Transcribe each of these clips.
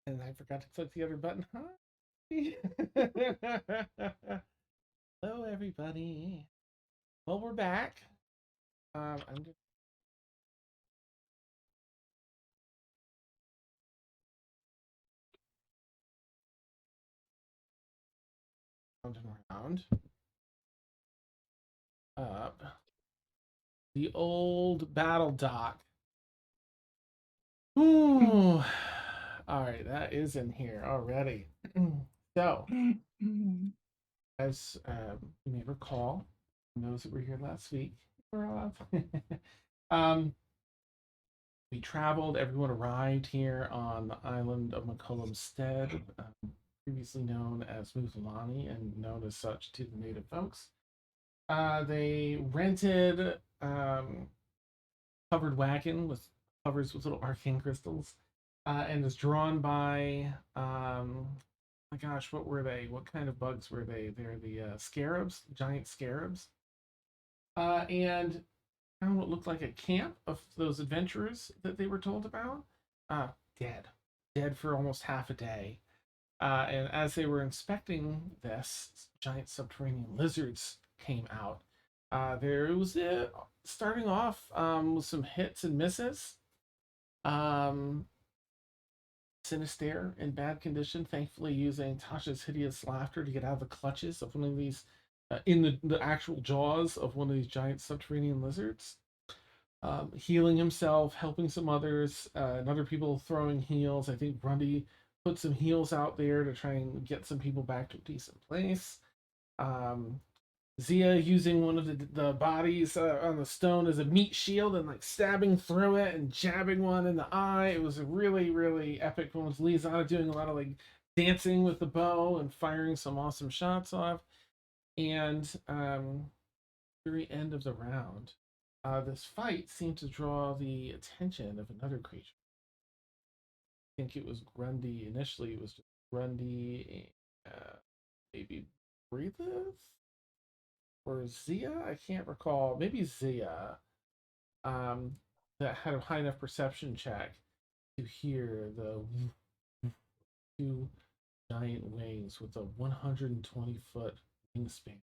And I forgot to click the other button. Hi. Hello, everybody. Well, we're back. I'm just rounding around up the old battle dock. Ooh. All right, that is in here already. So, as you may recall, those that were here last week, we're all um, we traveled. Everyone arrived here on the island of McCullum Stead, previously known as Muthalani and known as such to the native folks. They rented covered wagon with covers with little arcane crystals, and is drawn by my gosh, what were they? What kind of bugs were they? They're the scarabs, giant scarabs, and found what looked like a camp of those adventurers that they were told about. Uh, dead, dead for almost half a day. And as they were inspecting this, giant subterranean lizards came out. There was starting off with some hits and misses. Um, Sinister in bad condition, thankfully using Tasha's hideous laughter to get out of the clutches of one of these, in the actual jaws of one of these giant subterranean lizards. Healing himself, helping some others, and other people throwing heals. I think Grundy put some heals out there to try and get some people back to a decent place. Um, Zia using one of the bodies on the stone as a meat shield and like stabbing through it and jabbing one in the eye. It was a really, really epic one with Lizana doing a lot of like dancing with the bow and firing some awesome shots off. And very end of the round, this fight seemed to draw the attention of another creature. I think it was Grundy. Initially, it was just Grundy and maybe Breatheth or Zia. I can't recall. Maybe Zia. Um, that had a high enough perception check to hear the two giant wings with a 120-foot wingspan.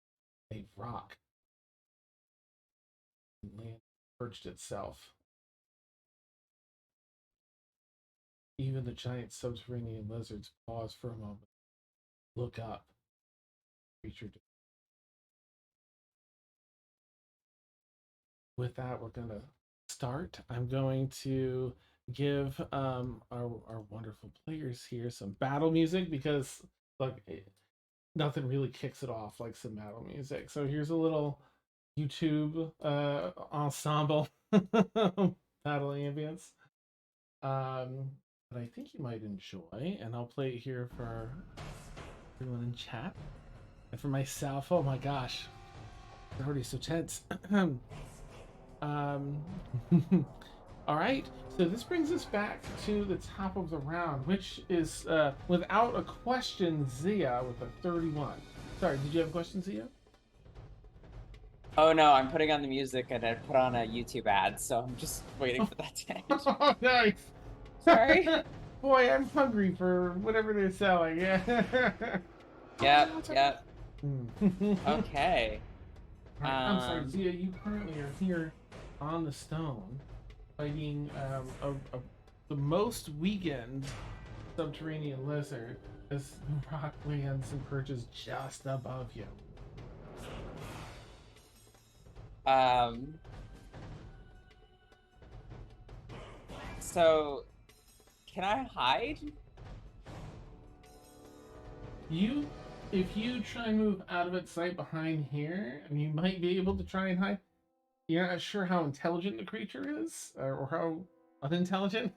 A rock and land perched itself. Even the giant subterranean lizards pause for a moment, look up. Creature. With that, we're gonna start. I'm going to give our wonderful players here some battle music because like nothing really kicks it off like some battle music. So here's a little YouTube ensemble battle ambience. That I think you might enjoy, and I'll play it here for everyone in chat. And for myself, oh my gosh, it's already so tense. um, all right, so this brings us back to the top of the round, which is without a question Zia with a 31. Sorry, did you have a question, Zia? Oh no, I'm putting on the music and I put on a YouTube ad, so I'm just waiting for that to end. Oh, nice. Sorry. Boy, I'm hungry for whatever they're selling. Yeah. Yep. Okay. I'm sorry, Zia. You currently are here on the stone, fighting the most weakened subterranean lizard as the rock lands and perches just above you. So can I hide? If you try and move out of its sight behind here, and you might be able to try and hide. You're not sure how intelligent the creature is, or how unintelligent.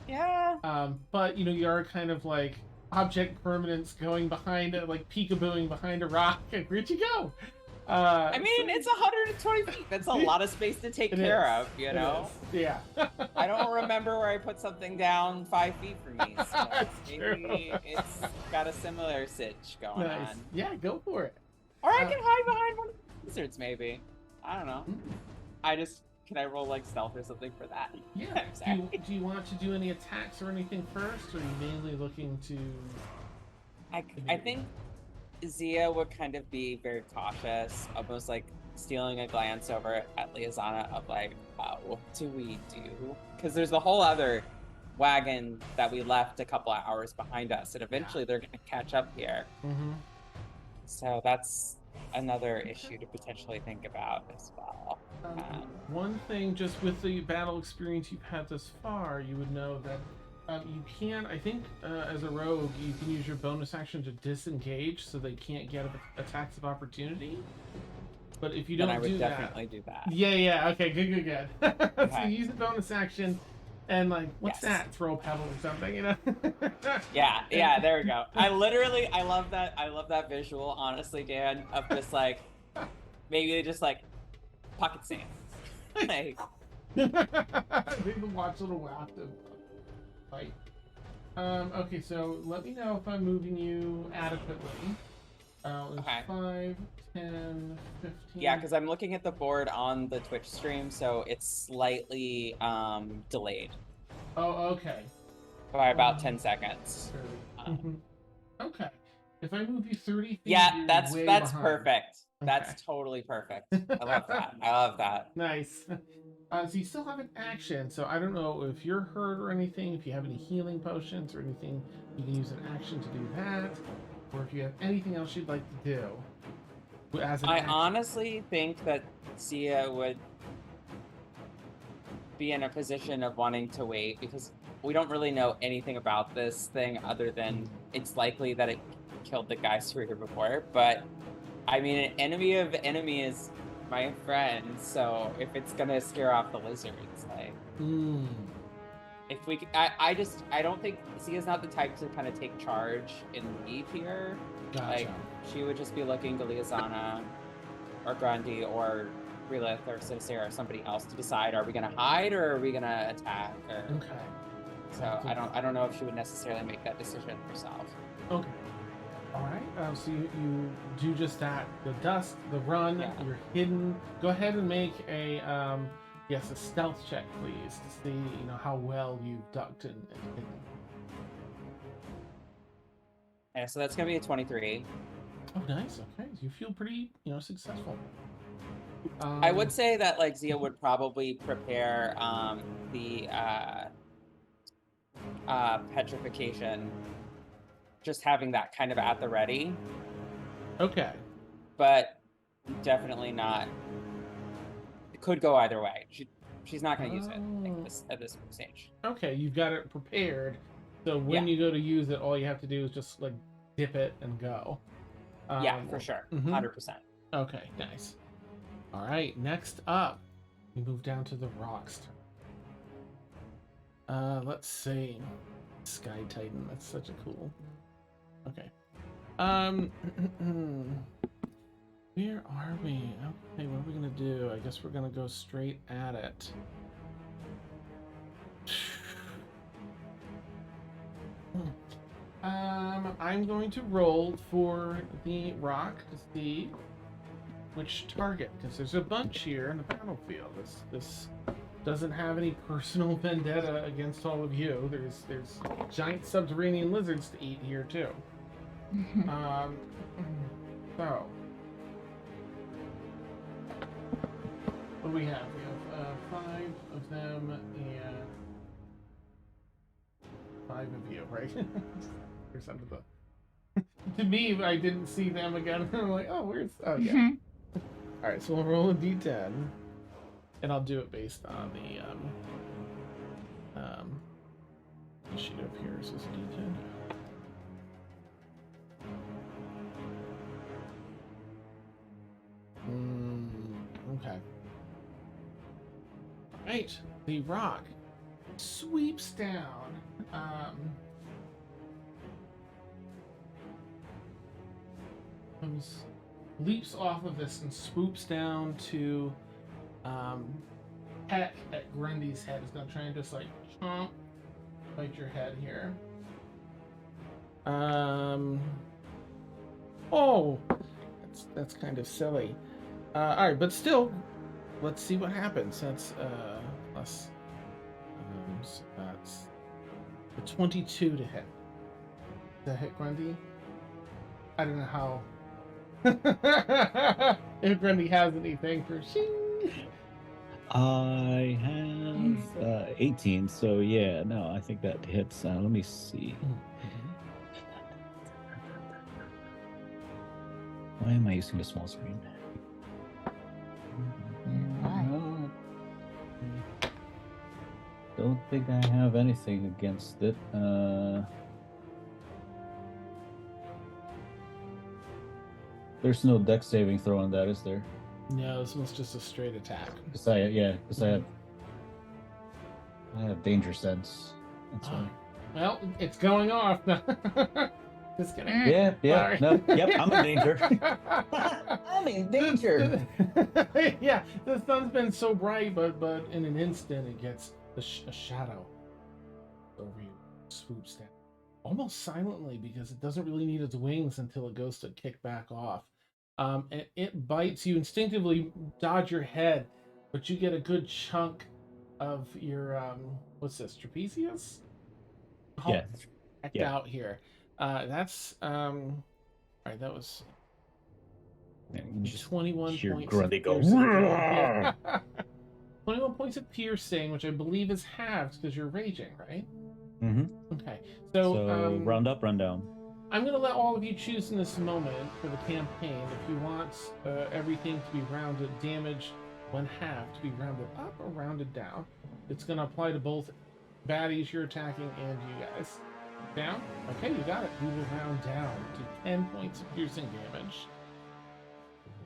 Yeah. But you are kind of like object permanence going behind it, like peekabooing behind a rock. And where'd you go? I mean, it's 120 feet. That's a lot of space to take care of, you know? Yeah. I don't remember where I put something down 5 feet from me, so maybe it's got a similar sitch going on. Yeah, go for it. Or I can hide behind one of the lizards, maybe. I don't know. I just Can I roll like stealth or something for that? Yeah. I'm sorry. Do you want to do any attacks or anything first, or are you mainly looking to? I think Zia would kind of be very cautious, almost like stealing a glance over at Liazana of like, what do we do? Because there's the whole other wagon that we left a couple of hours behind us, and eventually they're going to catch up here. Mm-hmm. So that's another Okay. issue to potentially think about as well. One thing, just with the battle experience you've had thus far, you would know that you can, I think, as a rogue, you can use your bonus action to disengage so they can't get attacks of opportunity. But if you don't then I would do definitely do that. Yeah. Okay, good. So Okay. you use a bonus action, and like, what's Yes. that? Throw a pebble or something, you know? Yeah, there we go. I love that visual, honestly, Dan, of just like, maybe they just like pocket sand. Like, They can watch a little active fight. Okay, so let me know if I'm moving you adequately. Okay. 5, 10, 15. Yeah, because I'm looking at the board on the Twitch stream, so it's slightly delayed Oh, okay. by about 10 seconds. Okay. If I move you 30 feet, Yeah, you're that's way perfect. Okay. That's totally perfect. I love that. I love that. Nice. So you still have an action, so I don't know if you're hurt or anything, if you have any healing potions or anything, you can use an action to do that, or if you have anything else you'd like to do as an I action. honestly think that Sia would be in a position of wanting to wait because we don't really know anything about this thing other than it's likely that it killed the guys who were here before. But I mean, an enemy of enemy is my friend, so if it's gonna scare off the lizards, like if we, I don't think Sia's not the type to kind of take charge and leave here. Gotcha. Like she would just be looking to Liazana or Grundy or Relith or Sincere or somebody else to decide: are we gonna hide or are we gonna attack? Or, Okay. so I don't know if she would necessarily make that decision herself. Okay. All right. So you do just that. The dusk, the run. Yeah. You're hidden. Go ahead and make a a stealth check, please, to see how well you've ducked and hidden. Yeah, so that's gonna be a 23. Oh, nice. Okay, you feel pretty successful. I would say that like Zia would probably prepare the petrification, just having that kind of at the ready. Okay. But definitely not. It could go either way. She's not going to use it at this stage. Okay, you've got it prepared, so when you go to use it, all you have to do is just like dip it and go. Yeah, for sure. 100%. Okay, nice. All right, next up, we move down to the rocks. Let's see. Sky Titan, that's such a cool. Okay. Where are we? Okay, what are we gonna do? I guess we're gonna go straight at it. I'm going to roll for the rock to see which target, because there's a bunch here in the battlefield. This doesn't have any personal vendetta against all of you. There's giant subterranean lizards to eat here too. So what do we have? We have 5 of them and 5 of you, right? Here's some of the. To me, I didn't see them again. I'm like, oh, yeah. All right, so we'll roll a d10, and I'll do it based on the sheet up here. Is this a d10? Okay. All right, the rock sweeps down. Leaps off of this and swoops down to peck at Grundy's head. He's gonna try and just like chomp, bite your head here. Oh, that's kind of silly. All right, but still, let's see what happens. That's plus. So that's a 22 to hit. Does that hit Grundy? I don't know how. If Grundy has anything for shing. I have 18, so yeah, no, I think that hits. Let me see. Why am I using the small screen? Don't think I have anything against it. There's no dex saving throw on that, is there? No, this one's just a straight attack. Because I have danger sense. That's why. Well, it's going off. Just kidding. Yeah, Sorry. no, yep, I'm in danger. I'm in danger. Yeah, the sun's been so bright, but in an instant it gets a shadow over you, swoops down almost silently because it doesn't really need its wings until it goes to kick back off. And it bites you. Instinctively dodge your head, but you get a good chunk of your what's this, trapezius? Yeah. Out here. That's all right, that was 21 points. Grundy go. 21 points of piercing, which I believe is halved because you're raging, right? Mm-hmm. Okay. So round up, run down. I'm going to let all of you choose in this moment for the campaign if you want everything to be rounded, damage when halved to be rounded up or rounded down. It's going to apply to both baddies you're attacking and you guys. Down? Okay, you got it. We will round down to 10 points of piercing damage.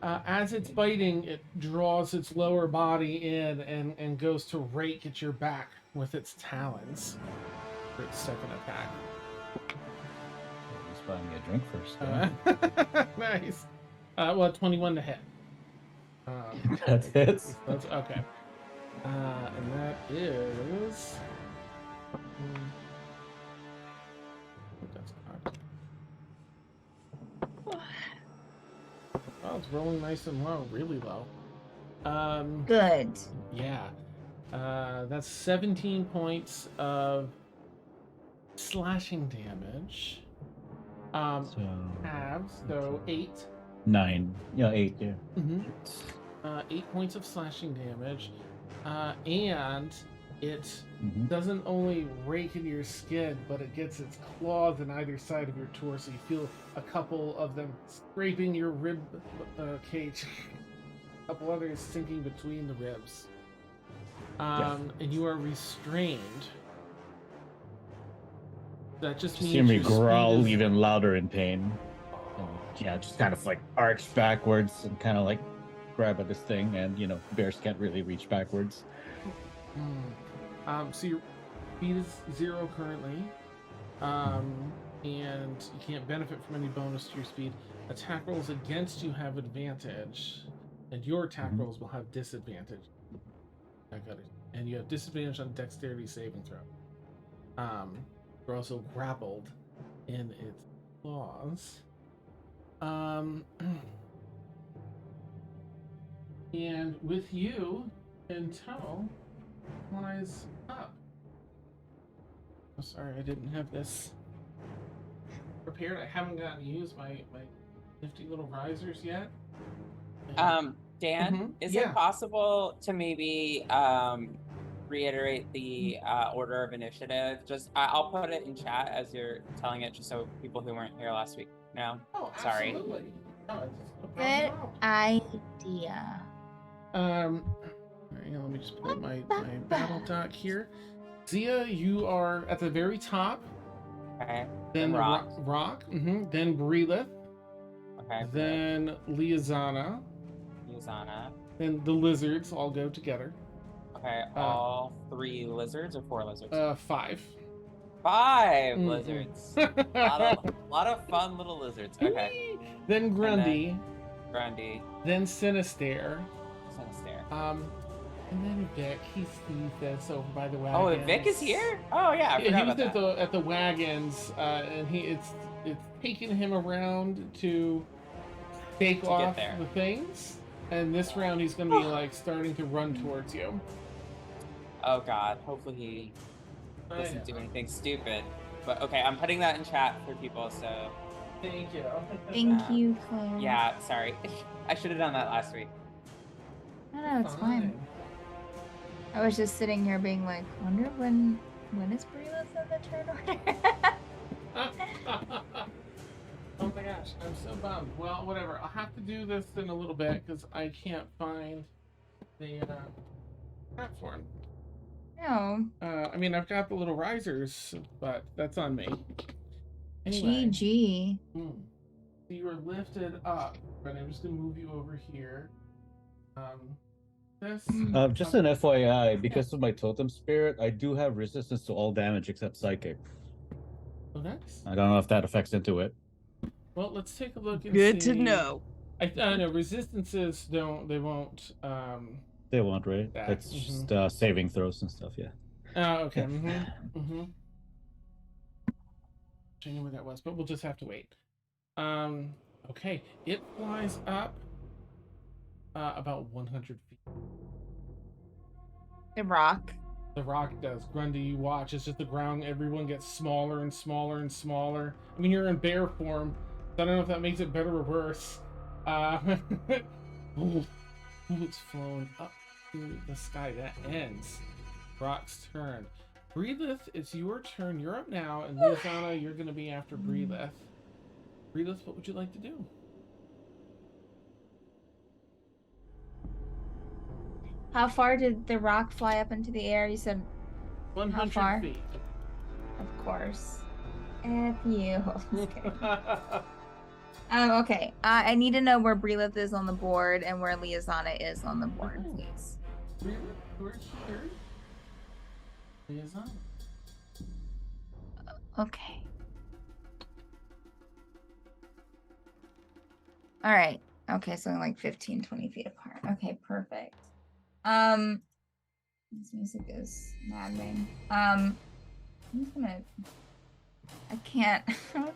As it's biting, it draws its lower body in and goes to rake at your back with its talons for its second attack. Let's buy me a drink first. Nice. Well, 21 to hit. That hits. That's okay. And that is. That's oh, it's rolling nice and low, really low. Good. Yeah. That's 17 points of slashing damage. Halves, so 8. 9. Yeah, 8, yeah. Mm-hmm. 8 points of slashing damage. And it doesn't only rake into your skin, but it gets its claws on either side of your torso. You feel a couple of them scraping your rib cage. A couple others sinking between the ribs. And you are restrained. That just means See me your speed growl is- even louder in pain. And, yeah, just kind of like arch backwards and kind of like grab at this thing, and you know, bears can't really reach backwards. So your speed is 0 currently, and you can't benefit from any bonus to your speed. Attack rolls against you have advantage, and your attack rolls will have disadvantage. I got it. And you have disadvantage on dexterity saving throw. You're also grappled in its claws. And with you in tow flies up. Oh, sorry, I didn't have this prepared. I haven't gotten to use my nifty little risers yet. Dan, is Yeah. it possible to maybe reiterate the order of initiative? Just I'll put it in chat as you're telling it, just so people who weren't here last week know. Oh, Sorry. absolutely. No, it's no problem Good at all. idea. Hang on, let me just pull up my battle doc here. Zia, you are at the very top. Okay. Then Rock. Rock. Then Breelith. Okay. Then Liazana. Yuzana. Then the lizards all go together. Okay. All 3 lizards or 4 lizards? 5. 5 Mhm. lizards. lot of fun little lizards. Okay. Then Grundy. Grundy. Then Sinister. Sinister. And then Vic. He's over by the wagons. Oh, Vic is here? Oh yeah, I Yeah, forgot he was about that. at the wagons, and it's taking him around to take off there. the things. And this round, he's going to be like starting to run towards you. Oh God, hopefully he doesn't do anything stupid. But okay, I'm putting that in chat for people, so. Thank you. Thank you, Claire. Yeah, sorry. I should have done that last week. No, it's fine. I was just sitting here being like, wonder when is Brila's in the turn order? Oh my gosh, I'm so bummed. Well, whatever. I'll have to do this in a little bit because I can't find the platform. No. I mean, I've got the little risers, but that's on me. Anyway. GG. So you were lifted up, but I'm just gonna move you over here. This. Just an FYI, because of my totem spirit, I do have resistance to all damage except psychic. Oh, nice. I don't know if that affects into it. Well, let's take a look and Good see. to know. I know resistances don't. They won't. They won't, right? That. That's just saving throws and stuff. Yeah. Oh, okay. I knew where that was, but we'll just have to wait. Okay, it flies up about 100 feet. The rock. The rock does. Grundy, you watch. It's just the ground. Everyone gets smaller and smaller and smaller. I mean, you're in bear form. So I don't know if that makes it better or worse. It's flown up to the sky. That ends Rock's turn. Breelith, it's your turn. You're up now, and Lisanna, you're going to be after Breelith. Breelith, what would you like to do? How far did the rock fly up into the air? You said 100 feet. Of course. F you. Okay. I need to know where Breelith is on the board and where Lisanna is on the board, please. Breelith, where's here? Lisanna. Okay. All right. Okay, so like 15, 20 feet apart. Okay, perfect. This music is maddening. I'm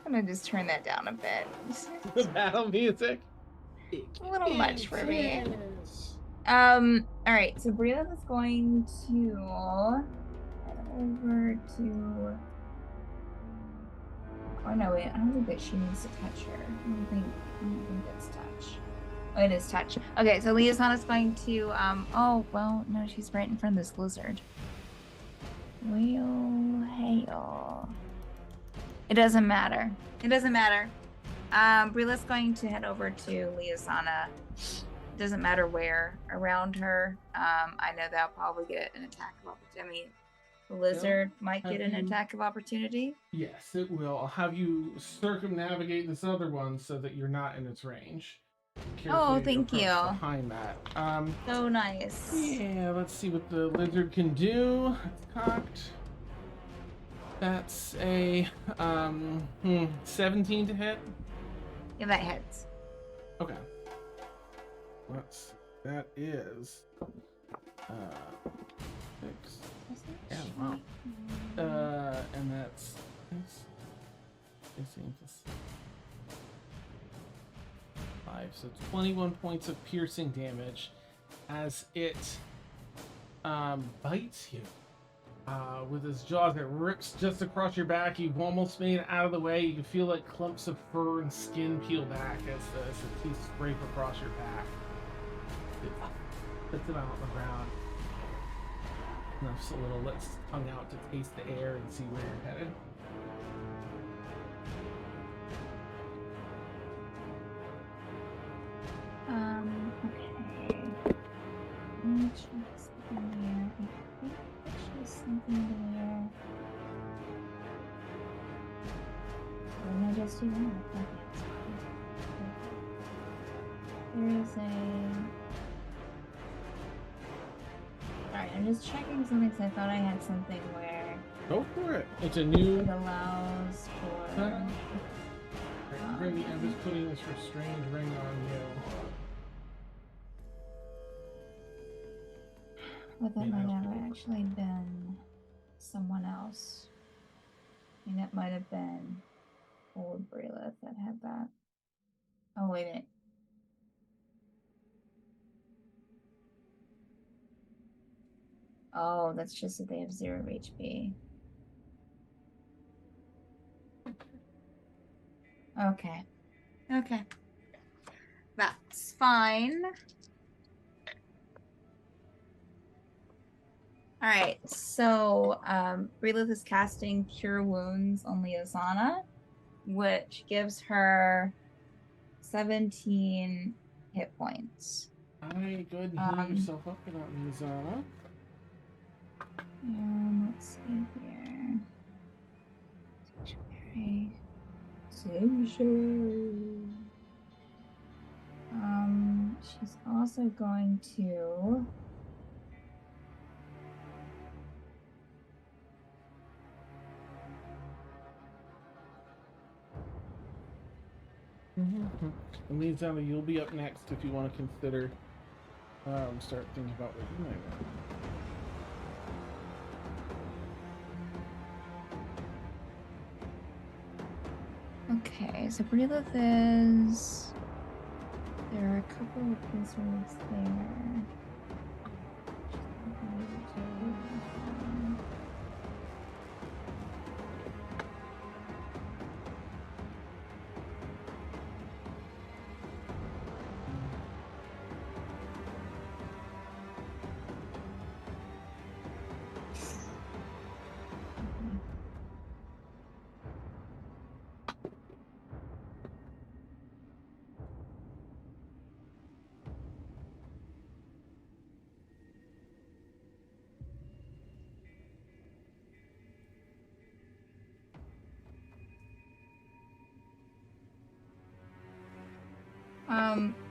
gonna just turn that down a bit. The battle music. A little much for me. All right, so Breelith is going to head over to. Oh no, wait, I don't think that she needs to touch her. I don't think that's touch. Oh, it is touch. Okay, so Lisanna's going to oh well, no, she's right in front of this lizard. Well, hail. It doesn't matter. It doesn't matter. Breelith's going to head over to Lisanna. Doesn't matter where around her. I know they'll probably get an attack of opportunity. I mean, the lizard might get an attack of opportunity. Yes, it will. I'll have you circumnavigate this other one so that you're not in its range. Oh, thank you. Behind that. So nice. Yeah, let's see what the lizard can do. It's cocked. That's a 17 to hit. Yeah, that hits. Okay. That is 6. Yeah, wow. And that's 16 plus 5, so 21 points of piercing damage as it bites you with his jaws. It rips just across your back. You've almost made it out of the way. You can feel like clumps of fur and skin peel back as the teeth scrape across your back. It puts it out on the ground. Enough a little, lets its tongue out to taste the air and see where you're headed. Okay. Let me check something here. I think there's something there. Didn't I just do that? Okay, it's fine. There is a... Alright, I'm just checking something because I thought I had something where Go for it. It's a new. it allows for... Grimmy, I'm just putting this restrained ring on you. But that might have actually been someone else. I mean, it might have been old Breelith that had that. Oh, wait a minute. Oh, that's just that they have 0 HP. Okay. Okay. That's fine. Alright, so Relith is casting Cure Wounds on Liazana, which gives her 17 hit points. Alright, go ahead and heal yourself up for that, Lizana. Let's see here. Sanctuary. She's also going to And Lizana, you'll be up next if you want to consider start thinking about what you might want. Okay, so Breelith is. There are a couple of wizards there.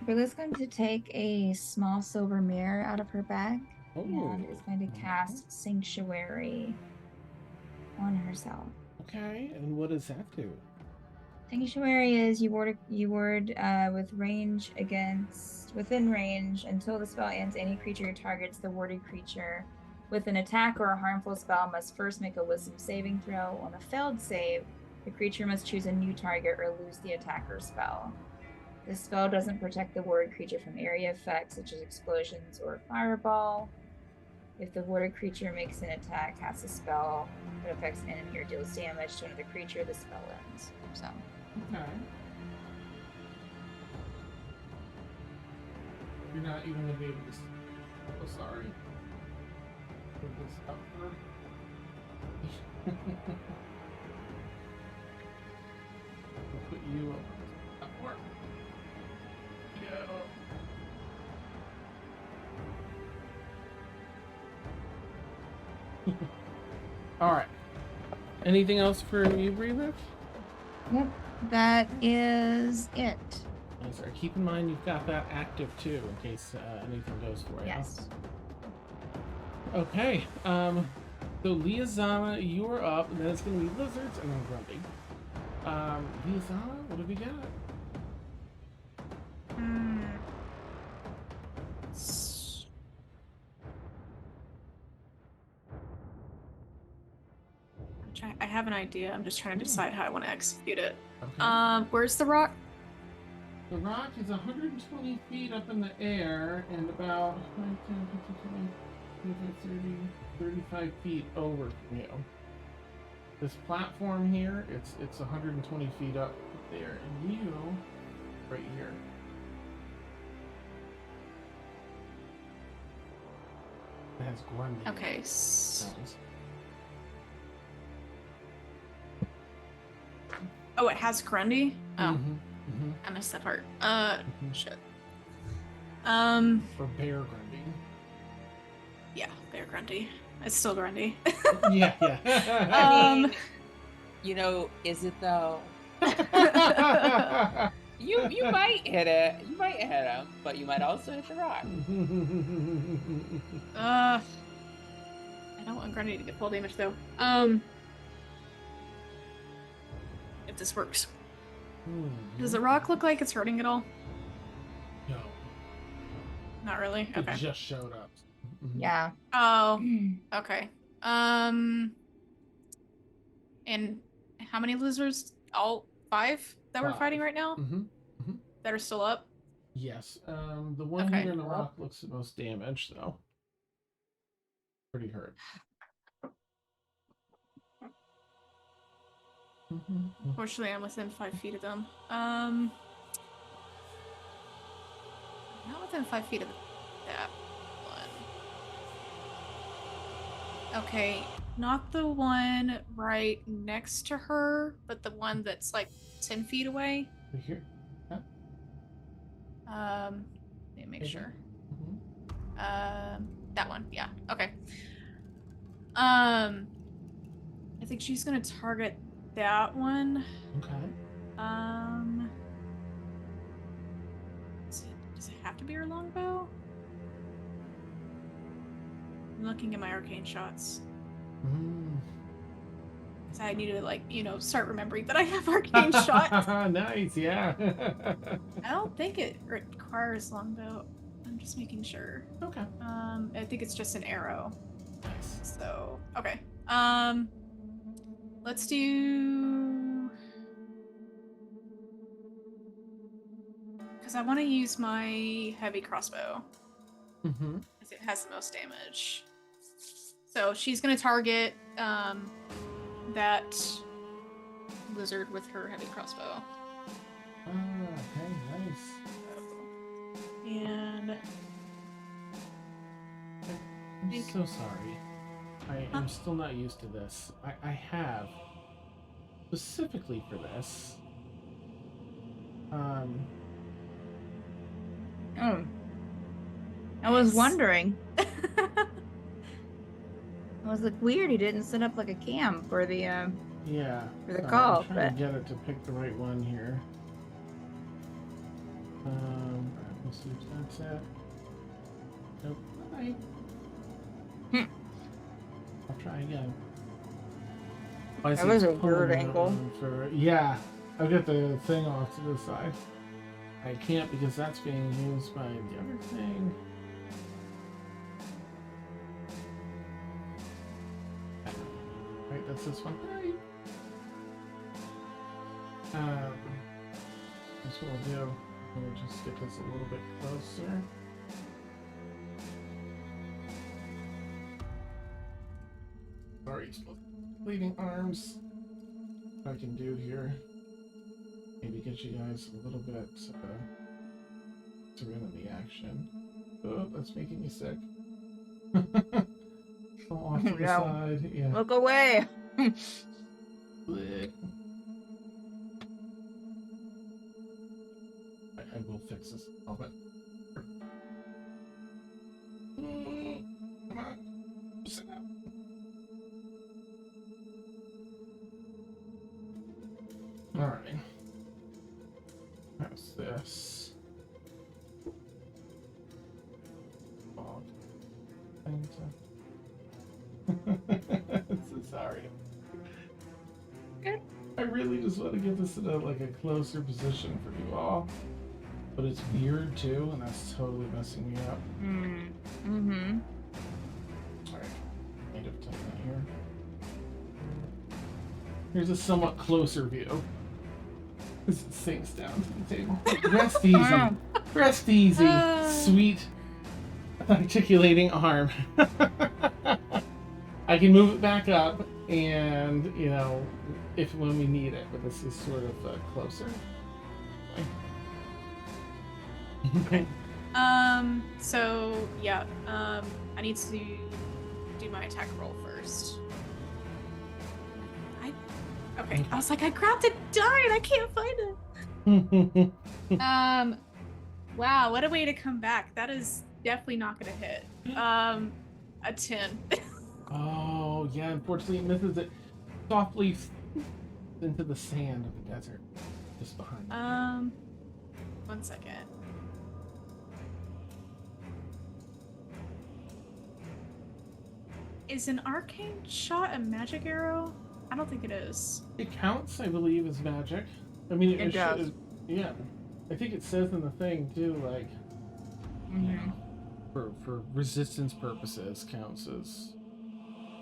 Brilla's going to take a small silver mirror out of her bag and is going to cast Sanctuary on herself. Okay, and what does that do? Sanctuary is you ward with range within range until the spell ends. Any creature targets the warded creature with an attack or a harmful spell must first make a Wisdom saving throw. On a failed save, the creature must choose a new target or lose the attacker spell. This spell doesn't protect the warded creature from area effects such as explosions or fireball. If the warded creature makes an attack, casts a spell that affects an enemy or deals damage to another creature, the spell ends. So. Okay. You're not even gonna be able to. Oh, sorry. Put this up for. I'll put you up more. Go. All right. Anything else for you, Breelith? Yep, that is it. Sorry, keep in mind you've got that active too, in case anything goes for you. Yes. Okay. So Liazana, you're up, and then it's gonna be lizards and then Grumpy. Liazana, what have you got? I have an idea. I'm just trying to decide how I want to execute it. Okay. Where's the rock? The rock is 120 feet up in the air and about 5, 10, 15, 20, 30, 35 feet over from you. This platform here, it's 120 feet up there, and you, right here. It has Grundy. Okay. Oh, it has Grundy? Oh. I missed that part. Shit. Or Bear Grundy. Yeah, Bear Grundy. It's still Grundy. Yeah. I mean, you know, is it though? You might hit it. You might hit him, but you might also hit the rock. I don't want Grundy to get full damage though. If this works. Does the rock look like it's hurting at all? No. Not really? It Okay. just showed up. Yeah. Oh, okay. And how many lizards? All 5 that we're 5. fighting right now? That are still up? Yes. The one Okay. here in the rock looks the most damaged, though. pretty hurt. Fortunately, I'm within 5 feet of them. Not within 5 feet of that one. Okay, not the one right next to her, but the one that's like 10 feet away. Right here. Huh? Let me make Okay. sure. Mhm. That one. Yeah. Okay. I think she's gonna target that one. Okay. Does it have to be her longbow? I'm looking at my arcane shots. So I need to, like, start remembering that I have arcane shots. Nice, yeah. I don't think it requires longbow. I'm just making sure. Okay. I think it's just an arrow. Nice. So, okay. Let's do... Because I want to use my heavy crossbow. Mm-hmm. Because it has the most damage. So she's going to target that lizard with her heavy crossbow. Okay, nice. And... I'm so sorry. I am still not used to this. I have, specifically for this, Oh. I was Nice. wondering. I was like, weird. He didn't set up like a cam for the yeah. for the Sorry, call, I'm trying but to get it to pick the right one here. We'll see if that's it. Nope. Alright. I'll try again. Oh, I That see was it's a pulling weird that angle. one For, yeah, I'll get the thing off to the side. I can't because that's being used by the other thing. Right, that's this one. Right. That's what we'll do. We'll just get this a little bit closer. Sorry, bleeding arms. What I can do here. Maybe get you guys a little bit to into the action. Oh, that's making me sick. Go off to the No. side. Yeah. look away. Blech. I will fix this in a moment. Come on. Sit down. Alright. How's this? Oh. I'm so sorry. Good. I really just want to get this in a closer position for you all. But it's weird too, and that's totally messing me up. Mm-hmm. Alright. Need to take that here. Here's a somewhat closer view. This sinks down to the table. Rest easy. Rest easy. Sweet articulating arm. I can move it back up and, if when we need it, but this is sort of closer. Okay. So yeah, I need to do my attack roll first. Okay, I was like, I grabbed a die and I can't find it. Wow, what a way to come back. That is definitely not gonna hit. A 10. Oh, yeah, unfortunately it misses it softly into the sand of the desert. Just behind you. 1 second. Is an arcane shot a magic arrow? I don't think it is. It counts, I believe, as magic. I mean, It does. Yeah. I think it says in the thing, too, Mm-hmm. for resistance purposes, counts as...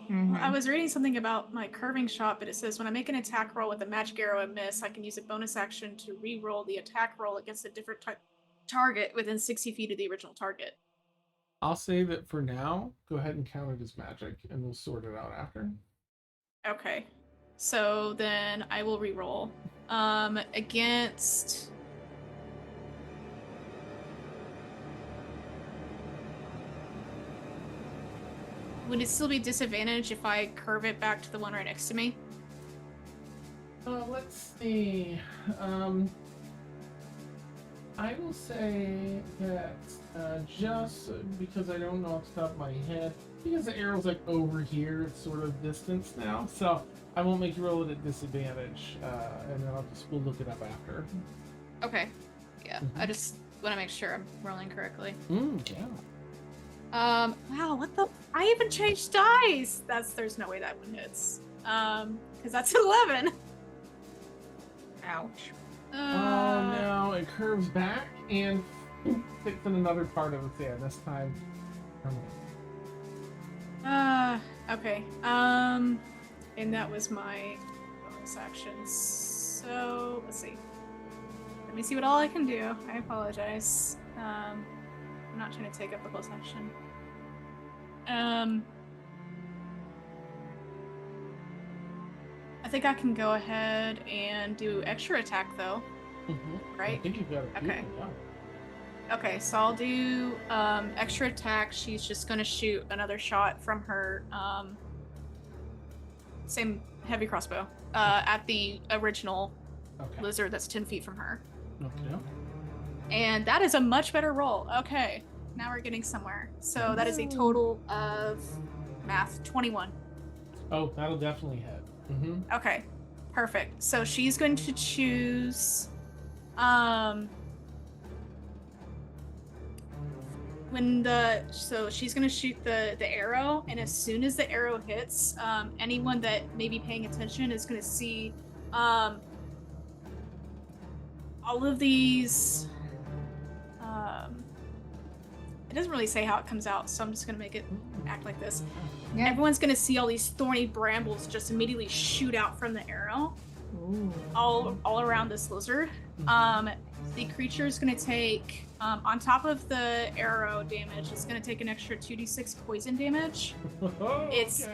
Mm-hmm. I was reading something about my curving shot, but it says when I make an attack roll with a magic arrow and miss, I can use a bonus action to re-roll the attack roll against a different target within 60 feet of the original target. I'll say that for now, go ahead and count it as magic, and we'll sort it out after. Okay. So then I will re-roll. Against. Would it still be disadvantage if I curve it back to the one right next to me? Let's see. I will say that just because I don't know off the top of my head, because the arrow's like over here, it's sort of distance now, so I won't make you roll it at disadvantage, and then we'll look it up after. Okay. Yeah, Mhm. I just want to make sure I'm rolling correctly. Yeah. Wow, what the? I even changed dice. There's no way that one hits. Because that's 11. Ouch. Oh no, it curves back and sticks in another part of its hand. This time. Okay. And that was my bonus action. So let's see. Let me see what all I can do. I apologize. I'm not trying to take up the close action. I think I can go ahead and do extra attack though. Mm-hmm. Right? I think you've got it. Okay. Yeah. Okay, so I'll do extra attack. She's just gonna shoot another shot from her same heavy crossbow at the original Okay. lizard that's 10 feet from her. Okay. And that is a much better roll. Okay, now we're getting somewhere. So that is a total of math 21. Oh, that'll definitely hit. Mm-hmm. Okay, perfect. So she's going to choose so she's gonna shoot the arrow, and as soon as the arrow hits, anyone that may be paying attention is gonna see all of these it doesn't really say how it comes out, so I'm just gonna make it act like this. Yeah. Everyone's gonna see all these thorny brambles just immediately shoot out from the arrow all around this lizard. The creature is going to take, on top of the arrow damage, it's going to take an extra 2d6 poison damage. Its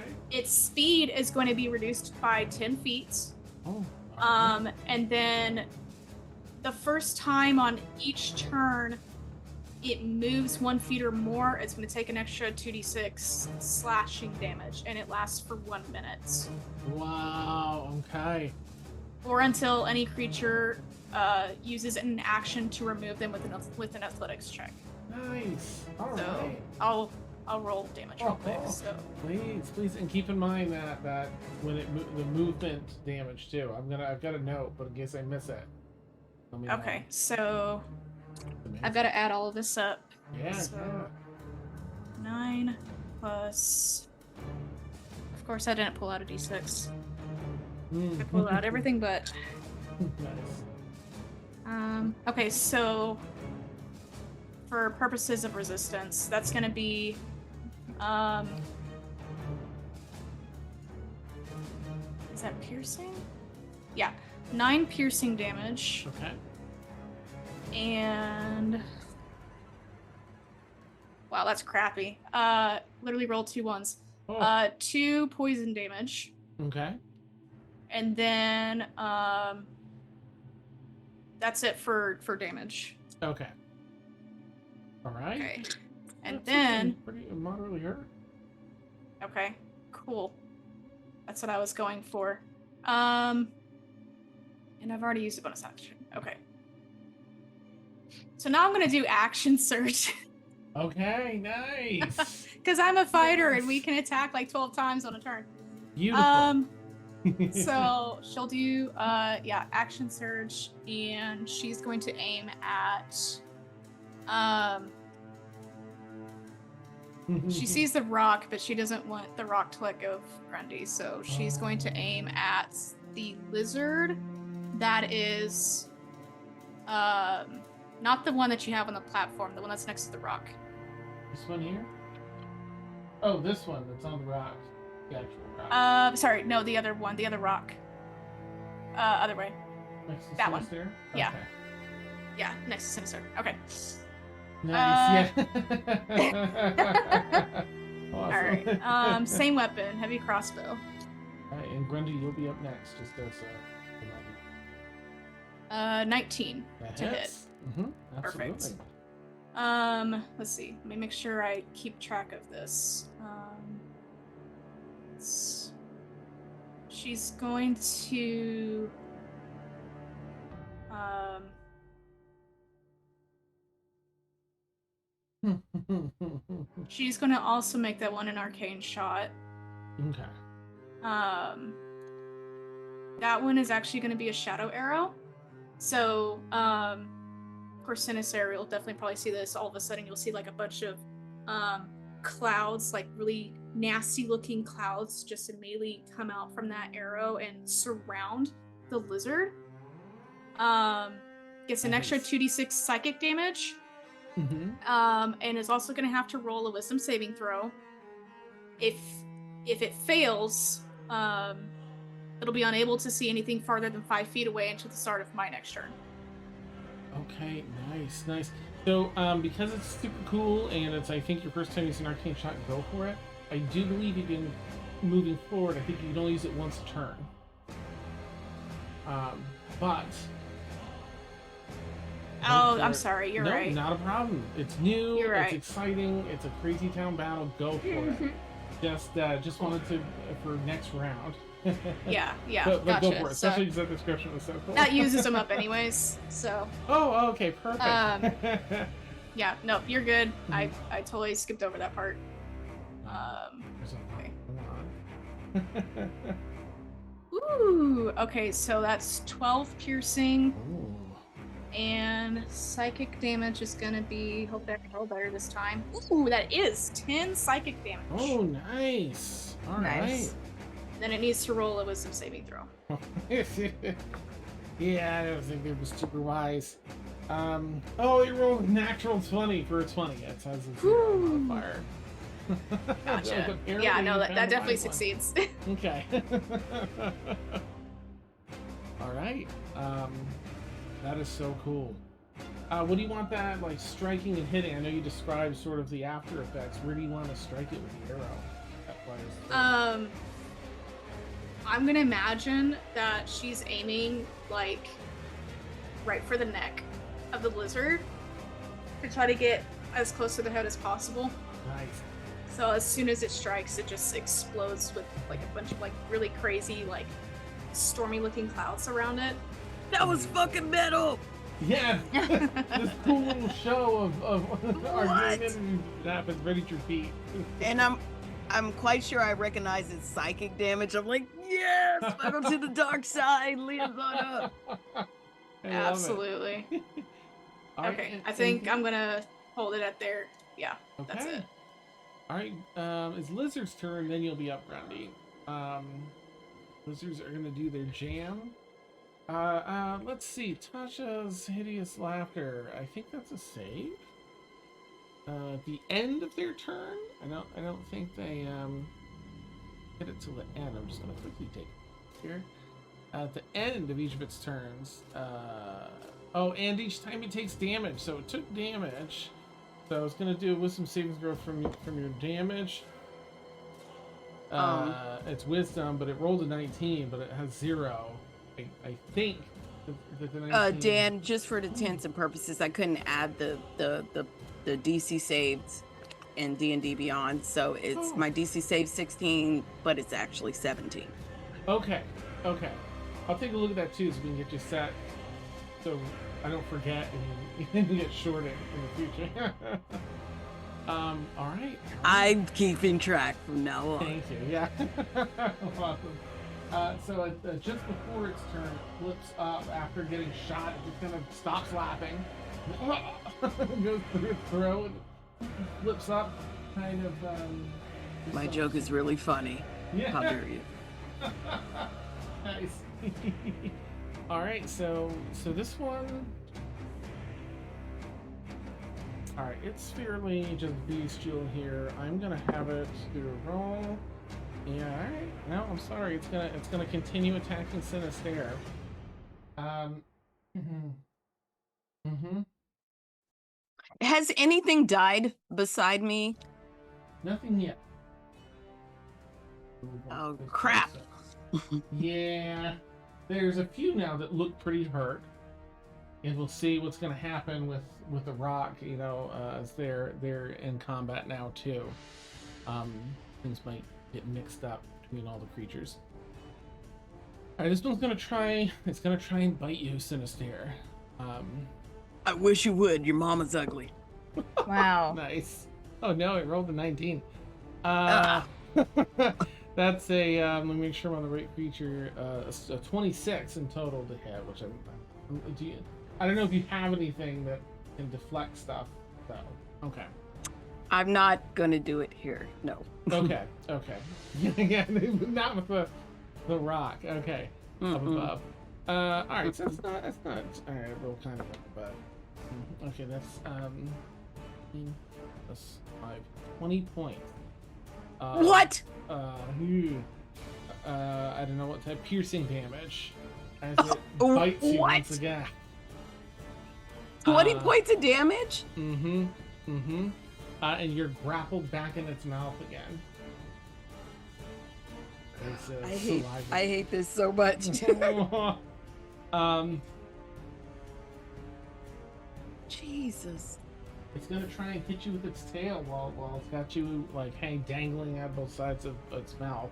speed is going to be reduced by 10 feet. Oh. And then the first time on each turn it moves 1 feet or more, it's going to take an extra 2d6 slashing damage, and it lasts for 1 minute. Wow. Okay. Or until any creature uses an action to remove them with an athletics check. Nice. All So right. I'll roll damage real quick. So Please, and keep in mind that when the movement damage too. I've got a note, but in case I miss it. Let me know. okay, so Amazing. I've got to add all of this up. Yeah. So 9 plus. Of course, I didn't pull out a d6. Yeah. I pulled out everything but. Nice. Okay, so for purposes of resistance, that's gonna be is that piercing? Yeah, 9 piercing damage, Okay. and wow, that's crappy. Literally rolled 2 ones. Oh. 2 poison damage, Okay. and then that's it for damage. Okay. All right. Okay, and That's then pretty moderately hurt. okay, cool. That's what I was going for. And I've already used a bonus action. Okay. So now I'm gonna do action surge. Okay. Nice. Because I'm a fighter and we can attack like 12 times on a turn. Beautiful. So she'll do action surge, and she's going to aim at she sees the rock, but she doesn't want the rock to let go of Grundy, so she's going to aim at the lizard that is not the one that you have on the platform, the one that's next to the rock. This one here? Oh, this one that's on the rock. The actual rock. Sorry, no, the other one, the other rock. Other way. Next to that one. Sinister? Yeah. Okay. Yeah, next to Sinister. Okay. Nice. Yeah. Awesome. All right. Same weapon, heavy crossbow. All right, and Grundy, you'll be up next. Just as a 19 that to hit. hits. Mm-hmm. Absolutely. Perfect. Let's see. Let me make sure I keep track of this. She's going to she's going to also make that one an arcane shot. Okay. That one is actually going to be a shadow arrow. So, of course, Sinister, you'll definitely probably see this. All of a sudden, you'll see like a bunch of clouds, like really nasty looking clouds, just immediately come out from that arrow and surround the lizard. Gets an extra 2d6 psychic damage. And is also going to have to roll a wisdom saving throw. If it fails, it'll be unable to see anything farther than 5 feet away until the start of my next turn. Okay, nice. So, because it's super cool and it's, I think, your first time using an arcane shot, go for it. I do believe you can, moving forward, I think you can only use it once a turn. But... Oh, I'm sorry, you're right. No, not a problem. It's new, You're right. It's exciting, it's a crazy town battle, go for it. Just wanted to, for next round. Yeah, But gotcha. go for it, especially because that description was so cool. That uses them up anyways, so. Oh, okay, perfect. Yeah, no, you're good. I totally skipped over that part. Okay. Ooh, okay, so that's 12 piercing. Ooh. And psychic damage is gonna be, hope I can roll better this time. Ooh, that is 10 psychic damage. Oh, nice. All Nice. Then it needs to roll a wisdom saving throw. right. Yeah, I don't think it was super wise. Oh, you rolled natural 20 for a 20. It says it's a modifier. Gotcha. Apparently Yeah, no, you that found the definitely right one. succeeds. Okay. All right. That is so cool. What do you want that, like, striking and hitting? I know you described sort of the after effects. Where do you want to strike it with the arrow? That fires through? I'm gonna imagine that she's aiming, like, right for the neck of the lizard to try to get as close to the head as possible. Nice. So as soon as it strikes, it just explodes with, like, a bunch of, like, really crazy, like, stormy-looking clouds around it. That was fucking metal! Yeah, this cool little show of our What? game happens right at your feet. And I'm quite sure I recognize its psychic damage. I'm like, yes! Welcome to the dark side, Leonardo! Absolutely. Okay, I think I'm gonna hold it at there. Yeah, that's it. All right, it's Lizard's turn, then you'll be up, Grundy. Lizards are gonna do their jam. Let's see. Tasha's hideous laughter. I think that's a save. At the end of their turn. I don't think they hit it till the end. I'm just gonna quickly take it here. At the end of each of its turns. Oh, and each time it takes damage. So it took damage. So it's gonna do a wisdom saving throw from your damage. It's wisdom, but it rolled a 19, but it has 0. I think that the 19... Dan, just for the intents and purposes, I couldn't add the DC saved in D&D Beyond, so it's my DC save 16, but it's actually 17. Okay. I'll take a look at that too, so we can get you set, so I don't forget and you get shorted in the future. All right. I'm keeping track from now on. Thank you. Yeah. Awesome. So just before its turn, it flips up after getting shot. It just kind of stops laughing, goes through its throat, flips up, kind of. My joke is really funny. Yeah. How dare you? Nice. All right, so this one. All right, it's fairly just bestial here. I'm gonna have it do a roll. Yeah, all right. No, I'm sorry. It's gonna continue attacking Sinister. Has anything died beside me? Nothing yet. Oh, crap. Yeah, there's a few now that look pretty hurt, and we'll see what's going to happen with the rock. You know, as they're in combat now too. Things might get mixed up between all the creatures. All right, this one's gonna try. It's gonna try and bite you, Sinister. I wish you would. Your mama's ugly. Wow. Nice. Oh no, it rolled a 19. Ah. That's a. Let me make sure I'm on the right creature. A 26 in total to hit, which I don't know if you have anything that can deflect stuff, though. Okay. I'm not gonna do it here. No. Okay. Okay. Yeah, not with the rock. Okay. Up above. All right. So that's not. All right. Roll kind of up above. Okay. That's 20 points. What? I don't know what type. Piercing damage as it Oh, bites you what? once again. 20 points of damage? And you're grappled back in its mouth again. It's, I hate this so much. Jesus. It's gonna try and hit you with its tail while it's got you like dangling out both sides of its mouth.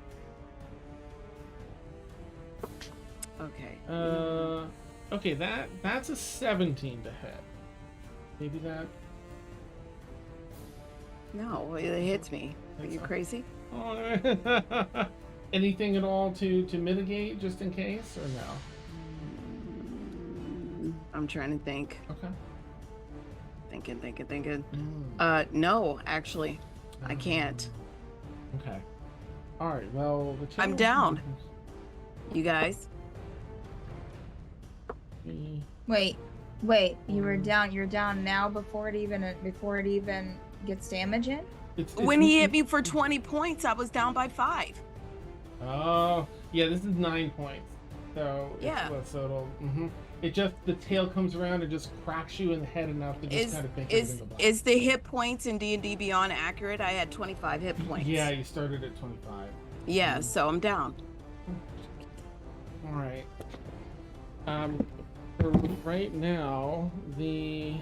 Okay. Okay, that's a 17 to hit. Maybe that. No, it hits me. Are you crazy? Anything at all to mitigate just in case, or no? I'm trying to think. Okay. Thinking. No, actually, I can't. Okay. All right. Well, I'm down. You guys? Wait. You were down. You're down now before it even gets damage in. When he hit me for 20 points, I was down by 5. Oh, yeah. This is 9 points. So Yeah. So it'll. It just the tail comes around and just cracks you in the head enough to just kind of make everything go black. Is the hit points in D&D Beyond accurate? I had 25 hit points. Yeah, you started at 25. Yeah, so I'm down. All right. For right now, you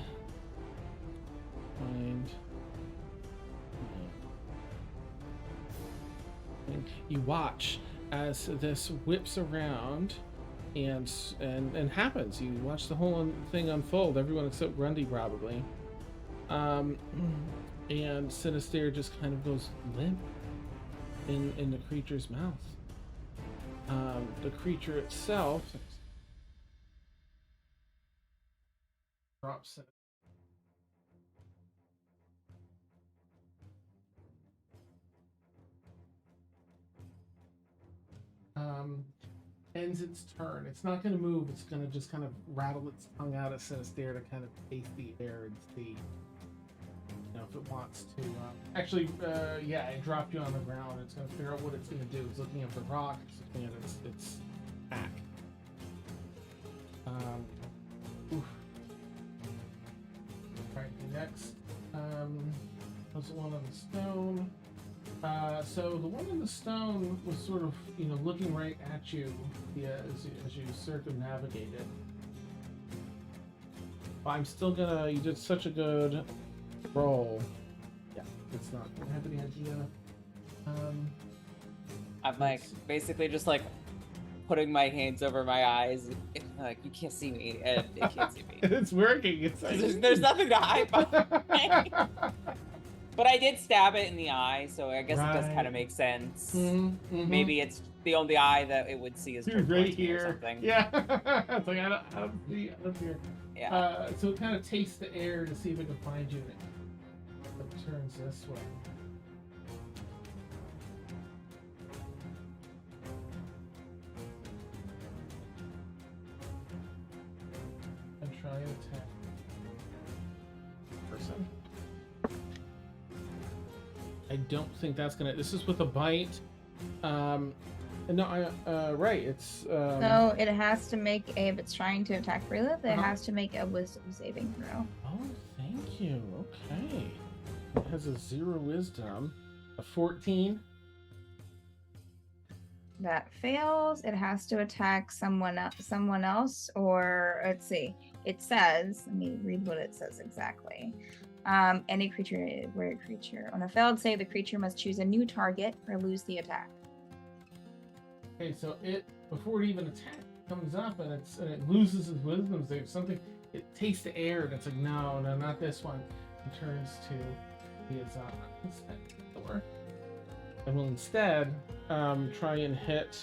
watch as this whips around and happens. You watch the whole thing unfold. Everyone except Grundy probably. And Sinister just kind of goes limp in the creature's mouth. The creature itself drops it. Ends its turn. It's not going to move. It's going to just kind of rattle its tongue out at Sinister to kind of taste the air and see, if it wants to. Actually, it dropped you on the ground. It's going to figure out what it's going to do. It's looking at the rock. It's looking at its pack. Right, next was the one on the stone. So the one in the stone was sort of, looking right at you, as you circumnavigate it. I'm still gonna. You did such a good roll. Yeah, it's not. I don't have any idea. I'm basically just putting my hands over my eyes. You can't see me, and it can't see me. It's working. It's There's nothing to hide behind. But I did stab it in the eye, so I guess it does kind of make sense. Maybe it's the only eye that it would see is right here. Or something. Yeah, it's like I don't see here. Yeah. So it kind of tastes the air to see if it can find you. It turns this way. And try and attack person. I don't think that's gonna. This is with a bite. No, right. It's. No, it has to make if it's trying to attack Freelith, it has to make a wisdom saving throw. Oh, thank Thank you. Okay. It has a 0 wisdom. A 14. That fails. It has to attack someone else, or let's see. It says, let me read what it says exactly. Any creature, word creature. On a failed save, the creature must choose a new target or lose the attack. Okay, so it, before it even attacks, comes up and it loses its wisdom save. Something, it takes the air and it's like, no, not this one. It turns to the Azana. And will instead try and hit.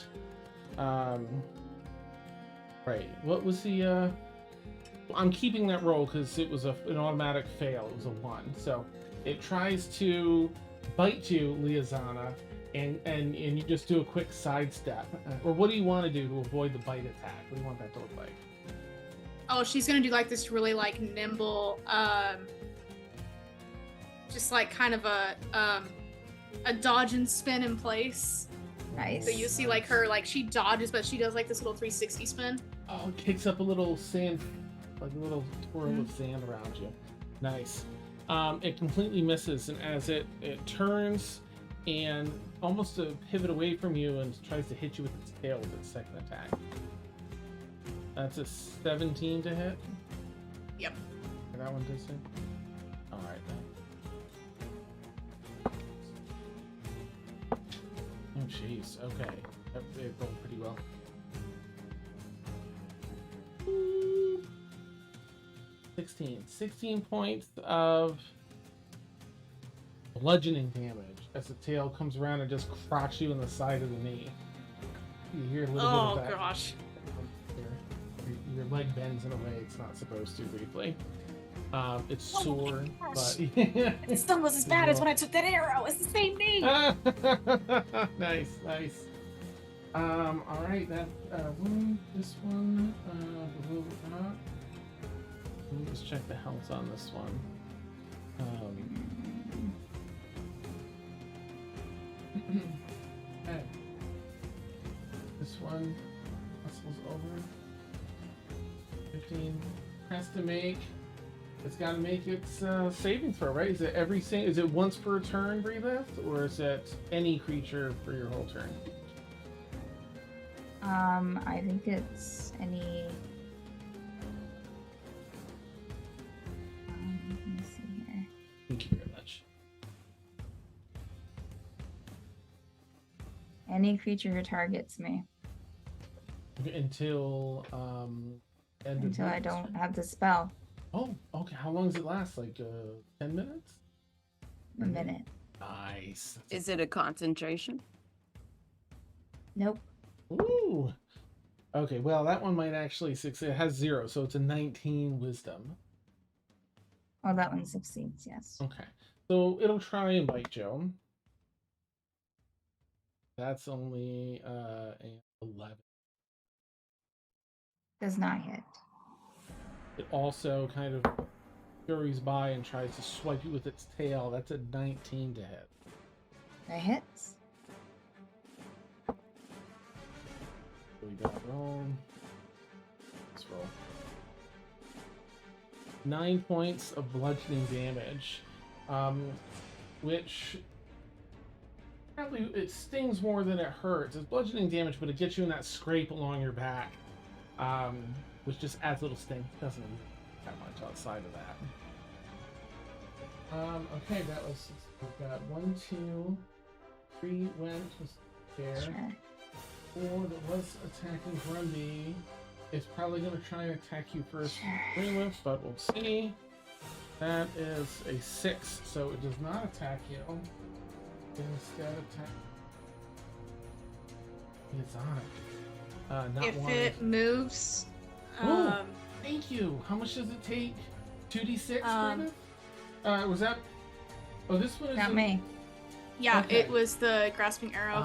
Right. What was the? I'm keeping that roll because it was an automatic fail. It was a 1. So it tries to bite you, Liazana, and you just do a quick sidestep. Or what do you want to do to avoid the bite attack? What do you want that to look like? Oh, she's gonna do like this really like nimble, just like kind of a dodge and spin in place. Nice. So you see like her, like she dodges, but she does like this little 360 spin. Oh, it kicks up a little sand, like a little twirl of sand around you. Nice. It completely misses, and as it turns and almost to pivot away from you and tries to hit you with its tail with its second attack. That's a 17 to hit. Yep. Okay, that one does hit. All right then. Oh jeez. Okay, it rolled pretty well. 16 points of bludgeoning damage as the tail comes around and just crotch you in the side of the knee. You hear a little bit of that. Oh gosh. Your leg bends in a way it's not supposed to briefly. It's sore, but It still was as bad as when I took that arrow. It's the same knee. Nice. All right, that wound. This one. Let me just check the health on this one. Okay. This one hustles over. 15 has to make. It's got to make its saving throw, right? Is it once per turn, Breathe, or is it any creature for your whole turn? I think it's any. Let me see here. Thank you very much. Any creature who targets me Until end of until I next don't turn. have the spell. Oh, okay. How long does it last? Like 10 minutes? A minute. Nice. Is it a concentration? Nope. Ooh. Okay, well, that one might actually succeed. It has 0, so it's a 19 wisdom. Oh, that one succeeds. Yes. Okay. So it'll try and bite Joe. That's only an 11. Does not hit. It also kind of scurries by and tries to swipe you with its tail. That's a 19 to hit. That hits. We got roll. Let's roll. 9 points of bludgeoning damage, which probably it stings more than it hurts. It's bludgeoning damage, but it gets you in that scrape along your back, which just adds a little sting. Doesn't even that much outside of that. Okay, that was. We've got 1, 2, 3 went was there. Sure. 4 that was attacking Grundy. It's probably going to try and attack you first, Sure. but we'll see. That is a 6, so it does not attack you. Instead, attack. It's on it. Not If one. it moves, Ooh. Thank you. How much does it take? 2d6. Was that? Oh, this one is. Not me. yeah, Okay. it was the grasping arrow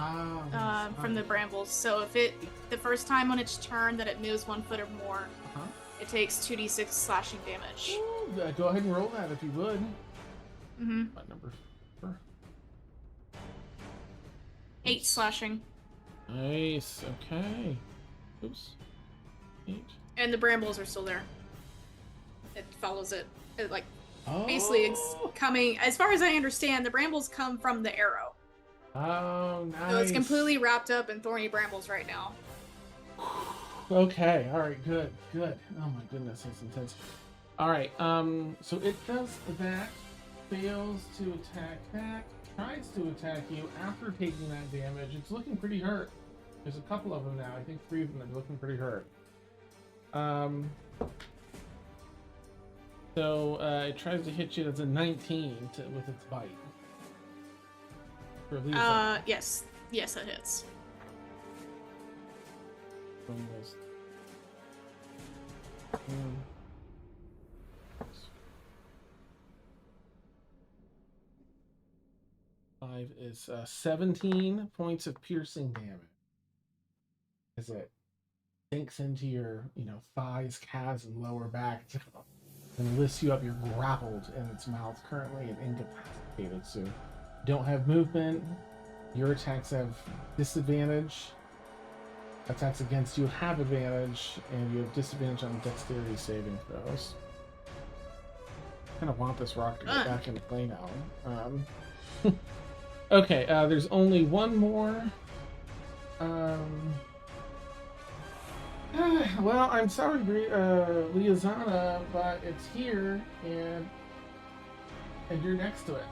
from the okay. brambles. So if it the first time on its turn that it moves 1 foot or more, Uh-huh. it takes 2d6 slashing damage. Ooh, go ahead and roll that if you would. Mm-hmm. What number? 4. 8 slashing, Nice. Okay. Oops. 8. and the brambles are still there. It follows it. It like Basically, it's coming. As far as I understand, the brambles come from the arrow. Oh, nice. So it's completely wrapped up in thorny brambles right now. Okay, all right, good. Oh my goodness, that's intense. All right, so it does that, fails to attack that, tries to attack you after taking that damage. It's looking pretty hurt. There's a couple of them now. I think 3 of them are looking pretty hurt. So it tries to hit you. That's a 19 with its bite. For Lisa. Yes, that hits. Almost. 5 is 17 points of piercing damage as it sinks into your, thighs, calves, and lower back and lifts you up. You're grappled in its mouth currently and incapacitated, so you don't have movement. Your attacks have disadvantage. Attacks against you have advantage, and you have disadvantage on dexterity saving throws. I kind of want this rock to get back into play now. Okay, there's only one more. Well, I'm sorry, Liazana, but it's here, and you're next to it.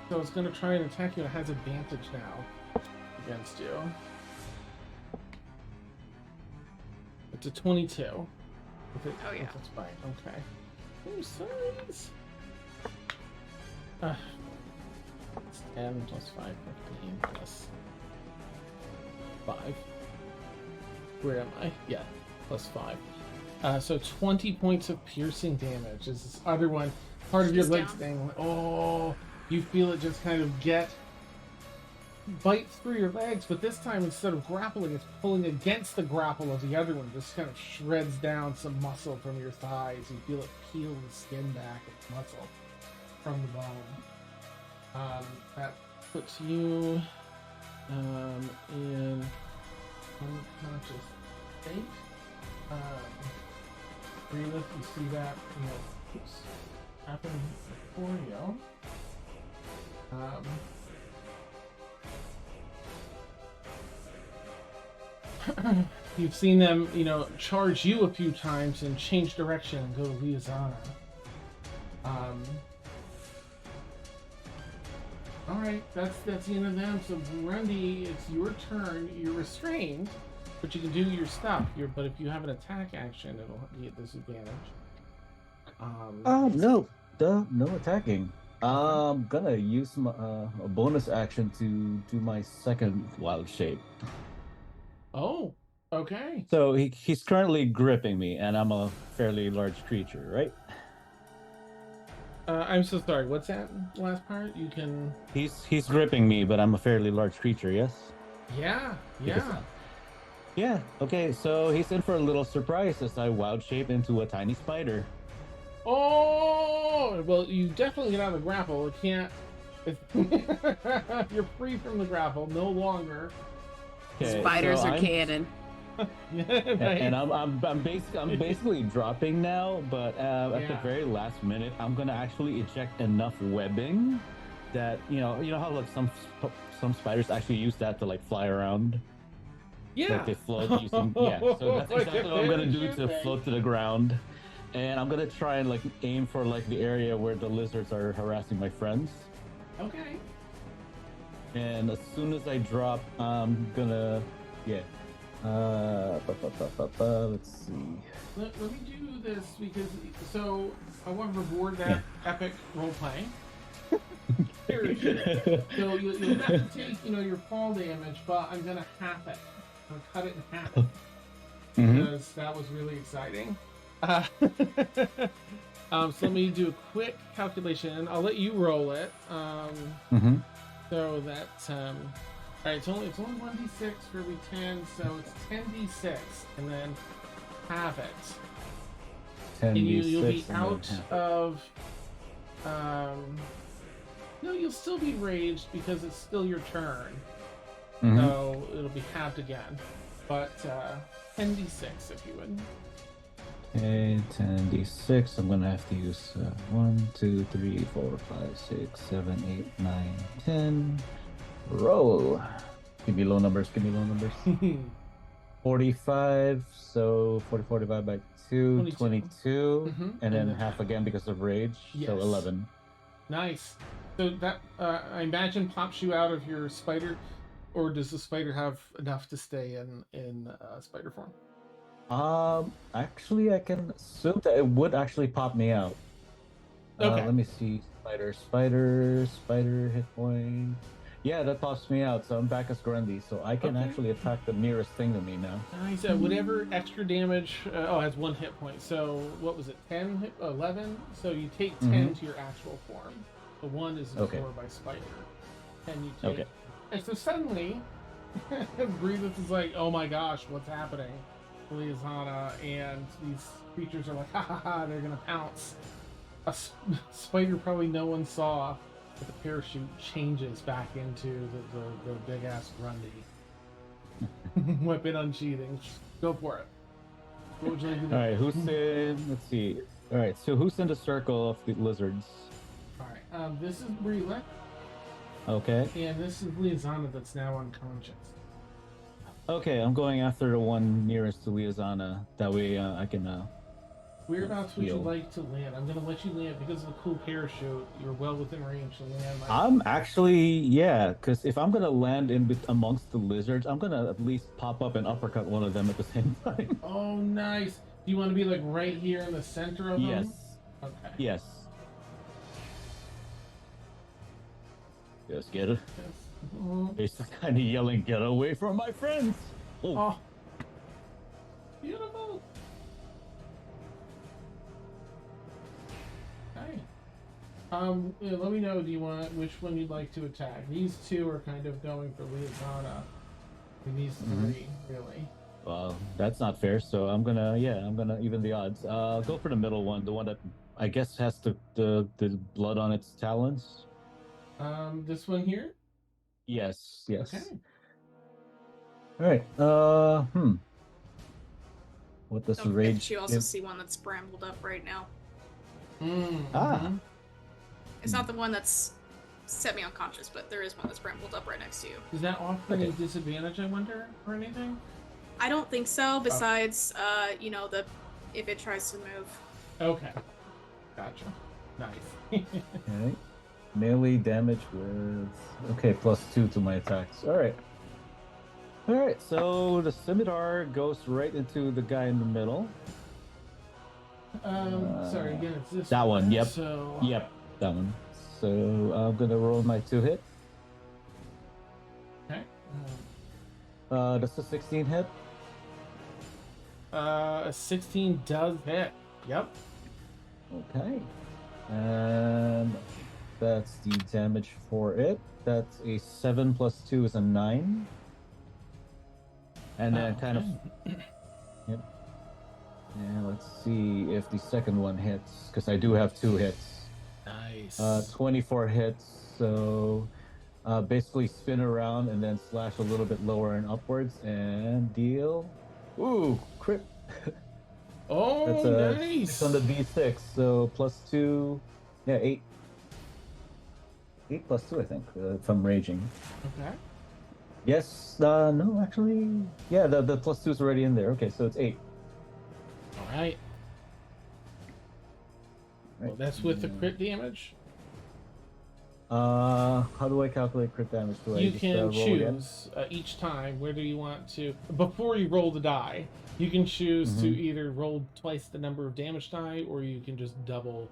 So it's going to try and attack you. It has advantage now against you. It's a 22. If it's fine. Okay. Oh, size. It's 10 plus 5, 15 plus 5. Where am I? Yeah, plus 5. So 20 points of piercing damage. Is this other one part of your legs thing? Oh, you feel it just kind of bite through your legs, but this time instead of grappling, it's pulling against the grapple of the other one. Just kind of shreds down some muscle from your thighs. You feel it peel the skin back of muscle from the bone. That puts you in unconscious state. Relith, you see that, keeps happening for you. You've seen them, charge you a few times and change direction and go to Liazana. Alright, that's the end of them. So Grundy, it's your turn. You're restrained, but you can do your stuff. But if you have an attack action, it'll be at disadvantage. No attacking. I'm gonna use a bonus action to do my second wild shape. Oh, okay. So he's currently gripping me, and I'm a fairly large creature, right? I'm so sorry. What's that last part? You can. He's gripping me, but I'm a fairly large creature. Yes. Yeah. Yeah. Okay. So he's in for a little surprise as I wild shape into a tiny spider. Oh, well, you definitely get out of the grapple. It can't. You're free from the grapple, no longer. Okay, Spiders so are canon. And I'm basically dropping now, but at the very last minute, I'm gonna actually eject enough webbing that you know how like some spiders actually use that to like fly around. Yeah. Like they float using So that's exactly what I'm gonna do to float to the ground, and I'm gonna try and like aim for like the area where the lizards are harassing my friends. Okay. And as soon as I drop, I'm gonna let's see. Let me do this because I want to reward that epic role playing. So you'll have to take your fall damage, but I'm gonna half it. I'm gonna cut it in half because that was really exciting. So let me do a quick calculation. I'll let you roll it. So that's all right. It's only 1d6 for every 10, so it's 10d6, and then halve it. 10d6. And you'll be out of. No, you'll still be raged because it's still your turn. So it'll be halved again, but 10d6 if you would. Okay, 10d6. I'm gonna have to use 1, 2, 3, 4, 5, 6, 7, 8, 9, 10. Roll. Give me low numbers. Give me low numbers. 45. So 40, divided by 2, 22. And then half again because of rage. Yes. So 11. Nice. So that I imagine pops you out of your spider, or does the spider have enough to stay in spider form? Actually, I can assume that it would actually pop me out. Okay. Let me see. Spider hit point. Yeah, that pops me out, so I'm back as Grundy, so I can actually attack the nearest thing to me now. Nice. Whatever extra damage. It has 1 hit point. So what was it? 10, 11. So you take 10 to your actual form. The 1 is absorbed by spider. 10 you take. Okay. And so suddenly, Breezes is like, "Oh my gosh, what's happening?" Liazana and these creatures are like, "Ha ha ha!" They're gonna pounce. A spider probably no one saw, but the parachute changes back into the big ass Grundy. Weapon unsheathing. Go for it. What would you like to do? All right, who's in? Let's see. All right, so who's in the circle of the lizards? All right. This is Brila. Okay. And this is Liazana that's now unconscious. Okay, I'm going after the one nearest to Liazana. That way I can. Whereabouts would you like to land? I'm going to let you land because of the cool parachute. You're well within range to land. I'm actually, yeah, because if I'm going to land in amongst the lizards, I'm going to at least pop up and uppercut one of them at the same time. Oh, nice. Do you want to be like right here in the center of them? Yes. Okay. Yes. Just get it. He's just kind of yelling, "Get away from my friends!" Oh. Beautiful. Okay. Let me know. Do you want which one you'd like to attack? These two are kind of going for Liazana. And these three, really. Well, that's not fair. So I'm gonna even the odds. Go for the middle one, the one that I guess has the blood on its talons. This one here? Yes. Okay. All right. What does Don't rage? forget that you also see one that's brambled up right now. It's not the one that's set me unconscious, but there is one that's brambled up right next to you. Does that offer any disadvantage, I wonder, or anything? I don't think so, besides, if it tries to move. Okay. Gotcha. Nice. Okay. Melee damage with... Okay, +2 to my attacks. Alright. Alright, so the scimitar goes right into the guy in the middle. Sorry, again, it's this that one, yep. So... Yep, that one. So I'm gonna roll my 2-hit. Okay. That's a 16 hit. A 16 does hit. Yep. Okay. And that's the damage for it. That's a 7 + 2 is a 9. And then kind of... Yep. And let's see if the second one hits, because I do have 2 hits. Nice. 24 hits, so basically spin around and then slash a little bit lower and upwards and deal. Ooh, crit. Oh, that's a nice. 6 on the d6, so +2, yeah, 8. 8 + 2, I think, if I'm raging. Okay. Yes, no, actually, yeah, the +2 is already in there. Okay, so it's 8. All right. Well, that's with the crit damage. How do I calculate crit damage? Do I you just, can roll choose each time whether you want to, before you roll the die, you can choose to either roll twice the number of damage die, or you can just double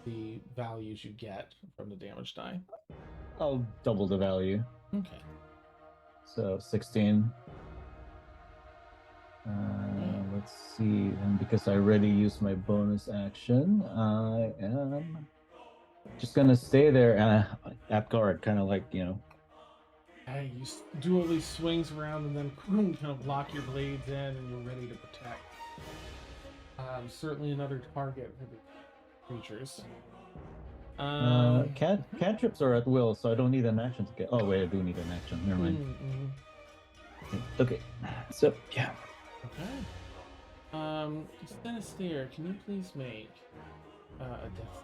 the values you get from the damage die. I'll double the value. Okay. So 16. Let's see. And because I already used my bonus action, I am just gonna stay there at guard, kind of like, Hey, you do all these swings around and then kind of lock your blades in and you're ready to protect. Certainly another target for the creatures. Cantrips are at will, so I don't need an action to get... Oh, wait, I do need an action. Never mind. Okay, so, yeah. Okay. Sinister, can you please make a death?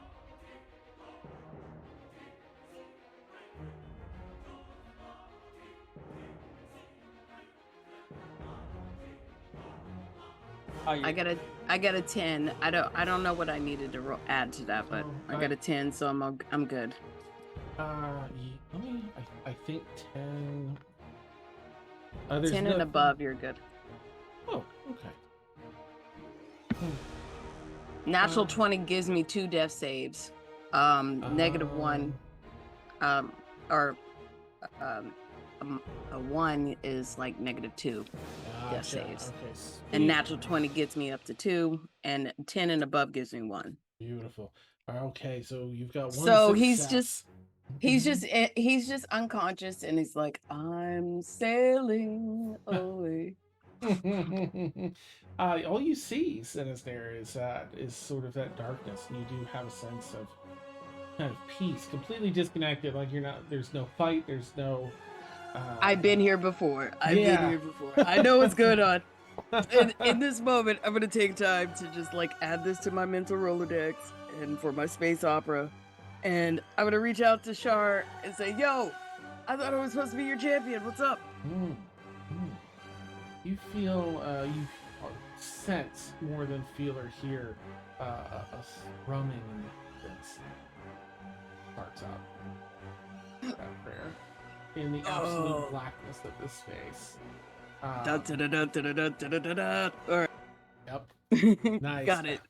Oh, I got a 10. I don't know what I needed to add to that, but I got a 10, so I'm good. Let me. I think 10. 10 and above, you're good. Oh, okay. Natural 20 gives me 2 death saves. -1, or a 1 is like -2 death saves. Okay, and natural 20 gets me up to 2, and 10 and above gives me 1. Beautiful. Okay, so you've got one. So success. he's just unconscious, and he's like, I'm sailing away. All you see, Sinister, is sort of that darkness, and you do have a sense of kind of peace, completely disconnected. Like you're not. There's no fight. There's no. I've been here before. I've been here before. I know what's going on. In this moment, I'm gonna take time to just like add this to my mental Rolodex and for my space opera, and I'm gonna reach out to Shar and say, "Yo, I thought I was supposed to be your champion. What's up?" You feel you sense more than feel or hear a thrumming in the distance. Starts up that prayer in the absolute blackness of this space. All right. Yep. Nice. Got it.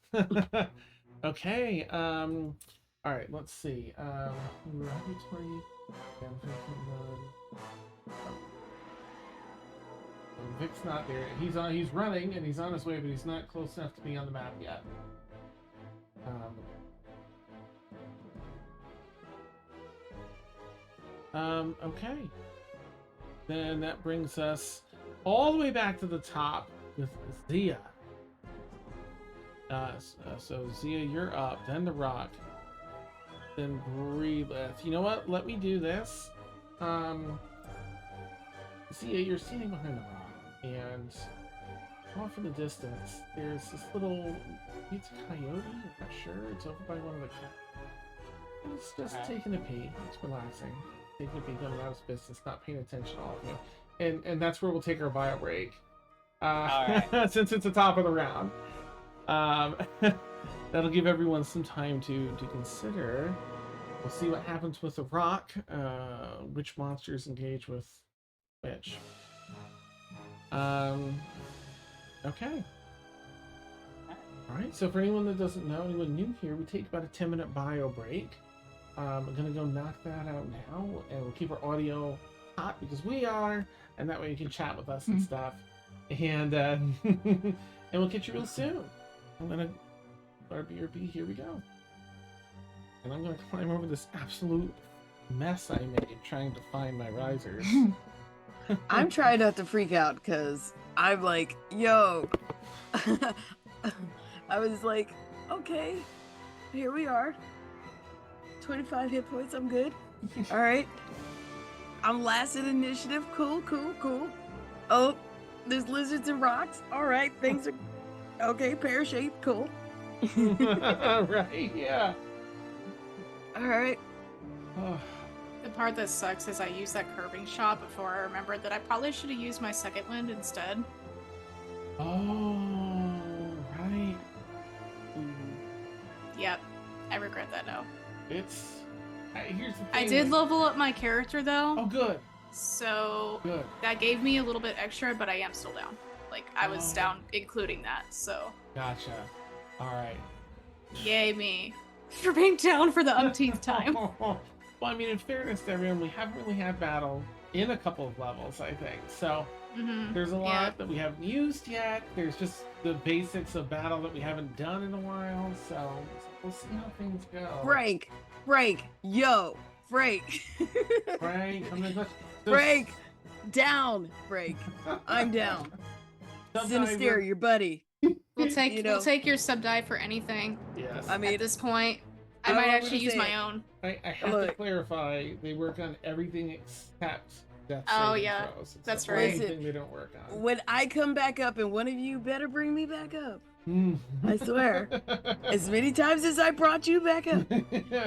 Okay. All right. Let's see. Laboratory. Vic's not there. He's running and he's on his way, but he's not close enough to be on the map yet. Okay. Then that brings us all the way back to the top with Zia. So Zia, you're up. Then the Rock. Then Breelith. You know what? Let me do this. Zia, you're standing behind the rock, and off in the distance, there's this little. It's a coyote. I'm not sure. It's over by one of the. It's just taking a pee. It's relaxing. Taking a pee, going about its business, not paying attention to all of you. And that's where we'll take our bio break. Since it's the top of the round. That'll give everyone some time to consider. We'll see what happens with the rock. Which monsters engage with which. Okay. Alright, so for anyone that doesn't know, anyone new here, we take about a 10-minute bio break. I'm gonna go knock that out now, and we'll keep our audio hot because we are, and that way you can chat with us and stuff. And and we'll catch you real soon. I'm gonna RBRB, here we go. And I'm gonna climb over this absolute mess I made trying to find my risers. I'm trying not to freak out because I'm like, yo. I was like, okay, here we are. 25 hit points, I'm good. All right. I'm last in initiative. Cool. Oh, there's lizards and rocks. All right, things are okay, pear-shaped, cool. Right, yeah. All right. The part that sucks is I used that curving shot before I remembered that I probably should have used my second wind instead. Oh, right. Yep, I regret that now. It's here's the thing. I did level up my character though. Oh, good. So Good. that gave me a little bit extra, but I am still down. Like I was down including that, so. Gotcha. All right. Yay me for being down for the umpteenth time. Well, I mean, in fairness to everyone, we haven't really had battle in a couple of levels, I think. So there's a lot that we haven't used yet. There's just the basics of battle that we haven't done in a while. So we'll see how things go. Frank, yo, Frank. Frank, Frank, down, Frank. I'm down. Sinister, your buddy. We'll take your sub die for anything. Yes. I mean, at this point, I might actually use my own. I have to clarify, they work on everything except death Oh, saving yeah, throws. except that's for right. Anything they don't work on. When I come back up, and one of you better bring me back up. I swear. As many times as I brought you back up,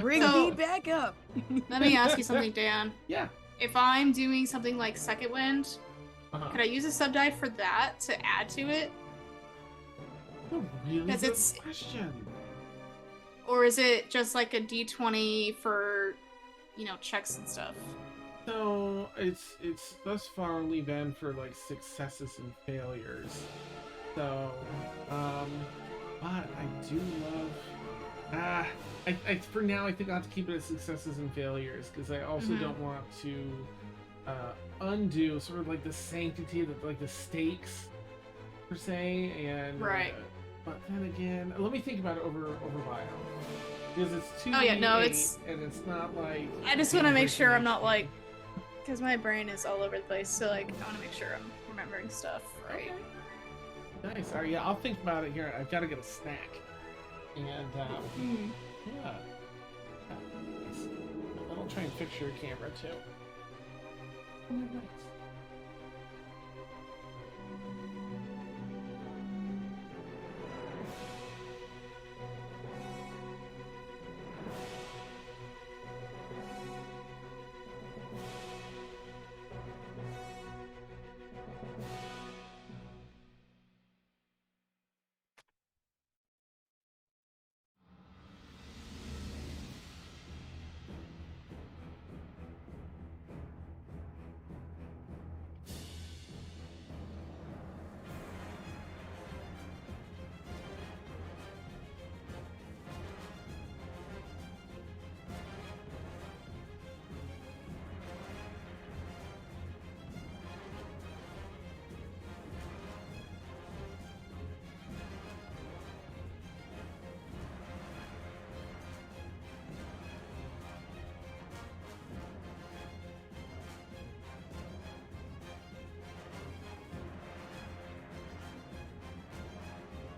bring me back up. Let me ask you something, Dan. Yeah. If I'm doing something like Second Wind, could I use a sub die for that to add to it? A really 'Cause good it's- question. Or is it just like a d20 for, checks and stuff? So it's thus far only been for like successes and failures. So, but I do love. For now, I think I'll have to keep it as successes and failures because I also don't want to undo sort of like the sanctity of like the stakes per se, and Right. But then again, let me think about it over bio because it's too. Oh, yeah, no, it's- and it's not like. I just want to make sure I'm not like, because my brain is all over the place. So like, I want to make sure I'm remembering stuff right. Nice. All right, yeah, I'll think about it here. I've got to get a snack, and yeah. Nice. I'll try and fix your camera too. Nice.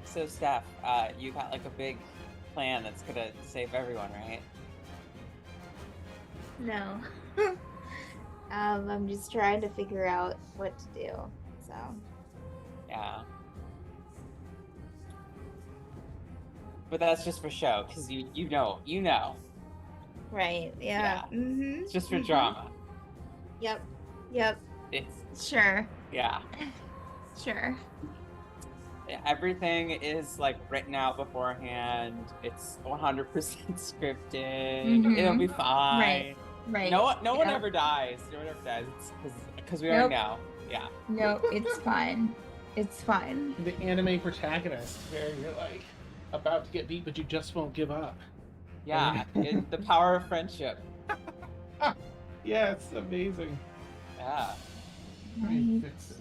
So, Steph, you got like a big plan that's gonna save everyone, right? No. I'm just trying to figure out what to do. So. Yeah. But that's just for show, because you know. Right. Yeah. Mm-hmm. It's just for drama. Yep. It's Sure. yeah. Sure. Everything is like written out beforehand. It's 100% scripted. It'll be fine. Right. No one ever dies. No one ever dies. It's because we already know. Yeah. No, it's fine. It's fine. The anime protagonist, where you're like about to get beat, but you just won't give up. Yeah. The power of friendship. Yeah, it's amazing. Yeah. Right. Fix it.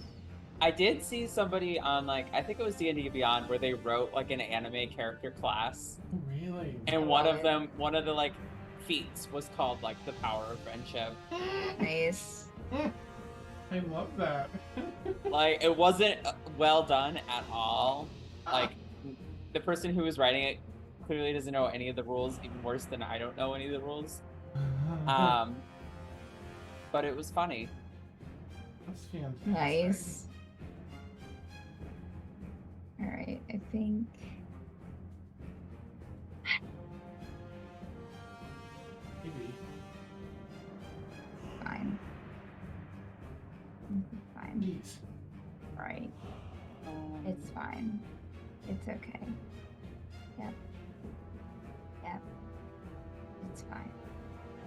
I did see somebody on I think it was D&D Beyond where they wrote like an anime character class, Really? and one of the feats was called like the power of friendship. Nice. I love that. Like it wasn't well done at all. Like the person who was writing it clearly doesn't know any of the rules, even worse than I don't know any of the rules. But it was funny. That's fantastic. Nice. All right. I think. Maybe. Fine. Fine. Please. Right. It's fine. It's okay. Yep. It's fine.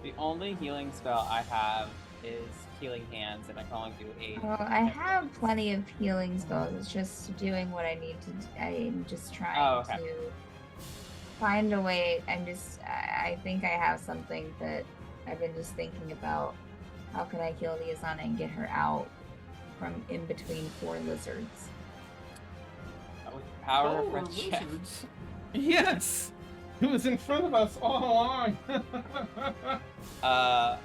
The only healing spell I have is Healing Hands, and I can only do 8. Well, I have plenty of healing spells. It's just doing what I need to. I'm just trying to find a way. I think I have something that I've been just thinking about. How can I kill Liazana and get her out from in between 4 lizards? Power of friendship. Lizards. Yes! It was in front of us all along. I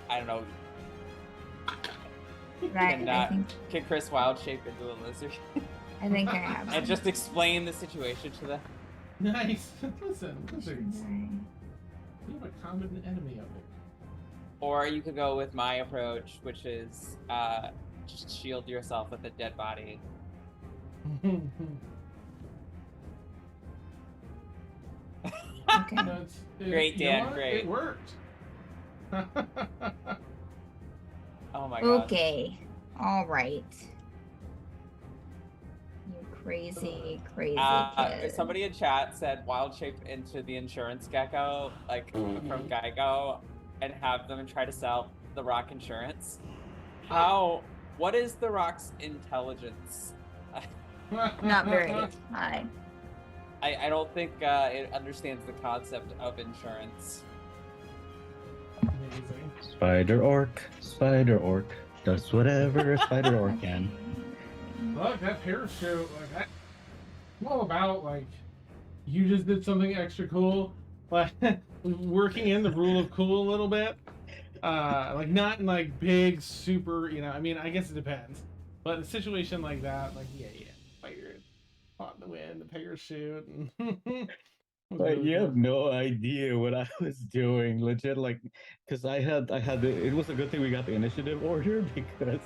don't know. Right. I think Can Chris wild shape into a lizard I have. and just explain the situation to them? Nice. Listen, lizards. Right. We have a common enemy of it. Or you could go with my approach, which is just shield yourself with a dead body. Okay. Great, Dan, great. It worked. Oh my god. Okay. All right. You crazy kid. Somebody in chat said wild shape into the insurance gecko, like from Geico, and have them try to sell the rock insurance. What is the rock's intelligence? Not very high. I don't think it understands the concept of insurance. Amazing. Spider orc does whatever a spider orc can. Look, that parachute, like that. I'm all about like you just did something extra cool, like working in the rule of cool a little bit. Like not in like big super, you know. I mean, I guess it depends, but in a situation like that, like yeah, fire it, caught in the wind, the parachute, and Like you have no idea what I was doing, legit. Like, because I had it was a good thing we got the initiative order because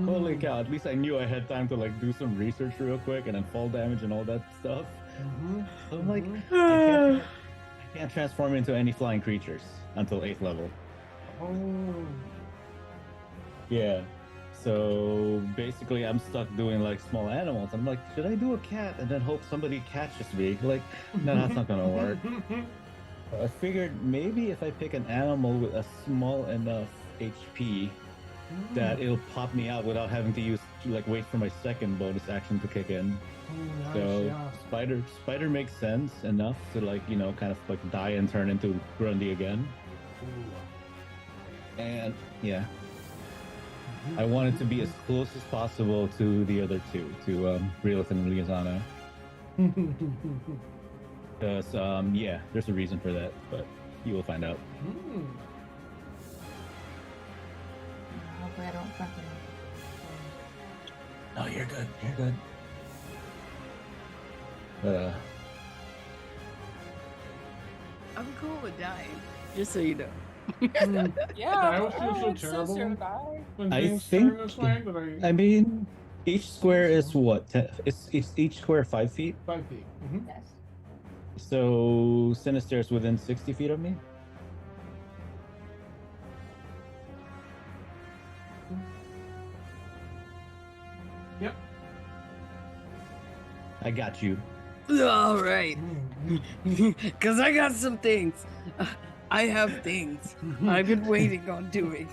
holy cow, at least I knew I had time to like do some research real quick and then fall damage and all that stuff. So I'm like, I can't transform into any flying creatures until 8th level. Oh. Yeah. So basically, I'm stuck doing like small animals. I'm like, should I do a cat and then hope somebody catches me? Like, no, that's not gonna work. I figured maybe if I pick an animal with a small enough HP that it'll pop me out without having to use like wait for my second bonus action to kick in. Nice, So yeah. spider makes sense enough to like kind of like die and turn into Grundy again. And yeah. I wanted to be as close as possible to the other two, to Realith and Liazana. Because, yeah, there's a reason for that, but you will find out. Hopefully I don't fucking... Oh, you're good. You're good. I'm cool with dying, just so you know. Yeah, I always feel so it's terrible die. when I things think- turn this way, but I mean, each square is what? Is each square 5 feet? 5 feet. Yes. So Sinister is within 60 feet of me? Yep. I got you. All right, because I got some things. I have things I've been waiting on doing.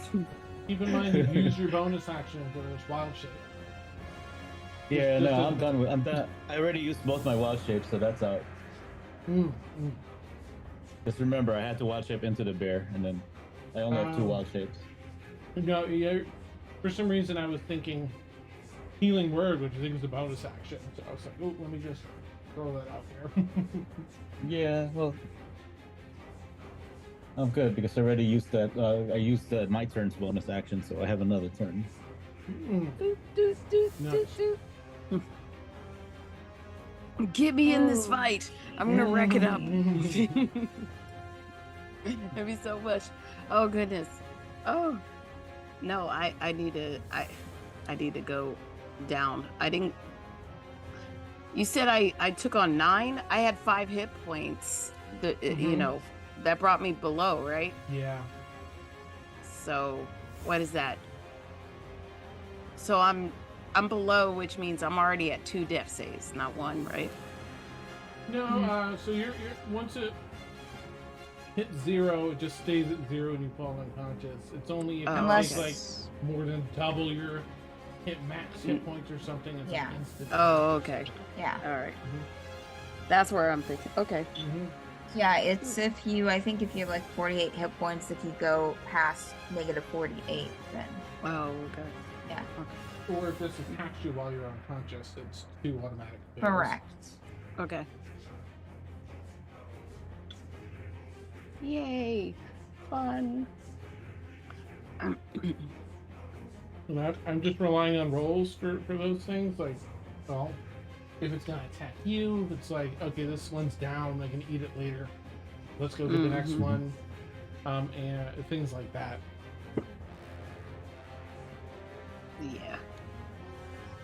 Keep in mind, you use your bonus action for this wild shape. Yeah, Just no, a- I'm done with. I'm done. I already used both my wild shapes, so that's out. Just remember, I had to wild shape into the bear, and then I only have 2 wild shapes. No, yeah, for some reason I was thinking healing word, which I think is a bonus action. So I was like, oh, let me just throw that out there. Yeah, well, I'm good because I already used that. I used my turn's bonus action, so I have another turn. Nice. Get me in this fight. I'm gonna wreck it up. That'd be so much. Oh goodness. Oh no, I need to go down. I didn't. You said I took on 9. I had 5 hit points. You know, that brought me below, right? Yeah. So what is that? So I'm below, which means I'm already at 2 death saves, not 1, right? No, so you're once it hits 0, it just stays at 0 and you fall unconscious. It's only if Unless- it's like more than double your max hit points or something. It's Yeah. like instant. Oh, okay. Yeah. All right. That's where I'm thinking. Okay. Yeah, it's if you have like 48 hit points, if you go past negative 48, then Oh, okay. yeah. Or if this attacks you while you're unconscious, it's 2 automatic fails. Correct. Okay. Yay. Fun. And I'm just relying on rolls for those things. Like, well, if it's gonna attack you, if it's like, okay, this one's down, I can eat it later. Let's go get the next one. And things like that. Yeah.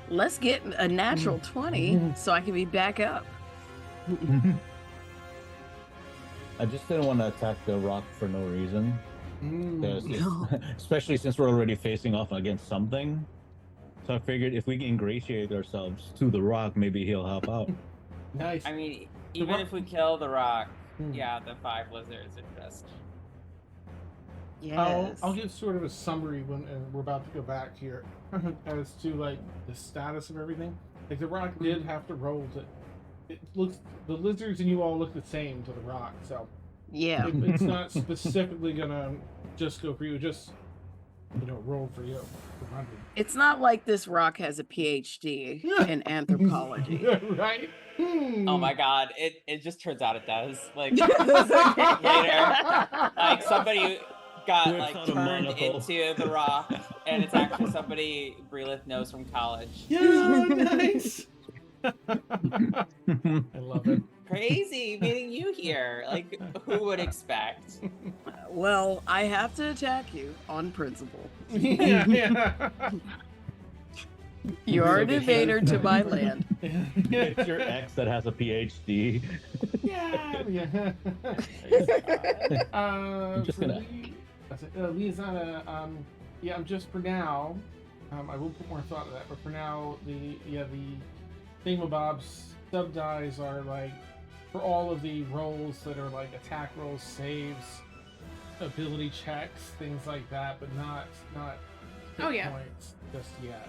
Let's get a natural 20 so I can be back up. I just didn't want to attack the rock for no reason. No. Especially since we're already facing off against something. So I figured if we ingratiate ourselves to the rock, maybe he'll help out. Nice. I mean, even if we kill the rock, yeah, the 5 lizards are just. Yes. I'll give sort of a summary when we're about to go back here as to like the status of everything. Like the rock did have to roll to. It looks the lizards and you all look the same to the rock, so Yeah. it's not specifically gonna just go for you. Just roll for you. It's not like this rock has a PhD in anthropology. Right? Oh my god, it just turns out it does. Like later, like somebody got Whips like out a turned monocle. into the rock, and it's actually somebody Breelith knows from college. Yeah, nice. I love it. Crazy meeting you here. Like, who would expect? Well, I have to attack you on principle. Yeah. You are an invader to my land. It's your ex that has a PhD. Yeah. I'm just gonna. Liazana, I'm just for now. I will put more thought to that, but for now, the thingamabobs sub dies are like for all of the rolls that are like attack rolls, saves, ability checks, things like that, but not hit Oh, yeah. points just yet.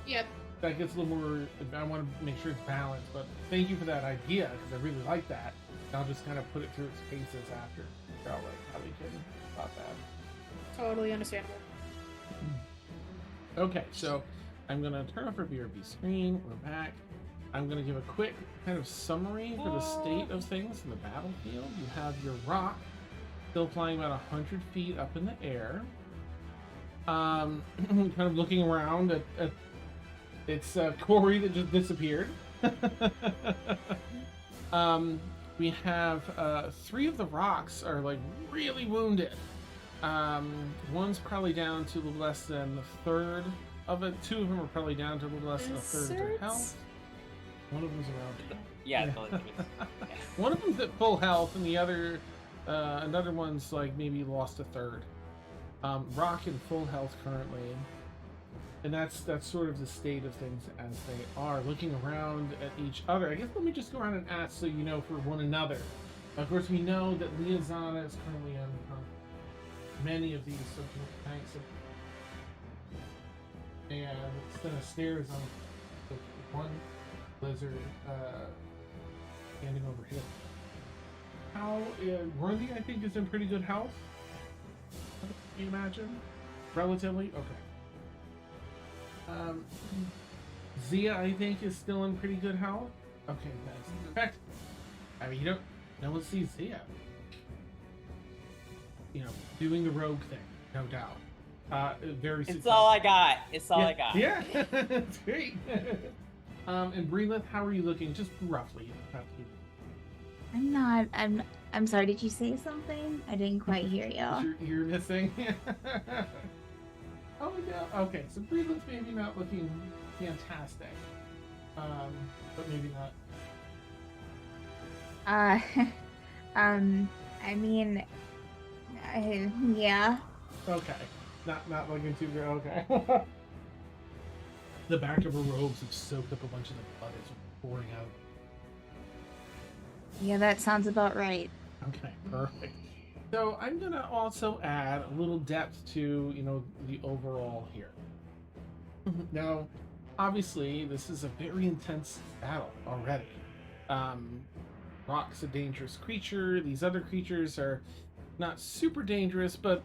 Yeah. That gets a little more. I want to make sure it's balanced, but thank you for that idea because I really like that. I'll just kind of put it through its paces after. Figure out like how we can about that. Totally understandable. Okay, so I'm gonna turn off our BRB screen. We're back. I'm gonna give a quick kind of summary for the state of things in the battlefield. You have your rock still flying about 100 feet up in the air. Kind of looking around at it's Corey that just disappeared. We have 3 of the rocks are like really wounded. One's probably down to a little less than a third of it. 2 of them are probably down to a little less than a third of their health. One of them's around. Yeah, the lizards. Yeah. One of them's at full health, and the other, another one's like maybe lost a third. Rock in full health currently, and that's sort of the state of things as they are. Looking around at each other, I guess let me just go around and ask so you know for one another. Of course, we know that Liazana is currently on many of these tanks, and Stena stares on the one lizard standing over him. How Grundy, I think, is in pretty good health. Can you imagine? Relatively? Okay. Zia, I think, is still in pretty good health. Okay, nice. In fact, I mean, no one sees Zia. Doing the rogue thing, no doubt. Very It's successful. all I got. It's all I got. Yeah, that's great. And Breelith, how are you looking? Just roughly. You don't have to I'm sorry, did you say something? I didn't quite hear you. You're missing. Oh no. Okay, so Breelith's maybe not looking fantastic. But maybe not. I mean, yeah. Okay. Not looking too good. Okay. The back of her robes have soaked up a bunch of the blood. It's pouring out. Yeah, that sounds about right. Okay, perfect. So I'm gonna also add a little depth to the overall here. Now, obviously, this is a very intense battle already. Rock's a dangerous creature. These other creatures are not super dangerous, but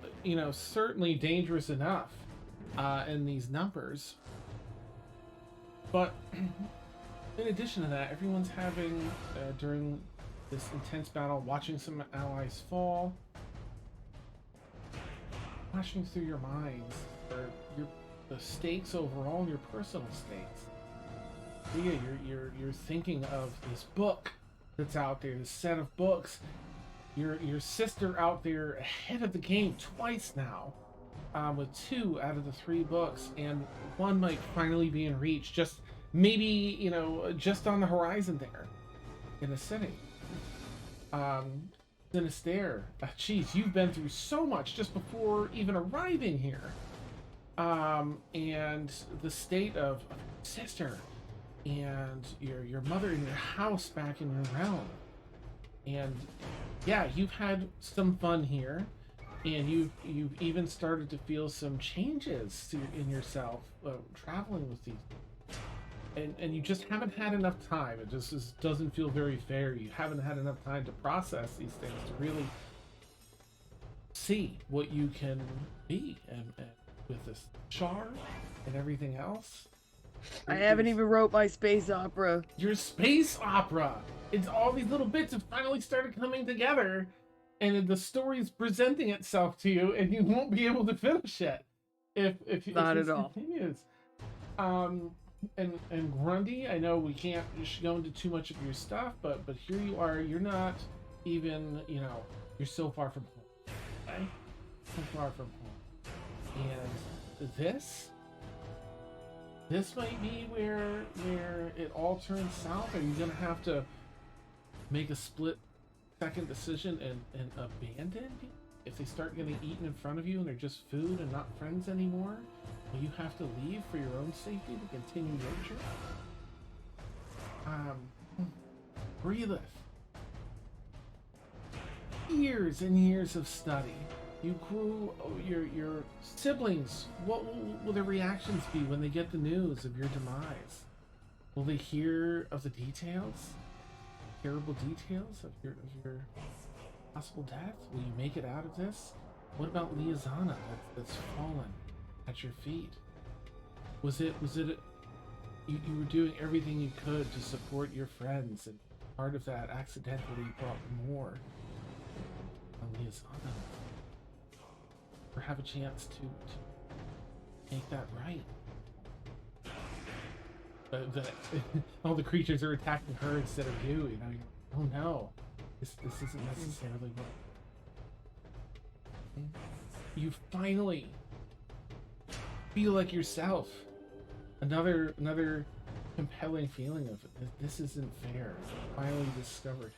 certainly dangerous enough in these numbers. But in addition to that, everyone's having during this intense battle, watching some allies fall, flashing through your minds, or the stakes overall, your personal stakes. Yeah, you're thinking of this book that's out there, this set of books. Your sister out there ahead of the game twice now. with 2 out of the 3 books, and 1 might finally be in reach. Just maybe, just on the horizon there, in the city. Sinister, geez, you've been through so much just before even arriving here. And the state of your sister and your mother in your house back in your realm. And yeah, you've had some fun here, and you've even started to feel some changes in yourself traveling with these. And you just haven't had enough time. It just doesn't feel very fair. You haven't had enough time to process these things to really see what you can be, and with this char and everything else. I haven't even wrote my space opera. Your space opera! It's all these little bits have finally started coming together, and the story's presenting itself to you, and you won't be able to finish it if Not this at all. continues. And Grundy, I know we can't just go into too much of your stuff, but here you are. You're not even, you're so far from home. Okay? So far from home. And this might be where it all turns south. Are you gonna have to make a split-second decision and abandon people? If they start getting eaten in front of you and they're just food and not friends anymore, will you have to leave for your own safety to continue your journey? Breathe. Years and years of study. You grew. Your siblings. What will their reactions be when they get the news of your demise? Will they hear of the details, terrible details of your possible death? Will you make it out of this? What about Liazana that's fallen at your feet? Was it you were doing everything you could to support your friends, and part of that accidentally brought more on Liazana? Or have a chance to make that right? But all the creatures are attacking her instead of you. Oh no, this isn't necessarily what. You finally feel like yourself. Another compelling feeling of this isn't fair. You finally discovered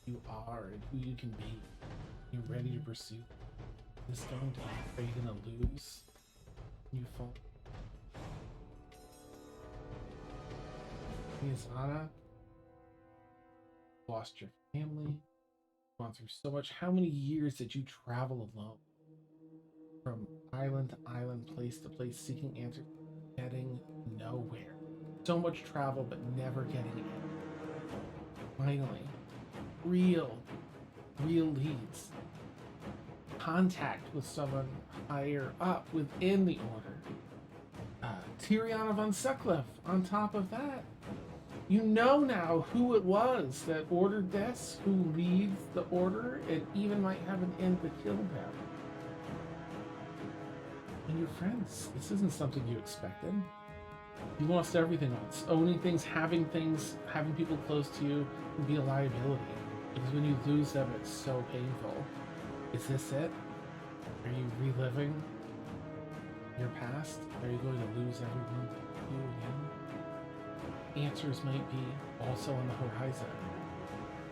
who you are and who you can be. You're ready to pursue. Is this going to be? Are you gonna lose? You fall. Liazana, lost your family, gone through so much. How many years did you travel alone? From island to island, place to place, seeking answers, getting nowhere. So much travel, but never getting in. Finally, real leads. Contact with someone higher up within the order. Tyrion of Unsutcliffe, on top of that. You know now who it was that ordered this, who leads the order, and even might have an end to kill them. And your friends, this isn't something you expected. You lost everything once. Owning things, having people close to you can be a liability. Because when you lose them, it's so painful. Is this it? Are you reliving your past? Are you going to lose everyone you again? Answers might be also on the horizon.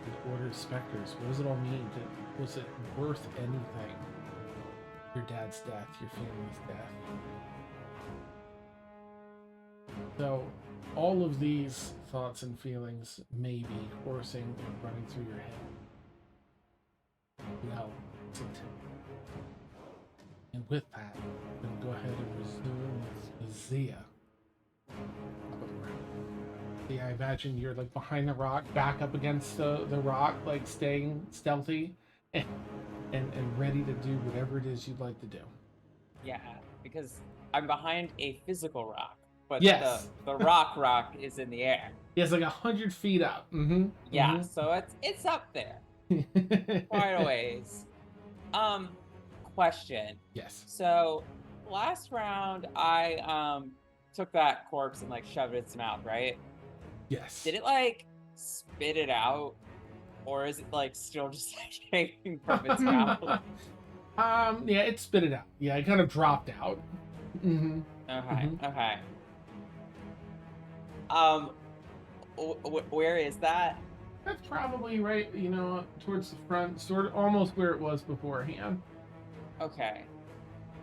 The Order of Spectres. What does it all mean? Was it worth anything? Your dad's death, your family's death. So, all of these thoughts and feelings may be coursing and running through your head. Now, and with that, I'm going to go ahead and resume with Zia. Yeah, I imagine you're like behind the rock, back up against the rock, like staying stealthy and ready to do whatever it is you'd like to do. Yeah, because I'm behind a physical rock, but yes, the rock is in the air. Yeah, it's like 100 feet up. Mm-hmm. Yeah, mm-hmm. So it's up there. Quite a ways. Question. Yes. So last round I took that corpse and like shoved it in its mouth, right? Yes. Did it like spit it out, or is it like still just like shaking from its mouth? Yeah, it spit it out. Yeah, it kind of dropped out. Mm-hmm. Okay. Mhm. Okay. Where is that? That's probably right, towards the front, sort of almost where it was beforehand. Okay.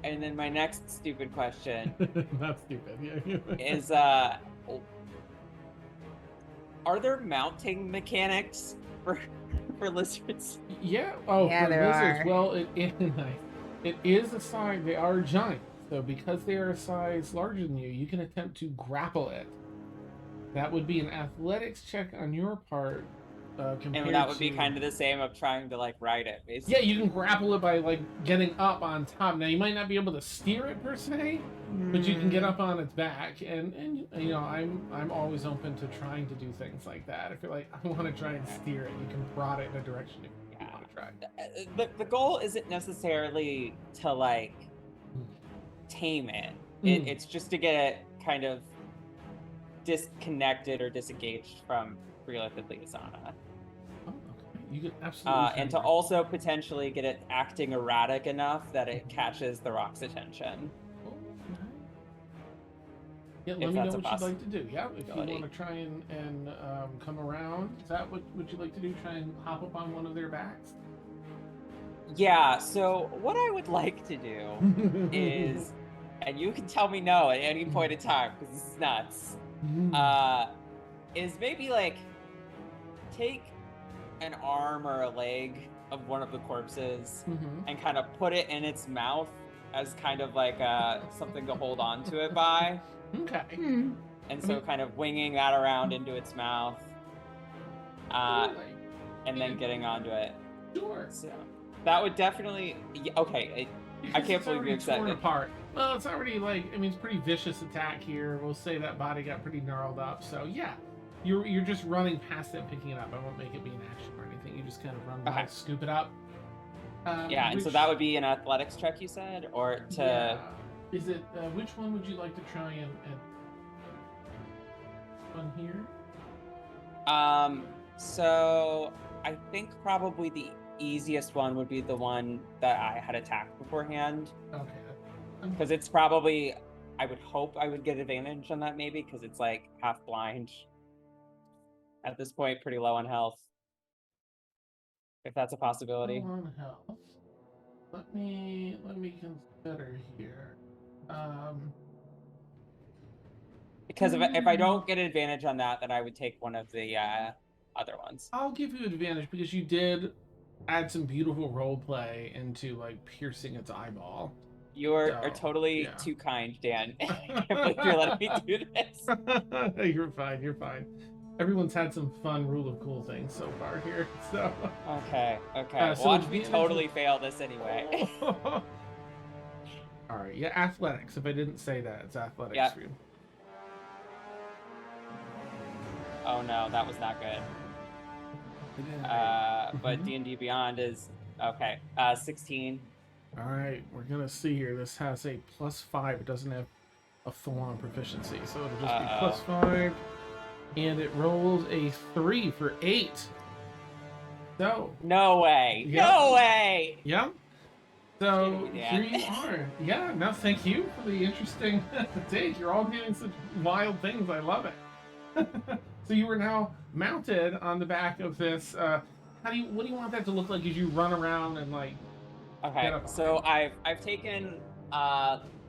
And then my next stupid question Not stupid. Yeah. is are there mounting mechanics for lizards? Yeah. Oh, Yeah, for there lizards. are. Well, it is a size. They are giants. So because they are a size larger than you can attempt to grapple it. That would be an athletics check on your part. Compared And that would to... be kind of the same of trying to like ride it, Yeah, basically. you can grapple it by like getting up on top. Now you might not be able to steer it per se, but you can get up on its back, and I'm always open to trying to do things like that. If you're like, I want to try and steer it, you can prod it in a direction if you want to try. The goal isn't necessarily to like tame it. It's just to get it kind of disconnected or disengaged from Relithid Liasana. Oh, okay. You can absolutely. And to also potentially get it acting erratic enough that it catches the rock's attention. Oh, nice. Yeah, let me know what you'd like to do. Yeah, if you want to try and come around, is that what would you like to do? Try and hop up on one of their backs? Yeah, so what I would like to do is, and you can tell me no at any point in time because this is nuts, is maybe like take an arm or a leg of one of the corpses and kind of put it in its mouth as kind of like something to hold on to it by. Okay. And so kind of winging that around into its mouth and then getting onto it. Sure. So that would definitely... Okay, I can't believe you accepted it. Apart. Well, it's already it's pretty vicious attack here. We'll say that body got pretty gnarled up. So yeah, you're just running past it, picking it up. I won't make it be an action or anything. You just kind of run by, scoop it up. Yeah, and so that would be an athletics check, you said, or to... Yeah. Is it which one would you like to try and one here? So I think probably the easiest one would be the one that I had attacked beforehand. Okay. Because it's probably, I would hope I would get advantage on that maybe, because it's like half blind at this point, pretty low on health. If that's a possibility. Low on health. Let me consider here. Because if I don't get advantage on that, then I would take one of the other ones. I'll give you advantage because you did add some beautiful role play into like piercing its eyeball. You are totally too kind, Dan. I can't believe you're letting me do this. You're fine. You're fine. Everyone's had some fun rule of cool things so far here. So. Okay. So watch me totally fail this anyway. All right. Yeah, athletics. If I didn't say that, it's athletics for you. Oh no, that was not good. But D&D Beyond is okay. 16. All right, we're gonna see here. This has a +5. It doesn't have a full-on proficiency, so it'll just be +5. And it rolls a 3 for 8. So. No way. Yep. No way. Yep. So here you are. Yeah. No, thank you for the interesting take. You're all doing such wild things. I love it. So you are now mounted on the back of this. What do you want that to look like as you run around and like? Okay, so I've taken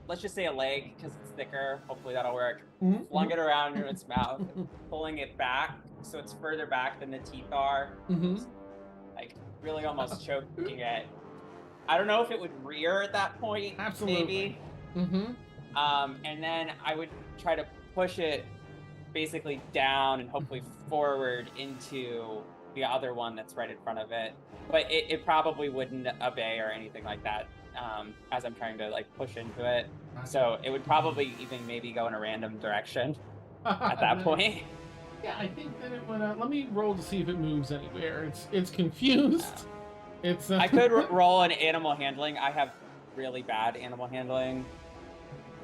let's just say a leg because it's thicker. Hopefully that'll work. Flung it around in its mouth, pulling it back so it's further back than the teeth are. Like really almost choking it. I don't know if it would rear at that point. Absolutely. Maybe. And then I would try to push it basically down and hopefully forward into the other one that's right in front of it. But it probably wouldn't obey or anything like that as I'm trying to like push into it. So it would probably even maybe go in a random direction at that point. Yeah, I think that it would. Let me roll to see if it moves anywhere. It's confused. It's. I could roll an animal handling. I have really bad animal handling.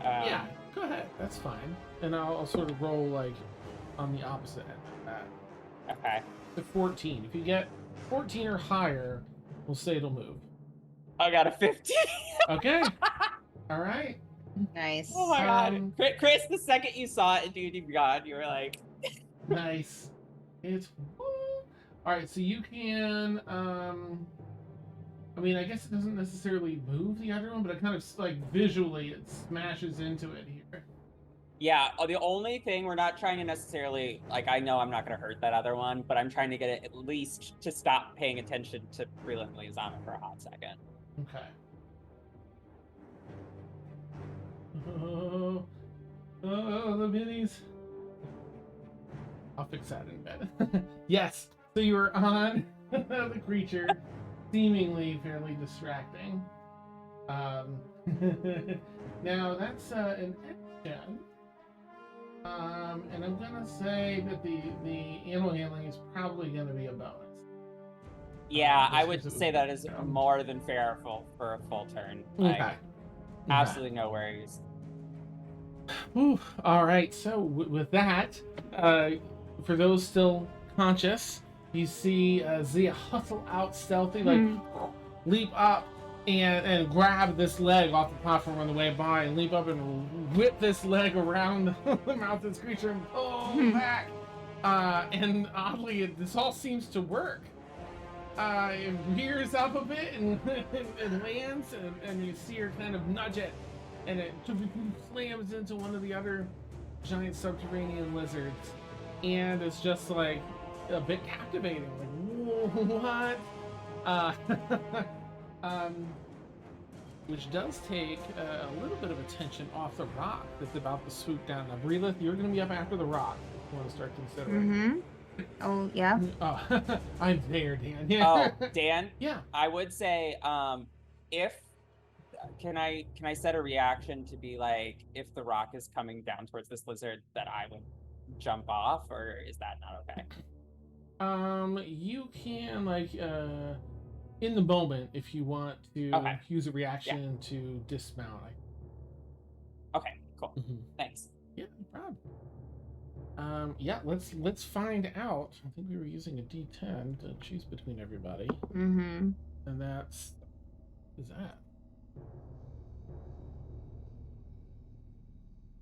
Yeah, go ahead. That's fine. And I'll sort of roll like on the opposite end of that. Okay. The 14. If you get 14 or higher, we'll say it'll move. I got a 15. Okay. All right. Nice. Oh my god. Um, Chris, the second you saw it in D&D Beyond, you were like, Nice. It's all right. So you can. I mean, I guess it doesn't necessarily move the other one, but it kind of like visually it smashes into it here. yeah, the only thing we're not trying to necessarily, like, I know I'm not going to hurt that other one, but I'm trying to get it at least to stop paying attention to Breland Liazana for a hot second. Okay. Oh, the minis. I'll fix that in bed. Yes. So you were on the creature, seemingly fairly distracting. Now that's an action. And I'm gonna say that the animal handling is probably gonna be a bonus. Yeah, I just would 'cause it say was that is down. more than fair for a full turn. Okay. Like, absolutely no worries. Whew. All right. So with that, for those still conscious, you see Zia hustle out stealthy, like leap up and grab this leg off the platform on the way by, and leap up and whip this leg around the mouth of this creature and pull back. And oddly, this all seems to work. It rears up a bit and, and lands, and you see her kind of nudge it, and it slams into one of the other giant subterranean lizards, and it's just like a bit captivating. Like, what? Which does take a little bit of attention off the rock that's about to swoop down. Now, Breelith, you're going to be up after the rock. If you want to start considering. Oh, yeah. Oh, I'm there, Dan. Yeah. Oh, Dan? Yeah. I would say, if can I set a reaction to be like, if the rock is coming down towards this lizard, that I would jump off, or is that not okay? You can like in the moment if you want to use a reaction to dismount. Okay, cool. Thanks. Yeah, no problem. Yeah, let's find out. I think we were using a D10 to choose between everybody. And that's is that.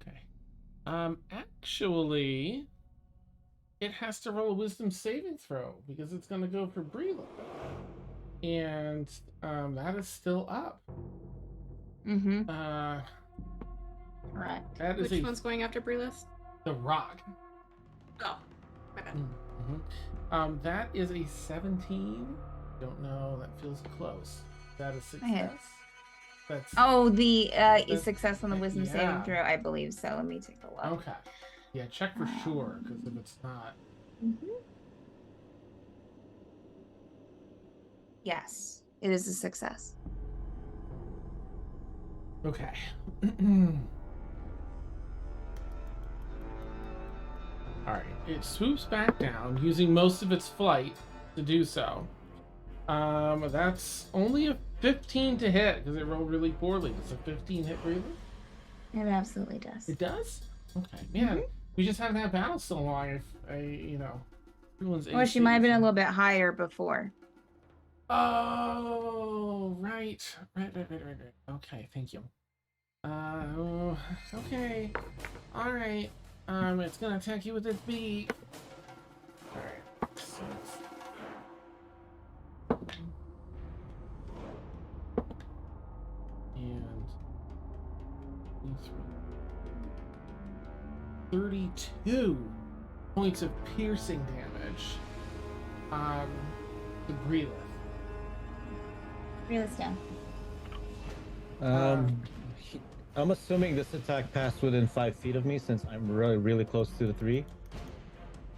Okay. Actually, it has to roll a wisdom saving throw because it's going to go for Breland. And that is still up. Correct. That is Which one's going after Breelith? the rock. Oh, my bad. That is a 17. Don't know. That feels close. That is success. That's the success on the wisdom saving throw. I believe so. Let me take a look. okay. Yeah, check for sure because if it's not. Yes, it is a success. Okay. Alright, it swoops back down using most of its flight to do so. That's only a 15 to hit because it rolled really poorly. Does a 15 hit really? It absolutely does. It does? Okay, man. We just haven't had battle so long. Well, she might have been a little bit higher before. Oh, right. Okay, thank you. Okay. Alright. It's gonna attack you with its beak. Alright. So and 32 points of piercing damage. To Breelith. Breelith's down. I'm assuming this attack passed within 5 feet of me since I'm really close to the 3.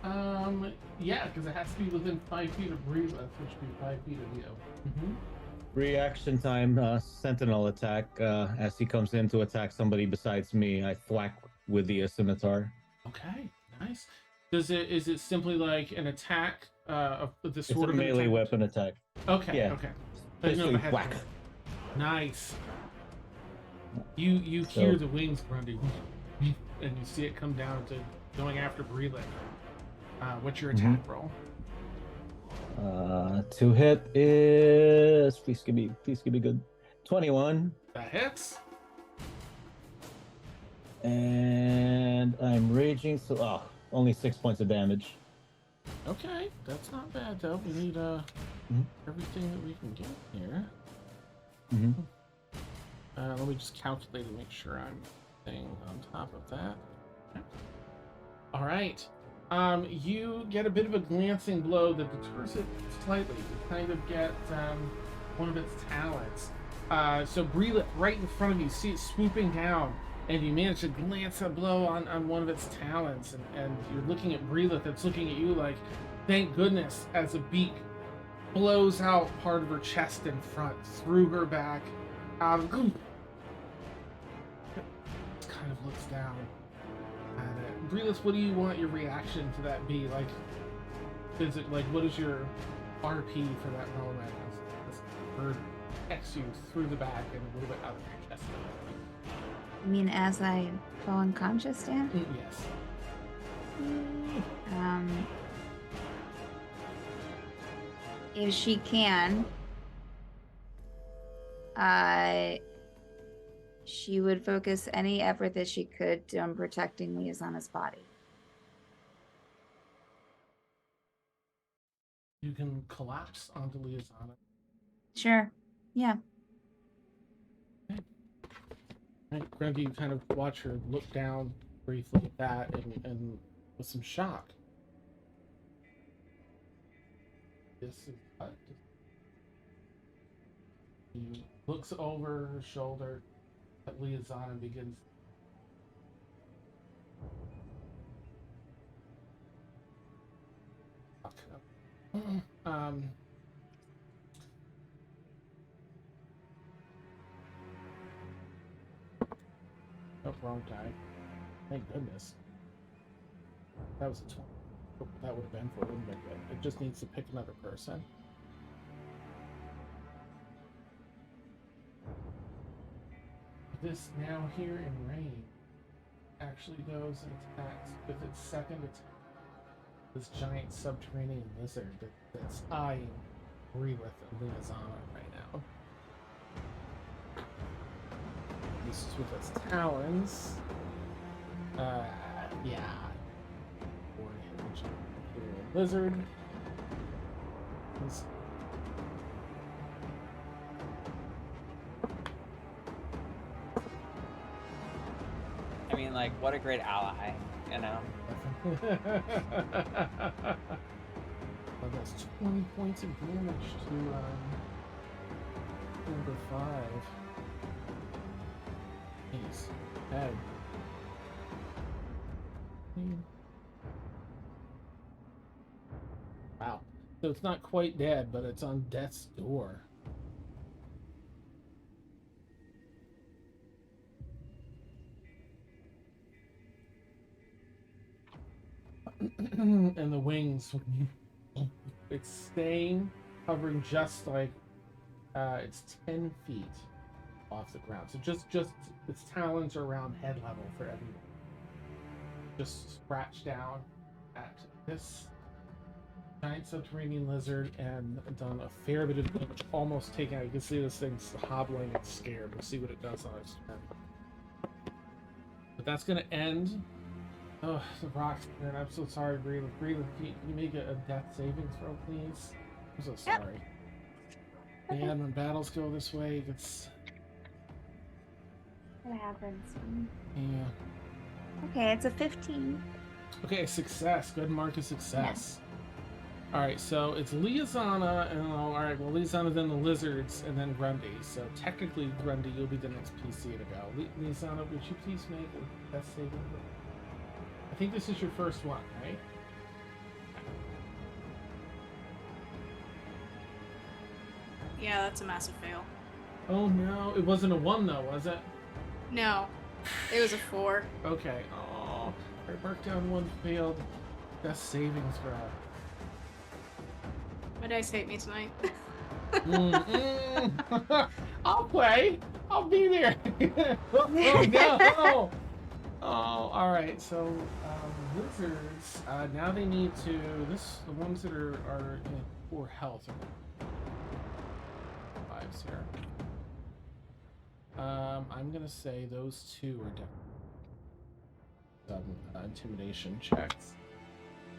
Yeah, because it has to be within 5 feet of Breelith, which would be 5 feet of you. Reaction time, sentinel attack. As he comes in to attack somebody besides me, I thwack with the scimitar. Okay, nice. Is it simply like an attack of the sword? It's a melee weapon attack. Okay, yeah. okay. Basically, whack. Nice. You hear the wings grunting, and you see it come down to going after Breland. What's your attack roll? To hit is please give me good. 21. That hits. And I'm raging, so only 6 points of damage. Okay, that's not bad though. We need everything that we can get here. Let me just calculate and make sure I'm staying on top of that. Okay. All right. You get a bit of a glancing blow that deters it slightly. You kind of get one of its talons. So Breelith, right in front of you, see it swooping down, and you manage to glance a blow on one of its talons, and you're looking at Breelith that's looking at you like, thank goodness, as a beak blows out part of her chest in front, through her back. Kind of looks down at it. Breelith, what do you want your reaction to that be? Like, is it like, what is your RP for that moment as this bird hacks you through the back and a little bit out of your chest? You mean as I fall unconscious, Dan? Yes. If she can, she would focus any effort that she could on protecting Liazana's body. You can collapse onto Liazana. Sure. Yeah. Right, Grundy, you kind of watch her look down briefly at that and with some shock. This is what? She looks over her shoulder at Liazana and begins. Oh, wrong guy. Thank goodness. That was a 20. Oh, that would have been for it, wouldn't have been good. It just needs to pick another person. This now here in range actually goes and attacks with its second attack. This giant subterranean lizard that's eyeing Breelith and Liazana right now. This is with its talons. Yeah. Lizard. I mean, like, what a great ally, you know? Well, that's 20 points of damage to number 5. He's dead. Wow. So it's not quite dead, but it's on death's door. And the wings, it's staying hovering just like it's 10 feet off the ground. So just its talons are around head level for everyone. Just scratch down at this giant subterranean lizard and done a fair bit of damage, almost taken out. You can see this thing's hobbling and scared. We'll see what it does on its turn. But that's gonna end. Oh, the rock's man, I'm so sorry, Breelith. Breelith, can you make a death saving throw, please? I'm so sorry. Yep. Man, when battles go this way, it's... What happens? Yeah. Okay, it's a 15. Okay, success. Go ahead and mark a success. Yeah. Alright, so it's Liazana, and alright, well, Liazana, then the lizards, and then Grundy. So technically, Grundy, you'll be the next PC to go. Liazana, would you please make a death saving throw? I think this is your first one, right? Yeah, that's a massive fail. Oh no, it wasn't a 1 though, was it? No, it was a 4. Okay. Oh, I marked down 1 failed death savings throw. My dice hate me tonight. I'll play. I'll be there. Oh no. Oh, all right. So lizards. Now they need to. The ones that are in poor health. Lives here. I'm gonna say those two are definitely some intimidation checks.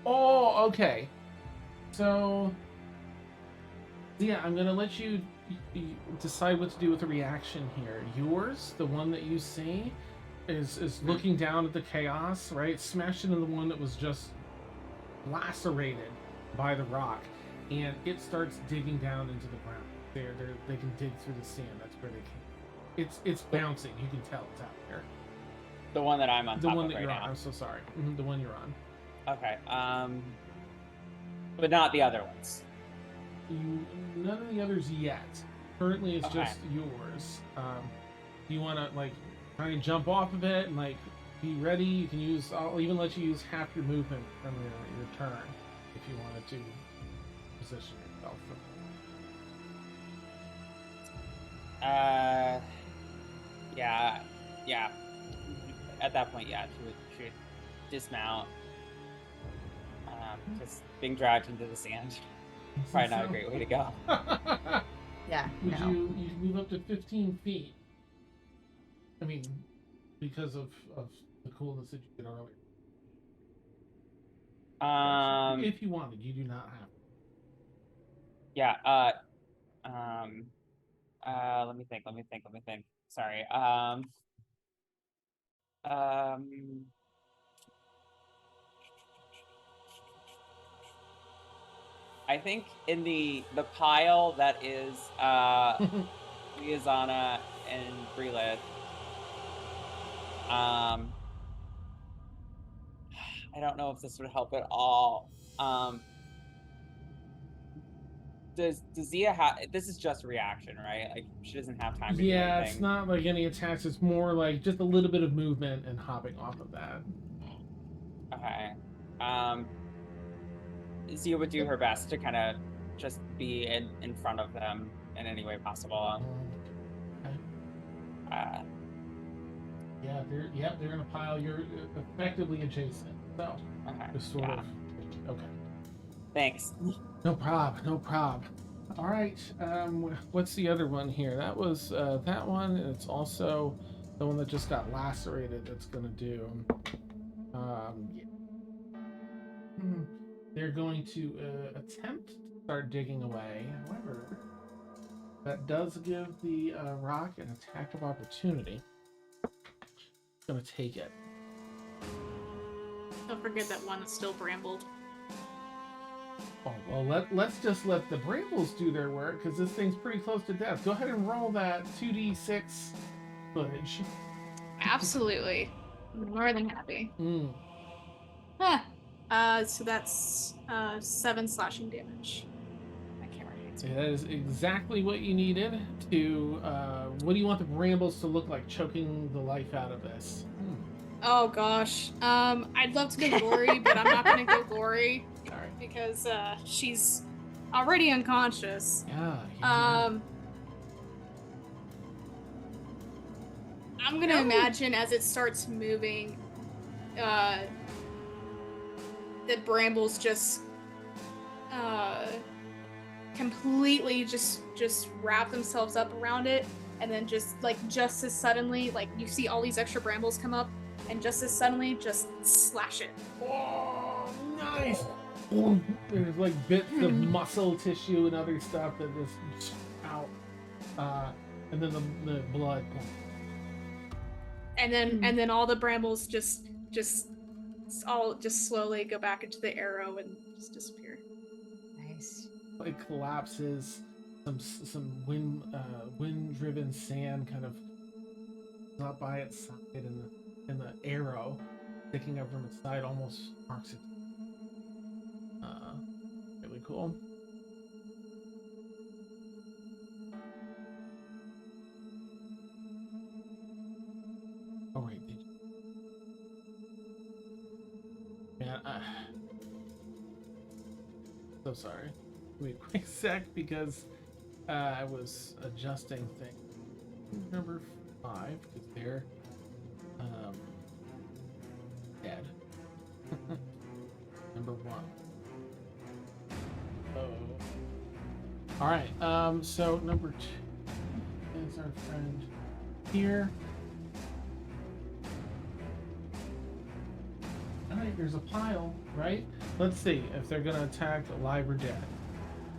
Oh, okay. So, yeah, I'm gonna let you decide what to do with the reaction here. Yours, the one that you see, is looking down at the chaos, right? Smashed into the one that was just lacerated by the rock, and it starts digging down into the ground. They can dig through the sand. That's where they can. It's bouncing. You can tell it's out there. The one that I'm on The top one of that right you're now. on. I'm so sorry. The one you're on. Okay. But not the other ones. None of the others yet. Currently, it's Okay. just yours. Do you want to like try and jump off of it and like be ready? You can use. I'll even let you use half your movement from your turn if you wanted to position yourself. Yeah. At that point, yeah, she would dismount. Because being dragged into the sand, probably not a great way to go. Yeah. Would No. you can move up to 15 feet? I mean, because of the coolness that you did earlier. If you wanted, you do not have to. Yeah. Let me think. Sorry. I think in the pile that is Liazana and Brilith, I don't know if this would help at all. Does Zia have? This is just a reaction, right? Like she doesn't have time to do anything. Yeah, it's not like any attacks. It's more like just a little bit of movement and hopping off of that. Okay. Zia would do her best to kind of just be in front of them in any way possible. Okay. Yeah, they're in a pile. You're effectively adjacent. So, Okay. just sort of. Okay. Thanks. No prob. All right. What's the other one here? That was that one. It's also the one that just got lacerated. That's gonna do. Yeah. They're going to attempt to start digging away. However, that does give the rock an attack of opportunity. Gonna take it. Don't forget that one is still brambled. Oh well, let's just let the brambles do their work because this thing's pretty close to death. Go ahead and roll that 2d6 footage. Absolutely. More than happy. So that's 7 slashing damage. My camera hates me. That is exactly what you needed to. What do you want the brambles to look like, choking the life out of this? Oh gosh. I'd love to go gory, but I'm not gonna go gory because she's already unconscious. Yeah. I'm gonna imagine as it starts moving, the brambles just completely just wrap themselves up around it, and then just as suddenly, like you see all these extra brambles come up, and just as suddenly just slash it. Oh, nice. There's like bits of muscle tissue and other stuff that just out, and then the blood. And then all the brambles just slowly go back into the arrow and just disappear. Nice. It collapses. Some wind-driven sand kind of up by its side, and the arrow sticking up from its side almost marks it. Really cool. Oh wait, man, so sorry. Give me a quick sec because I was adjusting things. Number 5, because they're dead. Number 1. Oh. All right. So number 2 is our friend here. Alright, there's a pile, right? Let's see if they're gonna attack alive or dead.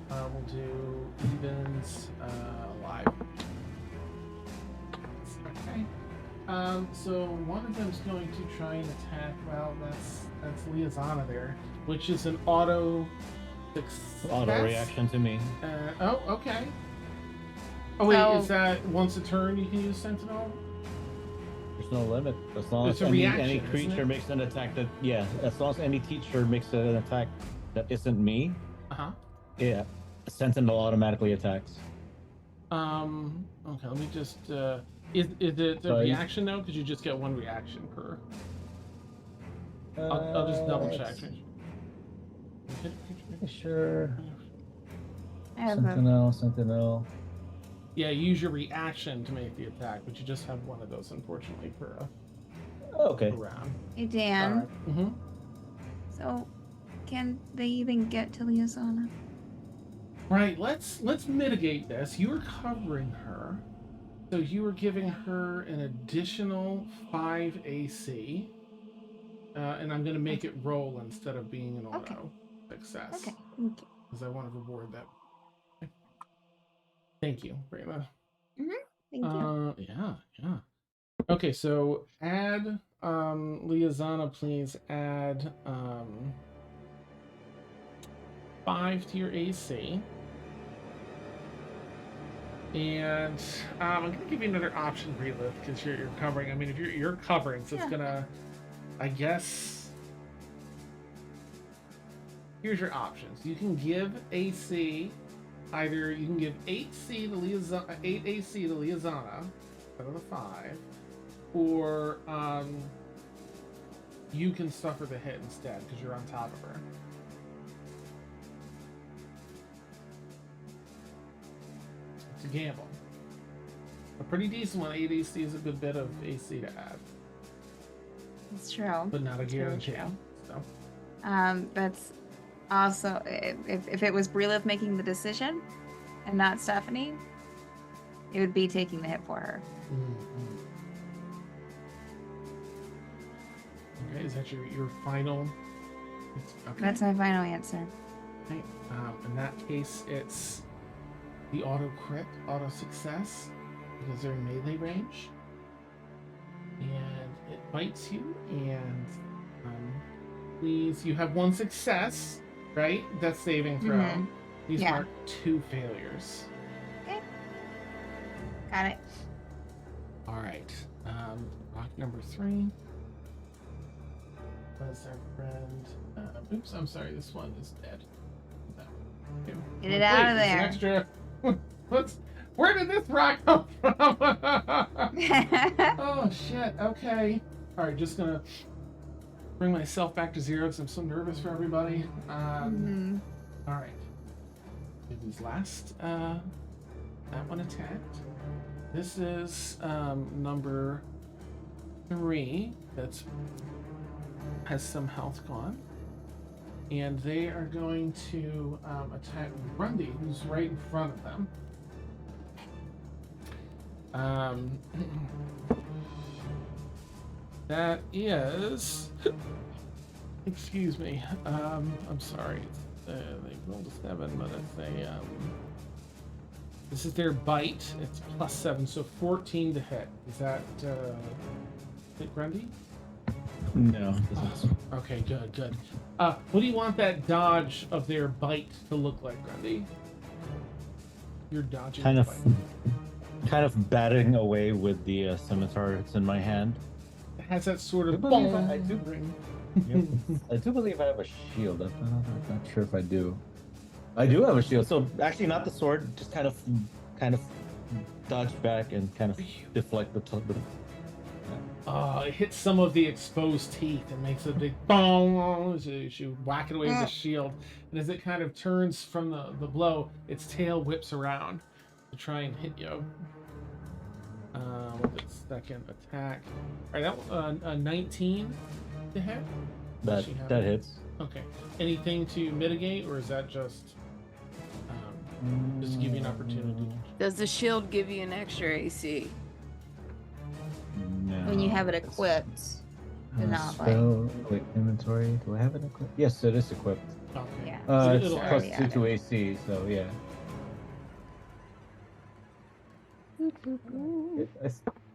We'll do evens, alive. Okay. So one of them's going to try and attack. Well, that's Liazana there, which is an auto success. Auto reaction to me. Oh, okay. Oh wait, So- is that once a turn you can use Sentinel? There's no limit. As long It's as a any reaction, isn't creature it? makes an attack that, yeah, as long as any teacher makes an attack that isn't me, Uh-huh. yeah, Sentinel automatically attacks. Okay, let me just, is it the Sorry. reaction now? Because you just get one reaction per. I'll just double check. Sure. I have a, Sentinel. Yeah, use your reaction to make the attack, but you just have one of those, unfortunately, per Okay. round. hey Dan. Mm-hmm. So, can they even get to Liazana? Right, let's mitigate this. You were covering her, so you were giving her an additional 5 AC, and I'm going to make it roll instead of being an auto Okay. success, Okay, thank you. because I want to reward that. Thank you, Brayla. Thank you. Yeah. Okay, so add Liazana, please add 5 to your AC. And I'm gonna give you another option, Relith, because you're covering. I mean, if you're covering, so it's Yeah. gonna, I guess. Here's your options. You can give AC. Either you can give 8 AC to Liazana out of the 5, or you can suffer the hit instead because you're on top of her. It's a gamble. A pretty decent one. 8 AC is a good bit of AC to add, It's true. but not a It's really guarantee. true. So. That's also if it was Brelith making the decision and not Stephanie, it would be taking the hit for her. Mm-hmm. Okay, is that your final? Okay. That's my final answer. Okay. In that case, it's the auto crit, auto success, because they're in melee range, and it bites you. And please, you have 1 success, right? That's saving throw. Mhm. These Yeah. mark 2 failures. Got it. All right. Rock number 3. Was our friend? Oops, I'm sorry. This one is dead. No. Okay. Get it Wait, out of there's an there. extra. Where did this rock come from? Oh shit. Okay. All right. Just gonna bring myself back to 0 because I'm so nervous for everybody. Mhm. All right. Who's last? That one attacked. This is number 3. That's has some health gone, and they are going to attack Grundy, who's right in front of them. That is. Excuse me. I'm sorry. They rolled a 7, but it's a. This is their bite. It's +7, so 14 to hit. Is that hit Grundy? No. Okay, good. What do you want that dodge of their bite to look like, Grundy? You're dodging. Kind the of, bite. kind of batting away with the scimitar that's in my hand. It has that sort of. I believe boom I do. ring. Yep. I do believe I have a shield. I'm not sure if I do. I do have a shield. So actually, not the sword. Just kind of dodge back and kind of deflect the top. It hits some of the exposed teeth and makes a big boom. So you whack it away with the shield, and as it kind of turns from the blow, its tail whips around to try and hit you. With its second attack. All right, that a 19 to hit. That hits. Okay. Anything to mitigate, or is that just to give you an opportunity? Does the shield give you an extra AC? when you have it equipped. To not like. Spell, wait, inventory. Do I have it equipped? Yes, it is equipped. Okay. Yeah. It's it'll plus already 2 to added. AC, so yeah. I'm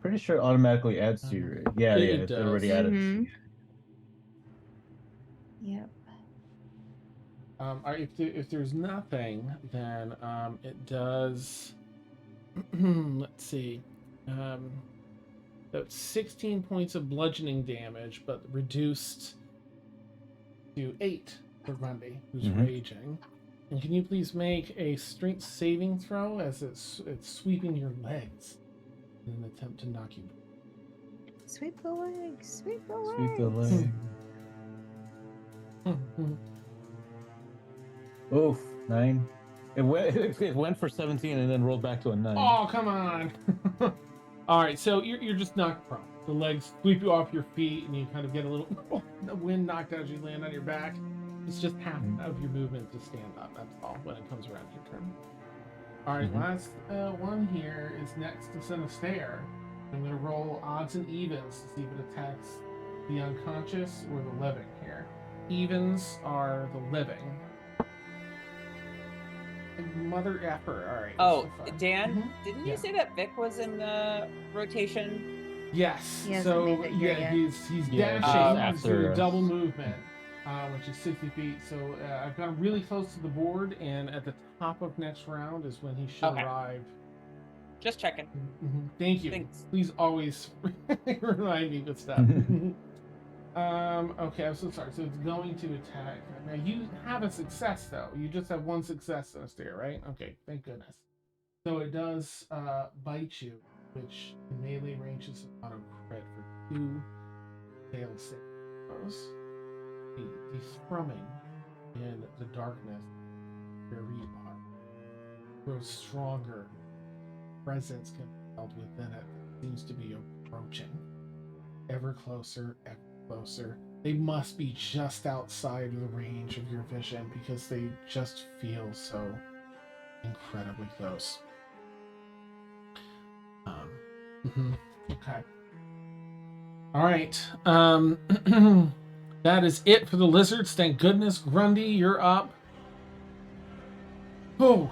pretty sure it automatically adds to your. Yeah, It it's does. already added. Mhm. Yep. If there's nothing, then it does. Let's see. That's 16 points of bludgeoning damage, but reduced to 8 for Grundy, who's raging. And can you please make a strength saving throw as it's sweeping your legs in an attempt to knock you? Sweep the legs. Sweep the legs. Sweep the leg. Oof, 9. It went for 17 and then rolled back to a 9. Oh, come on! All right, so you're just knocked prone. The legs sweep you off your feet, and you kind of get a little the wind knocked out as you land on your back. It's just half of your movement to stand up. That's all when it comes around your turn. All right, last one here is next to Sinister. I'm going to roll odds and evens to see if it attacks the unconscious or the living here. Evens are the living. Mother effer. All right. Oh, so far. Dan, didn't you Yeah. say that Vic was in the rotation? Yes. He hasn't So made it here yeah, yet. he's Yeah, dashing. He's after doing us. double movement, which is 60 feet. So I've got him really close to the board, and at the top of next round is when he should Okay. arrive. Just checking. Thank you. Thanks. Please always remind me with stuff. Okay, I'm so sorry. So it's going to attack. Now you have a success though. You just have one success in a stare, right? Okay, thank goodness. So it does bite you, which in melee range is not a crit for 2 failed saves. The thrumming in the darkness where you are grows stronger. Presence can be felt within it. Seems to be approaching. Ever closer, ever closer. They must be just outside of the range of your vision because they just feel so incredibly close. Okay. All right. That is it for the lizards. Thank goodness. Grundy, you're up. Oh.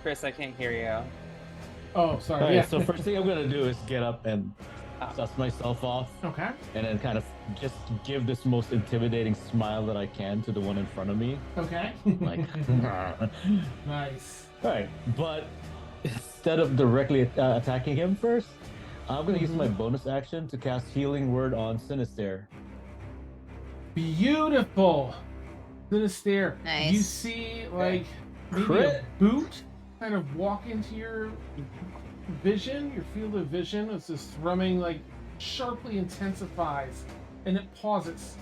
Chris, I can't hear you. Oh, sorry. All right, Yeah. so first thing I'm gonna do is get up and dust myself off, Okay. and then kind of just give this most intimidating smile that I can to the one in front of me. Okay. Like, Nice. all right, but instead of directly attacking him first, I'm gonna use my bonus action to cast Healing Word on Sinister. Beautiful. Sinister. Nice. You see, like, maybe Crit. a boot kind of walk into your vision, your field of vision, as this thrumming, like, sharply intensifies, and it pauses,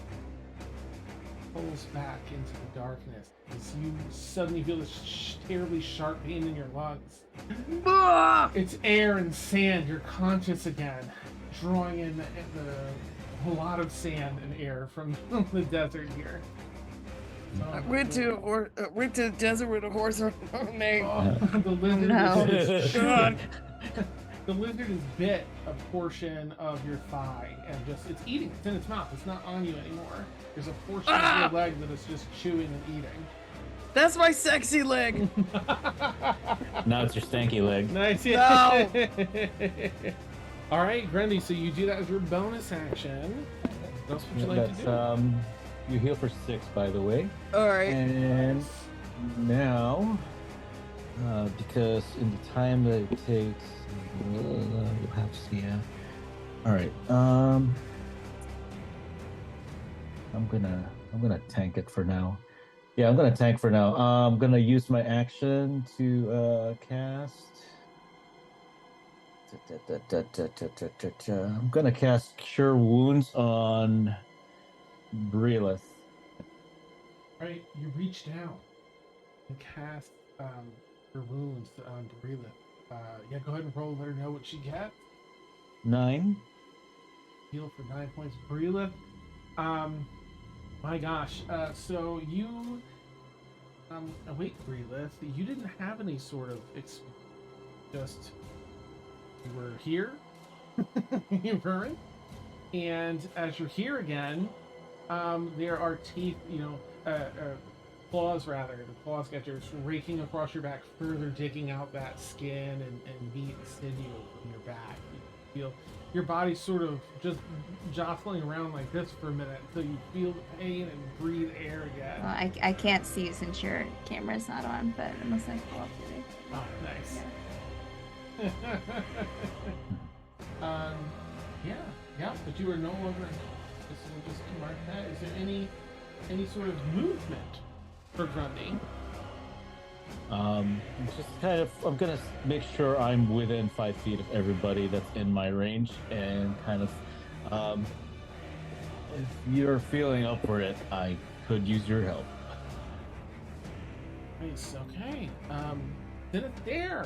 pulls back into the darkness as you suddenly feel this terribly sharp pain in your lungs. It's air and sand. You're conscious again, drawing in a lot of sand and air from the desert here. I went to the desert with a horse on my name. Oh, the lizard no. God. The lizard has bit a portion of your thigh and it's eating. It's in its mouth. It's not on you anymore. There's a portion of your leg that it's just chewing and eating. That's my sexy leg. Now it's your stanky leg. Nice. No. All right, Grundy. So you do that as your bonus action. What else would you like to do? You heal for 6, by the way. All right. And now, because in the time that it takes, we'll have to see. All right. I'm gonna tank it for now. Yeah, I'm gonna tank for now. I'm gonna use my action to cast. I'm gonna cast Cure Wounds on Breelith. Right, you reach down and cast your wounds on Breelith. Yeah, go ahead and roll. Let her know what she gets. 9. Heal for 9 points. Breelith, My gosh. So you wait, Relith, you didn't have any sort of just you were here. You weren't. And as you're here again, there are teeth, claws rather. The claws get yours raking across your back, further digging out that skin and meat and sinew from your back. You feel your body sort of just jostling around like this for a minute until you feel the pain and breathe air again. Well, I can't see you since your camera's not on, but unless I pull up today. Oh, nice. Yeah, but you are no longer. Just mark that. Is there any sort of movement for Grundy? Just kind of, I'm gonna make sure I'm within 5 feet of everybody that's in my range, and kind of, if you're feeling up for it, I could use your help. Nice. Okay. Then it's there.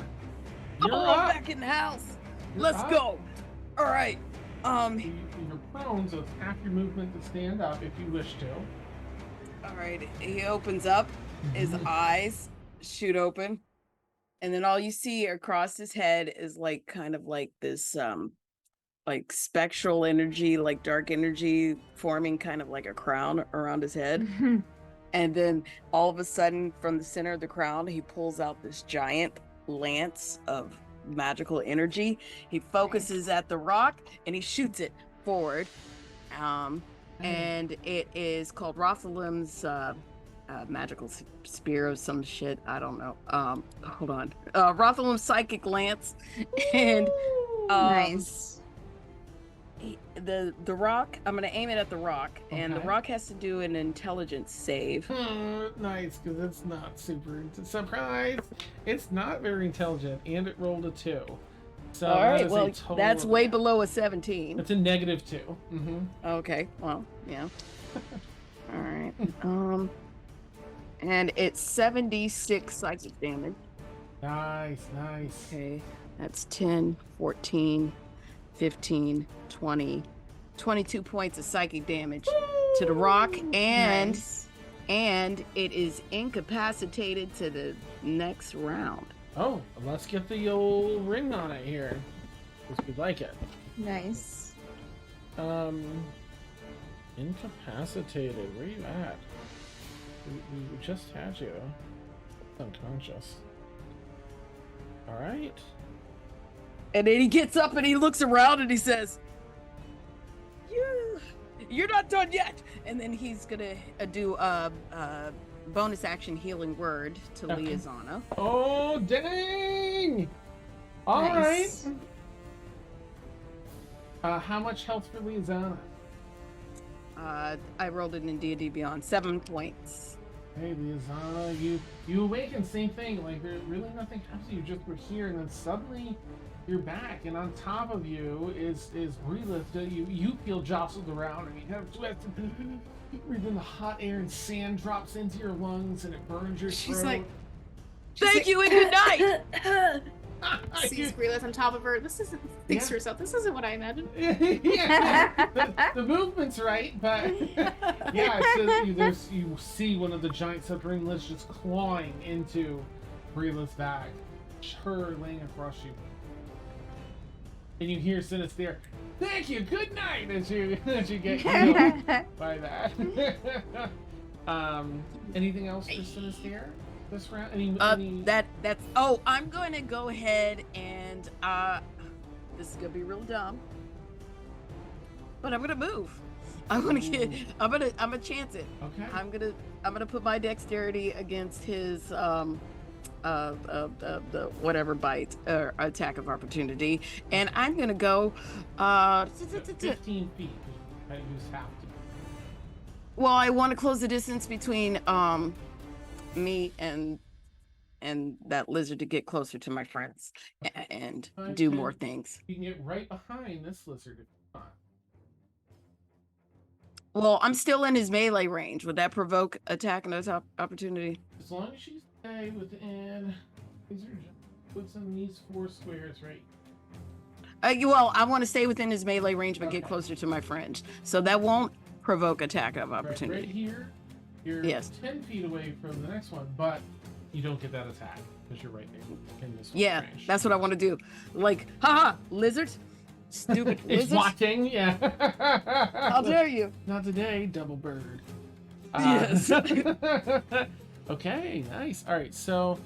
Oh, You're I'm up. back in the house. You're Let's up. go. All right. You're prone, so it's half your movement to stand up if you wish to. All right. He opens up. His eyes shoot open, and then all you see across his head is like kind of like this like spectral energy, like dark energy forming kind of like a crown around his head. And then all of a sudden from the center of the crown he pulls out this giant lance of magical energy. He focuses at the rock and he shoots it forward, and it is called Rothalim's magical spear of some shit. I don't know. Hold on. Rothalim's psychic lance. And Nice. the rock, I'm gonna aim it at the rock, and the Okay. rock has to do an intelligence save. Nice, because it's not super. Surprise! It's not very intelligent, and it rolled a 2. So All that right, is a well, total that's of- way below a 17. It's a -2. Mm-hmm. Okay, well, yeah. All right. And it's 76 psychic damage. Nice. Okay, that's 10, 14, 15, 20, 22 points of psychic damage to the rock, and Nice. and it is incapacitated to the next round. Oh, let's get the old ring on it here, because we like it. Nice. Incapacitated. Where you at? We just had you unconscious. All right. And then he gets up and he looks around and he says, "You're not done yet." And then he's gonna do a bonus action healing word to Okay. Liazana. Oh dang! All right. Nice. How much health for Liazana? I rolled it in D&D Beyond, 7 points. Hey Liazana, you awaken, same thing. Like there really nothing happens to you. Just were here, and then suddenly you're back, and on top of you is Relith. You feel jostled around, and you have twisted. You breathe in the hot air, and sand drops into your lungs, and it burns your She's throat. like, Thank you and good night. sees Grelith on top of her. Thinks Yeah. to herself, this isn't what I imagined. Yeah, the movement's right, but yeah, it's just, you see one of the giant submarine lizards just clawing into Relith's back, her laying across you, and you hear Sinus there. Thank you, good night, as you get healed by that. Anything else for Sinus there this round? Any... That's oh, I'm going to go ahead and this is going to be real dumb. But I'm going to move. I'm going to chance it. Okay. I'm going to put my dexterity against his the whatever bite or attack of opportunity, and I'm going to go 15 feet. I use half to. well, I want to close the distance between me and that lizard to get closer to my friends and do more things. You can get right behind this lizard if you want. Well, I'm still in his melee range. Would that provoke attack and opportunity? As long as you stay within. These are what's in these 4 squares, right? Well, I want to stay within his melee range, but get Okay. closer to my friends. So that won't provoke attack of Right opportunity. here, you're Yes. 10 feet away from the next one, but you don't get that attack because you're right in this one's Yeah, range. that's what I want to do. Like, haha, lizard, stupid It's lizard. watching, yeah. How dare you? Not today, double bird. Yes. Okay, nice. All right, so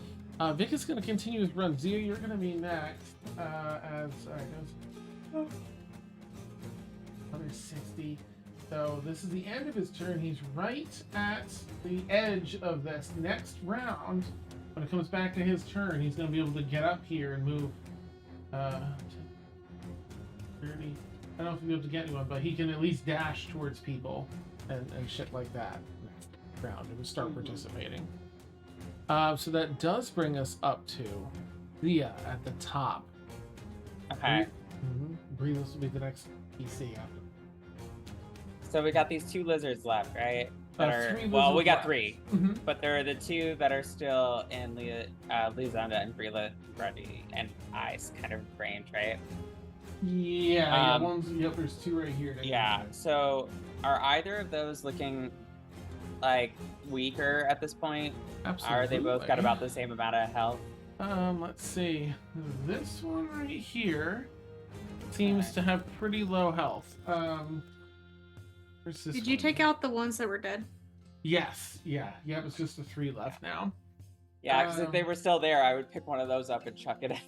Vic is going to continue his run. Zia, you're going to be next. As all right, goes 160. So this is the end of his turn. He's right at the edge of this next round. When it comes back to his turn, he's going to be able to get up here and move 30. I don't know if he'll be able to get anyone, but he can at least dash towards people and shit like that next round and start participating. So that does bring us up to Leah at the top. Okay. Breeless will be the next PC after. So we got these 2 lizards left, right? That are, 3 well, we lizards got left. 3, but there are the 2 that are still in Lizanda and Brila ready and I's kind of range, right? Yeah, one's, yep, there's 2 right here. Yeah. So are either of those looking like weaker at this point? Absolutely. Are they both got about the same amount of health? Let's see. This one right here seems to have pretty low health. Where's this Did you one? take out the ones that were dead? Yes. Yeah. Yep. It's just the 3 left now. Yeah, because if they were still there, I would pick one of those up and chuck it in.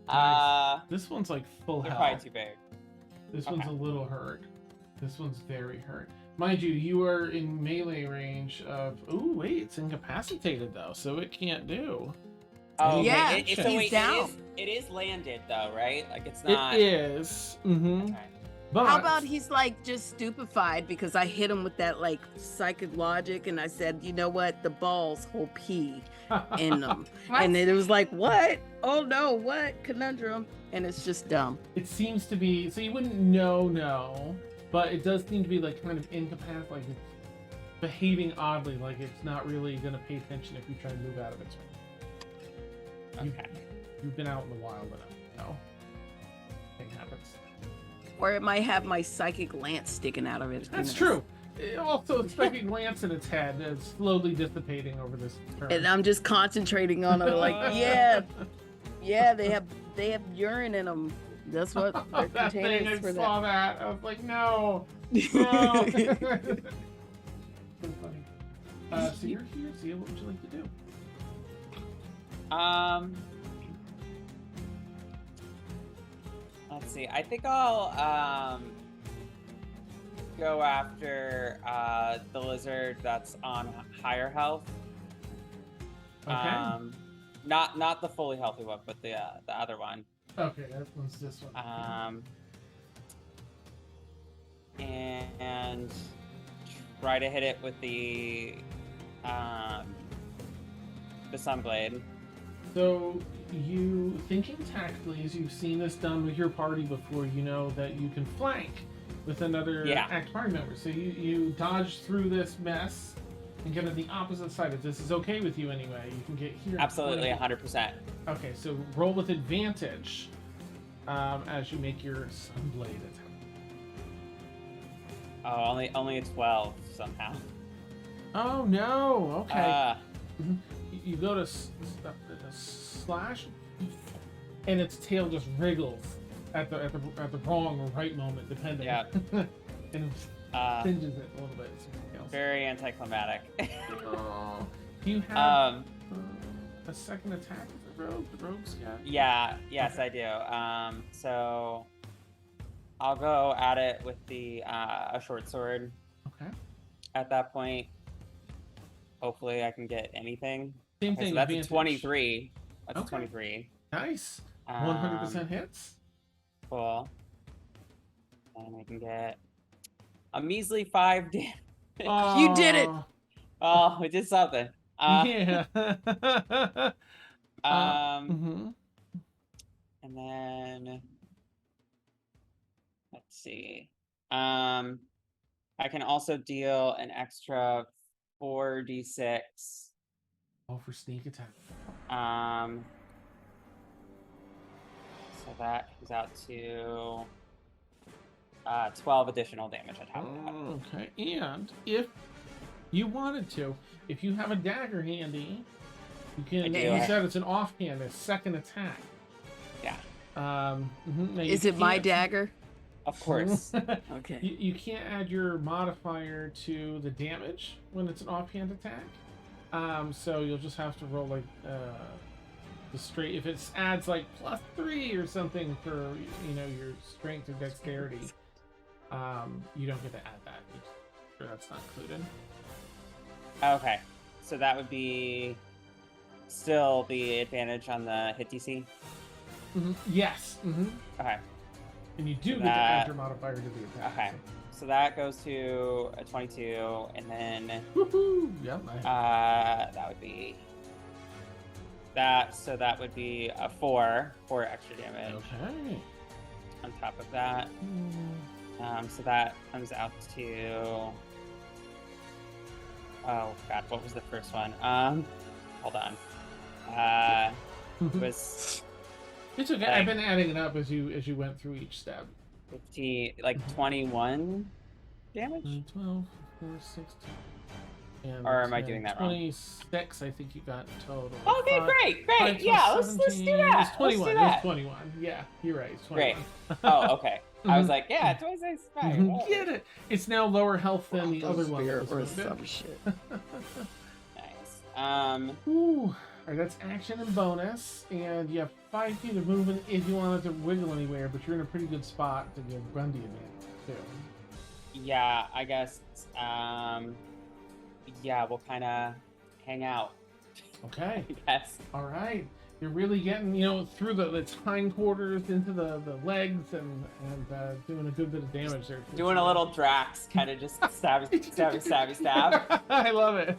Nice. This one's like full They're health. probably too big. This one's Okay. a little hurt. This one's very hurt. Mind you, you are in melee range of. Ooh, wait, it's incapacitated though, so it can't do. Oh, Yeah, okay. he's So wait, down. It is landed though, right? Like it's not. It is. Mm-hmm. Okay. But How about he's like just stupefied because I hit him with that like psychic logic and I said, you know what? The balls hold pee in them. What? And then it was like, what? Oh no, what? Conundrum. And it's just dumb. It seems to be. So you wouldn't know, but it does seem to be like kind of incapacitated, like it's behaving oddly, like it's not really going to pay attention if you try to move out of its range. Okay. You've been out in the wild enough, no? Thing happens. Or it might have my psychic lance sticking out of it. Who That's knows? true. It also, it's like a glance in its head is slowly dissipating over this turn. And I'm just concentrating on it, like, yeah, they have urine in them. That's what they're That thing, containers I for saw that. I was like, no. No. So funny. So you're here, Zia. What would you like to do? Let's see. I think I'll go after the lizard that's on higher health. Okay. Not the fully healthy one, but the other one. Okay, that one's this one. And try to hit it with the sunblade. So you, thinking tactically, as you've seen this done with your party before, you know that you can flank with another active party member. So you dodge through this mess and get on the opposite side. If this is okay with you anyway, you can get here. Absolutely, 100%. Okay, so roll with advantage as you make your sunblade attack. Oh, only a 12 somehow. Oh no! Okay. Mhm. You go to slash, and its tail just wriggles at the wrong or right moment, depending. Yeah. And singes it a little bit. Very anticlimactic. Oh. Do you have a second attack with the rogue? The rogue's got. Yeah. Yes, I do. So I'll go at it with the a short sword. Okay. At that point, hopefully I can get anything. Same Okay, thing. so that's advantage. a 23. That's Okay. a 23. Nice. 100% hits. Cool. And I can get a measly 5 damage. Oh, You did it! Oh, we did something. Yeah. And then let's see. I can also deal an extra 4d6. Oh, for sneak attack. So that comes out to 12 additional damage on top of that. Okay, and if you wanted to, if you have a dagger handy, you can. I do. You said it's an offhand, a second attack. Yeah, Now Is you it my can't- dagger? of course. Okay. You can't add your modifier to the damage when it's an offhand attack. So you'll just have to roll like the straight. If it adds like +3 or something for your strength or dexterity, you don't get to add that. Sure, that's not included. Okay, so that would be still the advantage on the hit DC. Yes. Okay. And you do So get to add that- your modifier to the attack. Okay. So that goes to a 22, and then Woohoo! Yep. that would be that. So that would be a 4 extra damage Okay. on top of that. So that comes out to. Oh God, what was the first one? Hold on. It was It's okay. I've been adding it up as you went through each step. 15, like 21 damage. 12, 4, 16. And Or am I doing that wrong? 26, I think you got in total. Okay, great. Yeah, let's do 17, that. It's 21. Let's do that. It's 21. Yeah, you're right. It's Great. 21. Oh, okay. I was like, yeah, 26 is fine. whatever. Get it? It's now lower health than the other one. Spear that or was moved. some shit. Nice. Ooh. All right, that's action and bonus, and you have 5 feet of movement if you wanted to wiggle anywhere, but you're in a pretty good spot to give Grundy advantage too. Yeah, I guess. Yeah, we'll kind of hang out. Okay. I guess. All right. You're really getting, through its hindquarters into the legs and doing a good bit of damage there. Doing a little Drax, kind of just stab. I love it.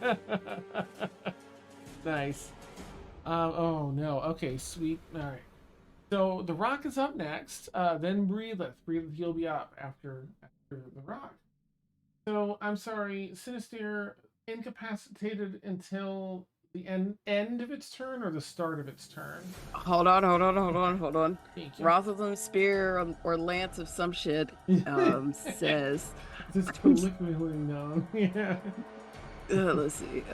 Nice. Oh no. Okay, sweet. All right. So the Rock is up next. Then Breathless. Breathless, you'll be up after the Rock. So I'm sorry, Sinister incapacitated until the end of its turn or the start of its turn. Hold on. Thank you. Rotherlam spear or lance of some shit says. This is colloquially known. Yeah. Let's see.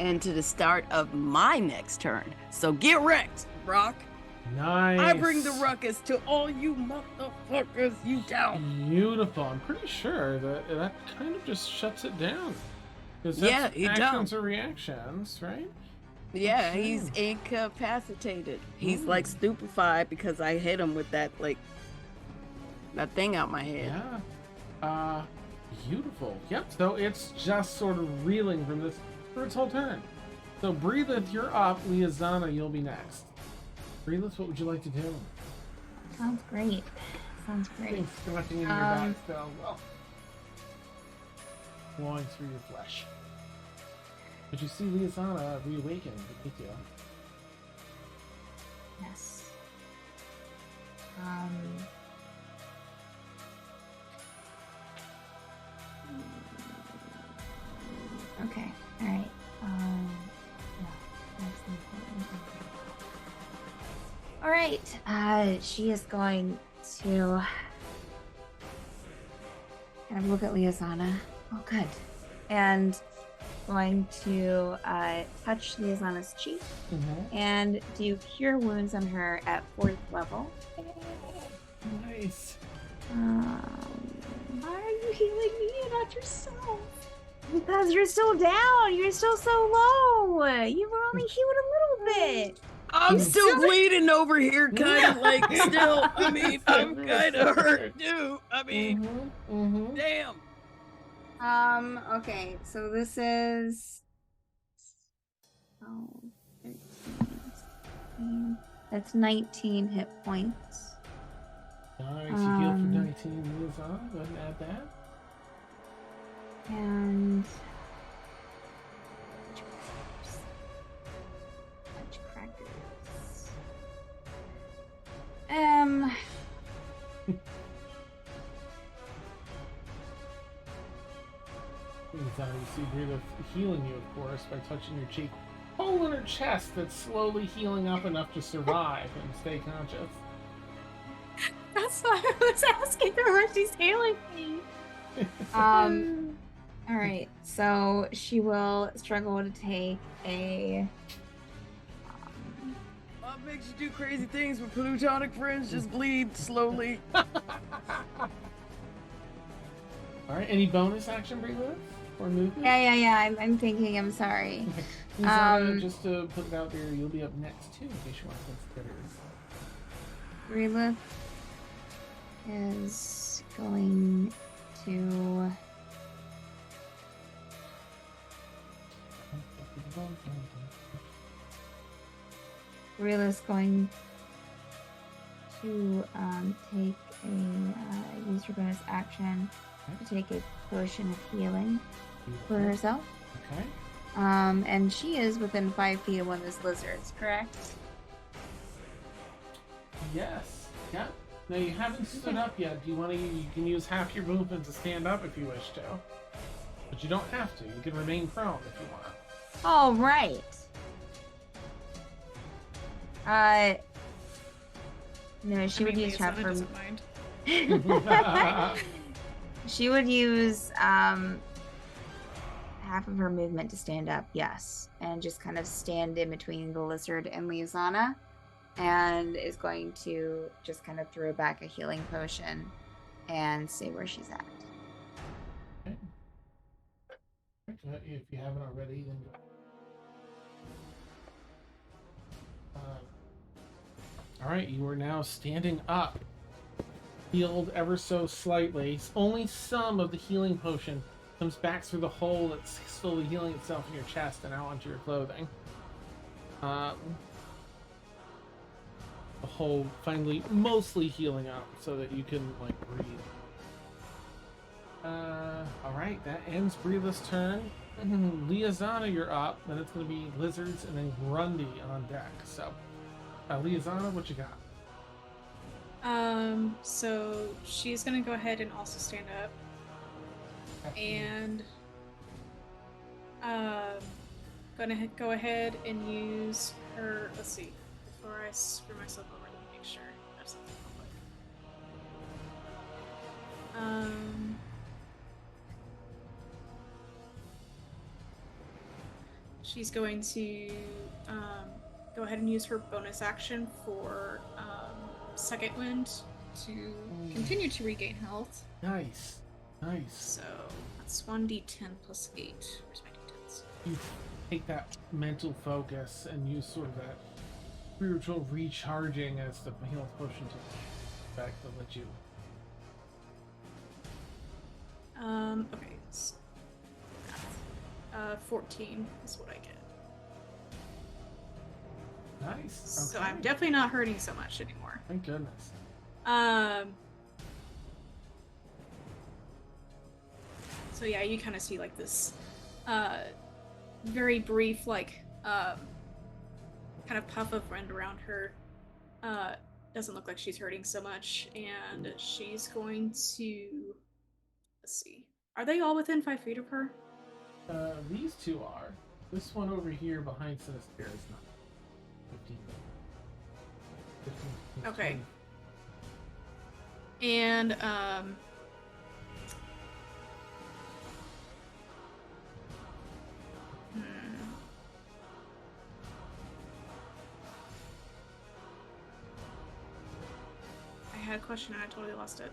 And to the start of my next turn. So get wrecked, Rock. Nice. I bring the ruckus to all you motherfuckers, you down. Beautiful. I'm pretty sure that kind of just shuts it down. 'Cause that's Yeah, he actions down. or reactions, right? Yeah, Okay. he's incapacitated. He's like stupefied because I hit him with that that thing out my head. Yeah. Beautiful. Yep. So it's just sort of reeling from this for its whole turn. So Breathless, you're up. Liazana, you'll be next. Breathless, what would you like to do? Sounds great. Sounds great. Things collecting in your back still. Well, flowing through your flesh. But you see Liazana reawaken with you. Yes. Okay. All right. Yeah, that's important. All right. She is going to kind of look at Liazana. Oh, good. And going to touch Liazana's cheek and do Cure Wounds on her at 4th level. Nice. Why are you healing me and not yourself? Because you're still down. You're still so low. You were only healed a little bit. I'm still bleeding over here, kind of like still. I mean, I'm kind of hurt too. I mean, damn. Okay, so this is 13, 16. That's 19 hit points. Nice. You heal for 19 Liazana. Go ahead and add that. And crackers. Lieutenant, you see Greta healing you, of course, by touching your cheek. Hole in her chest that's slowly healing up enough to survive and stay conscious. That's why I was asking her where she's healing me. All right, so she will struggle to take a. What makes you do crazy things when plutonic friends just bleed slowly? Alright, any bonus action, Brila? Or movement? Yeah. I'm thinking. I'm sorry. Lizana, just to put it out there, you'll be up next too, in case you want to consider. Relith is going to. Relith's going to take a use her bonus action to take a potion of healing for herself. Okay. And she is within 5 feet of one of those lizards, correct? Yes. Yep. Now you haven't stood up yet. Do you want to? You can use half your movement to stand up if you wish to, but you don't have to. You can remain prone if you want. All right. No, she would use half her. Doesn't mind. She would use half of her movement to stand up, yes, and just kind of stand in between the lizard and Liazana, and is going to just kind of throw back a healing potion and see where she's at. Okay. If you haven't already, then go. All right, you are now standing up, healed ever so slightly. Only some of the healing potion comes back through the hole that's slowly healing itself in your chest and out onto your clothing. The hole finally mostly healing up so that you can breathe. All right, that ends Breathless' turn. Liazana, you're up. Then it's going to be Lizards and then Grundy on deck. So, Liazana, what you got? So she's gonna go ahead and also stand up. And gonna go ahead and use her. Let's see. Before I screw myself over, let me make sure I have something real quick. She's going to go ahead and use her bonus action for Second Wind to continue to regain health. Nice. So that's 1d10 plus 8. Where's my d10s? You take that mental focus and use sort of that spiritual recharging as the healing potion takes effect to let you. Okay. So, 14 is what I get. Nice. So Okay. I'm definitely not hurting so much anymore. Thank goodness. So yeah, you kind of see this very brief kind of puff of wind around her. Doesn't look like she's hurting so much, and she's going to, let's see, are they all within 5 feet of her? These two are. This one over here behind Sinister is not. 15. Okay. 20. And I had a question and I totally lost it.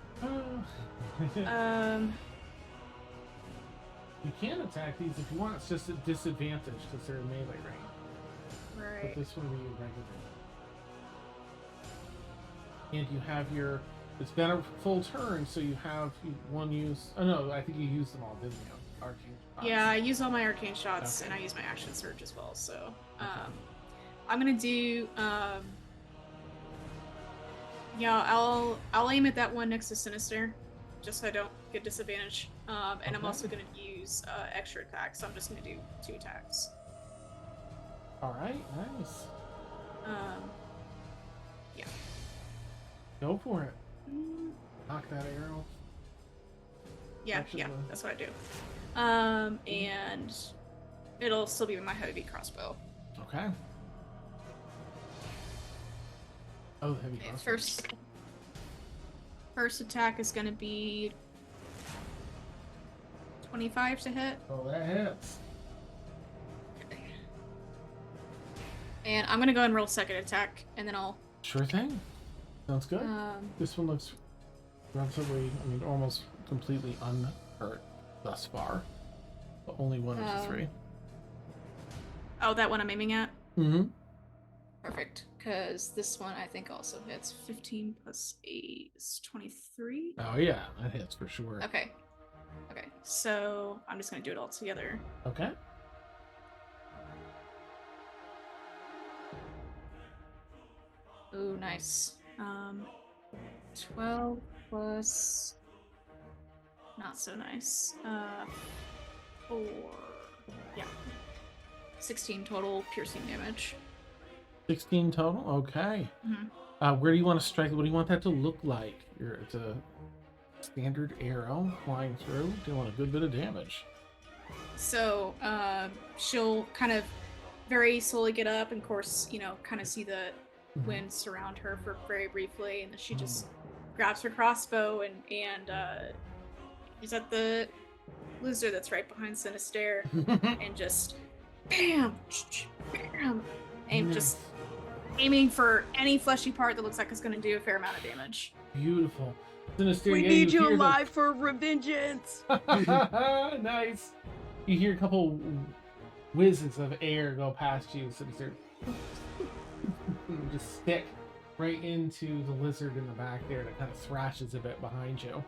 You can attack these if you want. It's just a disadvantage because they're in melee range. Right. But this one will be regular. And you have your. It's been a full turn, so you have one use. Oh no, I think you used them all, didn't you? Arcane shots. Yeah, I use all my arcane shots, Okay. and I use my action surge as well. So, I'm gonna do. Yeah, I'll aim at that one next to Sinister, just so I don't get disadvantage. And I'm Okay. also gonna use extra attacks. So I'm just gonna do 2 attacks. All right, nice. Yeah. Go for it. Knock that arrow. Yeah, Actually, yeah, that's what I do. And it'll still be my heavy crossbow. Okay. Oh, heavy Okay, crossbow. first attack is gonna be 25 to hit. Oh, that hits. And I'm gonna go and roll second attack, and then I'll. Sure thing. Sounds good. This one looks relatively, I mean, almost completely unhurt thus far. But only one of the three. Oh, that one I'm aiming at? Mm-hmm. Perfect. Because this one I think also hits. 15 plus 8 is 23. Oh, yeah. That hits for sure. Okay. Okay. So I'm just going to do it all together. Okay. Ooh, nice. 12 plus... Not so nice. 4... Yeah. 16 total piercing damage. 16 total? Okay. Mm-hmm. Where do you want to strike? What do you want that to look like? It's a standard arrow flying through, dealing a good bit of damage. So, she'll kind of very slowly get up and, of course, you know, kind of see the wind surround her for very briefly, and then she just grabs her crossbow and is at the lizard that's right behind Sinister and just bam, bam, and just aiming for any fleshy part that looks like it's going to do a fair amount of damage. Beautiful. Sinister, We need you alive for revengeance. Nice. You hear a couple whizzes of air go past you, Sinister. Just stick right into the lizard in the back there that kind of thrashes a bit behind you.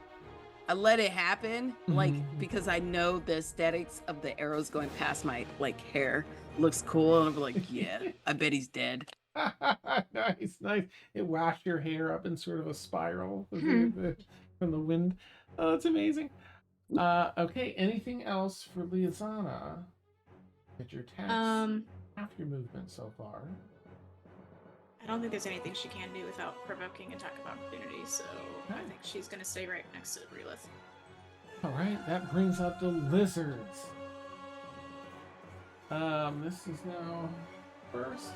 I let it happen, like, because I know the aesthetics of the arrows going past my, like, hair looks cool, and I'm like, yeah, I bet he's dead. Nice. It washed your hair up in sort of a spiral from the wind. Oh, that's amazing. Okay, anything else for Liazana? Get your attacks. Half your movement so far. I don't think there's anything she can do without provoking attack of opportunity, so I think she's going to stay right next to Relith. Alright, that brings up the lizards. This is now first.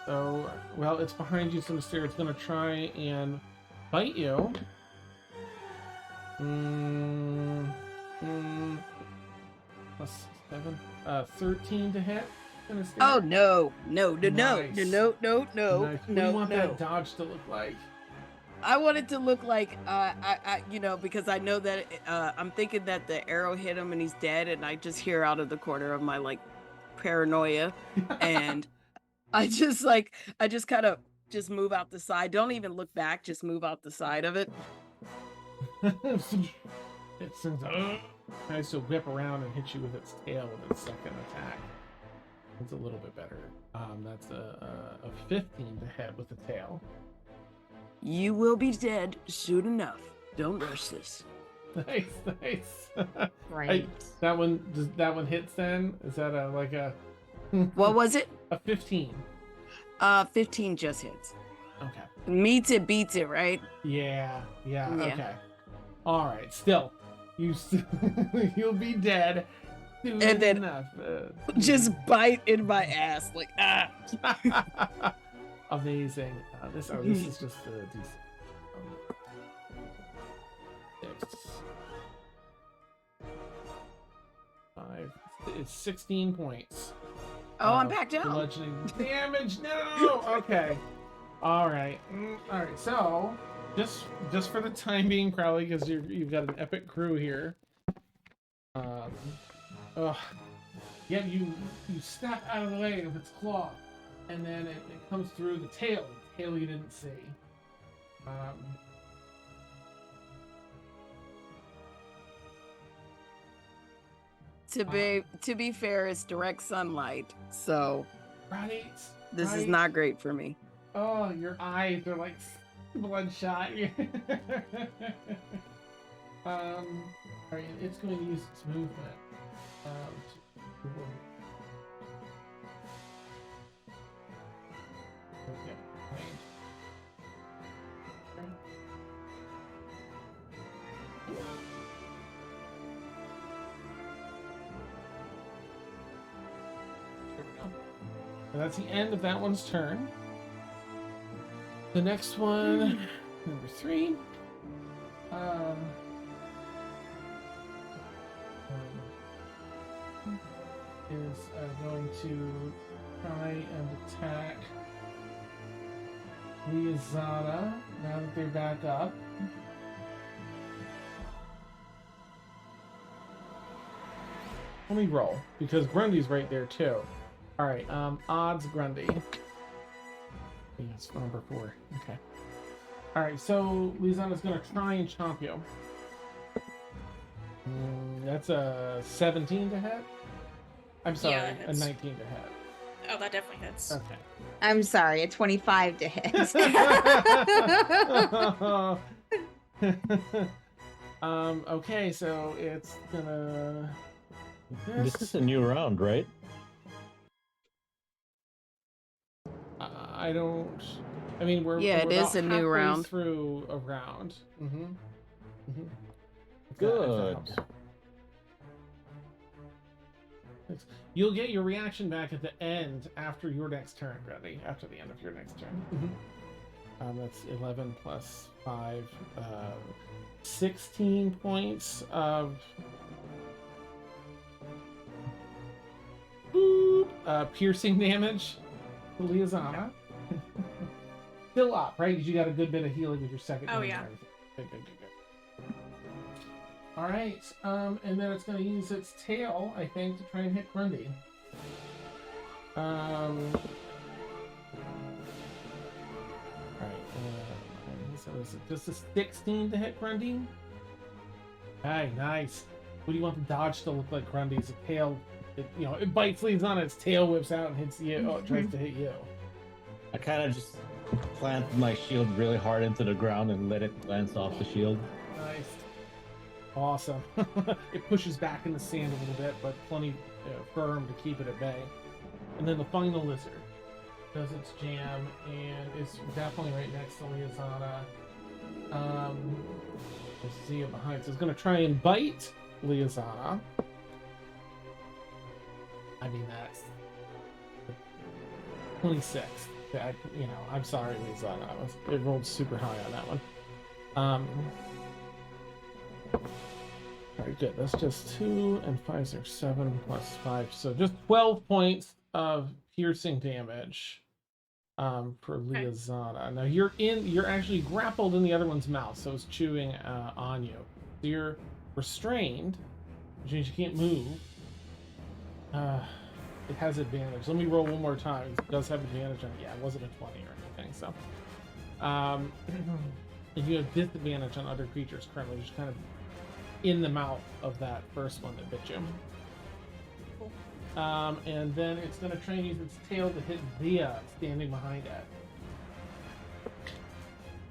So, well, it's behind you, Sinister. It's going to try and bite you. Plus 7. 13 to hit. Sinister. Oh, no. No. Nice. No. Nice. What do you want No. that dodge to look like? I want it to look like, you know, because I know that I'm thinking that the arrow hit him and he's dead, and I just hear out of the corner of my, like, paranoia, and I just kind of just move out the side. Don't even look back, just move out the side of it. It sends tries to whip around and hit you with its tail with its second attack. It's a little bit better. That's a 15 to hit with the tail. You will be dead soon enough. Don't rush this. Nice. Right. That one hits then? Is that like a What was it? a 15? 15 just hits. Okay. Meets it, beats it, right? Yeah. Okay. All right. Still, you'll be dead soon And then enough. just bite in my ass, like Amazing. This is just a decent. 6, 5. It's 16 points. Oh, I'm back down. Bludgeoning damage. No. Okay. All right. All right. So, just for the time being, Crowley, because you've got an epic crew here. Yeah, you snap out of the way of its claw, and then it comes through the tail. The tail you didn't see. To be fair, it's direct sunlight, so Right. this is not great for me. Oh, your eyes are like bloodshot. Alright, it's going to use its movement. And that's the end of that one's turn. The next one, number 3. Is going to try and attack Liazana now that they're back up. Let me roll, because Grundy's right there too. Alright, odds Grundy. Yes, number 4. Okay. Alright, so Liazana's gonna try and chomp you. That's a 17 to hit? I'm sorry, Yeah, a 19 to hit. Oh, that definitely hits. Okay. I'm sorry, a 25 to hit. Okay, so it's gonna. This is a new round, right? I don't. I mean, we're Yeah, we're it is about a new halfway round. through a round. Good. You'll get your reaction back at the end after your next turn, Grundy. After the end of your next turn. That's 11 plus 5, 16 points of piercing damage to Liazana. Still up, right? Because you got a good bit of healing with your second. Oh, yeah. Good. All right, and then it's going to use its tail, I think, to try and hit Grundy. All right, so is it just a 16 to hit Grundy? Okay, nice. What do you want the dodge to look like, Grundy? Is a tail, it bites, leads on its tail, whips out, and hits you. Oh, it tries to hit you. I kind of just plant my shield really hard into the ground and let it glance off the shield. Nice. Awesome. It pushes back in the sand a little bit, but plenty firm to keep it at bay. And then the final lizard does its jam and is definitely right next to Liazana. Let's see it behind. So it's going to try and bite Liazana. I mean, that's 26. I'm sorry, Liazana. It rolled super high on that one. Alright, good. That's just 2 and 5 are 7 plus 5. So just 12 points of piercing damage for Liazana. Now you're actually grappled in the other one's mouth, so it's chewing on you. So you're restrained, which means you can't move. It has advantage. Let me roll one more time. It does have advantage on it. Yeah, it wasn't a 20 or anything, so. If you have disadvantage on other creatures currently, just kind of in the mouth of that first one that bit you. Cool. And then it's going to try and use its tail to hit Zia standing behind it.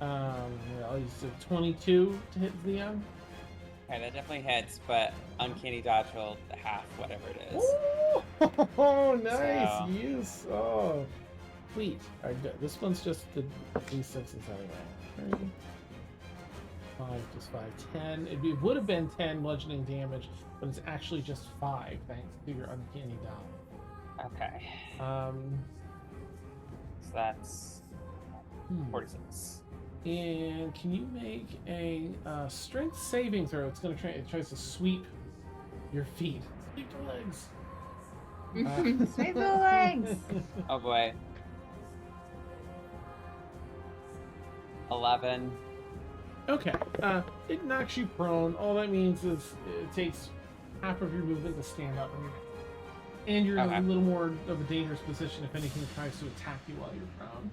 I'll use a 22 to hit Zia. Okay, that definitely hits, but uncanny dodge will half whatever it is. Ooh! Oh, nice! So... Use. Oh, sweet. All right, good. This one's just the D6s anyway. 3, 5 plus 5, 10. It would have been 10 bludgeoning damage, but it's actually just 5 thanks to your uncanny dodge. Okay. So that's 46. And can you make a strength saving throw? It's gonna try. It tries to sweep your feet. Sweep the legs. Sweep the legs. Oh boy. 11. Okay. It knocks you prone. All that means is it takes half of your movement to stand up, and you're in a little more of a dangerous position if anything tries to attack you while you're prone.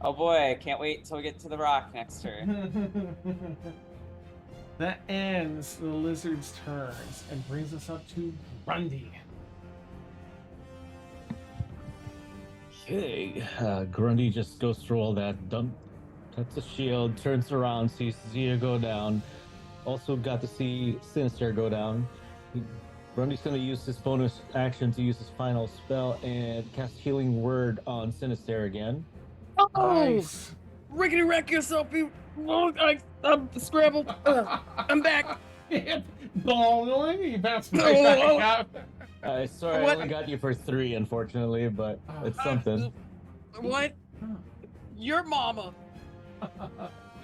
Oh boy, can't wait till we get to the rock next turn. That ends the lizard's turns and brings us up to Grundy. Okay, Grundy just goes through all that, cuts the shield, turns around, sees Zia go down. Also got to see Sinister go down. Grundy's going to use his bonus action to use his final spell and cast Healing Word on Sinister again. Oh! Nice. Rickety wreck yourself, you... I'm scrambled. I'm back. Ball, you bounce right back out. Sorry, What? I only got you for 3, unfortunately, but it's something. What? Your mama.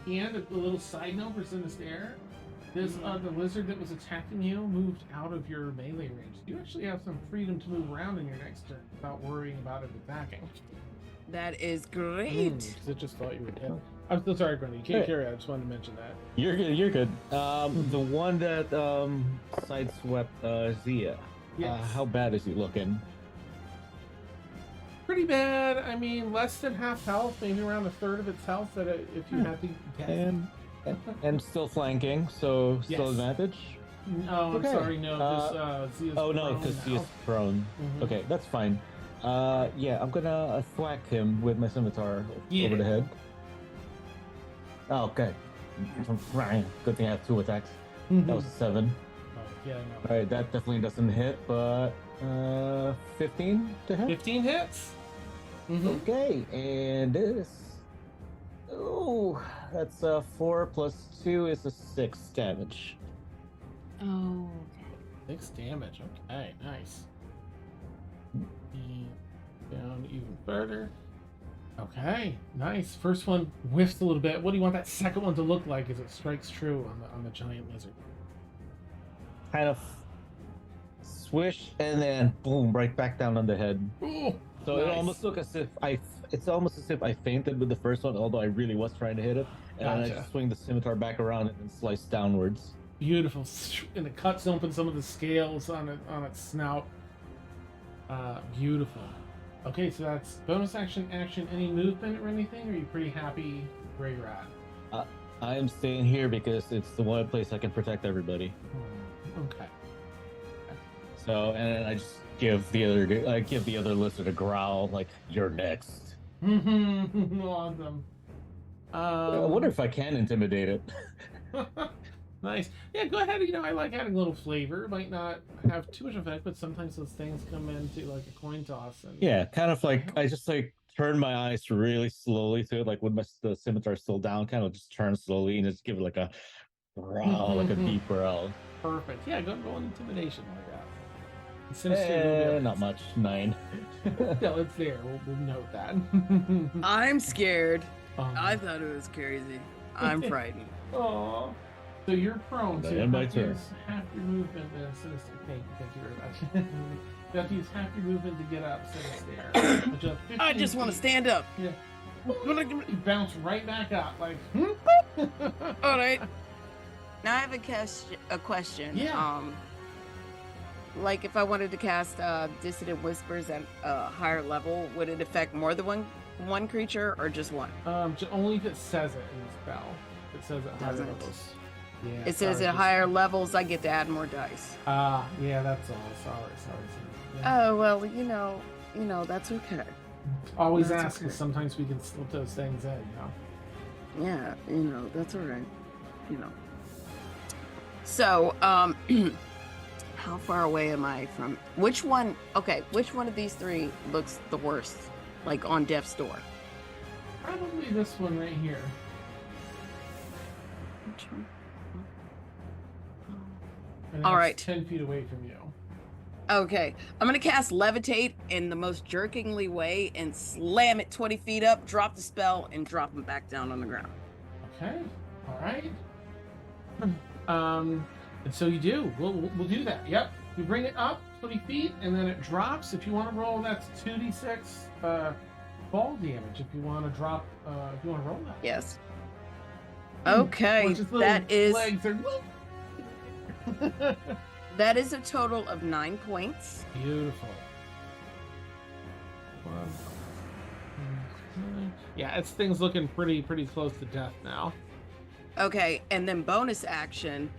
And a little side note for Sinister. This the lizard that was attacking you moved out of your melee range. You actually have some freedom to move around in your next turn without worrying about it attacking. That is great. Because it just thought you were dead. I'm so sorry, Grundy. You can't carry it. I just wanted to mention that. You're good. You're good. The one that sideswept Zia. Yes. How bad is he looking? Pretty bad. I mean, less than half health, maybe around a third of its health. That if you had to guess. And still flanking, so still Yes. advantage. Oh, I'm Okay. sorry. No, this Zia's Oh no, prone because now. Zia's prone. Mhm. Okay, that's fine. Yeah, I'm gonna thwack him with my scimitar over the head. Oh, okay. Good thing I have 2 attacks. That was a 7. Oh, yeah, no. All right, that definitely doesn't hit, but 15 to hit. 15 hits. Mm-hmm. Okay, and this. Oh, that's 4 plus 2 is a 6 damage. Oh, 6 damage. Okay, nice. And down even further. Okay, nice. First one whiffs a little bit. What do you want that second one to look like as it strikes true on the giant lizard? Kind of swish and then boom, right back down on the head. Ooh, So it nice. almost looked as if it's almost as if I fainted with the first one, although I really was trying to hit it. And I Gotcha. just swing the scimitar back around and then slice downwards. Beautiful. And it cuts open some of the scales on its snout. Beautiful. Okay, so that's bonus action. Any movement or anything? Or are you pretty happy where you're at? I am staying here because it's the one place I can protect everybody. Okay. So, and then I just give the other lizard a growl, like, you're next. Awesome. I wonder if I can intimidate it. Nice. Yeah, go ahead. I like adding a little flavor. It might not have too much effect, but sometimes those things come into like a coin toss. And Yeah, kind of like, I just like turn my eyes really slowly to it, like when the scimitar's still down, kind of just turn slowly and just give it like a growl, like a deep growl. Perfect. Yeah, go and roll an intimidation like that. Sinister, Not much. 9. No, it's there. We'll note that. I'm scared. I Um, thought it was crazy. I'm frightened. Aw. So you're prone. So you And my have to turn. use half your movement. Sinister. Thank you very much. You have to use half your movement to get up, Sinister. Which is I 15 just want to feet. stand up. Yeah. You bounce right back up, like. All right. Now I have a question. Yeah. Like if I wanted to cast Dissident Whispers at a higher level, would it affect more than one creature or just one? Only if it says it in the spell. If it says it higher Doesn't. levels. Yeah. It says sorry, at just- higher levels I get to add more dice. Yeah, that's all. Sorry. Yeah. Oh well, you know, that's okay. Always that's ask, because okay. sometimes we can slip those things in, Yeah, that's all right. So, how far away am I from which one? Okay, which one of these 3 looks the worst? Like on death's door. Probably this one right here. Which one? And All that's right. 10 feet away from you. Okay, I'm gonna cast Levitate in the most jerkingly way and slam it 20 feet up, drop the spell, and drop him back down on the ground. Okay. All right. And so you do. We'll do that. Yep. You bring it up 20 feet, and then it drops. If you want to roll, that's 2d6 fall damage. If you want to drop, if you want to roll that. Yes. Or Okay, just little that is legs are- that is a total of 9 points. Beautiful. Yeah, it's things looking pretty close to death now. Okay, and then bonus action.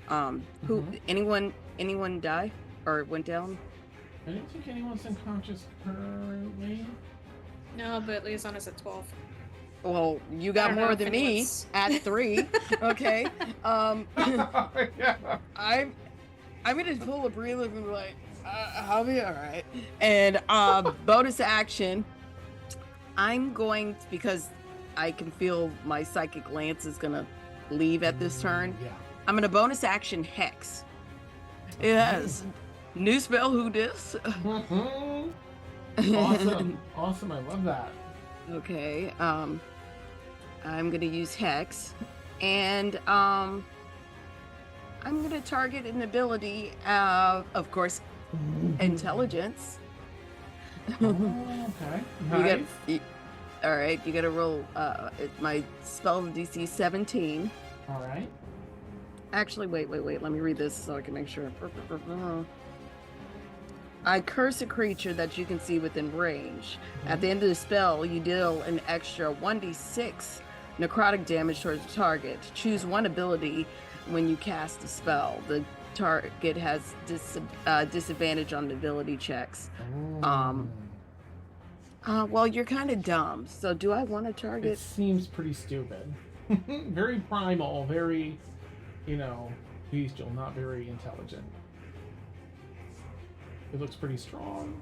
Who? Anyone die or went down? I don't think anyone's unconscious currently. no, but Liaisana's at 12. Well, you I got don't know more if than me anyone's- at 3. Okay. Yeah. I'm gonna pull a breather and be like, I'll be all right. And bonus action, I'm going because I can feel my psychic lance is gonna leave at this turn. Yeah. I'm gonna bonus action hex. Yes. New spell, who dis? Awesome. Awesome. I love that. Okay. I'm gonna use Hex, and I'm gonna target an ability, of course, Intelligence. Oh, okay. You Nice. all right. You gotta roll. My spell DC 17. All right. Actually, wait. Let me read this so I can make sure. I curse a creature that you can see within range. At the end of the spell, you deal an extra 1d6 necrotic damage towards the target. Choose one ability when you cast a spell. The target has disadvantage on ability checks. Well, you're kind of dumb. So do I want to target? It seems pretty stupid. Very primal, very, bestial, not very intelligent. It looks pretty strong.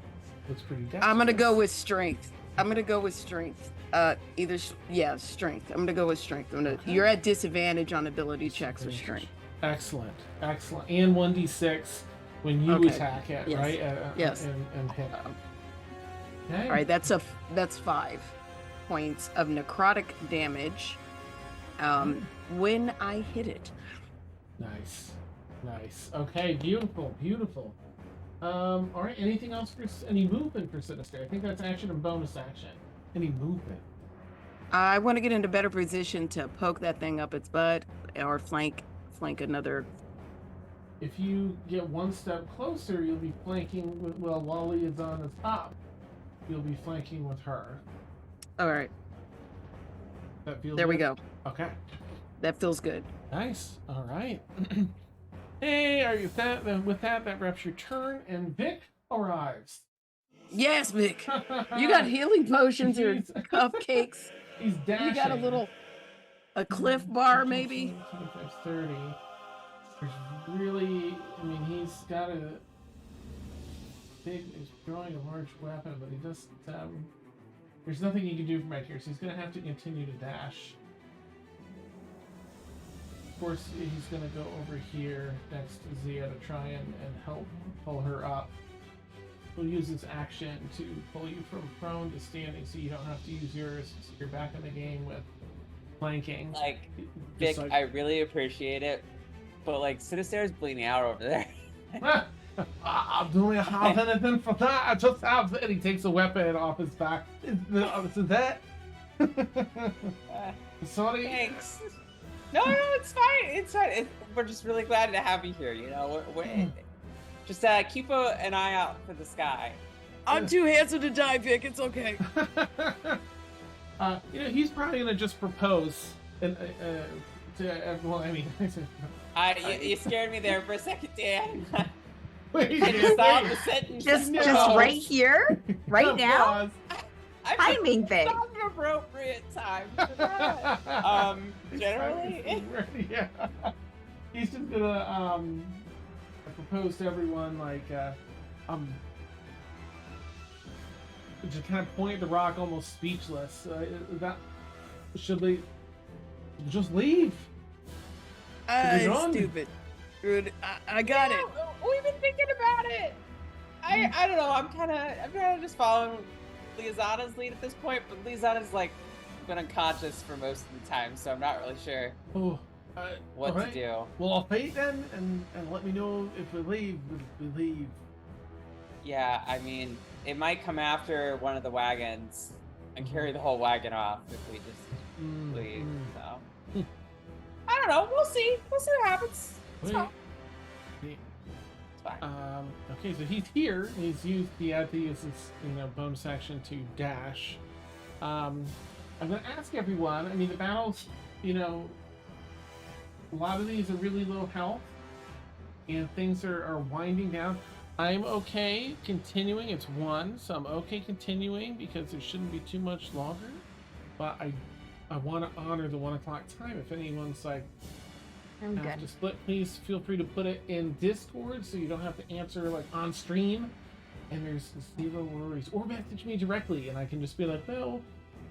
Looks pretty dexterous. I'm gonna go with strength. Strength. Strength. I'm gonna go with strength. Okay. You're at disadvantage on ability checks with strength. Excellent. And 1d6 when you attack it, Yes. right? Yes. And hit. Okay. All right, that's 5 points of necrotic damage. When I hit it. Nice. Okay, beautiful. All right, anything else any movement for Sinister? I think that's action and bonus action. Any movement? I want to get into better position to poke that thing up its butt or flank another. If you get one step closer, you'll be flanking while Wally is on the top. You'll be flanking with her. All right. That feels There we good? go. Okay. That feels good. Nice. All right. Hey, with that wraps your turn, and Vic arrives. Yes, Vic. You got healing potions or cupcakes. He's dashing. You got a cliff bar, maybe? 25, 30. There's really, he's got he's drawing a large weapon, but he just, there's nothing he can do from right here, so he's going to have to continue to dash. Of course, he's going to go over here next to Zia to try and help pull her up. He'll use his action to pull you from prone to standing, so you don't have to use yours. So you're back in the game with flanking. Vic, I really appreciate it, but Sinister is bleeding out over there. I don't have anything for that. I just have it. He takes a weapon off his back. Is that? Sorry. Thanks. No, it's fine. We're just really glad to have you here. We're just keep an eye out for the sky. I'm too handsome to die, Vic. It's okay. He's probably gonna just propose and to everyone. You scared me there for a second, Dan. Wait, Can you stop the sentence? Just No. right here, right now. I Timing thing. Not an appropriate time for that. Generally. Yeah. He's just gonna propose to everyone just kind of point at the rock, almost speechless. That should they just leave? Stupid. Dude, I got it. We've been thinking about it. I don't know. I'm kind of just following Liazada's lead at this point, but Liazada's been unconscious for most of the time, so I'm not really sure what to do. Well, I'll fate then, and let me know if we leave. We leave. Yeah, it might come after one of the wagons and carry the whole wagon off if we just leave. So I don't know. We'll see. We'll see what happens. It's fine. It's fine. Okay, so he's here. He's used the use his bonus action to dash. I'm gonna ask everyone. The battles, a lot of these are really low health, and things are winding down. I'm okay continuing. It's 1, so I'm okay continuing because it shouldn't be too much longer. But I want to honor the 1 o'clock time. If anyone's I'm have good. to split, please feel free to put it in Discord so you don't have to answer on stream. And there's 0 worries. Or message me directly, and I can just be like, well,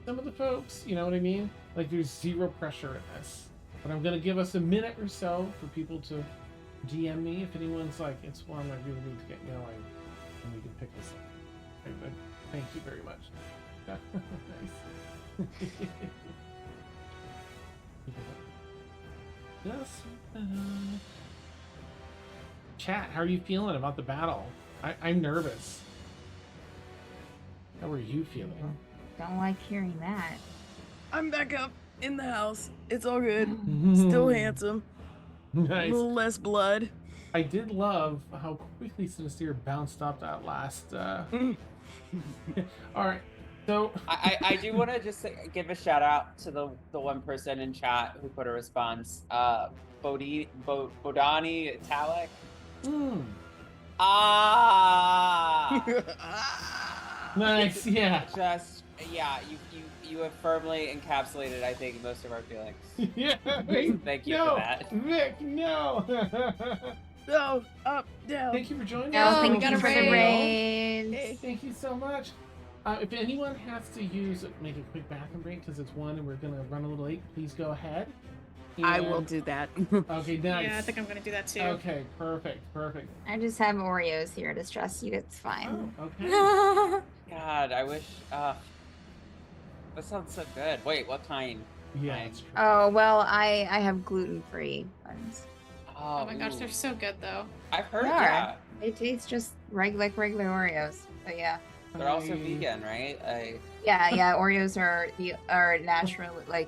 some of the folks, you know what I mean? There's 0 pressure in this. But I'm gonna give us a minute or so for people to DM me if anyone's like, it's one I really need to get going, and we can pick this up. Thank you very much. Nice. Yes. Chat, how are you feeling about the battle? I'm nervous. How are you feeling? Don't like hearing that. I'm back up in the house. It's all good. Still handsome. A Nice. little less blood. I did love how quickly Sinister bounced off that last. All right, so I do want to just give a shout out to the one person in chat who put a response. Bodani Italic. Nice, yeah. Just you have firmly encapsulated, I think, most of our feelings. Yeah. Thank you no, for that. Vic, no. No, up, down. Thank you for joining No, us. we thank got you a for the raid. raid. Thank you so much. If anyone has to make a quick bathroom break because it's 1 and we're gonna run a little late, please go ahead. I will And- do that. Okay, nice. Yeah, I think I'm gonna do that too. Okay, perfect. I just have Oreos here to stress you. It's fine. Oh, okay. God, I wish. That sounds so good. Wait, what kind? Yeah, Nice. it's true. Oh well, I have gluten-free ones. Oh my gosh, ooh. they're so good though. I've heard They are. that. They taste just regular Oreos. But yeah, They're also I- vegan, right? yeah. Oreos are natural. Like,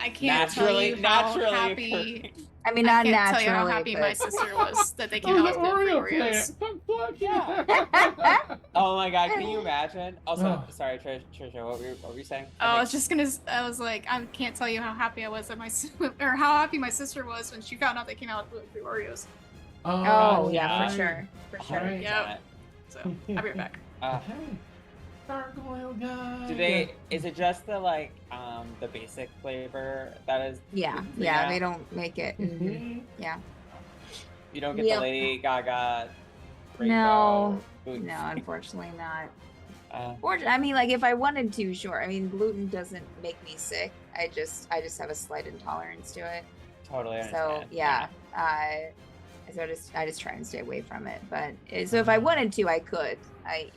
I can't tell you how happy. occurring. I mean, I not can't tell you how naturally, happy my but sister was that they came Oh, out the with gluten-free Oreo Oreos. plant. Yeah. Oh my god, can you imagine? Also, Oh. sorry, Trisha, what were you saying? Oh, I was just gonna. I was like, I can't tell you how happy I was that or how happy my sister was when she found out they came out with gluten-free Oreos. oh yeah, yeah. for sure, for sure. Alright. Yep. So I'll be right back. Okay. Gargoyle guy. Do they? Is it just the basic flavor that is? Yeah, Yeah. they don't make it. Mhm. Yeah. You don't get Yep. the Lady Gaga. No. rainbow gluten- No, unfortunately not. Uh, I mean, like if I wanted to, sure. I mean, gluten doesn't make me sick. I just have a slight intolerance to it. totally So understand. yeah, so I just try and stay away from it. But so if I wanted to, I could. I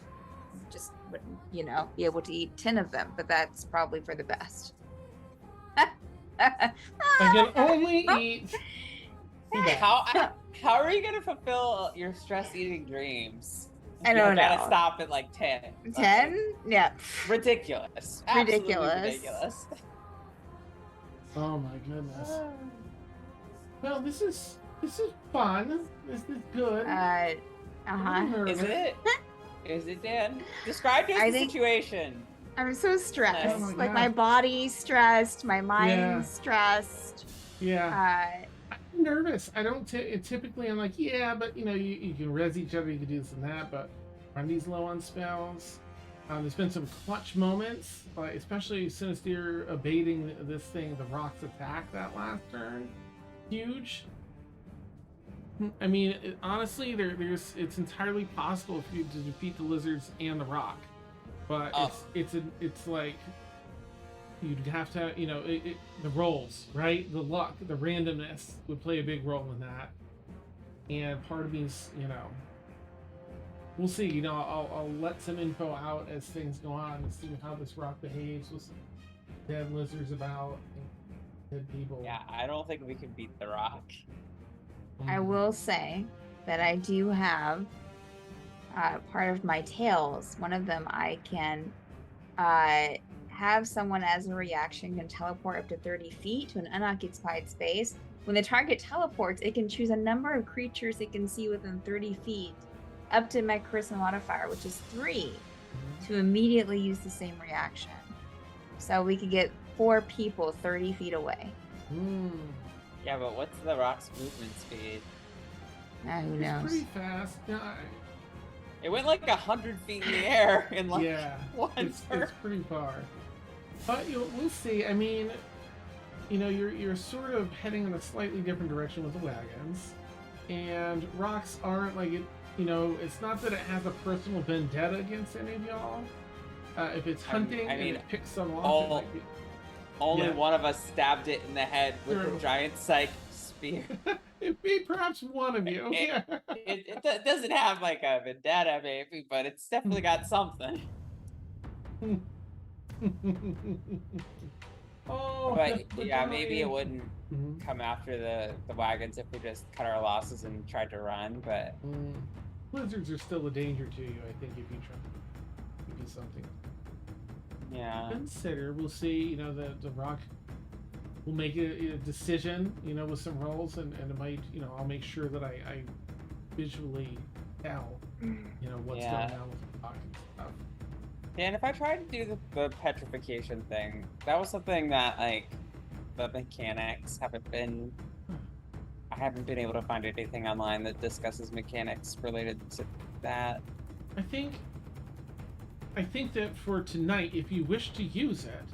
just wouldn't, be able to eat 10 of them. But that's probably for the best. I can only eat. How are you gonna fulfill your stress eating dreams? I don't You gotta know. stop at like 10. 10? Yeah. Ridiculous. Absolutely Ridiculous. ridiculous. Oh my goodness. Well, this is fun. This is good. Uh I'm huh. nervous. Is it? Is it, Dan? Describe to us I the think- situation. I'm so stressed. Oh my Like God. my body's stressed, my mind's Yeah. stressed. Yeah. I'm nervous. I don't typically. I'm like, yeah, but you can res each other. You can do this and that. But Grundy's low on spells. There's been some clutch moments, especially Sinister abating this thing, the Rock's attack that last turn. Huge. I mean, honestly, it's entirely possible for you to defeat the lizards and the Rock, but Oh. it's like you'd have to, the rolls, right? The luck, the randomness would play a big role in that. And part of me's, we'll see. I'll let some info out as things go on and see how this Rock behaves with some dead lizards about, and dead people. Yeah, I don't think we can beat the Rock. I will say that I do have part of my tails. One of them I can have someone as a reaction can teleport up to 30 feet to an unoccupied space. When the target teleports, it can choose a number of creatures it can see within 30 feet, up to my charisma modifier, which is 3, to immediately use the same reaction. So we could get 4 people 30 feet away. Yeah, but what's the Rock's movement speed? Who It's knows? pretty fast. Yeah, It went like 100 feet in the air in like yeah, one it's turn. pretty far. But we'll see. I mean, you're sort of heading in a slightly different direction with the wagons, and rocks aren't like it. It's not that it has a personal vendetta against any of y'all. If it's hunting I mean, and it picks some off, all- it might be... Only Yeah. one of us stabbed it in the head with True. a giant psych spear. Perhaps one of you. Yeah. It doesn't have like a vendetta, maybe, but it's definitely got something. Oh, But yeah, maybe it wouldn't Mhm. come after the wagons if we just cut our losses and tried to run. But Lizards are still a danger to you, I think, if you try to do something. yeah, Consider. We'll see. You know, the rock will make a decision. You know, with some rolls, and it might. You know, I'll make sure that I visually tell. You know what's Yeah. going on with the rock and stuff. yeah. And if I tried to do the petrification thing, that was something that like the mechanics haven't been. I haven't been able to find anything online that discusses mechanics related to that. I think that for tonight, if you wish to use it,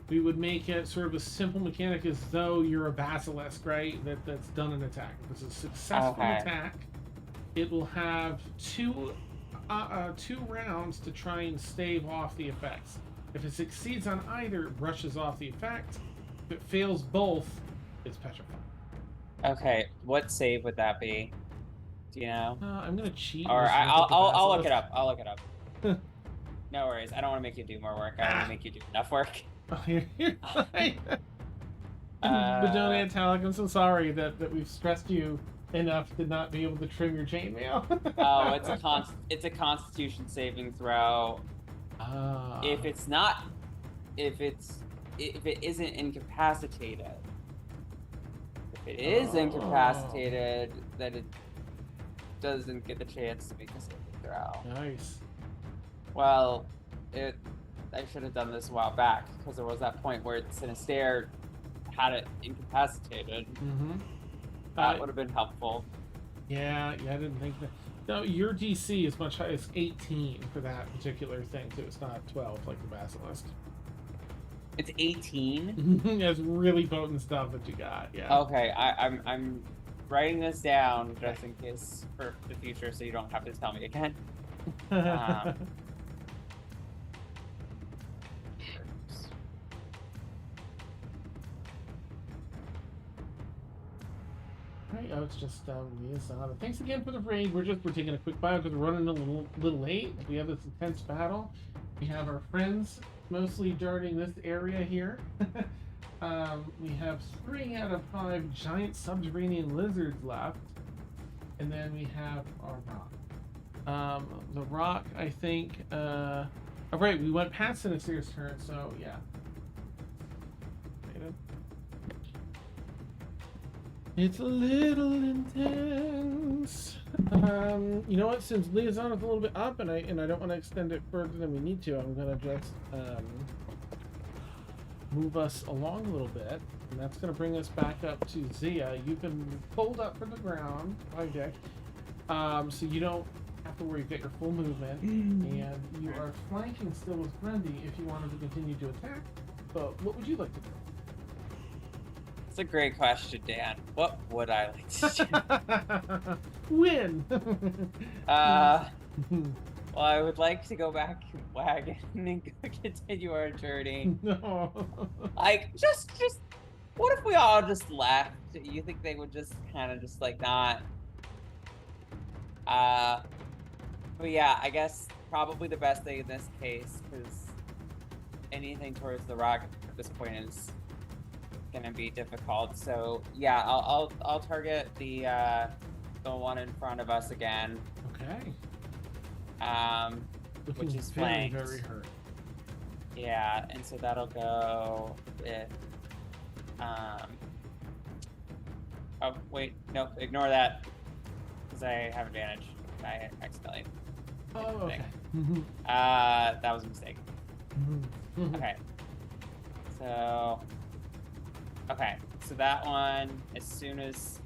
we would make it sort of a simple mechanic as though you're a basilisk, right? That's done an attack. If it's a successful attack, it will have two rounds to try and stave off the effects. If it succeeds on either, it brushes off the effect. If it fails both, it's petrified. Okay, what save would that be? Do you know? I'm gonna cheat. Or and just look at the I'll look it basilisk. up. I'll look it up. No worries. I don't want to make you do more work. I want to make you do enough work. Oh, you're fine. Bedonia Talik, I'm so sorry that we've stressed you enough to not be able to trim your chainmail. Oh, it's a Constitution saving throw. If it isn't incapacitated. If it is incapacitated, then it doesn't get the chance to make a saving throw. Nice. Well, I should have done this a while back because there was that point where Sinister had it incapacitated. Mm-hmm. That would have been helpful. Yeah, I didn't think that. No, your DC is much higher. It's 18 for that particular thing, too. It's not 12 like the Basilisk. It's 18? It's really potent stuff that you got, yeah. Okay, I'm writing this down just in case for the future so you don't have to tell me again. Right, oh, it's just liaison. Thanks again for the raid. We're taking a quick bio because we're running a little late. We have this intense battle. We have our friends mostly darting this area here. We have 3 out of 5 giant subterranean lizards left, and then we have our rock. The rock, I think. Oh, right, we went past Sinister's turn, so yeah. It's a little intense. You know what? Since liaison is a little bit up, and I don't want to extend it further than we need to, I'm gonna just move us along a little bit, and that's gonna bring us back up to Zia. You've been pulled up from the ground by Dick, so you don't have to worry. You've got your full movement, and you are flanking still with Grundy if you wanted to continue to attack. But what would you like to do? It's a great question, Dan. What would I like to do? Win! Well, I would like to go back and wagon and continue our journey. No. Like, just, what if we all just left? You think they would just kind of just like not? But yeah, I guess probably the best thing in this case, because anything towards the rock at this point is gonna be difficult. So yeah, I'll target the one in front of us again. Okay. Which is very, flanked. very hurt. Yeah, and so that'll go with oh wait, no, ignore that. Because I have advantage. I accidentally. Oh, okay. That was a mistake. Okay. So that one, as soon as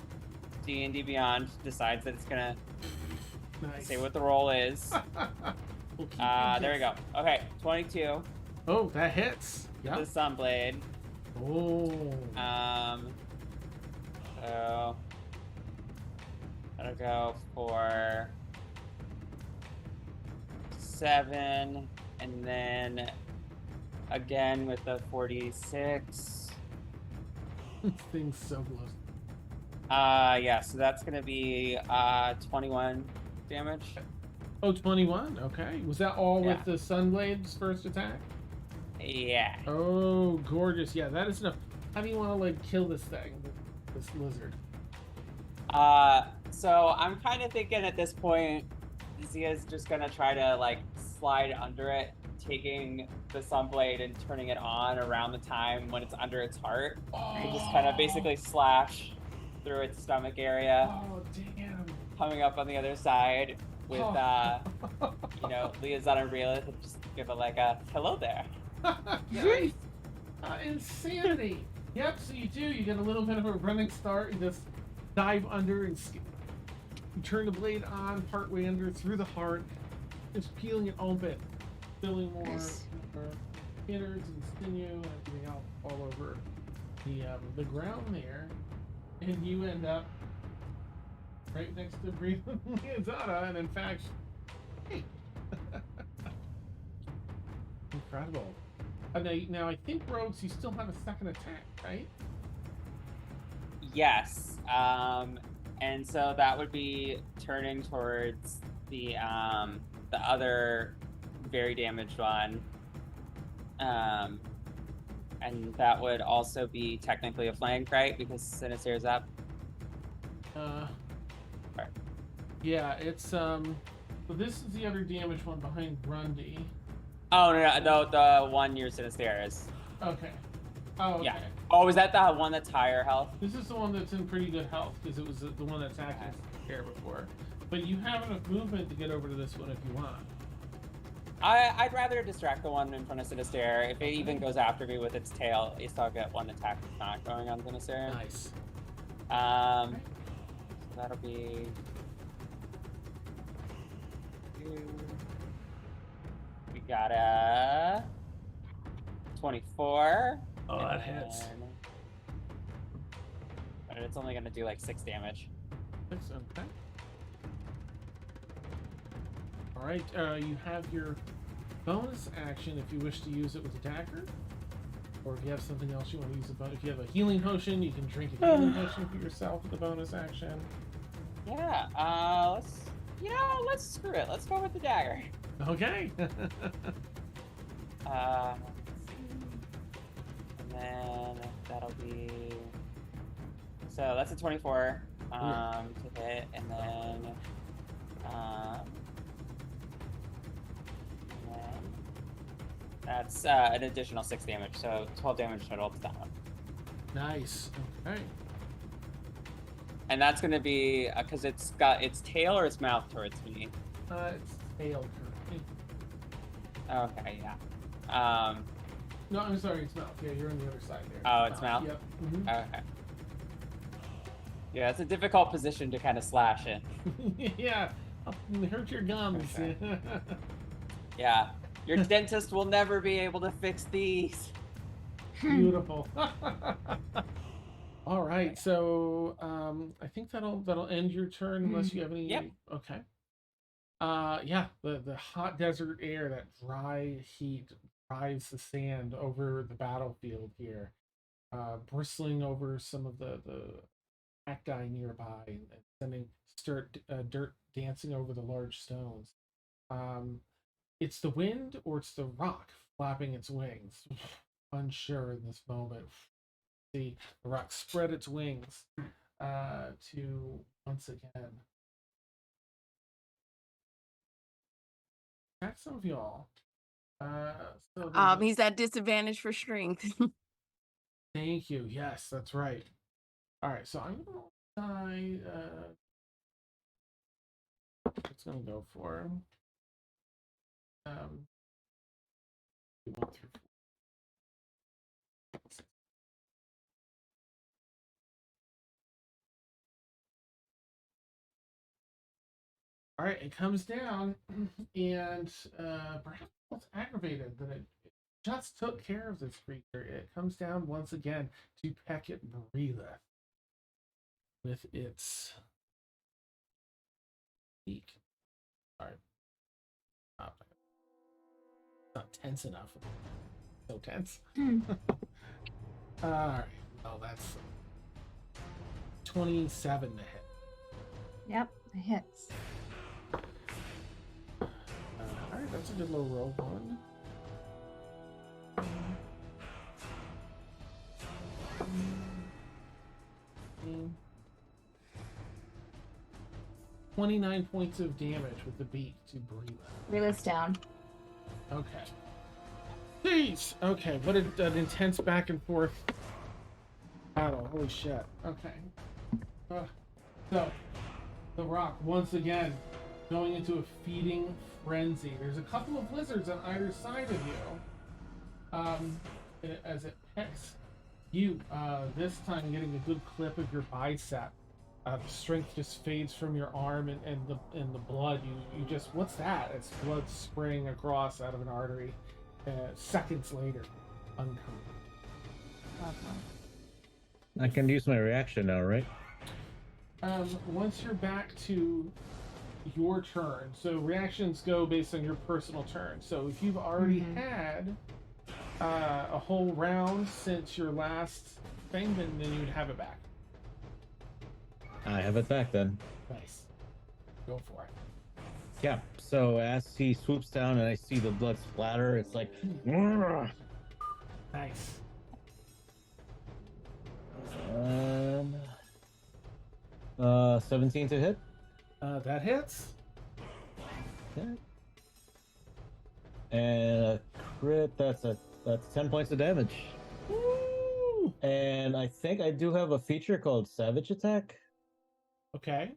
D&D Beyond decides that it's gonna Nice. say what the roll is. We'll keep There we go. Okay, 22. Oh, that hits. The Yeah. Sunblade. Oh. So that'll go for 7, and then again with the 46. This thing's so close. Yeah, so that's gonna be 21 damage. Oh, 21. Okay. Was that all Yeah. with the Sunblade's first attack? Yeah. Oh, gorgeous. Yeah, that is enough. How do you want to like kill this thing, this lizard? So I'm kind of thinking at this point, Zia's just gonna try to like slide under it, taking the Sunblade and turning it on around the time when it's under its heart, and just kind of basically slash through its stomach area, Oh, damn. coming up on the other side with you know, Liaison and Realith, and just give it like a hello there. Nice. Insanity. Yep, so you do. You get a little bit of a running start and just dive under and you turn the blade on partway under through the heart, just peeling it open, filling more innards and sinew and everything all over the ground there, and you end up right next to Breathing Liazada, and in fact, hey. Incredible. Now I think, Rogues, you still have a second attack, right? Yes. And so that would be turning towards the other very damaged one. And that would also be technically a flank, right? Because Sinister's up. Right. Yeah, it's so this is the other damaged one behind Grundy. Oh no, the one near Sinister is. Okay. Oh, okay. Yeah. Oh, is that the one that's higher health? This is the one that's in pretty good health because it was the one that attacked Sinister before. But you have enough movement to get over to this one if you want. I'd rather distract the one in front of Sinister. If it even goes after me with its tail, at least I'll get one attack that's not going on Sinister. Nice. So that'll be. We got a 24. Oh, that hits. But it's only gonna do like 6 damage. Okay. All right. You have your bonus action if you wish to use it with a dagger, or if you have something else you want to use it. If you have a healing potion, you can drink a healing potion for yourself with a bonus action. Yeah. Let's screw it. Let's go with the dagger. Okay. Let's see. And then that'll be. So that's a 24 to hit, and then that's an additional 6 damage, so 12 damage total to that one. Nice. Okay. And that's going to be because it's got its tail or its mouth towards me. It's tail currently. Okay, yeah. No, I'm sorry, it's mouth. Yeah, you're on the other side there. Oh, it's mouth? Yep. Mm-hmm. Okay. Yeah, it's a difficult position to kind of slash in. Yeah, hurt your gums. Okay. Yeah, your dentist will never be able to fix these. Beautiful. All right, so I think that'll end your turn unless you have any. Yep. Okay. Yeah, the hot desert air, that dry heat drives the sand over the battlefield here, bristling over some of the cacti nearby and sending dirt dancing over the large stones. It's the wind or it's the rock flapping its wings. Unsure in this moment. See the rock spread its wings to once again attack some of y'all. He's at disadvantage for strength. Thank you. Yes, that's right. All right, so I'm gonna die. It's gonna go for 1 through 4. All right, it comes down, and perhaps it's aggravated that it just took care of this creature. It comes down once again to peck at Breatheth with its beak. Sorry. It's not tense enough. So tense. All right. Well, that's 27 to hit. Yep, it hits. Alright, that's a good low roll. 1. 29 points of damage with the beak to Brila. Brila's down. Okay. Jeez! Okay, what an intense back and forth battle. Holy shit. Okay. So, the rock, once again, going into a feeding frenzy. There's a couple of lizards on either side of you. As it pecks you, this time getting a good clip of your bicep. Strength just fades from your arm, and the blood. You just, what's that? It's blood spraying across out of an artery. Seconds later, unconscious. I can use my reaction now, right? Once you're back to your turn, so reactions go based on your personal turn. So if you've already had a whole round since your last thing, then you'd have it back. I have it back then. Nice. Go for it. Yeah. So as he swoops down and I see the blood splatter, it's like, Nice. 17 to hit. That hits. Okay. And a crit. That's 10 points of damage. Woo! And I think I do have a feature called Savage Attack. Okay.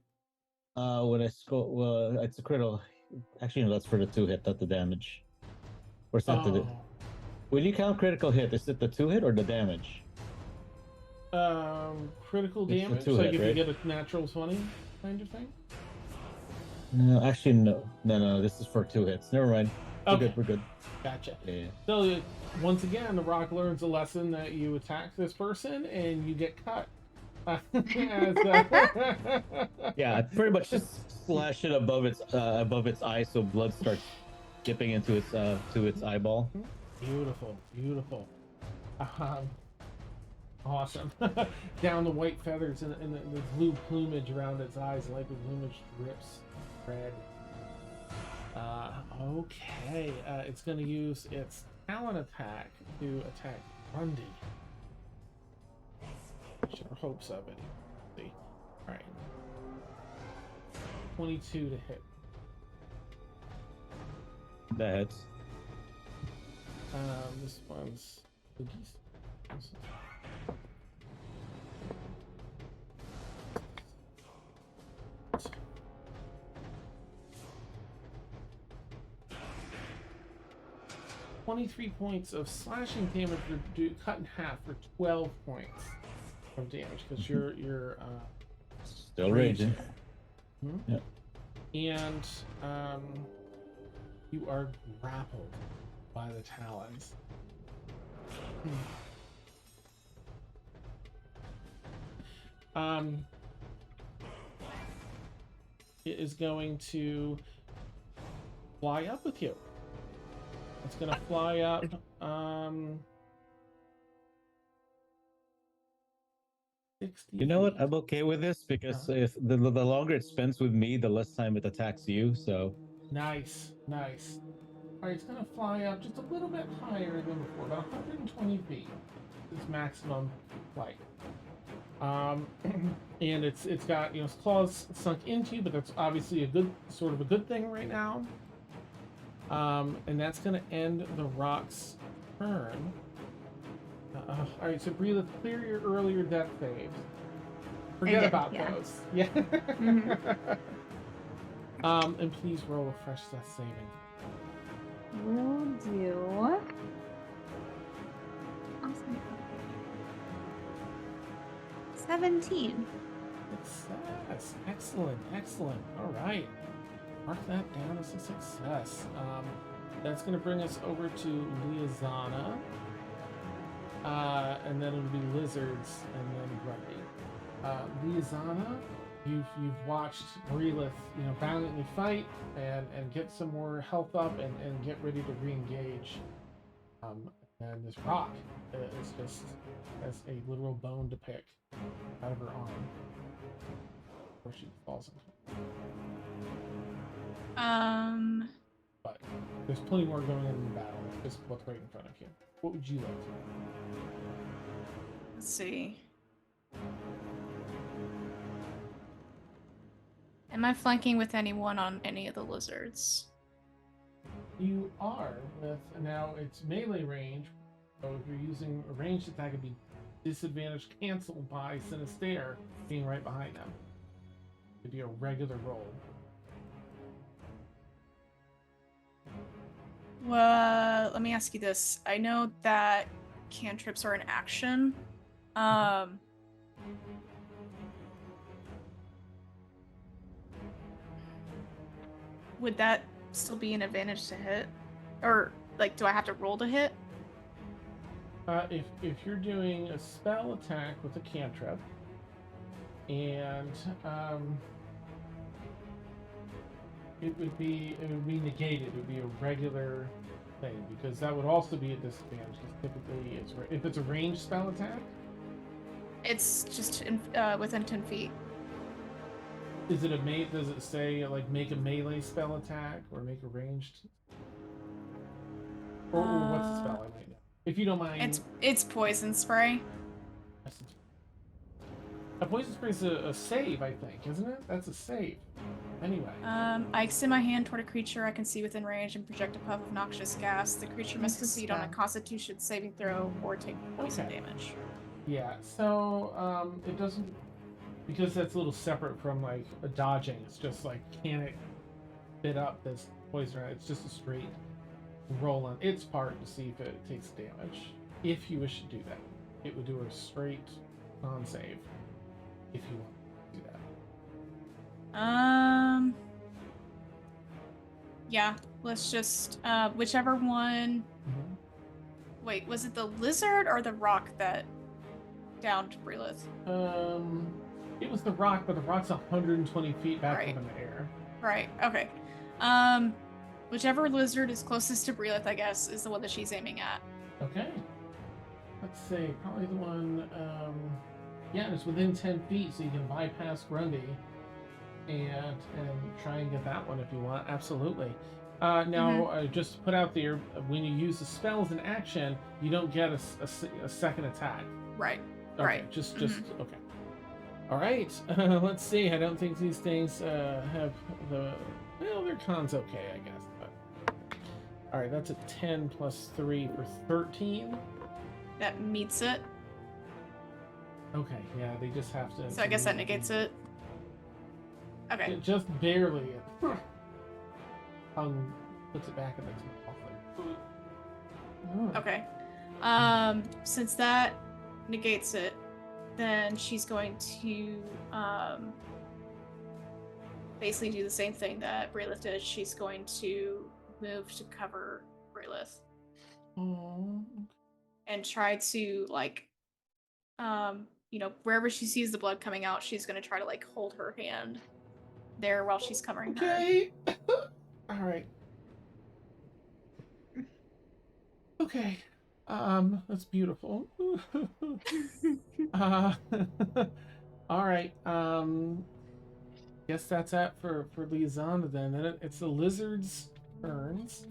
When I score, well, it's a critical. Actually, no, that's for the 2 hit, not the damage. Or is that the? When you count critical hit, is it the 2 hit or the damage? Critical It's the damage. 2 So hit, if you right? get a natural 20 kind of thing. No, actually, no. This is for 2 hits. Never mind. Okay. We're good. Gotcha. Yeah. So once again, the rock learns a lesson that you attack this person and you get cut. Yeah, I pretty much just slash it above its eye, so blood starts dipping into its to its eyeball. Beautiful, beautiful. Awesome. Down the white feathers and the blue plumage around its eyes, like the plumage drips red. Okay, it's going to use its talon attack to attack Grundy. Sure hopes of it. See. All right. 22 to hit. That hits. This one's cookies. 23 points of slashing damage, cut in half for 12 points of damage because you're still raging. Hmm? Yeah. And you are grappled by the talons. It is going to fly up with you. It's gonna fly up. 60 You know what? feet. I'm okay with this because if the longer it spends with me, the less time it attacks you. So Nice, nice. All right, it's gonna fly up just a little bit higher than before, about 120 feet. Its maximum flight. And it's got its claws sunk into you, but that's obviously a good thing right now. And that's gonna end the rock's turn. All right, so Brila, clear your earlier death saves. Forget about those. Yeah. And please roll a fresh death saving. Will do. Awesome. 17. Success. Excellent, excellent. All right. Mark that down as a success. That's going to bring us over to Liazana. And then it'll be lizards and then Grundy. Liazana, you've watched Brelith, valiantly fight and get some more health up and get ready to re-engage And this rock is just has a literal bone to pick out of her arm, where she falls into. But there's plenty more going on in the battle. Just what's right in front of you. What would you like to do? Let's see. Am I flanking with anyone on any of the lizards? You are with now it's melee range. So if you're using a ranged attack, it'd be disadvantage canceled by Sinister being right behind them. It'd be a regular roll. Well, let me ask you this. I know that cantrips are an action. Would that still be an advantage to hit? Or, like, do I have to roll to hit? If you're doing a spell attack with a cantrip, and it would be negated. It would be a regular thing because that would also be a disadvantage. Because typically, if it's a ranged spell attack, It's just within 10 feet. is it a Does it say like make a melee spell attack or make a ranged? Or what's the spell? I might know. If you don't mind. It's poison spray. A poison spray is a save, I think, isn't it? That's a save. Anyway. I extend my hand toward a creature I can see within range and project a puff of noxious gas. The creature must succeed on a Constitution saving throw or take poison damage. Yeah, so it doesn't, because that's a little separate from like a dodging. It's just like, can it fit up this poison? It's just a straight roll on its part to see if it takes damage. If you wish to do that, it would do a straight non-save. If you want to do that. Yeah, let's just whichever one. Mm-hmm. Wait, was it the lizard or the rock that downed Brilith? It was the rock, but the rock's 120 feet back up in the air. Right. Okay. Whichever lizard is closest to Brilith, I guess, is the one that she's aiming at. Okay. Let's see, probably the one. Yeah, it's within 10 feet, so you can bypass Grundy and try and get that one if you want. Absolutely. Now, just to put out there, when you use the spell as an action, you don't get a second attack. Right. Okay, right. Just okay. All right. Let's see. I don't think these things have the. Well, their con's okay, I guess. But all right, that's a 10 plus 3 for 13. That meets it. Okay, yeah, they just have to. So I guess that negates it. Okay. Just barely. Puts it back in the teeth. Okay. Since that negates it, then she's going to basically do the same thing that Braylith did. She's going to move to cover Braylith. And try to wherever she sees the blood coming out, she's gonna try to hold her hand there while she's covering her. Okay. All right. Okay. That's beautiful. All right. Guess that's it for Liazanda then. Then it's the lizard's turns.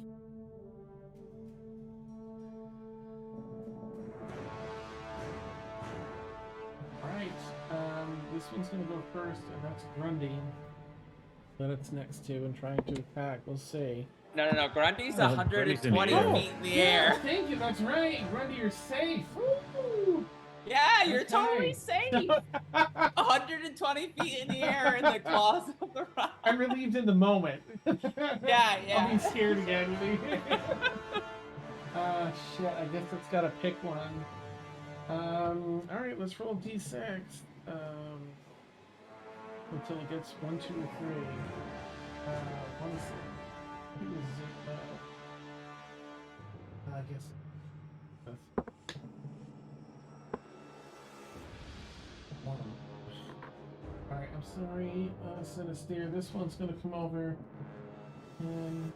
Alright, this one's gonna go first, and that's Grundy. That it's next to and trying to attack. We'll see. No. Grundy's 120 feet in the air. Thank you, that's right. Grundy, you're safe. Woo! Yeah, you're totally safe. 120 feet in the air in the claws of the rock. I'm relieved in the moment. Yeah. I'll be scared again. Shit, I guess it's gotta pick one. Alright, let's roll d6. Until it gets 1, 2, or 3. One is I guess. Alright, I'm sorry, Sinister. This one's gonna come over in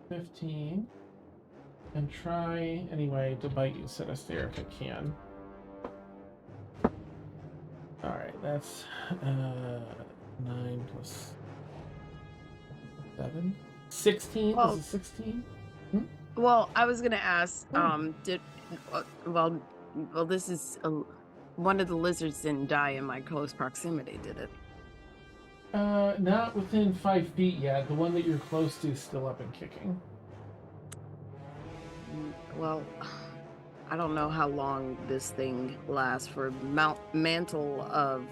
15. and try anyway to bite you, Sinister, if it can. Alright, that's 9 plus 7. 16? Well- Is it 16? Well, I was gonna ask. Oh. Well, this is one of the lizards didn't die in my close proximity, did it? Not within 5 feet yet. The one that you're close to is still up and kicking. Well, I don't know how long this thing lasts. For mantle of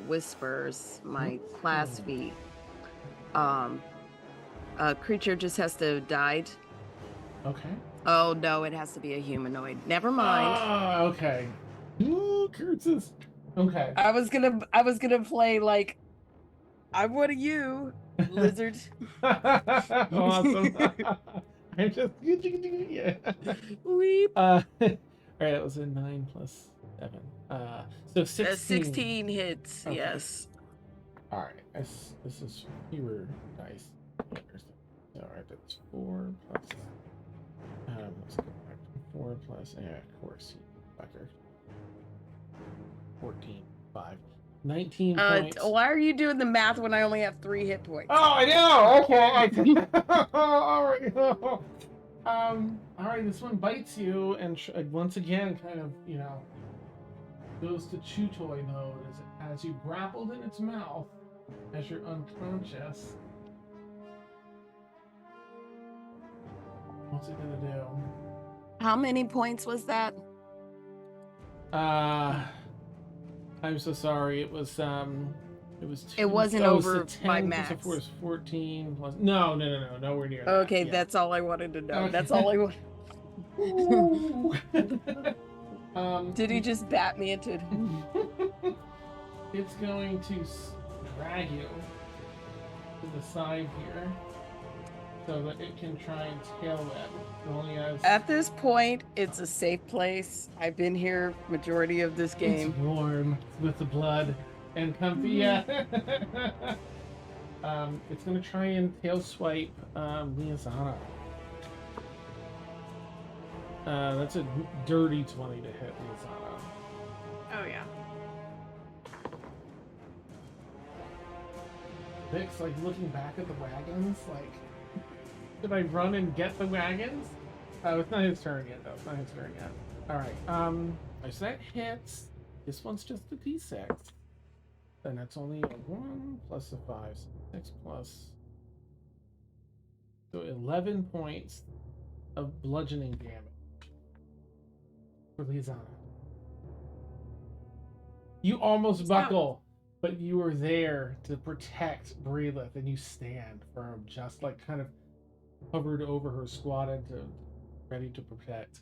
whispers, my class feat. A creature just has to have died. Okay. Oh no, it has to be a humanoid. Never mind. Ah, okay. Ooh, curses. Okay. I was gonna play like I'm one of you, lizard. Awesome. I just yeah. Weep. All right, that was a 9 plus 7. So 16. 16 hits. Okay. Yes. All right, this is fewer dice. All right, that's 4 plus. Let's go back. 4 plus. Yeah, of course, you fucker. 14, 5, 19 points. Why are you doing the math when I only have 3 hit points? Oh, I know. Okay. All right. All right. This one bites you, and once again, kind of, goes to chew toy mode as it has you grappled in its mouth as you're unconscious. What's it gonna do? How many points was that? I'm so sorry. It was It wasn't so over 10 my plus max. a 4 is 14 plus. No, nowhere near that. Okay, Yeah. that's all I wanted to know. Okay. That's all I want. Ooh. Did he just bat me into it? It's going to drag you to the side here so that it can try and tail web. It only has... At this point, it's a safe place. I've been here majority of this game. It's warm with the blood and comfy. Yeah. It's going to try and tail swipe Liazana. That's a dirty 20 to hit Liazana. Oh yeah. Vic's like looking back at the wagons, like, did I run and get the wagons? Oh, it's not his turn yet, though. It's not his turn yet. Alright, so that hits. This one's just a d6. Then that's only a 1 plus a 5, so 6 plus. So 11 points of bludgeoning damage for Liazana. You almost buckle, but you were there to protect Breelith, and you stand firm, just like kind of hovered over her, squatted, ready to protect.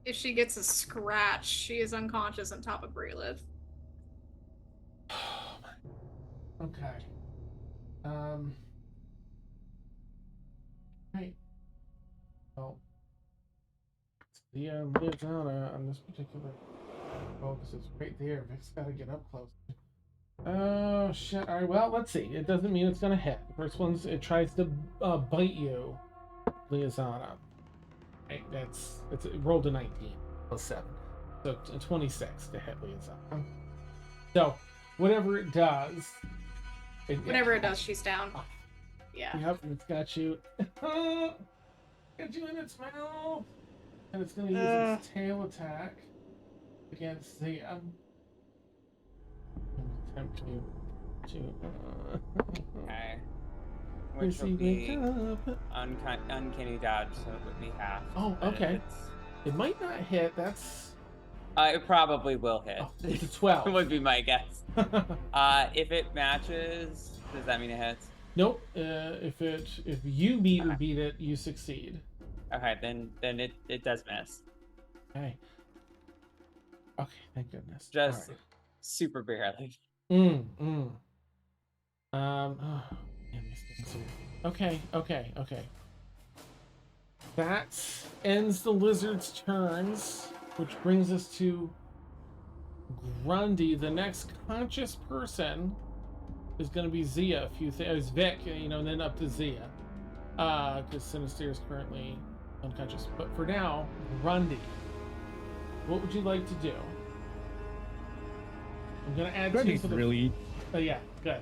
If she gets a scratch, she is unconscious on top of Breelith. Okay. Right. Well, the Liazana on this particular focus is right there. Vic's got to get up close. Oh shit! All right. Well, let's see. It doesn't mean it's gonna hit. The first one's it tries to bite you, Liazana. Right, it rolled a 19 plus 7, so 26 to hit Liazana. So whatever it does, Whenever it does, she's down. Yeah. Yep, it's got you. Got you in its mouth, and it's gonna use its tail attack against the attempt to Okay. Which will be uncanny dodge, so it would be half. Oh, but okay. it's- It might not hit. That's it probably will hit. oh, it's a 12. would be my guess. If it matches, does that mean it hits? Nope. If you beat it, you succeed. Okay, then it does miss. Okay. Okay, thank goodness. Just All super barely. right. Oh, man, these things are... Okay. That ends the lizard's turns, which brings us to Grundy. The next conscious person is going to be Zia. Is Vic, and then up to Zia. Because Sinister is currently unconscious. But for now, Grundy, what would you like to do? I'm gonna add two Grundy's for the. really. Oh yeah, good.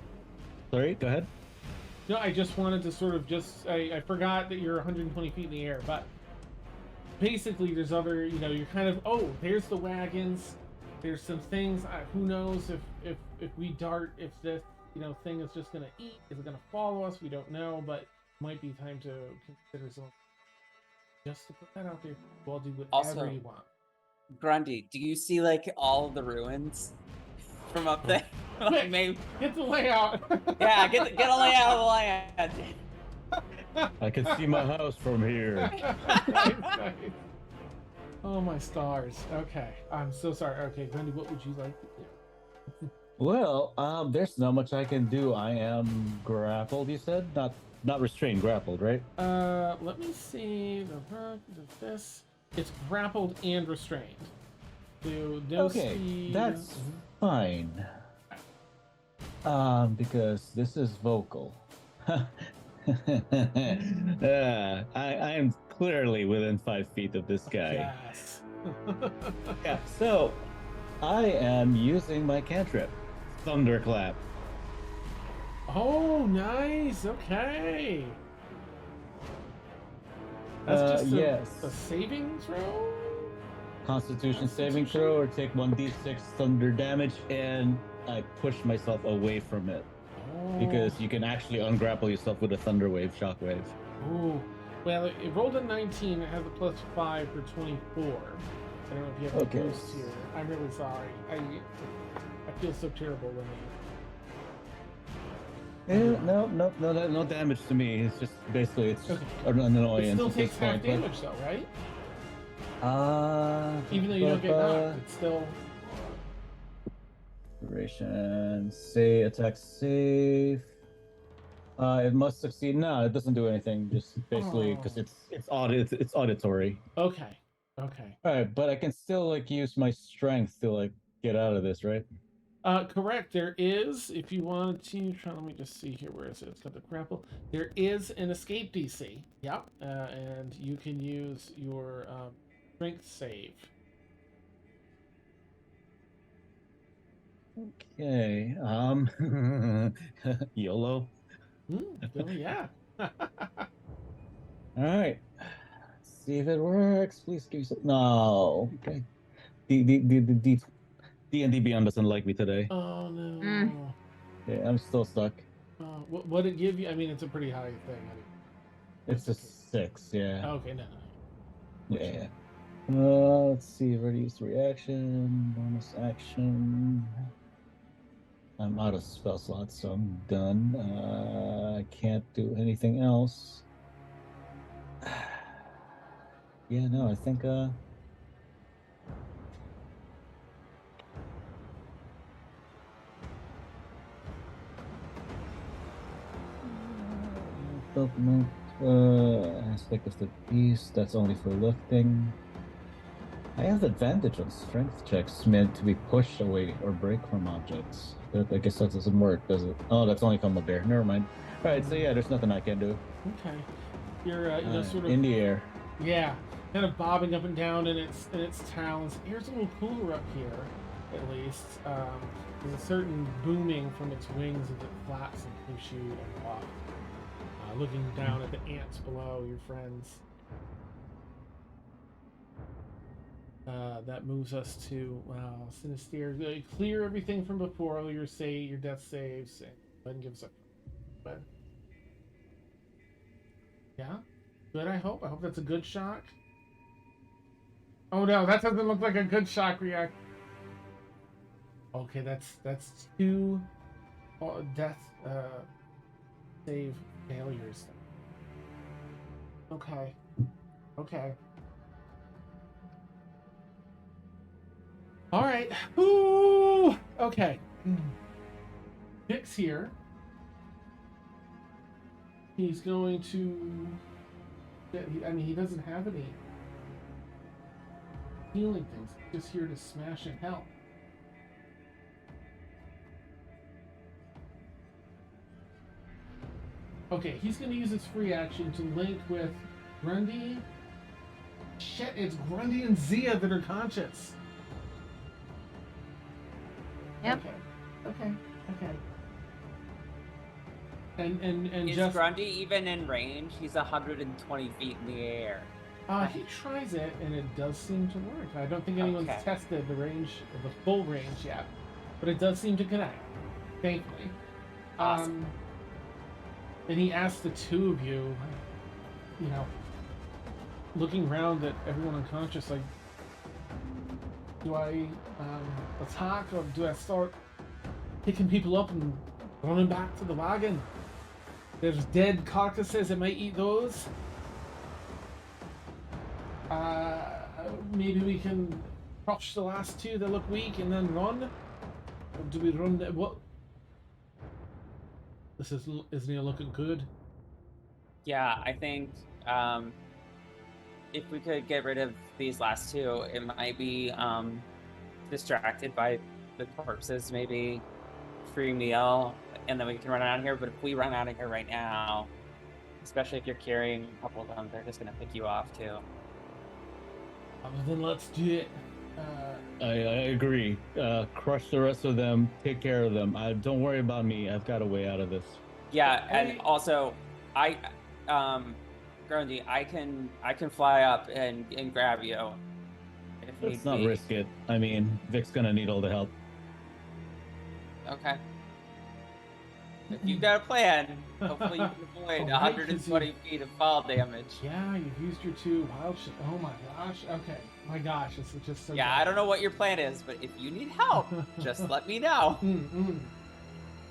Sorry, go ahead. No, I just wanted to sort of I forgot that you're 120 feet in the air, but basically there's other, you're kind of, oh, there's the wagons. There's some things, who knows if we dart, if this, thing is just going to eat, is it going to follow us? We don't know, but it might be time to consider some, just to put that out there. We'll do whatever Also, you want. Grundy, do you see like all of the ruins from up there? Like, Quick, maybe. get the layout. Yeah, get a layout of the land. I can see my house from here. Nice. Oh my stars. Okay, I'm so sorry. Okay, Grundy, what would you like to do? Well, there's not much I can do. I am grappled. You said not restrained, grappled, right? Let me see this. It's grappled and restrained. So no Okay, speed. that's fine. Because this is vocal. I am clearly within 5 feet of this guy. Yes. Yeah, so I am using my cantrip, Thunderclap. Oh, nice. Okay. That's just yes. a saving throw? Constitution saving throw, or take 1d6 thunder damage, and I push myself away from it. Oh. Because you can actually ungrapple yourself with a thunder wave, shockwave. Oh. Well, it rolled a 19. It has a +5 for 24. I don't know if you have a boost here. I'm really sorry. I feel so terrible when No damage to me. It's just basically it's just an annoyance. It still at takes this half point, damage though, right? but- Even though you don't get knocked, it's still. Duration, say attack save. It must succeed. No, it doesn't do anything. Just basically because it's auditory. Okay. All right, but I can still use my strength to get out of this, right? Correct. There is, if you wanted to try. Let me just see here. Where is it? It's got the grapple. There is an escape DC. Yep. And you can use your strength save. Okay. YOLO. Oh yeah. All right. Let's see if it works. Please give me some. No. Okay. D&D Beyond doesn't like me today. Oh no. Yeah, I'm still stuck. What did it give you? I mean, it's a pretty high thing. It's a 6. Yeah. Okay. No. Yeah. Let's see. Already used reaction. Bonus action. I'm out of spell slots, so I'm done. I can't do anything else. Yeah, no, I think aspect of the beast, that's only for lifting. I have advantage on strength checks meant to be pushed away or break from objects. But I guess that doesn't work, does it? Oh, that's only from a bear. Never mind. Alright, so yeah, there's nothing I can do. Okay. You're sort of in the air. Yeah, kind of bobbing up and down in its talons. Air's a little cooler up here, at least. There's a certain booming from its wings as it flaps and pushes you off. Looking down at the ants below, your friends. That moves us to Sinister. Clear everything from before. Your death saves, and go ahead and give us a. But yeah, good. I hope that's a good shock. Oh no, that doesn't look like a good shock react. Okay, that's 2 death save failures. Okay. All right. Ooh. Okay. Nick's here. He's going to. He doesn't have any healing things. He's just here to smash and help. Okay, he's going to use his free action to link with Grundy Shit, it's Grundy and Zia that are conscious. Yep. Okay. And Is just Grundy even in range? He's 120 feet in the air. he tries it and it does seem to work. I don't think anyone's tested the range, the full range yet, but it does seem to connect. Thankfully. Awesome. And he asked the two of you, looking around at everyone unconscious, like, do I attack or do I start picking people up and running back to the wagon? There's dead carcasses, that might eat those. Maybe we can crush the last two that look weak and then run? Or do we run? What? This isn't it looking good? Yeah, I think if we could get rid of these last two, it might be distracted by the corpses, maybe free meal, and then we can run out of here. But if we run out of here right now, especially if you're carrying a couple of them, they're just gonna pick you off too. Then let's do it. I agree. Crush the rest of them. Take care of them. Don't worry about me. I've got a way out of this. Yeah, and also, Grundy, I can fly up and grab you. If Let's not risk it. I mean, Vic's gonna need all the help. Okay. If you've got a plan, hopefully you can avoid 120 feet of fall damage. Yeah, you've used your two wild shit. Oh my gosh. Okay. My gosh, this is just so Yeah, bad. I don't know what your plan is, but if you need help, just let me know.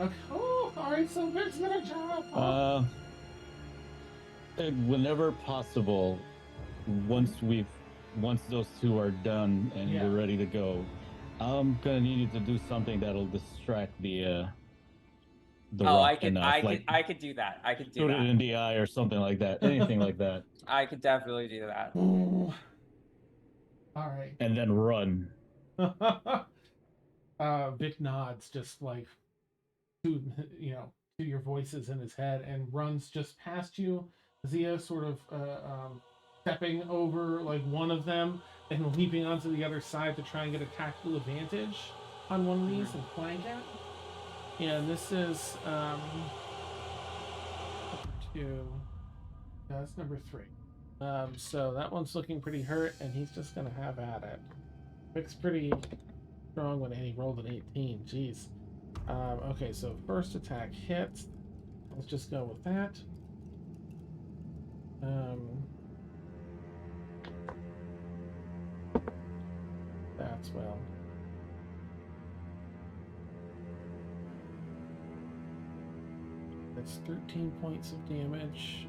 Okay. Oh, alright, so Vic's gonna jump. Whenever possible, once those two are done and we're ready to go, I'm gonna need you to do something that'll distract the I rock could enough. I could do that. I could do shoot that. it in the eye or something like that. Anything like that. I could definitely do that. Alright. And then run. Vic nods, just like to your voices in his head, and runs just past you. Zia sort of stepping over like one of them and leaping onto the other side to try and get a tactical advantage on one of these and flank it. Yeah, and this is that's number 3. So that one's looking pretty hurt, and he's just gonna have at it. Vic's pretty strong when he rolled an 18. Jeez. Okay, so first attack hits. Let's just go with that. That's well. That's 13 points of damage.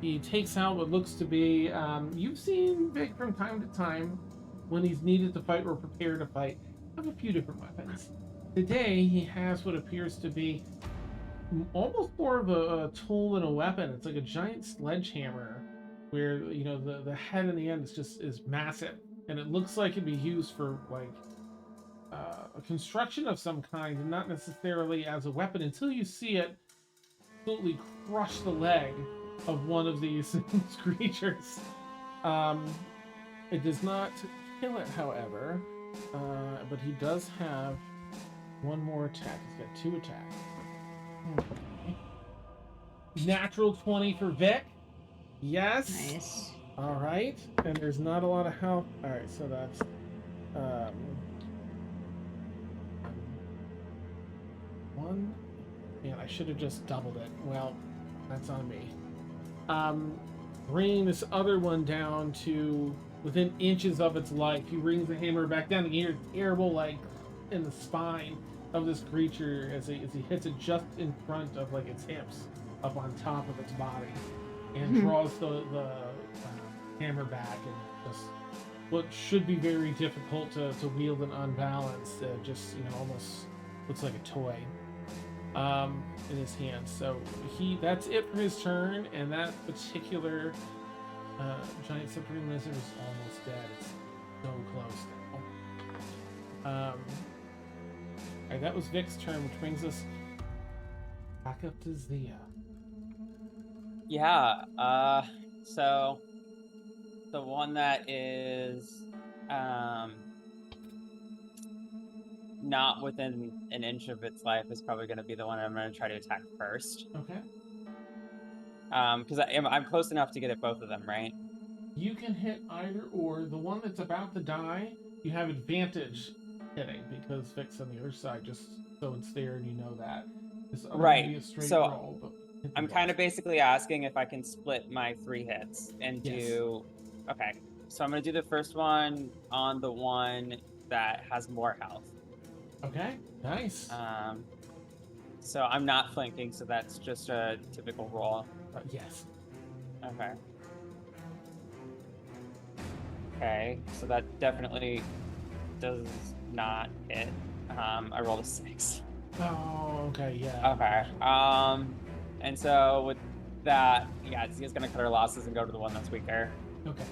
He takes out what looks to be. You've seen Vic from time to time when he's needed to fight or prepared to fight. Have a few different weapons. Today he has what appears to be almost more of a tool than a weapon. It's like a giant sledgehammer, where the head and the end is massive, and it looks like it'd be used for like a construction of some kind, and not necessarily as a weapon until you see it absolutely crush the leg of one of these creatures. It does not kill it, however, but he does have one more attack. He's got 2 attacks. Okay. Natural 20 for Vic. Yes. Nice. All right, and there's not a lot of health. All right, so that's one. Man, I should have just doubled it. Well, that's on me. Bringing this other one down to within inches of its life. He rings the hammer back down, and you hear terrible, like, in the spine of this creature as he hits it just in front of like its hips, up on top of its body, and draws the hammer back, and just what should be very difficult to wield and unbalance, just almost looks like a toy in his hand. So that's it for his turn, and that particular giant submarine lizard is almost dead. It's so close now. Alright, that was Vic's turn, which brings us back up to Zia. Yeah, so the one that is not within an inch of its life is probably going to be the one I'm going to try to attack first. Okay. Because I'm close enough to get at both of them, right? You can hit either or. The one that's about to die, you have advantage hitting because Vic's on the other side, just so it's there and you know that. This other Right. Be a straight So roll, but hit the I'm roll. kind of basically asking if I can split my 3 hits and Yes. do. Okay. So I'm going to do the first one on the one that has more health. Okay, nice. So I'm not flanking, so that's just a typical roll. Yes. Okay. Okay, so that definitely does not hit. I rolled a 6. Oh, okay, yeah. Okay. And so with that, yeah, Zia's gonna cut her losses and go to the one that's weaker. Okay.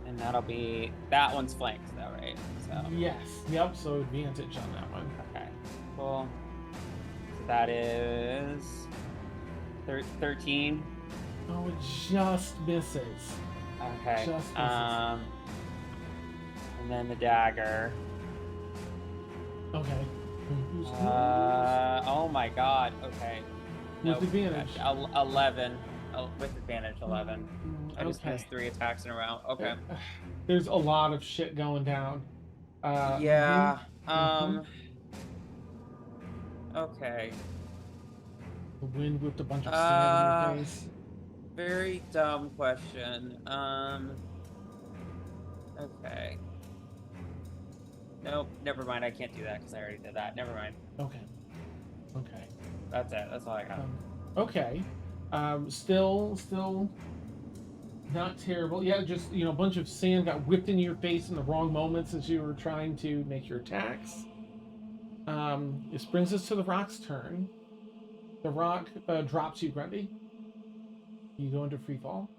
And that'll be that one's flanked though, right? So Yes. Yep. So advantage on that one. okay, cool. So that is 13. Oh, it just misses. Okay. Just misses. And then the dagger. Okay. Who's Oh my god. Okay. With advantage. 11. Oh, with advantage, 11. I just Okay. missed 3 attacks in a row. Okay. There's a lot of shit going down. Yeah. mhm. Okay. The wind whipped a bunch of sand in your face. Very dumb question. Okay. Nope, never mind. I can't do that because I already did that. Never mind. Okay. Okay. That's it. That's all I got. Okay. Still not terrible. Yeah, just, a bunch of sand got whipped into your face in the wrong moments as you were trying to make your attacks. This brings us to the rock's turn. The rock drops you, Grundy. You go into free fall.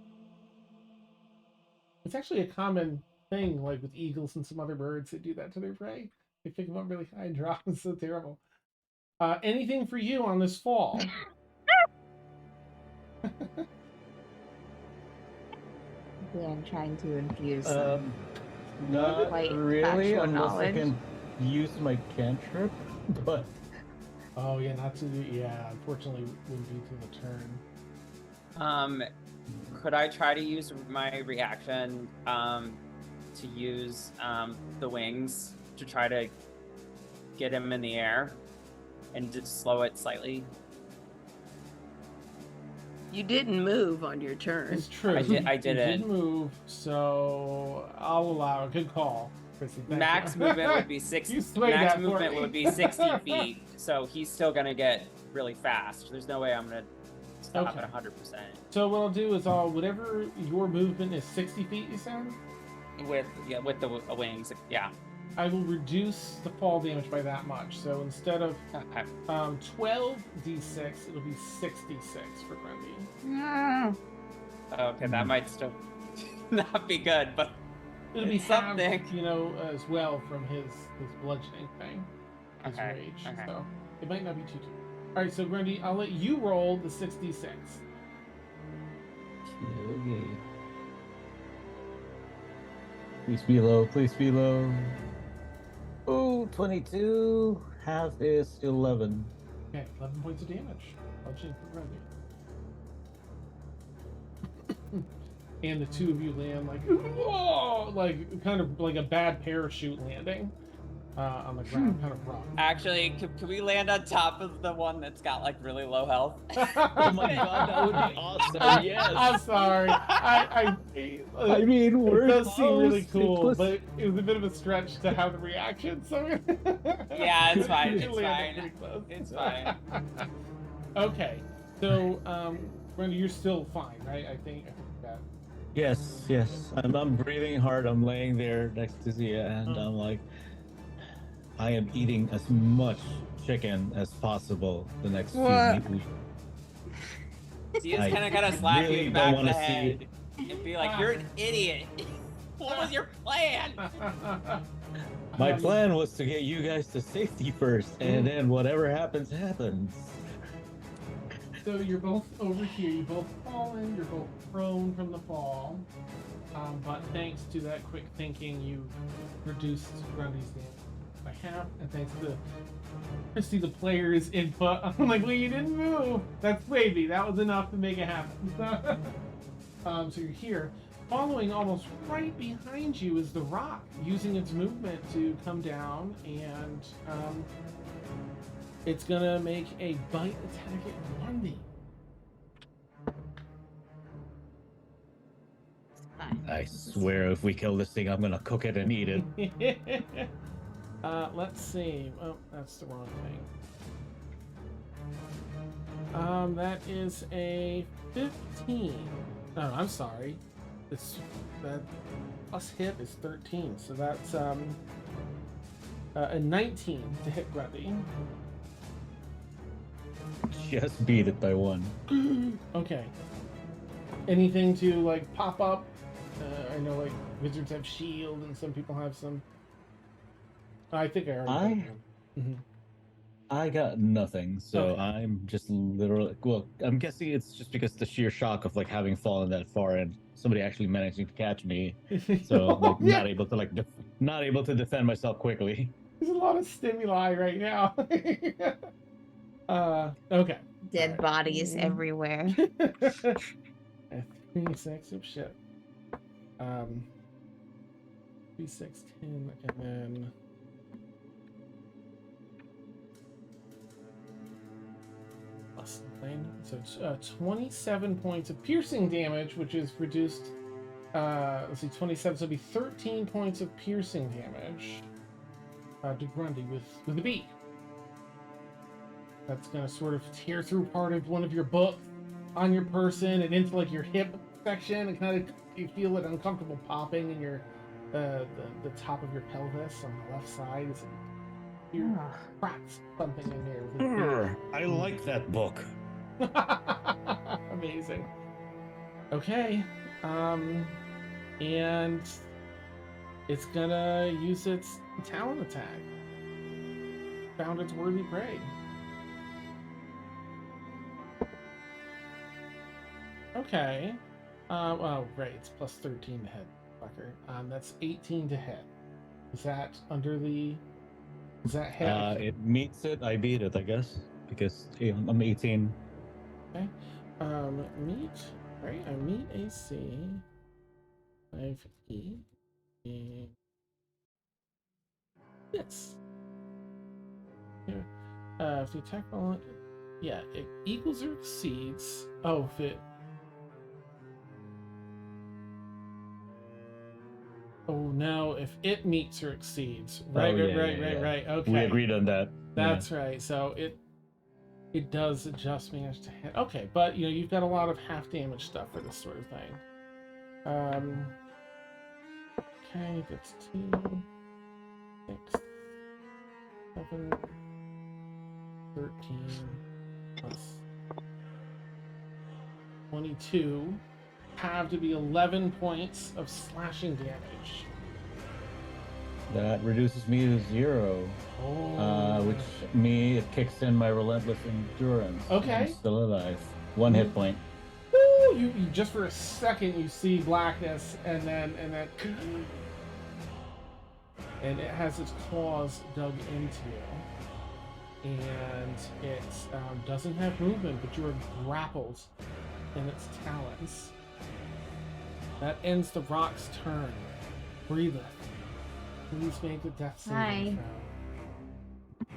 It's actually a common thing, like with eagles and some other birds that do that to their prey. They pick them up really high and drop them. It's so terrible. Anything for you on this fall? I'm trying to infuse Not quite really, factual unless knowledge. I can use my cantrip, but Oh yeah, not to. Yeah, unfortunately, wouldn't be to the turn. Could I try to use my reaction to use the wings to try to get him in the air and just slow it slightly? You didn't move on your turn. It's true. I You didn't. did move, so I'll allow a good call, Chrissy. Thank Max you. movement would be 60. You swayed Max that for movement me. would be 60 feet, so he's still gonna get really fast. There's no way I'm gonna stop Okay. at 100%. So what I'll do is whatever your movement is 60 feet, you said? With the wings, yeah. I will reduce the fall damage by that much. So instead of Okay. 12d6, it'll be 66 for Grundy. Okay, that might still not be good, but It'll be it's something. halved, as well from his bludgeoning thing, his Okay, rage. okay. So it might not be too. All right, so Grundy, I'll let you roll the 66. okay. Please be low, please be low. Oh, 22. Half is 11. Okay, 11 points of damage. Bludgeoning for Grundy. And the two of you land like, whoa, like kind of like a bad parachute landing on the ground, kind of rough. Actually, could we land on top of the one that's got like really low health? Oh my god, that would be awesome. Yes. I'm sorry. I mean, it we're does seem really close. cool, but it was a bit of a stretch to have the reaction. So Yeah, it's fine, You it's landed fine. pretty close. It's fine. Okay, so Brenda, you're still fine, right? I think that. Yes, yes. I'm breathing hard. I'm laying there next to Zia, and I'm like, I am eating as much chicken as possible the next few What? weeks. He's I kind of gotta slap really you in the don't back of wanna the see head and be like, "You're an idiot. What was your plan?" My plan was to get you guys to safety first, and then whatever happens, happens. So you're both over here. You both fallen. You're both prone from the fall. But thanks to that quick thinking, you reduced Grundy's damage by half. And thanks to Christy, the player's input, I'm like, well, you didn't move. That's baby. That was enough to make it happen. So you're here. Following almost right behind you is the rock, using its movement to come down, and it's gonna make a bite attack at Grundy. I swear, if we kill this thing, I'm gonna cook it and eat it. Let's see. Oh, that's the wrong thing. That is a 15. No, I'm sorry. That plus hit is 13, so that's a 19 to hit Grundy. Just beat it by 1. Okay. Anything to like pop up? I know like wizards have shield, and some people have some. I think I already. I got nothing, so Okay. I'm just literally. Well, I'm guessing it's just because the sheer shock of like having fallen that far and somebody actually managing to catch me, so like Yeah. not able to defend myself quickly. There's a lot of stimuli right now. Okay. Dead Alright. bodies everywhere. 3, 6, oh shit. 3, 6, 10, and then plus 9. So 27 points of piercing damage, which is reduced. Let's see, 27. So it'll be 13 points of piercing damage to Grundy with a bee. That's gonna sort of tear through part of one of your books on your person and into like your hip section, and kind of you feel it uncomfortable popping in your the top of your pelvis on the left side. Is you cracks something in there. With I like that book. Amazing. Okay, and it's gonna use its talon attack. Found its worthy prey. Okay. Oh, right. It's plus 13 to hit, fucker. That's 18 to hit. Is that under the? Is that hit? It meets it. I beat it, I guess, because I'm 18. Okay. Meet. Right. I meet AC. 5E. Yes. Here. If the attack roll, yeah, it equals or exceeds. Oh, if it. Oh no, if it meets or exceeds. Right, right. Okay. We agreed on that. That's right. So it does adjust manage to hit. Okay, but you know, you've got a lot of half damage stuff for this sort of thing. Okay, that's 2, 6, 7, 13 plus 22. Have to be 11 points of slashing damage. That reduces me to 0. Which it kicks in my relentless endurance. Okay. I'm still alive. 1 hit point. Woo! You just for a second you see blackness, and then and it has its claws dug into you, and it doesn't have movement, but you are grappled in its talons. That ends the rock's turn. Breathe. Please make the death saving throw.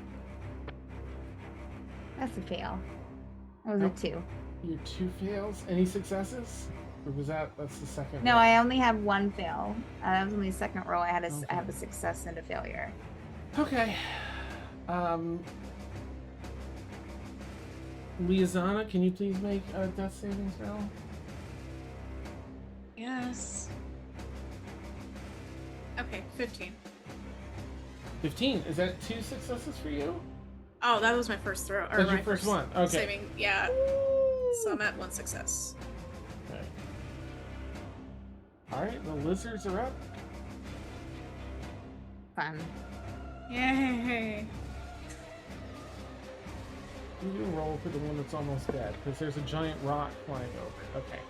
That's a fail. That was Nope. a 2. Your 2 fails. Any successes? Or was that's the second? No, roll? I only have 1 fail. That was only the second roll. I Okay. have a success and a failure. Okay. Liazana, can you please make a death saving throw? Yes. Okay, 15. 15. Is that 2 successes for you? Oh, that was my first throw. Or That's my your first one. Okay. Saving, yeah. So I'm at 1 success. Okay. All right, the lizards are up. Fun. Yay! do a roll for the one that's almost dead, because there's a giant rock flying over it. Okay.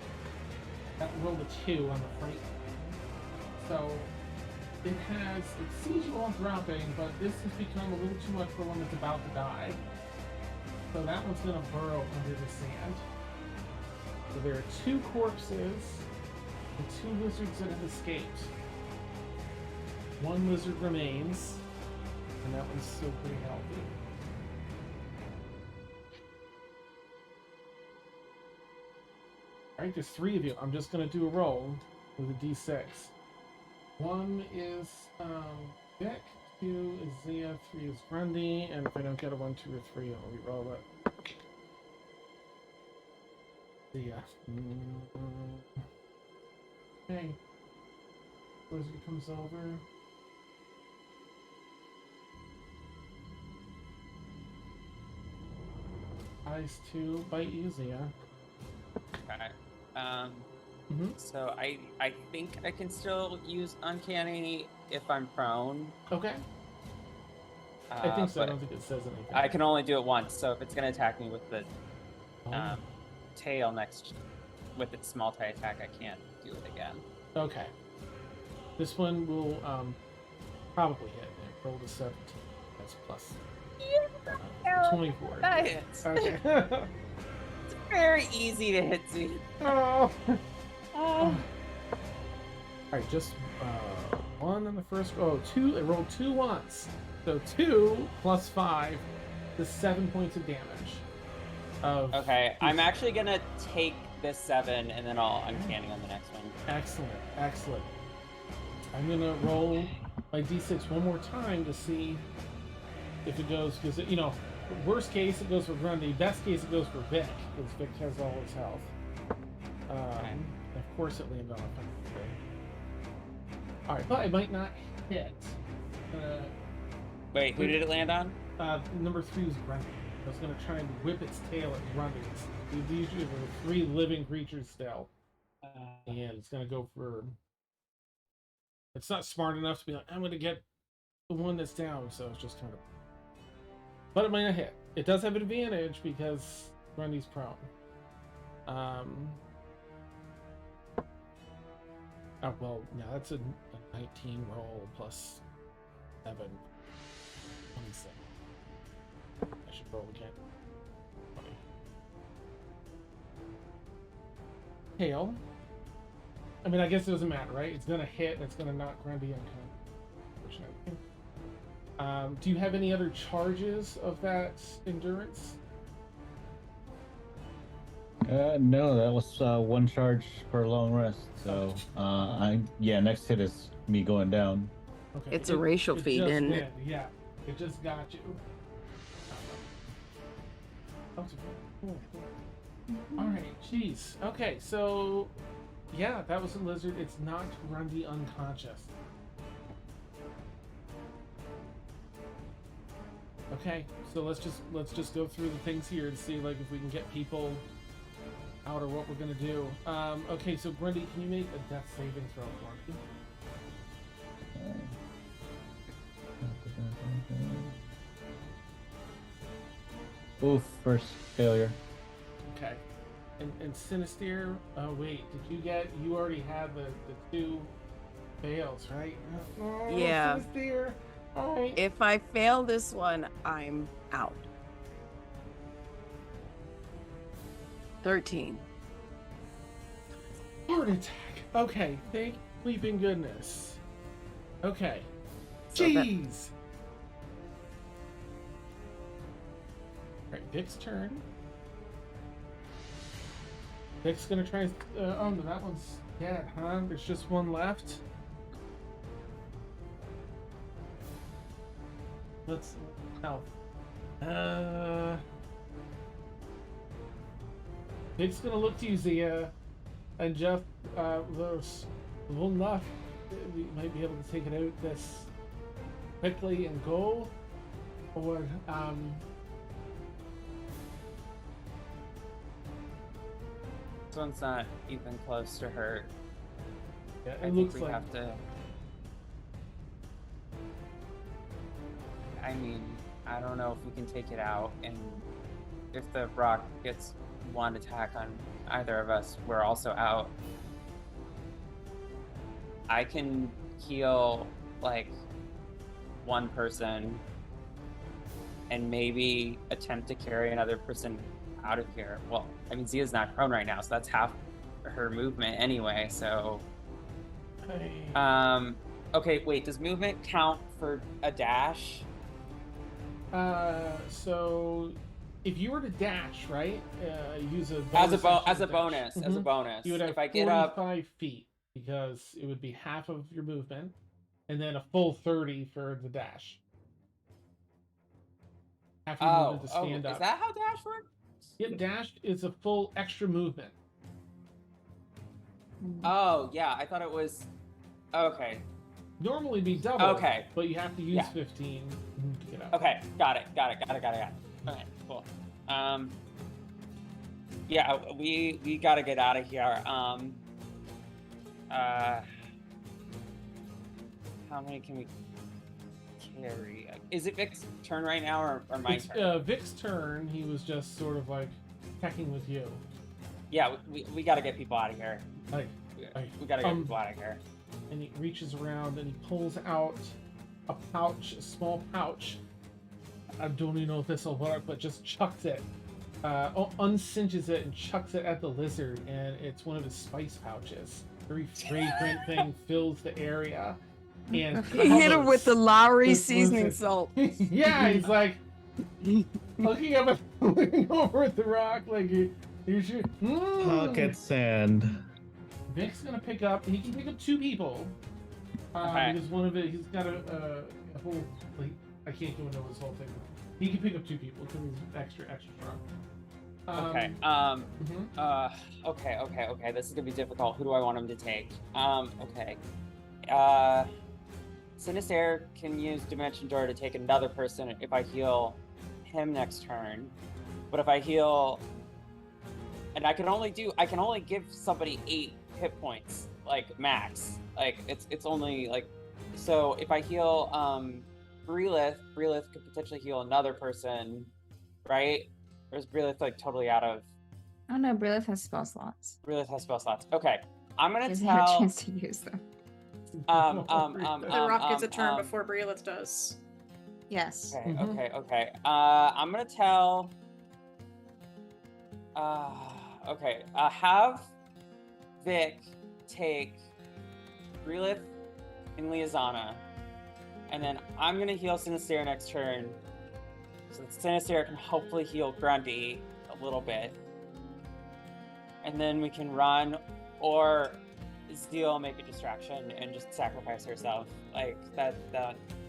That rolled a 2 on the front. So it sees you all dropping, but this has become a little too much for one that's about to die. So that one's gonna burrow under the sand. So there are 2 corpses and 2 lizards that have escaped. 1 lizard remains, and that one's still pretty healthy. Alright, there's 3 of you. I'm just gonna do a roll with a d6. 1 is Vic, 2 is Zia, 3 is Grundy, and if I don't get a 1, 2, or 3, I'll re-roll it. Zia. Okay. Lizard comes over. Eyes 2, bite you, Zia. Okay. Mhm. So I think I can still use uncanny if I'm prone. Okay. I think so. I but don't think it says anything. I can only do it once, so if it's gonna attack me with the Oh. tail next with its small tie attack, I can't do it again. Okay. This one will probably hit. It rolled a 17. That's plus 24. That hits. Okay. It's very easy to hit Z. Oh. Oh. Alright, just 1 on the first roll. 2. It rolled 2 once. So 2 plus 5 is 7 points of damage. Okay, I'm actually gonna take this 7 and then I'll uncanny on the next one. Excellent, excellent. I'm gonna roll my d6 one more time to see if it goes, because you know, worst case it goes for Grundy, best case it goes for Vic, because Vic has all his health. Of course it landed on a Alright, but it might not hit. Wait, who did it land on? Number 3 was Grundy. I was gonna try and whip its tail at Grundy. These usually are 3 living creatures still. And it's gonna go for... It's not smart enough to be like, I'm gonna get the one that's down, so it's just kind of... But it might not hit. It does have an advantage because Grundy's prone. Oh, well, no, that's a 19 roll plus 7. 27. I should roll again. 20. Hail. I mean, I guess it doesn't matter, right? It's gonna hit and it's gonna knock Grundy unconscious. Unfortunately. Do you have any other charges of that endurance? No, that was 1 charge for a long rest. So, next hit is me going down. Okay. It's a racial feat, isn't it? Yeah, it just got you. Cool. Alright, jeez. Okay, so yeah, that was a lizard. It's knocked Grundy unconscious. Okay, so let's just go through the things here and see like if we can get people out or what we're gonna do. Okay, so Grundy, can you make a death saving throw for me? Oof, first failure. Okay. And Sinister, oh wait, you already had the 2 fails, right? Oh, Yeah. Sinister. Alright. If I fail this one, I'm out. 13. Heart attack. Okay, thank bleeping goodness. Okay. So that- Jeez. Alright, Vic's turn. Vic's gonna try. Oh no, that one's dead, huh? There's just 1 left. Let's help. Vic's gonna look to you, Zia, and Jeff. There's well enough. We might be able to take it out this quickly and go, or This one's not even close to hurt. yeah, I it think looks we like. have to. I mean, I don't know if we can take it out and if the rock gets one attack on either of us, we're also out. I can heal like one person and maybe attempt to carry another person out of here. Well, I mean, Zia's not prone right now, so that's half her movement anyway, so... Okay, wait, does movement count for a dash? So if you were to dash, right, use a As a bonus bonus, dash. as a bonus. You would have if I get up 45 feet because it would be half of your movement, and then a full 30 for the dash. Half your movement to stand up. Is that how dash works? Yep, dash is a full extra movement. Oh, yeah, I thought it was... Okay. Normally be double. Okay. But you have to use 15 to get up. Okay, got it. Okay, cool. Yeah, we gotta get out of here. How many can we carry? Is it Vic's turn right now, or my turn? Vic's turn. He was just sort of like checking with you. Yeah, we gotta get people out of here. We gotta get people out of here. And he reaches around and he pulls out a pouch, a small pouch. I don't even know if this will work, but just chucks it, uncinches it and chucks it at the lizard, and it's one of his spice pouches. Very fragrant thing fills the area. And he hit him with the Lowry seasoning salt. Yeah, he's like looking up and looking over at the rock like you should. Pocket sand. Vic's gonna pick up. He can pick up 2 people. Okay. Because one of it, he's got a whole. Like, I can't go into his whole thing. He can pick up 2 people because he's extra strong. Okay. Okay. This is gonna be difficult. Who do I want him to take? Okay. Sinister can use Dimension Door to take another person if I heal him next turn. But if I heal, and I can only give somebody 8 hit points, like max. Like it's only like, so if I heal Brelith could potentially heal another person, right? Or is Brelith like totally out of? Oh no, Brilith has spell slots. Brelith has spell slots. Okay, I'm gonna Gives her a tell. chance to use them. The rock gets a turn before Briolith does. Yes. Okay. I'm gonna tell. Have Vic take Brelith and Liazana, and then I'm gonna heal Sinister next turn, so that Sinister can hopefully heal Grundy a little bit, and then we can run, or Zeal make a distraction and just sacrifice herself. Like that.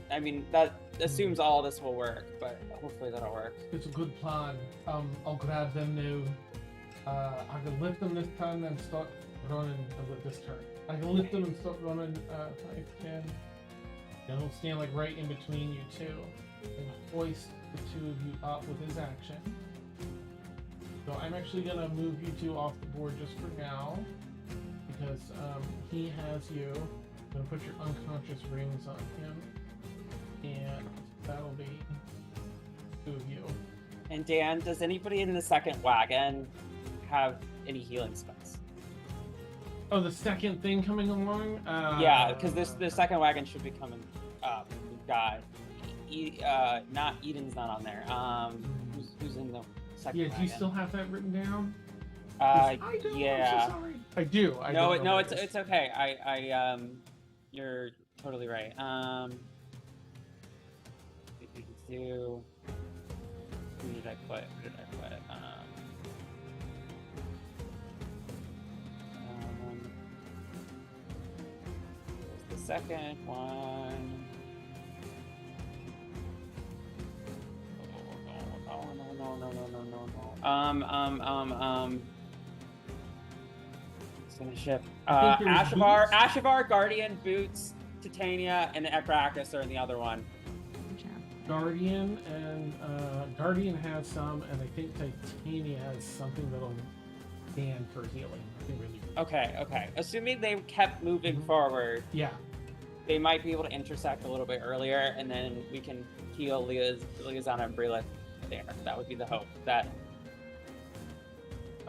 I mean, that assumes all this will work, but hopefully that'll work. It's a good plan. I'll grab them now. I can lift them this time and start running with this turn. I can lift them and start running 5, 10. And he'll stand like right in between you two and hoist the 2 of you up with his action. So I'm actually gonna move you 2 off the board just for now, because he has you. I'm gonna put your unconscious rings on him, and that'll be 2 of you. And Dan, does anybody in the second wagon have any healing spells? Oh, the second thing coming along? Yeah, because the second wagon should be coming up. We've got not Eden's not on there. Who's in the second wagon? Do you still have that written down? Yeah. I'm so sorry. I do. It's okay. You're totally right. Who did I put? The second one. No. Ship. Ashavar, Guardian, Boots, Titania, and Ekracus are in the other one. Guardian has some, and I think Titania has something that'll stand for healing. Really. Okay. Assuming they kept moving forward, yeah, they might be able to intersect a little bit earlier, and then we can heal Liazana and Brelith there. That would be the hope. That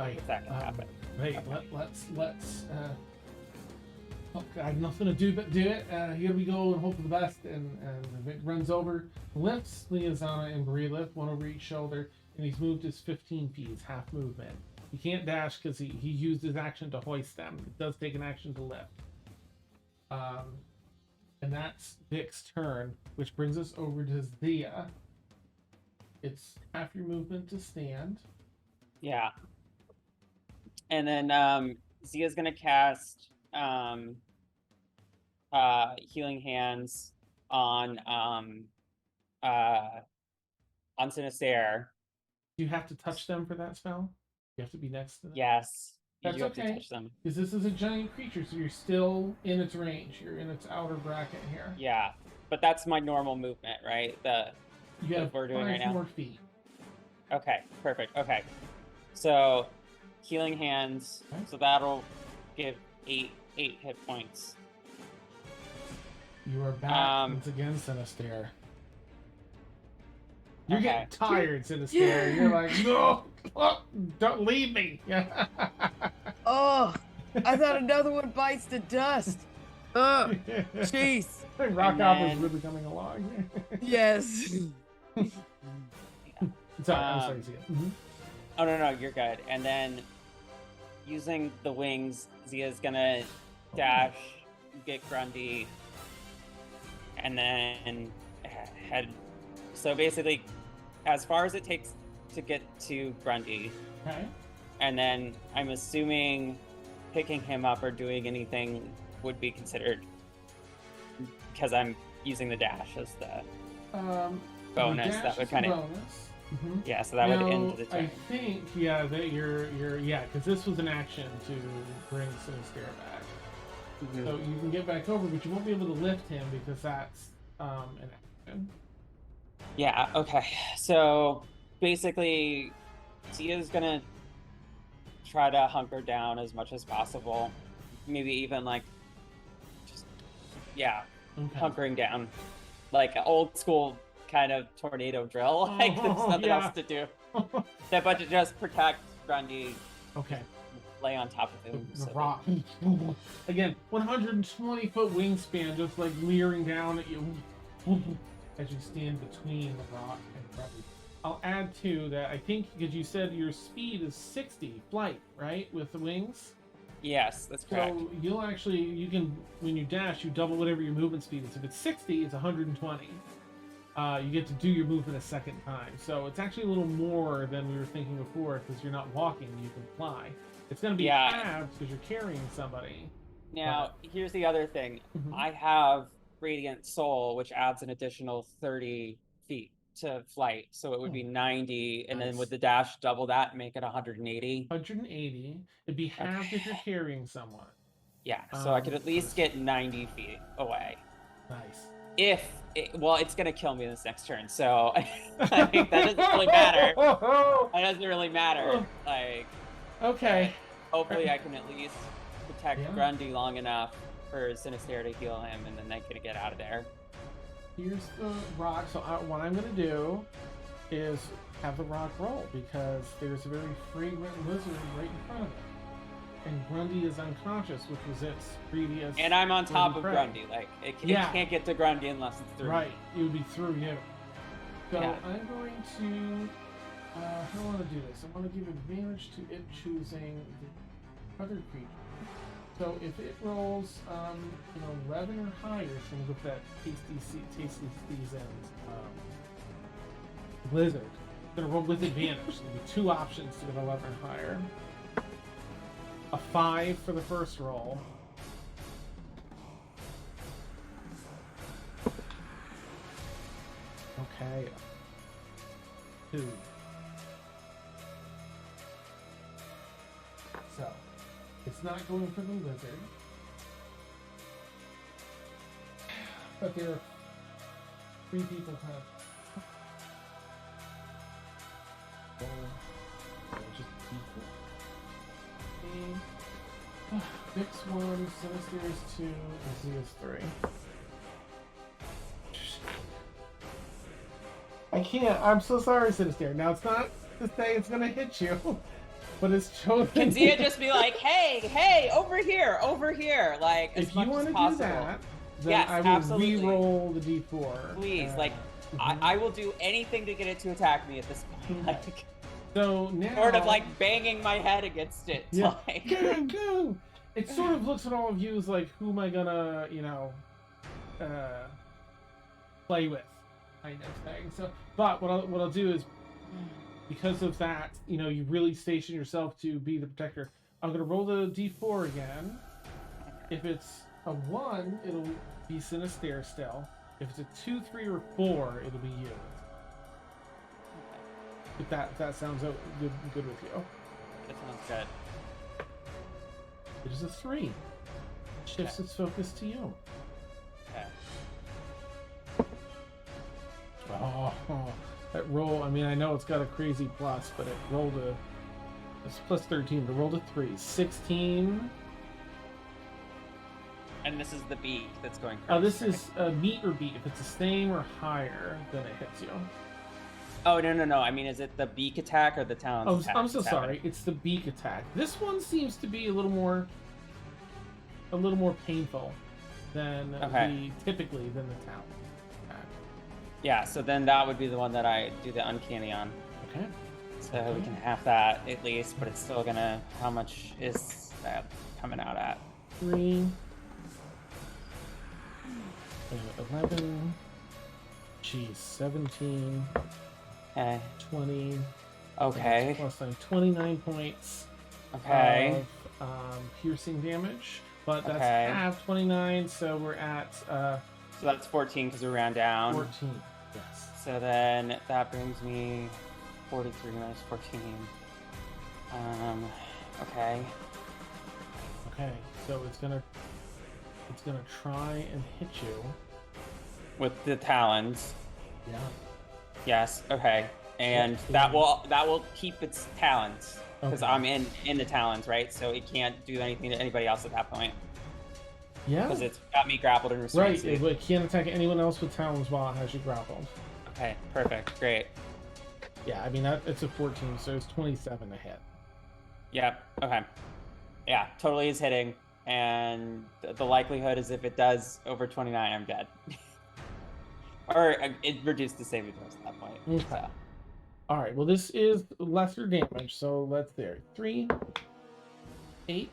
Right. if that can happen. Right. Okay. Let's. Oh, I have nothing to do but do it. Here we go and hope for the best. And it runs over, lifts Liazana and Bree lift one over each shoulder, and he's moved his 15 feet. It's half movement. He can't dash because he used his action to hoist them. It does take an action to lift. And that's Vic's turn, which brings us over to Zia. It's half your movement to stand. Yeah. And then Zia's gonna cast Healing Hands on Sinister. Do you have to touch them for that spell? You have to be next to them? Yes. You That's do have to okay. touch them. Because this is a giant creature, so you're still in its range. You're in its outer bracket here. Yeah. But that's my normal movement, right? You have we're doing 5 right now. more feet. Okay, perfect. Okay. So Healing Hands. Okay. So that'll give 8 hit points. You are back once again, Sinister. You're Okay. getting tired, Sinister. You're like, no, don't leave me. Oh, I thought another one bites the dust. Oh, jeez. Rock And Alpha's then- really coming along. Yes. Sorry, I'm sorry, Zia. Oh no, you're good. And then using the wings, Zia's gonna dash, get Grundy, and then head. So basically, as far as it takes to get to Grundy, Okay. and then I'm assuming picking him up or doing anything would be considered because I'm using the dash as the bonus. Dash That would is a kind of bonus. Mhm. yeah. So that would end the I turn. think, yeah, that you're because this was an action to bring Sinister back. Mhm. So you can get back over, but you won't be able to lift him because that's an action. Yeah, okay. So basically, Zia's gonna try to hunker down as much as possible. Maybe even like just Okay. hunkering down. Like old school kind of tornado drill. Like there's nothing yeah. else to do. But to just protect Grundy, Okay. lay on top of The him. so that- rock. Again, 120-foot wingspan, just like leering down at you as you stand between the rock and Grundy. I'll add to that. I think because you said your speed is 60 flight, right, with the wings. Yes, that's correct. So you can when you dash, you double whatever your movement speed is. If it's 60, it's 120. You get to do your movement a second time. So it's actually a little more than we were thinking before because you're not walking, you can fly. It's going to be halved because you're carrying somebody. Now, here's the other thing. Mhm. I have Radiant Soul, which adds an additional 30 feet to flight. So it would be 90, and then Nice. with the dash, double that, make it 180. 180. It'd be halved if you're carrying someone. Yeah, so I could at least get 90 feet away. Nice. It's going to kill me this next turn, so I think that doesn't really matter. That doesn't really matter. Like, Okay. hopefully I can at least protect Yeah. Grundy long enough for Sinister to heal him, and then they can get out of there. Here's the rock. So what I'm going to do is have the rock roll because there's a very fragrant lizard right in front of it. And Grundy is unconscious, which was its previous. And I'm on top of prey. Grundy. Like, it Yeah. can't get to Grundy unless it's through. Right. It would be through you. So Yeah. I'm going to. How do I want to do this? I want to give advantage to it choosing the other creature. So if it rolls, 11 or higher, it's going to go for that tasty seasoned blizzard. It's going to roll with advantage. There'll be 2 options to get 11 or higher. A 5 for the first roll. Okay. 2. So, it's not going for the lizard. But there are 3 people kind of. Just equal. Vix 1, Sinister is 2, and Z is 3. I can't. I'm so sorry, Sinister. Now it's not to say it's gonna hit you. but it's totally. Can Zia just be like, hey, over here, like as If you much want as to do possible? that, then Yes, I will absolutely. re-roll the d4. Please, like, mhm. I will do anything to get it to attack me at this point. Okay. Like, So now, sort of like banging my head against it. yeah, Like... go. It sort of looks at all of you as like, who am I gonna, play with, kind of thing. So, but what I'll do is, because of that, you really station yourself to be the protector. I'm gonna roll the d4 again. If it's a 1, it'll be Sinister still. If it's a 2, 3, or 4, it'll be you. If that sounds good with you. That sounds good. It is a 3. Shifts its focus to you. Okay. Oh, that roll. I mean, I know it's got a crazy plus, but it rolled it's plus 13. But rolled a 3. 16. And this is the beak that's going first. Oh, this right? is meet or beat. If it's the same or higher, then it hits you. Oh, no. I mean, is it the beak attack or the talons attack? I'm so Is that sorry. It's the beak attack. This one seems to be a little more painful than typically than the talon attack. Yeah, so then that would be the one that I do the uncanny on. Okay. So we can have that at least, but it's still gonna. How much is that coming out at? 3. 11. Geez, 17. Okay. 20. Okay. Plus 9, 29 points. Okay. Of piercing damage, but that's Okay. half 29, so we're at So that's 14 because we ran down. 14. Yes. So then that brings me 43 minus 14. Okay. Okay, so it's gonna try and hit you. With the talons. Yeah. Yes. Okay. And that will keep its talons because Okay. I'm in the talons, right? So it can't do anything to anybody else at that point Yeah. because it's got me grappled and Right. restrained. It can't attack anyone else with talons while it has you grappled. Okay. Perfect. Great. Yeah, I mean it's a 14, so it's 27 to hit. Yep. Okay. Yeah. Totally is hitting, and the likelihood is if it does over 29, I'm dead. Or it reduced the saving throws at that point. Okay. So. All right. Well, this is lesser damage, so let's there. 3, 8,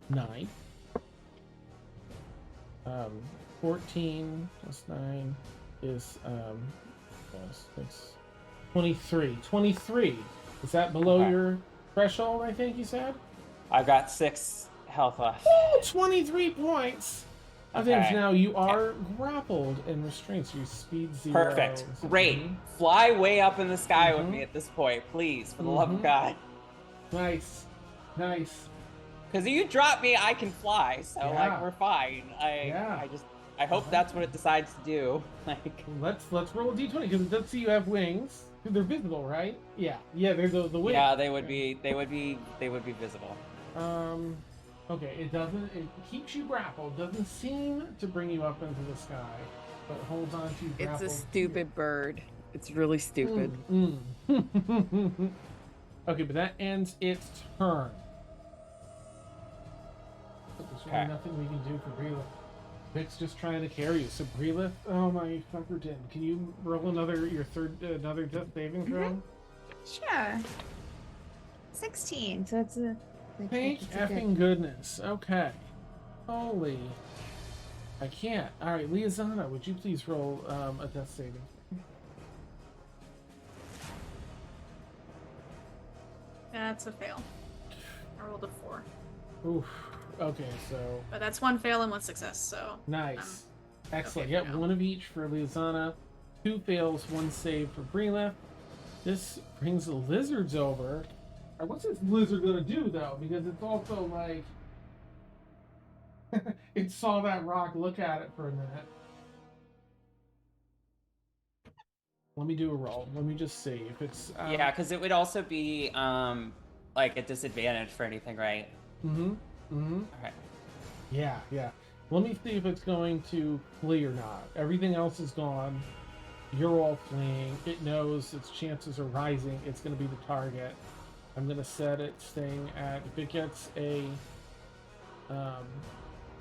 9, 14 plus 9 is plus 6, 23. 23. Is that below Okay. your threshold? I think you said. I've got 6 health left. Oh, 23 points. of damage. Okay. Now you are grappled and restrained, so your speed 0. Perfect. So- Great. Mhm. Fly way up in the sky with Mhm. me at this point, please, for the love of Mhm. God. Nice. Nice. Because if you drop me, I can fly, so Yeah. like we're fine. Yeah. I hope that's what it decides to do. Like, Let's roll a d20 because it does see you have wings. They're visible, right? Yeah. Yeah, they're the wings. yeah, they would be visible. Okay, it keeps you grappled, doesn't seem to bring you up into the sky, but holds on to you It's grappled. a stupid bird. It's really stupid. Okay, but that ends its turn. But there's really Okay. nothing we can do for Breelith. Vic's just trying to carry you. So Breelith, oh my fucker, can you roll another death saving throw? Sure. 16, so it's a... Thank it's a good- effing goodness. Okay. Holy. I can't. Alright, Liazana, would you please roll a death saving? That's a fail. I rolled a 4. Oof. Okay, so But that's one fail and one success, so... nice. Excellent. okay Yep, for now. one of each for Liazana. 2 fails, 1 save for Breelith. This brings the lizards over. What's this lizard gonna do though? Because it's also like it saw that rock look at it for a minute. Let me do a roll. Let me just see if it's Yeah, because it would also be like a disadvantage for anything, right? Okay. Okay. Yeah. Let me see if it's going to flee or not. Everything else is gone. You're all fleeing. It knows its chances are rising. It's going to be the target. I'm going to set its thing at, if it gets a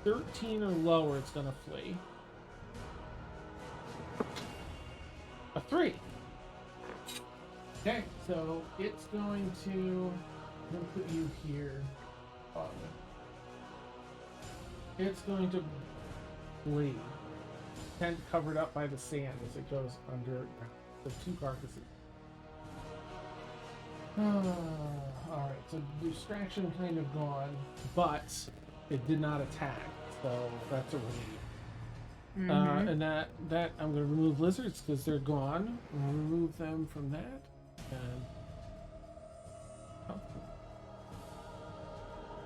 13 or lower, it's going to flee. A 3. Okay, so it's going to, I'm going to put you here. It's going to flee. Tent covered up by the sand as it goes under the 2 carcasses. Alright, so distraction kind of gone, but it did not attack, so that's a relief. And that I'm going to remove lizards because they're gone. I'll remove them from that. And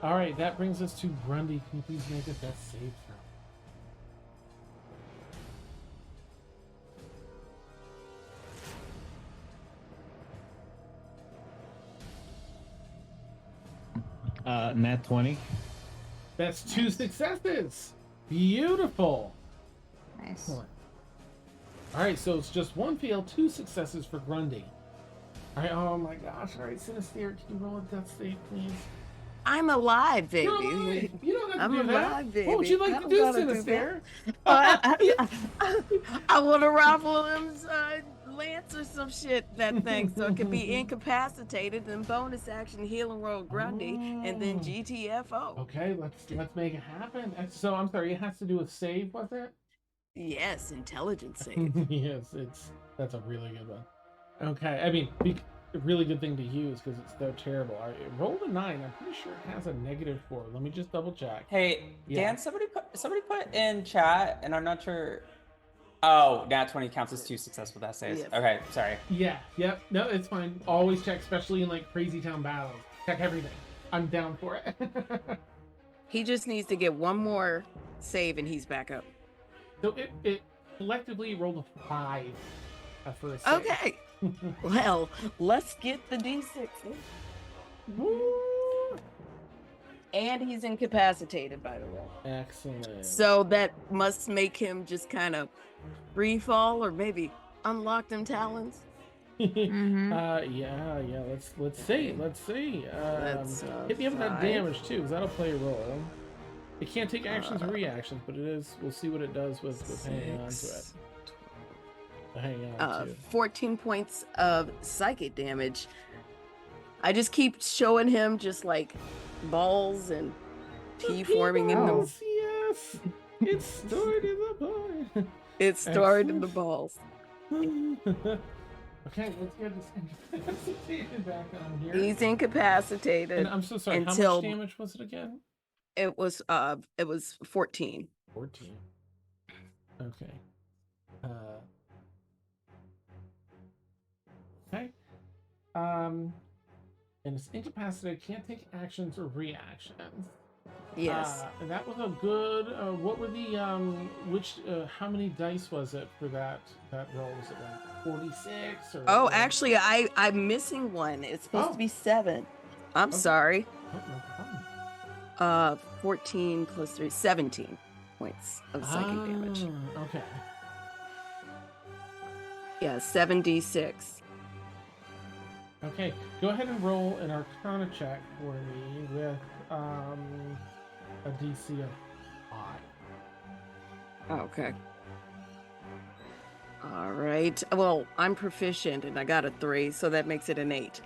alright, that brings us to Grundy. Can you please make a death save throw? Nat 20. That's 2 successes. Beautiful. Nice. Excellent. All right, so it's just 1 fail, 2 successes for Grundy. All right. Oh my gosh. All right, Sinister, can you roll a death save, please? I'm alive, baby. You're alive. You don't have to I'm do that. alive, baby. What would you like I to don't do, gotta do Sinister? I want to raffle him lance or some shit, that thing, so it can be incapacitated, and bonus action healing roll Grundy, and then GTFO. Okay, let's make it happen. So I'm sorry, it has to do with save, was it? Yes, intelligence save. Yes, that's a really good one. Okay, I mean, a really good thing to use because it's so terrible. All right, roll a 9. I'm pretty sure it has a -4. Let me just double check. Hey, Yeah. Dan, somebody put in chat, and I'm not sure. Oh, nat 20 counts as 2 successful death saves. Yes. Okay, sorry. Yeah, yep. No, it's fine. Always check, especially in like crazy town battles. Check everything. I'm down for it. He just needs to get one more save, and he's back up. So it collectively rolled a 5 for a save. Okay. Well, let's get the D6. Woo! And he's incapacitated, by the way. Excellent. So that must make him just kind of free fall, or maybe unlock them talons. Yeah. Let's see. Hit me up with that 5. damage too, because that'll play a role. It can't take actions or reactions, but it is. We'll see what it does with hanging on to it. Hang on to. 14 points of psychic damage. I just keep showing him just like balls and pee forming in them. Yes, it's stored in the body. It's stored in the balls. Okay, let's get this incapacitated back on here. He's incapacitated. And I'm so sorry. How until much damage was it again? it was 14. 14. Okay. Okay. And it's incapacitated, can't take actions or reactions. Yes. And that was a good. What were the how many dice was it for that roll? Was it like 46 or? Oh, actually, I'm missing one. It's supposed to be 7. I'm sorry. Oh, no problem. 14 plus 3, 17 points of psychic damage. Okay. Yeah, 7d6. Okay. Go ahead and roll an Arcana check for me with a DC of 5. Okay. All right. Well, I'm proficient and I got a 3, so that makes it an 8.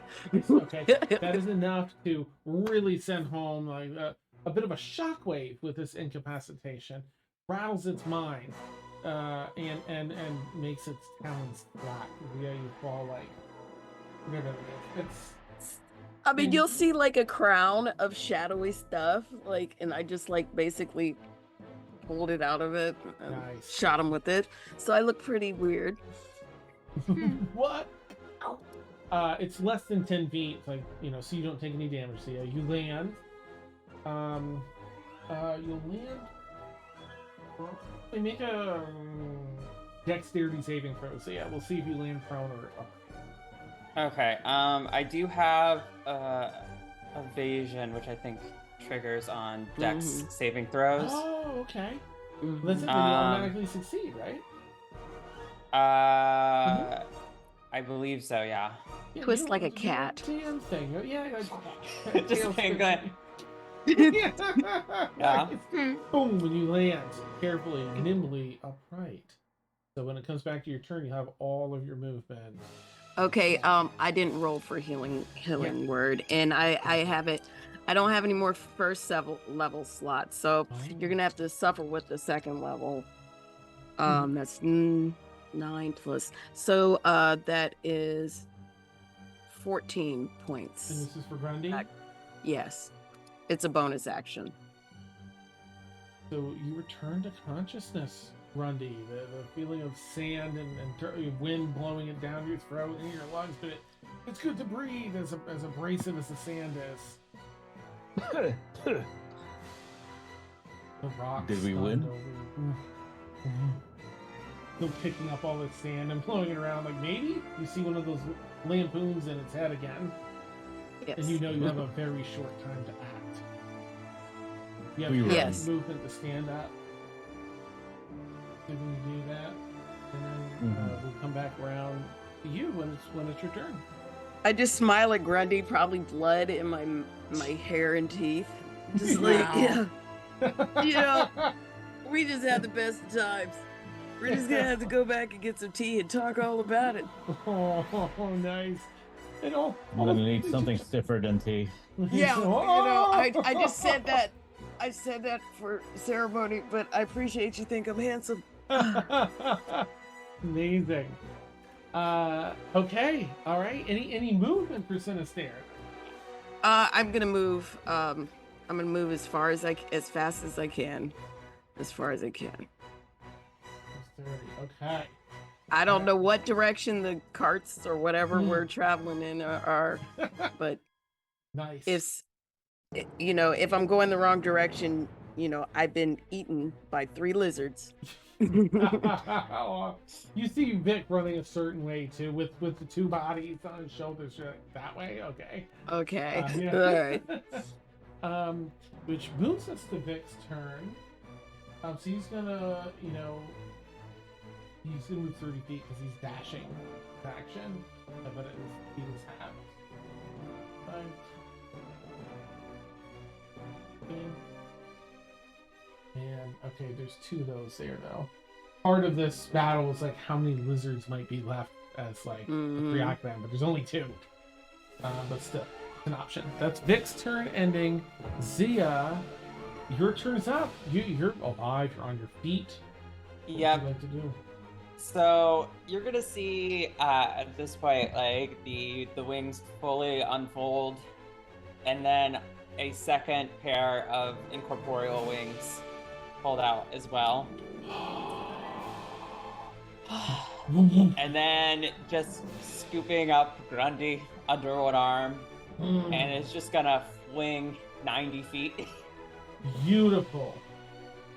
Okay. That is enough to really send home like a bit of a shockwave with this incapacitation. Rattles its mind and makes its talons flat. Yeah, you fall like. I mean, you'll see like a crown of shadowy stuff, like, and I just like basically pulled it out of it and Nice. shot him with it. So I look pretty weird. What? It's less than 10 feet, like, so you don't take any damage. So yeah, you land. You'll land. They make a dexterity saving throw. So yeah, we'll see if you land prone or up. Okay. I do have evasion, which I think triggers on Dex saving throws. Oh, okay. Then you automatically succeed, right? I believe so, yeah. Yeah, Twist you like a do cat. Damn thing. Yeah, Just saying, go ahead. Yeah. Yeah. Hmm. Boom, when you land carefully, nimbly, upright. So when it comes back to your turn, you have all of your movement. Okay, I didn't roll for healing word, and I have it. I don't have any more first level slots, so you're gonna have to suffer with the second level. That's 9 plus. So that is 14 points. And this is for Grundy? Yes, it's a bonus action. So you return to consciousness, Grundy. The feeling of sand and wind blowing it down your throat and your lungs, but it's good to breathe as abrasive as the sand is. The rocks. Did we win? Still picking up all the sand and blowing it around. Like maybe you see one of those lampoons in its head again, Yes. and you know you have a very short time to act. You have Yes. movement to stand up. So when you do that, and then we'll come back around to you when it's your turn. I just smile at Grundy, probably blood in my hair and teeth. Just like, Wow. yeah, you know, we just had the best times. We're just gonna have to go back and get some tea and talk all about it. Oh, nice. And I'm gonna need something stiffer than tea. Yeah, I just said that. I said that for ceremony, but I appreciate you think I'm handsome. Amazing. Okay. All right. Any movement for Sinister? I'm gonna move. I'm gonna move as fast as I can, as far as I can. 30. Okay. I don't know what direction the carts or whatever we're traveling in are, but Nice. if I'm going the wrong direction, I've been eaten by 3 lizards. You see Vic running a certain way too, with the 2 bodies on his shoulders. You're like, that way, okay. Okay, Yeah. all right. Which moves us to Vic's turn. So he's gonna, he's gonna move 30 feet because he's dashing action, but he was half. Fine. And okay, there's 2 of those there though. Part of this battle is like how many lizards might be left as like a preoccupied, but there's only 2. But still, it's an option. That's Vic's turn ending. Zia, your turn's up. You're alive. You're on your feet. Yep. What would you like to do? So you're gonna see at this point, like the wings fully unfold, and then a second pair of incorporeal wings pulled out as well. And then just scooping up Grundy under one arm, and it's just gonna fling 90 feet. Beautiful.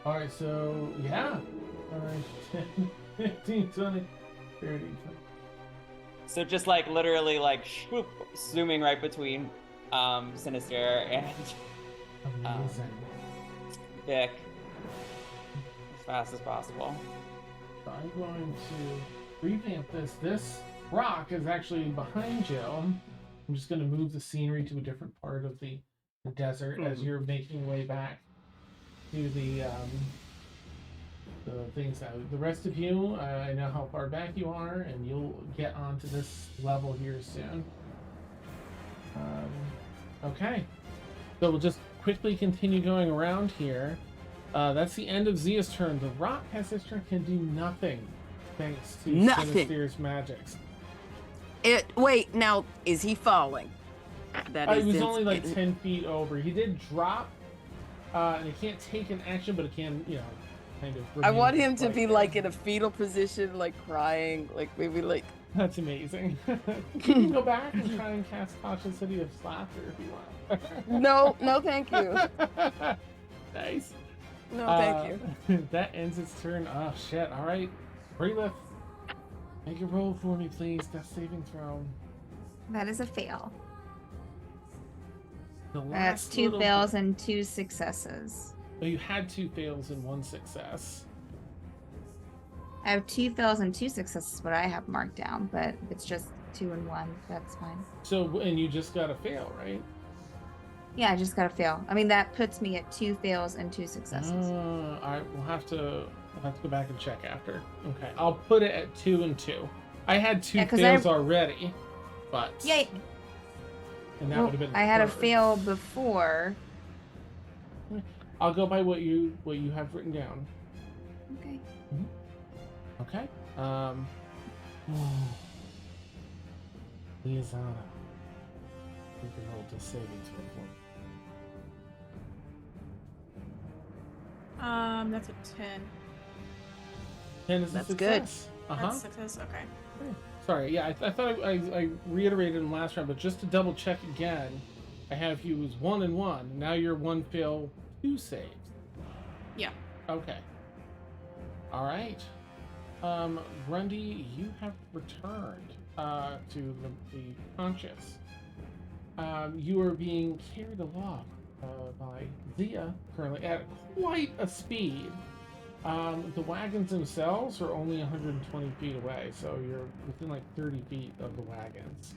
All right, so yeah. All right, 10, 15, 20, 30. So just like literally like swoop, zooming right between Sinister and Amazing. Vic as fast as possible. So I'm going to revamp this. This rock is actually behind you. I'm just going to move the scenery to a different part of the desert as you're making your way back to the things. Now, the rest of you, I know how far back you are, and you'll get onto this level here soon. Okay, so we'll just quickly continue going around here. That's the end of Zia's turn. The rock has his turn, can do nothing thanks to Sinister's magics. Wait, now is he falling? He was only like 10 feet over. He did drop, and it can't take an action, but it can, kind of. I want him to be like in a fetal position, like crying, like maybe like. That's amazing. You can go back and try and cast Cautious City of Slaughter if you want. No, thank you. Nice. No, thank you. That ends its turn. Oh shit! All right, Breelith, make a roll for me, please. Death saving throw. That is a fail. The That's last 2 little fails and 2 successes. Oh, you had 2 fails and 1 success. I have 2 fails and 2 successes, what I have marked down, but if it's just 2 and 1, that's fine. So, and you just got to fail, right? Yeah, I just gotta fail. I mean, that puts me at 2 fails and 2 successes. All right, we'll have to go back and check after. Okay, I'll put it at 2 and 2. I had 2 fails already, but yeah, and that would have been. I had a third. fail before. I'll go by what you have written down. Okay. Okay. Liazana. You can hold this saving throw for me. That's a 10. 10 is That's a good. success. That's success. Okay. Sorry, yeah, I thought I reiterated in the last round, but just to double check again, I have you as 1 and 1. Now you're 1 fail, 2 saves. Yeah. Okay. All right. Grundy, you have returned to the conscious. You are being carried along by Zia currently at quite a speed. The wagons themselves are only 120 feet away, so you're within like 30 feet of the wagons.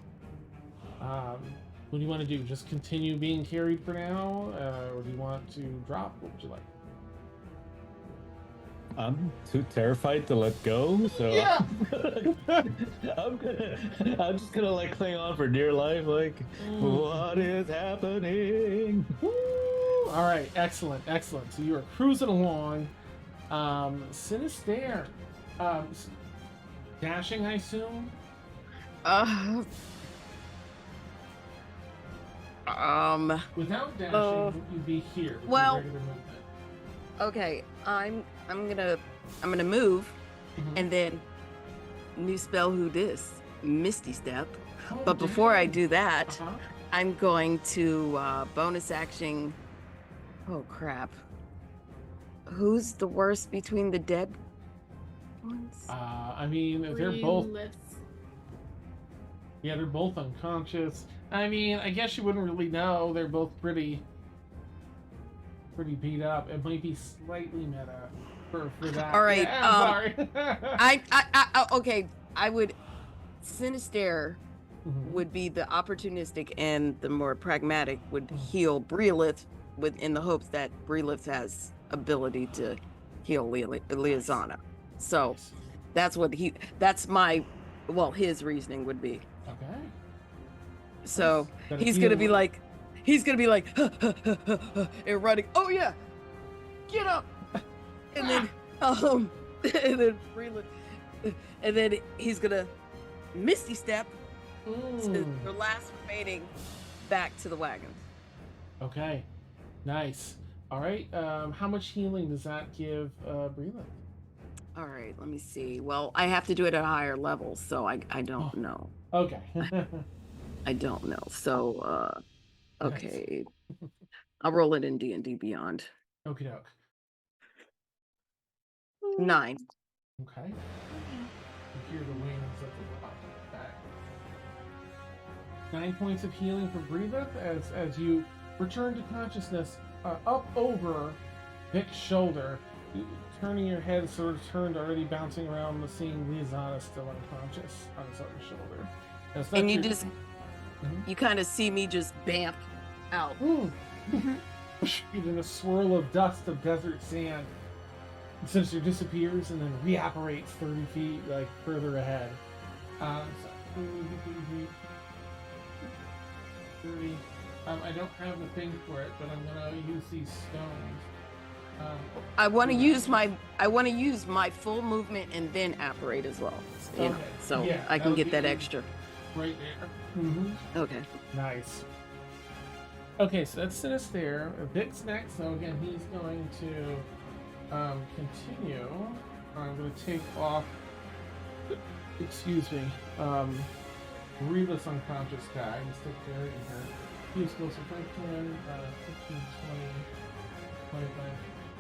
What do you want to do? Just continue being carried for now, or do you want to drop? What would you like? I'm too terrified to let go, so Yeah. I'm just gonna like cling on for dear life. Like, what is happening? Woo! All right, excellent. So you are cruising along. Sinister, dashing, I assume. Without dashing, you'd be here. With well, your regular movement. Okay, I'm gonna move, and then new spell. Who dis? Misty Step. Oh, But before I dang. do that, Uh-huh. I'm going to bonus action. Oh crap! Who's the worst between the dead ones? I mean, they're both. Lilith. Yeah, they're both unconscious. I mean, I guess you wouldn't really know. They're both pretty beat up. It might be slightly meta for that. All right, Yeah, I'm sorry. I okay. I would. Sinister Mhm. would be the opportunistic, and the more pragmatic would heal Breelith, in the hopes that Breelith has ability to heal Liazana. So that's what his reasoning would be. Okay. So Gotta he's heal gonna be him. like, and running. Oh yeah, get up, and then and then Breelith, and then he's gonna Misty Step to the last remaining back to the wagons. Okay. Nice. All right. How much healing does that give Breelith? All right, let me see. Well, I have to do it at a higher level, so I don't know. Okay. I don't know. So okay, I'll roll it in D&D Beyond. Okie doke. 9. Okay. You hear the wings of the rock back. 9 points of healing for Breelith as you return to consciousness up over Vic's shoulder. Turning your head, sort of turned, already bouncing around, seeing Liazana still unconscious on his other shoulder. And you just, you kind of see me just bamf out. In a swirl of dust of desert sand. Sinister disappears and then reapparates 30 feet, like, further ahead. So, 30. I don't have the thing for it, but I'm gonna use these stones. I want to use my full movement and then apparate as well. You know, Okay. so Yeah, I can that'll get be that extra. right there. Okay. Nice. Okay, so that's Sinister. Vic's next, so again, he's going to continue. I'm going to take off, excuse me, Reva's unconscious guy. He's still carrying her. He was supposed to 15, 15, 20, 25,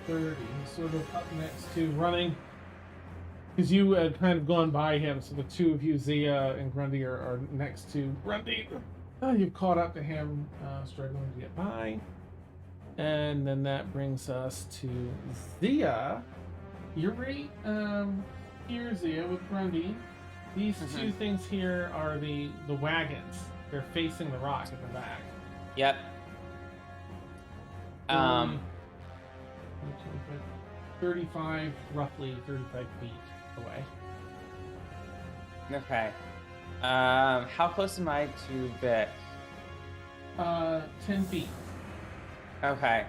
30. He's sort of up next to running. Because you had kind of gone by him, so the two of you, Zia and Grundy, are next to Grundy. You've caught up to him, struggling to get by. And then that brings us to Zia. Yuri, here, Zia, with Grundy. These two things here are the wagons. They're facing the rock in the back. Yep. 35, roughly 35 feet away. Okay. How close am I to Vic? 10 feet. Okay.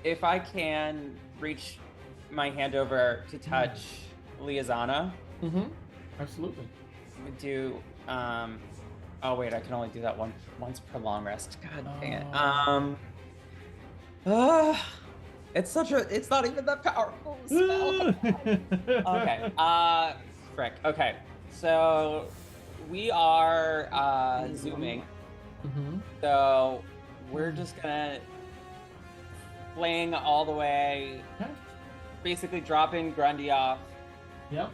If I can reach my hand over to touch Liazana, Absolutely. do oh wait, I can only do that once per long rest. God dang it. It's not even that powerful a spell. Okay. Frick. Okay. So we are zooming. So we're just gonna fling all the way, basically dropping Grundy off. Yep.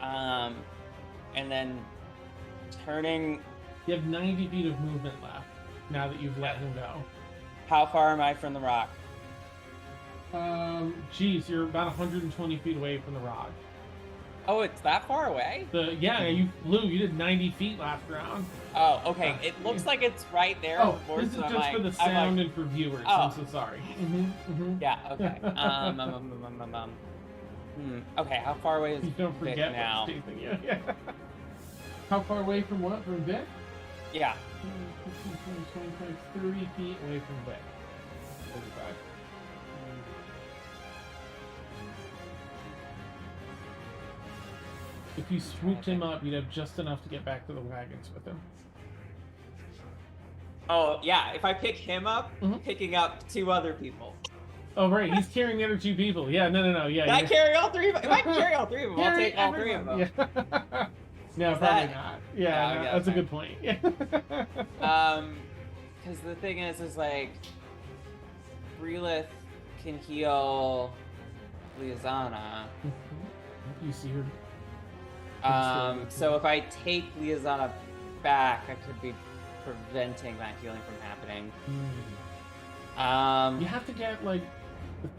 And then turning. You have 90 feet of movement left now that you've let him go. How far am I from the rock? Geez, you're about 120 feet away from the rock. Oh, it's that far away? You flew. You did 90 feet last round. Oh, okay. It looks like it's right there. Oh, before, this is so just for the sound and for viewers. Oh. I'm so sorry. Yeah. Okay. Okay. How far away is You don't Vic forget now? what's chasing you. Yeah. How far away from what? From Vic? Yeah. 15, 20, 25, 30 feet away from Vic. 35. If you swooped him up, you'd have just enough to get back to the wagons with him. Oh, yeah. If I pick him up, picking up 2 other people. Oh, right. He's carrying the other 2 people. Yeah, no. Yeah. Can I carry all 3 of them? If I can carry all 3 of them, I'll take all 3 of them. Yeah. No, probably not. Yeah, no, that's a good point. Yeah. Because the thing is like, Brilith can heal Liazana. You see her. So if I take Liazana back, I could be preventing that healing from happening. You have to get like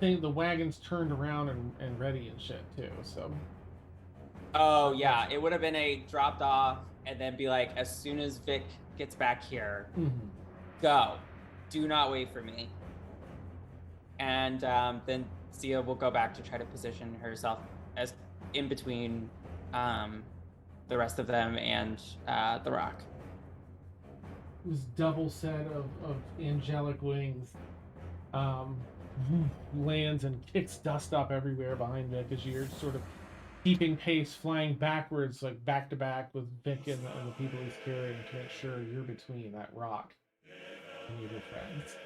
the wagons turned around and ready and shit too. So. Oh yeah, it would have been a dropped off and then be like, as soon as Vic gets back here, go. Do not wait for me. And then Zia will go back to try to position herself as in between the rest of them and the rock. This double set of angelic wings lands and kicks dust up everywhere behind Vic as you're sort of keeping pace, flying backwards, like back to back with Vic and the people he's carrying to make sure you're between that rock and your friends.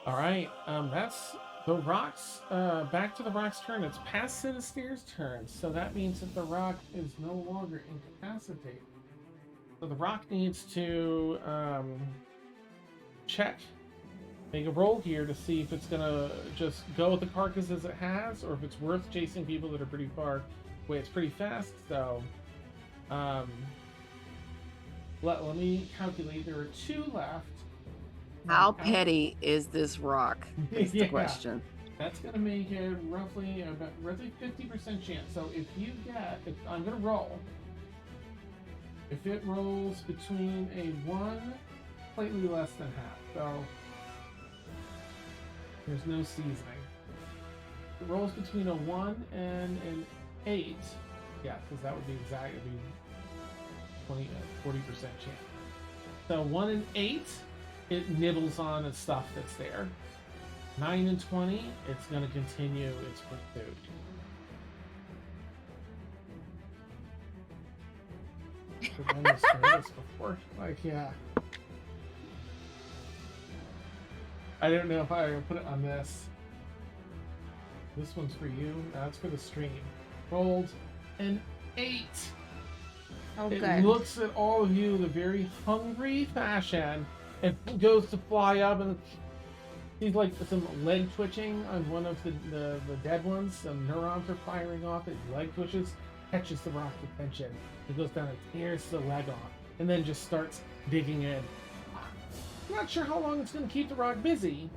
All right, that's the rock's back to the rock's turn. It's past Sinister's turn, so that means that the rock is no longer incapacitated. So the rock needs to make a roll here to see if it's gonna just go with the carcass as it has, or if it's worth chasing people that are pretty far away. It's pretty fast, so let me calculate. There are 2 left. How petty is this rock? Is the question. That's gonna make it roughly 50% chance. So if I'm gonna roll. If it rolls between a 1, slightly less than half, so there's no seasoning. If it rolls between a 1 and an 8, yeah, because that would be exactly 40% chance. So 1 and 8, it nibbles on the stuff that's there. 9 and 20, it's going to continue its pursuit. I've almost heard this before. Like, yeah. I don't know if I put it on this. This one's for you. That's for the stream. Rolled an 8. Okay. It looks at all of you in a very hungry fashion and goes to fly up, and sees like some leg twitching on one of the dead ones. Some neurons are firing off. It leg twitches, catches the rock's attention. It goes down and tears the leg off, and then just starts digging in. I'm not sure how long it's going to keep the rock busy,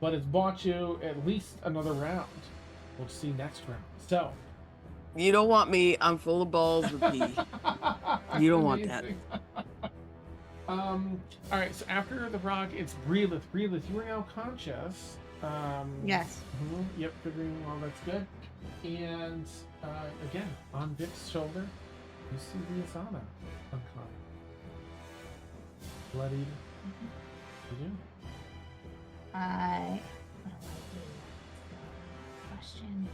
but it's bought you at least another round. We'll see next round. So You don't want me. I'm full of balls with pee. You don't want that. All right. So after the rock, it's Breelith. Breelith, you are now conscious. Yes. Yep. Figuring all that's good. And again, on Vic's shoulder, you see Liasana unconscious, bloodied. What do you do? What do I do? Question.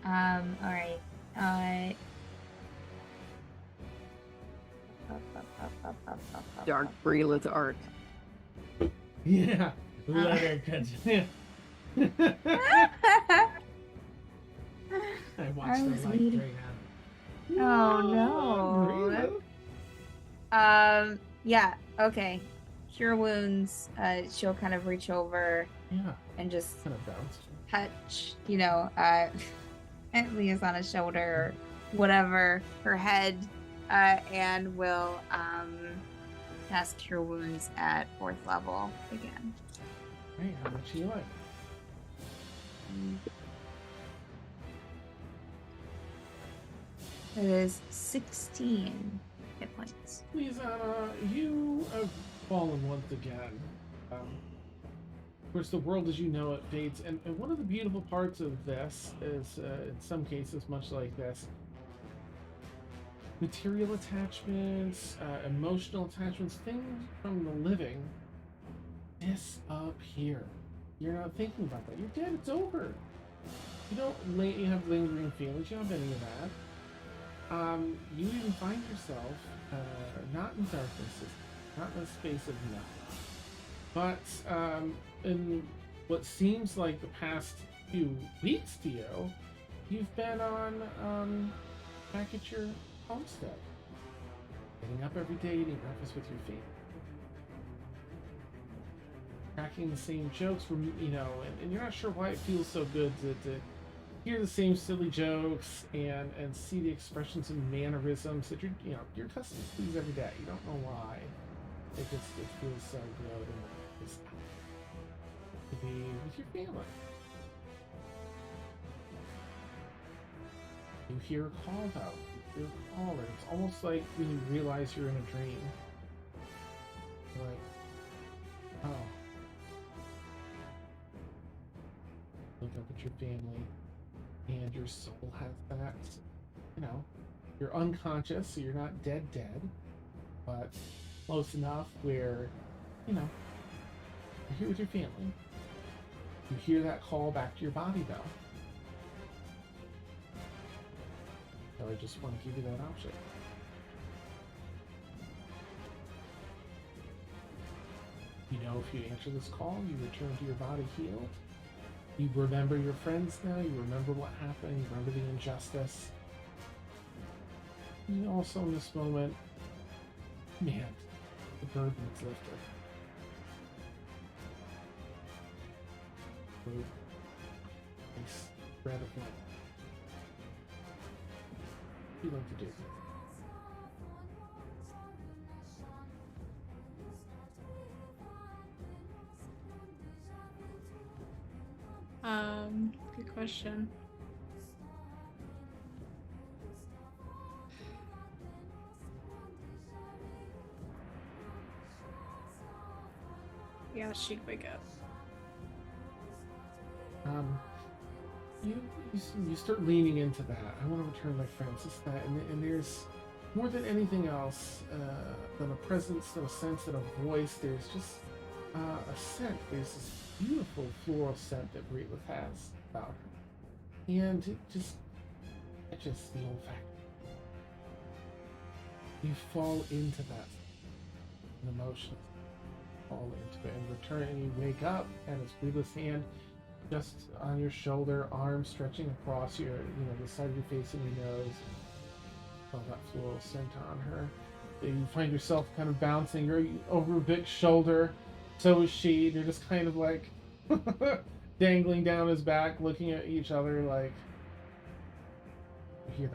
All right. Dark Breelith art. Yeah. Let her catch it. I watched the light reading. drain out. Oh no. Yeah, okay. Cure wounds, she'll kind of reach over Yeah. and just Kind of bounced. touch, at Liasana's shoulder or whatever, her head, and will cast Cure Wounds at 4th level again. Hey, how much you like? It is 16 hit points. Liasana, you have fallen once again. Of course, the world as you know it fades, and one of the beautiful parts of this is, in some cases, much like this, material attachments, emotional attachments, things from the living disappear. You're not thinking about that. You're dead. It's over. You don't you have lingering feelings. You don't have any of that. You even find yourself not in darkness, not in a space of nothing, but in what seems like the past few weeks to you, you've been on back at your homestead, getting up every day, eating breakfast with your family, cracking the same jokes from and you're not sure why it feels so good to hear the same silly jokes and see the expressions and mannerisms that you're accustomed to these every day. You don't know why. It feels so good and just to be with your family. You hear a call out. You hear a call, and it's almost like when you realize you're in a dream. You're like, oh. Look up at your family, and your soul has that, you're unconscious, so you're not dead, but close enough where, you're here with your family. You hear that call back to your body, though. So I just want to give you that option. If you answer this call, you return to your body healed. You remember your friends now, you remember what happened, you remember the injustice. And also in this moment, man, the burden's lifted. Nice thread of light. What do you like to do? Good question. Yeah, she'd wake up. You start leaning into that. I want to return my friends. It's that, and there's more than anything else than a presence, than a sense, than a voice. There's just a scent. There's this beautiful floral scent that Breelith has about her, and it just catches the olfactory. You fall into that emotion, fall into it, and return. And you wake up, and it's Breelith's hand just on your shoulder, arm stretching across your, the side of your face and your nose. All that floral scent on her. You find yourself kind of bouncing. You're over Vic's shoulder. So is she. They're just kind of like dangling down his back, looking at each other like. You hear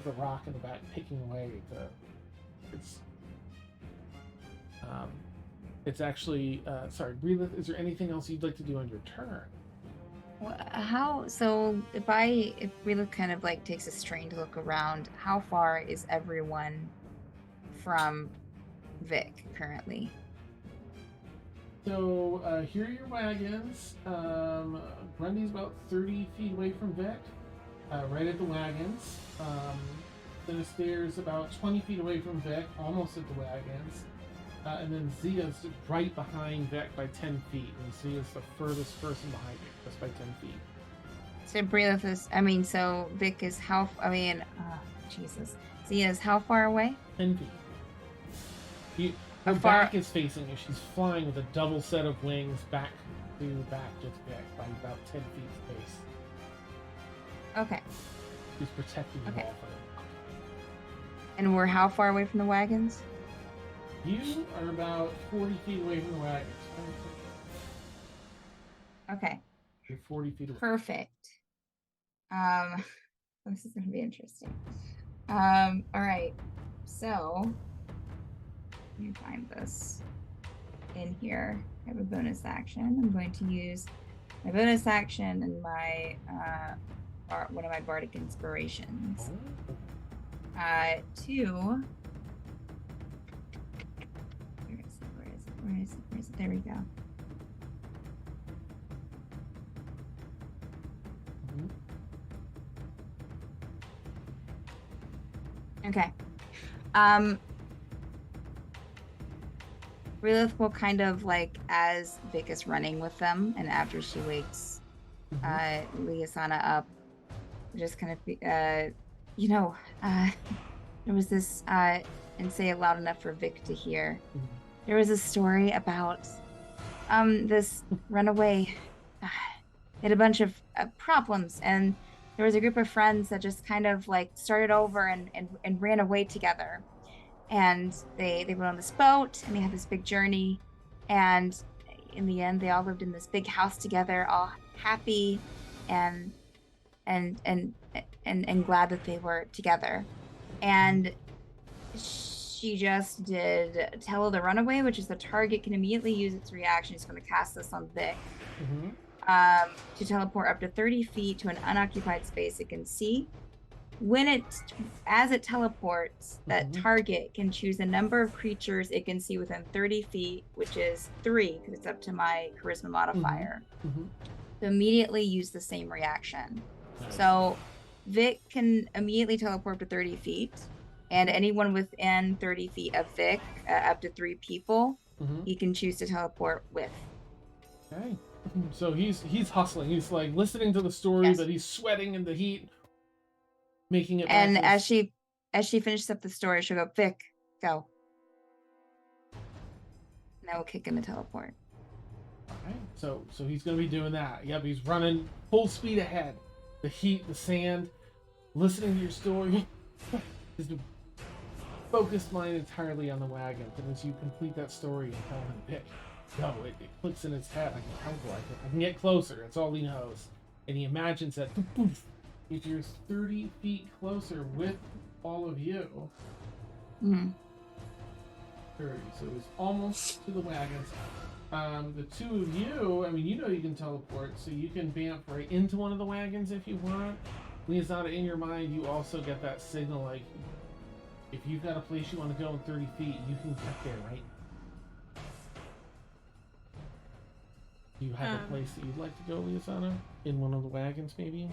the rock in the back picking away It's actually sorry, Breelith, is there anything else you'd like to do on your turn? If Breelith kind of like takes a strain to look around, how far is everyone from Vic currently? So here are your wagons. Grundy's about 30 feet away from Vic, right at the wagons. Sinister's about 20 feet away from Vic, almost at the wagons. And then Zia's right behind Vic by 10 feet. And Zia's the furthest person behind Vic, just by 10 feet. So Breelith is, I mean, so Vic is how, I mean, Jesus. Zia is how far away? 10 feet. Her back is facing you. She's flying with a double set of wings back to back just Vic by about 10 feet space. Okay. She's protecting you all from it. And we're how far away from the wagons? You are about 40 feet away from the wagons. Okay. You're 40 feet away. Perfect. This is gonna be interesting. All right. So let me find this in here. I have a bonus action. I'm going to use my bonus action and my one of my bardic inspirations. To where is it? There we go. Okay. Relith will kind of like, as Vic is running with them, and after she wakes Liasana up, just kind of be, there was this, and say it loud enough for Vic to hear. There was a story about this runaway. They had a bunch of problems, and there was a group of friends that just kind of like started over and ran away together. And they went on this boat and they had this big journey. And in the end, they all lived in this big house together, all happy and glad that they were together. And she just did Tell the Runaway, which is the target can immediately use its reaction. It's going to cast this on Vic. To teleport up to 30 feet to an unoccupied space it can see. As it teleports, that target can choose a number of creatures it can see within 30 feet, which is 3, because it's up to my charisma modifier. To immediately use the same reaction. So Vic can immediately teleport to 30 feet, and anyone within 30 feet of Vic, up to 3 people, he can choose to teleport with. Okay. So he's hustling. He's like listening to the story, but he's sweating in the heat, making it. And as she finishes up the story, she'll go, Vic, go. And I will kick him to teleport. Okay. So he's gonna be doing that. Yep, he's running full speed ahead. The heat, the sand, listening to your story. His focused mind entirely on the wagon. And as you complete that story and tell him, Vic, go, it clicks in his head. I can get closer. That's all he knows. And he imagines that poof, if you're 30 feet closer with all of you. 30. So it's almost to the wagons. The 2 of you, I mean, you know you can teleport, so you can vamp right into one of the wagons if you want. Liasana, in your mind, you also get that signal, like, if you've got a place you want to go in 30 feet, you can get there, right? Do you have a place that you'd like to go, Liasana? In one of the wagons, maybe?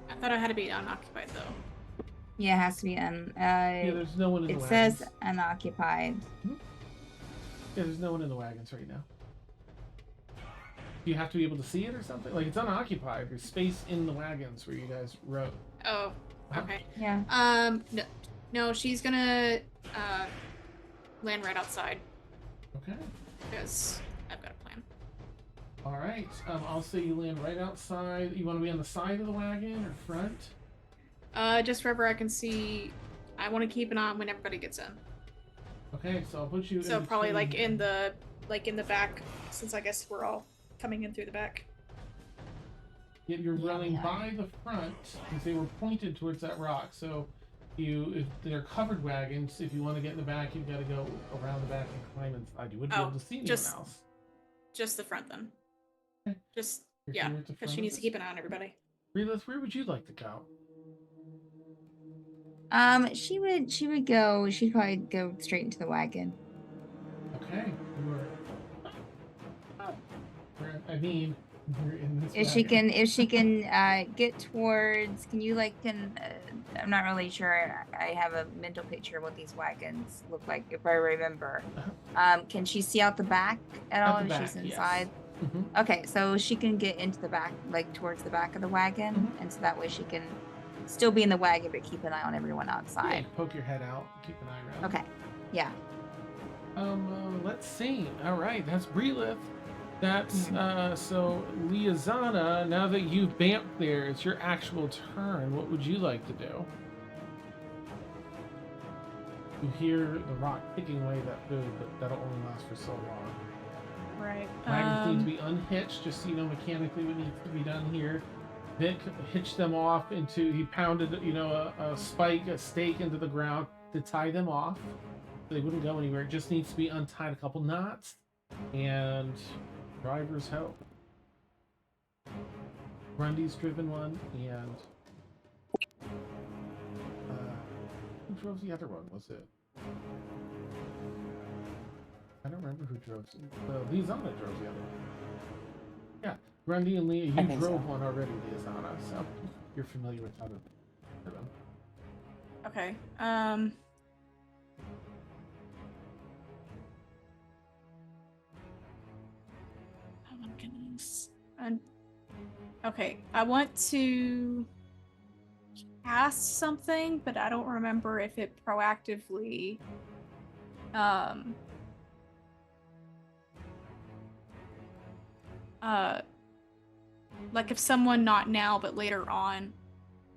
I thought I had to be unoccupied, though. Yeah, it has to be yeah, there's no one in the wagons. It says unoccupied. Yeah, there's no one in the wagons right now. Do you have to be able to see it or something? Like, it's unoccupied. There's space in the wagons where you guys rode. Oh, okay. Yeah. No, she's gonna land right outside. Okay. Because I've got a plan. All right. I'll say you land right outside. You want to be on the side of the wagon or front? Just wherever I can see. I want to keep an eye on when everybody gets in. Okay, so I'll put you. So probably like in the back, since I guess we're all coming in through the back. Yet you're running by the front because they were pointed towards that rock. So if they're covered wagons, if you want to get in the back, you've got to go around the back and climb inside. You wouldn't be able to see anyone else. Just the front then. Okay. Just You're yeah, here at the because front she of needs to this? keep an eye on everybody. Relith, where would you like to go? She would go. She'd probably go straight into the wagon. Okay, you are. I mean, you're in this. If she can get towards. Can you I'm not really sure. I have a mental picture of what these wagons look like, if I remember. Can she see out the back at all if she's inside? Yes. Mm-hmm. Okay, so she can get into the back, like towards the back of the wagon, Mm-hmm. and so that way she can still be in the wagon but keep an eye on everyone outside. Yeah, poke your head out, keep an eye around. Okay, yeah. Let's see. All right, that's Brelith. That's so Liazana. Now that you've bamped there, it's your actual turn. What would you like to do? You hear the rock picking away that food, but that'll only last for so long. Right. Wagons need to be unhitched, just so you know mechanically what needs to be done here. Vic hitched them off he pounded, a spike, a stake into the ground to tie them off. So they wouldn't go anywhere. It just needs to be untied a couple knots. And driver's help. Grundy's driven one, and who drove the other one? Was it? I don't remember who drove. Liazana drove the other one. Yeah, Grundy and Leah, you drove one already, Liazana, so you're familiar with how to do them. Okay. Oh my goodness. Okay, I want to cast something, but I don't remember if it proactively like if someone not now but later on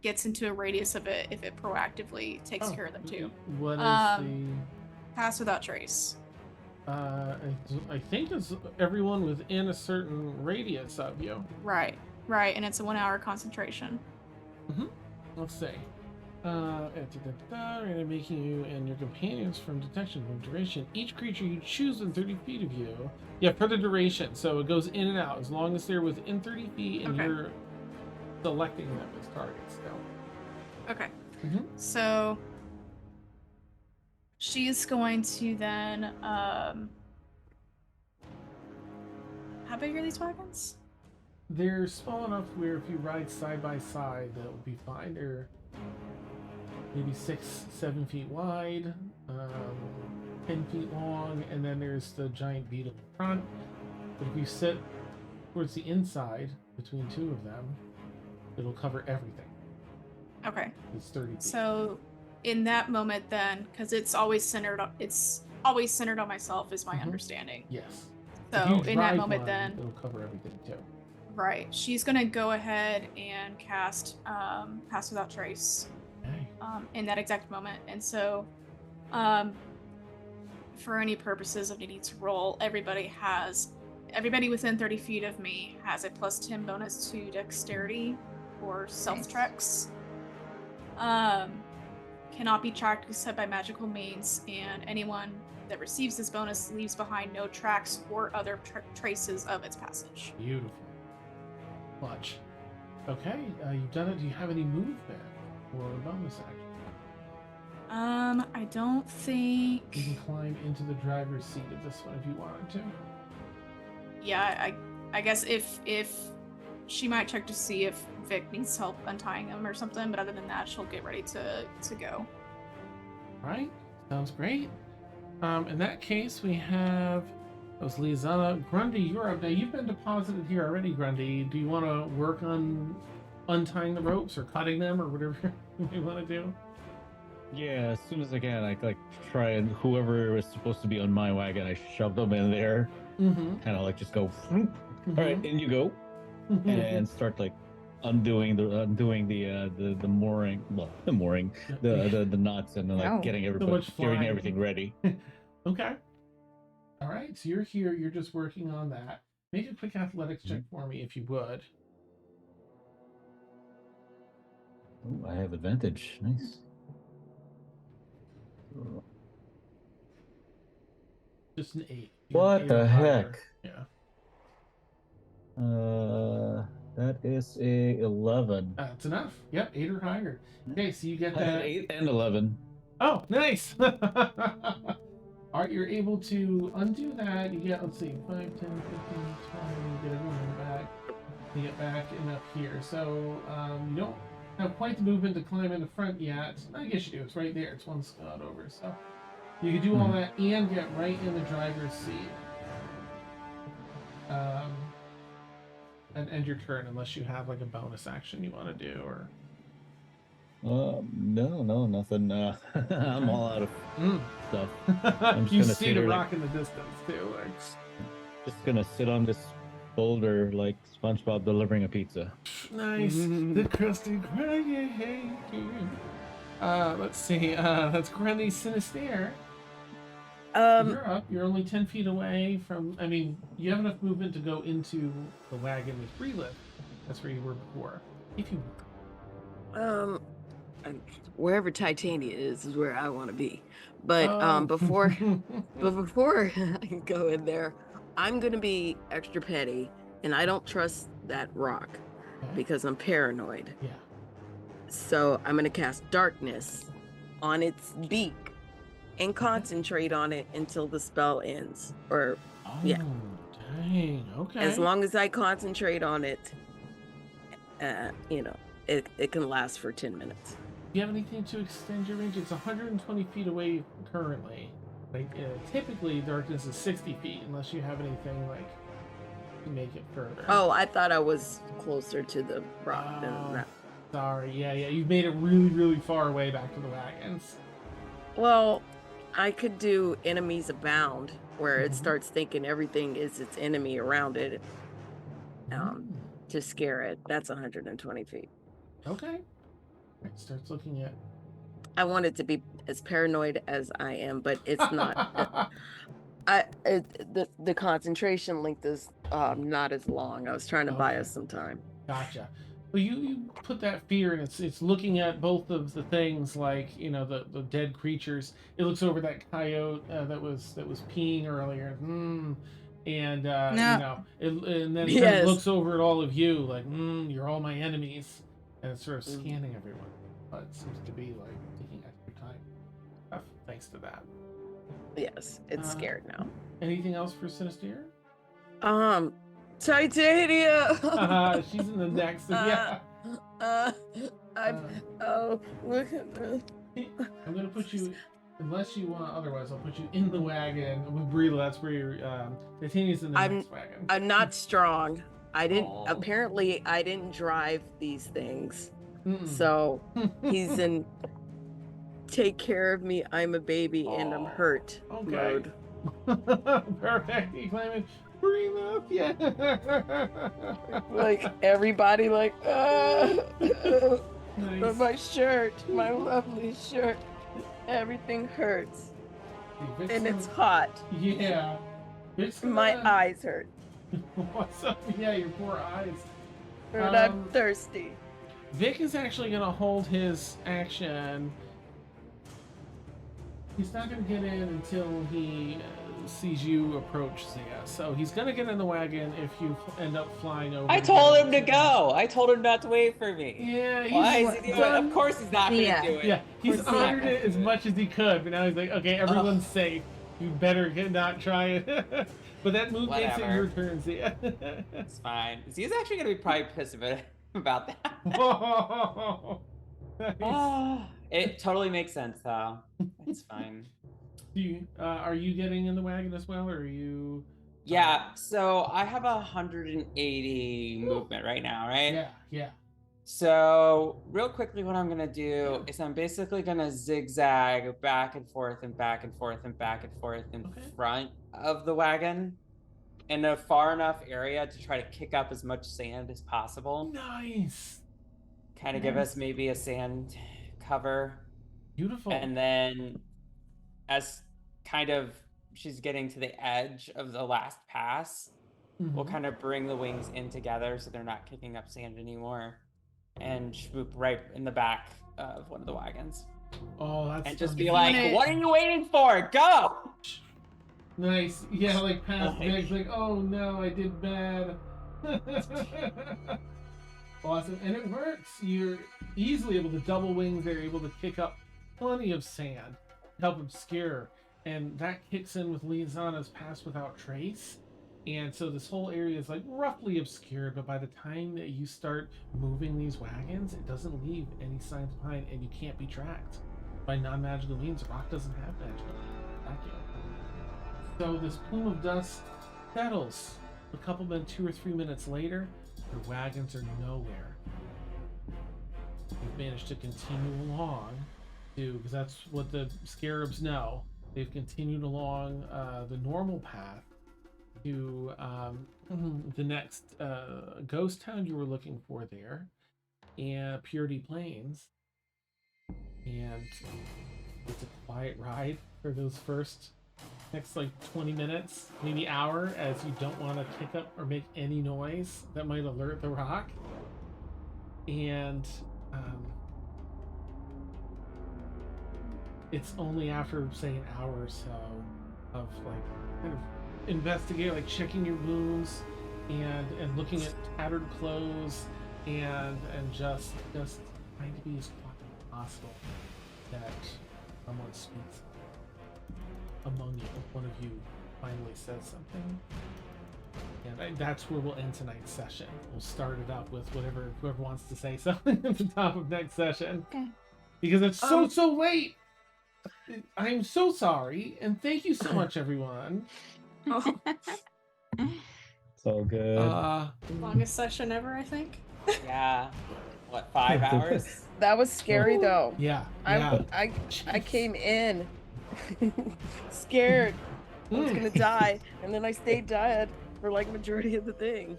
gets into a radius of it, if it proactively takes care of them too. What is the pass without trace? I think it's everyone within a certain radius of you. Right, and it's a 1 hour concentration. Let's see. Making you and your companions from detection for duration. Each creature you choose within 30 feet of you. Yeah, for the duration. So it goes in and out as long as they're within 30 feet and you're selecting them as targets still. Okay. So she's going to then how big are these wagons? They're small enough where if you ride side by side, that will be fine. They're maybe 6-7 feet wide, 10 feet long, and then there's the giant beetle in front. But if you sit towards the inside between two of them, it'll cover everything. Okay. It's 30 feet. So in that moment then, because it's always centered on myself is my understanding. Yes. So in that moment then it'll cover everything too. Right. She's gonna go ahead and cast Pass Without Trace. Okay. In that exact moment. And so for any purposes of needing to roll, everybody within 30 feet of me has a +10 bonus to dexterity or stealth checks. Cannot be tracked except by magical means, and anyone that receives this bonus leaves behind no tracks or other traces of its passage. Beautiful. Clutch. Okay, you've done it. Do you have any movement or bonus action? I don't think. You can climb into the driver's seat of this one if you wanted to. Yeah, I guess if she might check to see if Vic needs help untying him or something, but other than that, she'll get ready to go. All right, sounds great. In that case, we have Liazana. Grundy, you're up now. You've been deposited here already, Grundy. Do you want to work on untying the ropes or cutting them or whatever you want to do? Yeah, as soon as I can, I try and whoever is supposed to be on my wagon, I shove them in there. Kind of just go. All right, in you go, and start undoing the mooring, the knots, and getting everything ready. Okay. All right, so you're here. You're just working on that. Make a quick athletics check for me, if you would. Ooh, I have advantage. Nice. Just an 8. What Eight the or heck? higher. That is a 11. That's enough. Yep, 8 or higher. Okay, so you get I had that. 8 and 11. Oh, nice. All right, you're able to undo that. You get, let's see, 5, 10, 15, 20. You get everyone in the back. You get back and up here. So you don't have quite the movement to climb in the front yet. I guess you do. It's right there. It's one spot over. So you can do all that and get right in the driver's seat. And end your turn unless you have like a bonus action you want to do or. No, nothing. I'm all out of stuff. I'm You just see the here, rock in the distance too. Like... Just gonna sit on this boulder like SpongeBob delivering a pizza. Nice. The Krusty Krab. Let's see. That's Granny Sinister. You're up. You're only 10 feet away from. I mean, you have enough movement to go into the wagon with Breelith. That's where you were before. If you were. Wherever Titania is where I want to be. But before I go in there, I'm gonna be extra petty, and I don't trust that rock because I'm paranoid. Yeah. So I'm gonna cast darkness on its beak and concentrate on it until the spell ends. Or yeah. Dang. Okay. As long as I concentrate on it, it can last for 10 minutes. Do you have anything to extend your range? It's 120 feet away currently. Like typically, darkness is 60 feet, unless you have anything like to make it further. Oh, I thought I was closer to the rock than that. Sorry, yeah, you've made it really, really far away back to the wagons. Well, I could do enemies abound, where it starts thinking everything is its enemy around it, to scare it. That's 120 feet. Okay. It starts looking at. I want it to be as paranoid as I am, but it's not. The concentration length is not as long. I was trying to buy us some time. Gotcha. Well, you put that fear, and it's looking at both of the things, like the dead creatures. It looks over that coyote that was peeing earlier, and and then it kind of looks over at all of you, like you're all my enemies, and it's sort of scanning everyone. But it seems to be like taking extra time. Thanks to that. Yes, it's scared now. Anything else for Sinister? Titania. She's in the next. Yeah. Look at this. I'm gonna put you, unless you want. Otherwise, I'll put you in the wagon with Brila. That's where you're. Titania's in the next wagon. I'm not strong. I didn't. Apparently, I didn't drive these things. So he's in. Take care of me. I'm a baby and I'm hurt mode. Perfect. You claim it. Breathe up, yeah. Like everybody, like, nice. But my shirt, my lovely shirt, everything hurts, and it's hot. Yeah. My eyes hurt. What's up? Yeah, your poor eyes. And I'm thirsty. Vic is actually gonna hold his action. He's not gonna get in until he sees you approach Zia. So he's gonna get in the wagon if you end up flying over. I told him to go. I told him not to wait for me. Yeah, why is he doing it? Of course he's not gonna do it. Yeah, he's honored it as much as he could, but now he's like, okay, everyone's safe. You better not try it. But that move makes it your turn, Zia. It's fine. Zia's actually gonna be probably pissed about that. Whoa. Nice. It totally makes sense though. It's fine. Are you getting in the wagon as well, or are you? Yeah. So I have 180 movement right now, right? Yeah. So real quickly, what I'm gonna do is I'm basically gonna zigzag back and forth and back and forth and back and forth in front of the wagon in a far enough area to try to kick up as much sand as possible. Nice. Kind of give us maybe a sand cover. Beautiful. And then as kind of she's getting to the edge of the last pass, we'll kind of bring the wings in together so they're not kicking up sand anymore, and swoop right in the back of one of the wagons. Oh, that's and just funny. be like, "What are you waiting for? Go!" Nice. Yeah, like past Like- Meg's like, oh no, I did bad. Awesome. And it works. You're easily able to double wings. They're able to kick up plenty of sand to help obscure. And that kicks in with Liazana's Pass Without Trace. And so this whole area is like roughly obscured, but by the time that you start moving these wagons, it doesn't leave any signs behind, and you can't be tracked by non-magical means. Rock doesn't have magical vacuum. So this plume of dust settles. A couple 2 or 3 minutes later, your wagons are nowhere. You've managed to continue along, because that's what the scarabs know. They've continued along the normal path to the next ghost town you were looking for there, and Purity Plains. And it's a quiet ride for those next like 20 minutes, maybe hour, as you don't want to kick up or make any noise that might alert the rock. And it's only after, say, an hour or so of like kind of investigating, like checking your wounds and looking at tattered clothes and just trying to be as quiet as possible, that someone speaks among you. One of you finally says something, and that's where we'll end tonight's session. We'll start it up with whoever wants to say something at the top of next session. Okay. Because it's so late. I'm so sorry, and thank you so much, everyone. Oh, It's all good. longest session ever, I think. Yeah. What, 5 hours? That was scary though. Yeah. I came in scared I was gonna die, and then I stayed dead for like majority of the thing.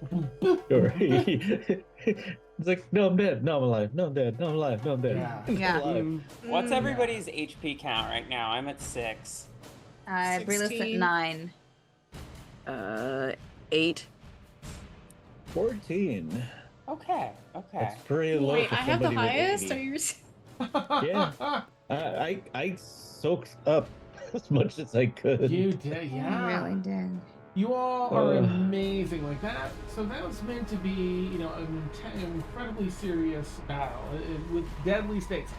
Sure. It's like, no, I'm dead. No, I'm alive. No, I'm dead. No, I'm alive. No, I'm dead. Yeah. I'm Yeah. alive. What's everybody's HP count right now? I'm at 6. Breeless at 16. 9. 8. 14. Okay. That's pretty low. Wait, for I have the somebody with highest? 80. Are you? Yeah. I soaked up as much as I could. You did, yeah. Really did. You all are Ugh. amazing like that. So that was meant to be, an incredibly serious battle with deadly stakes.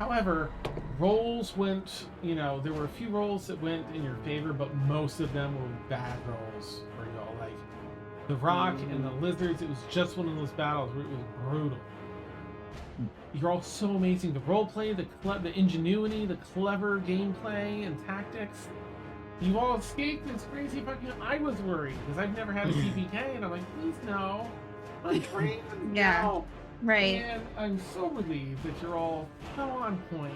However, rolls went, there were a few rolls that went in your favor, but most of them were bad rolls for y'all. Like the rock and the lizards, it was just one of those battles where it was brutal. You're all so amazing. The roleplay, the ingenuity, the clever gameplay and tactics. You all escaped this crazy fucking. I was worried because I've never had a CPK, and I'm like, please no. I'm trained. Yeah. No. Right. And I'm so relieved that you're all so on point.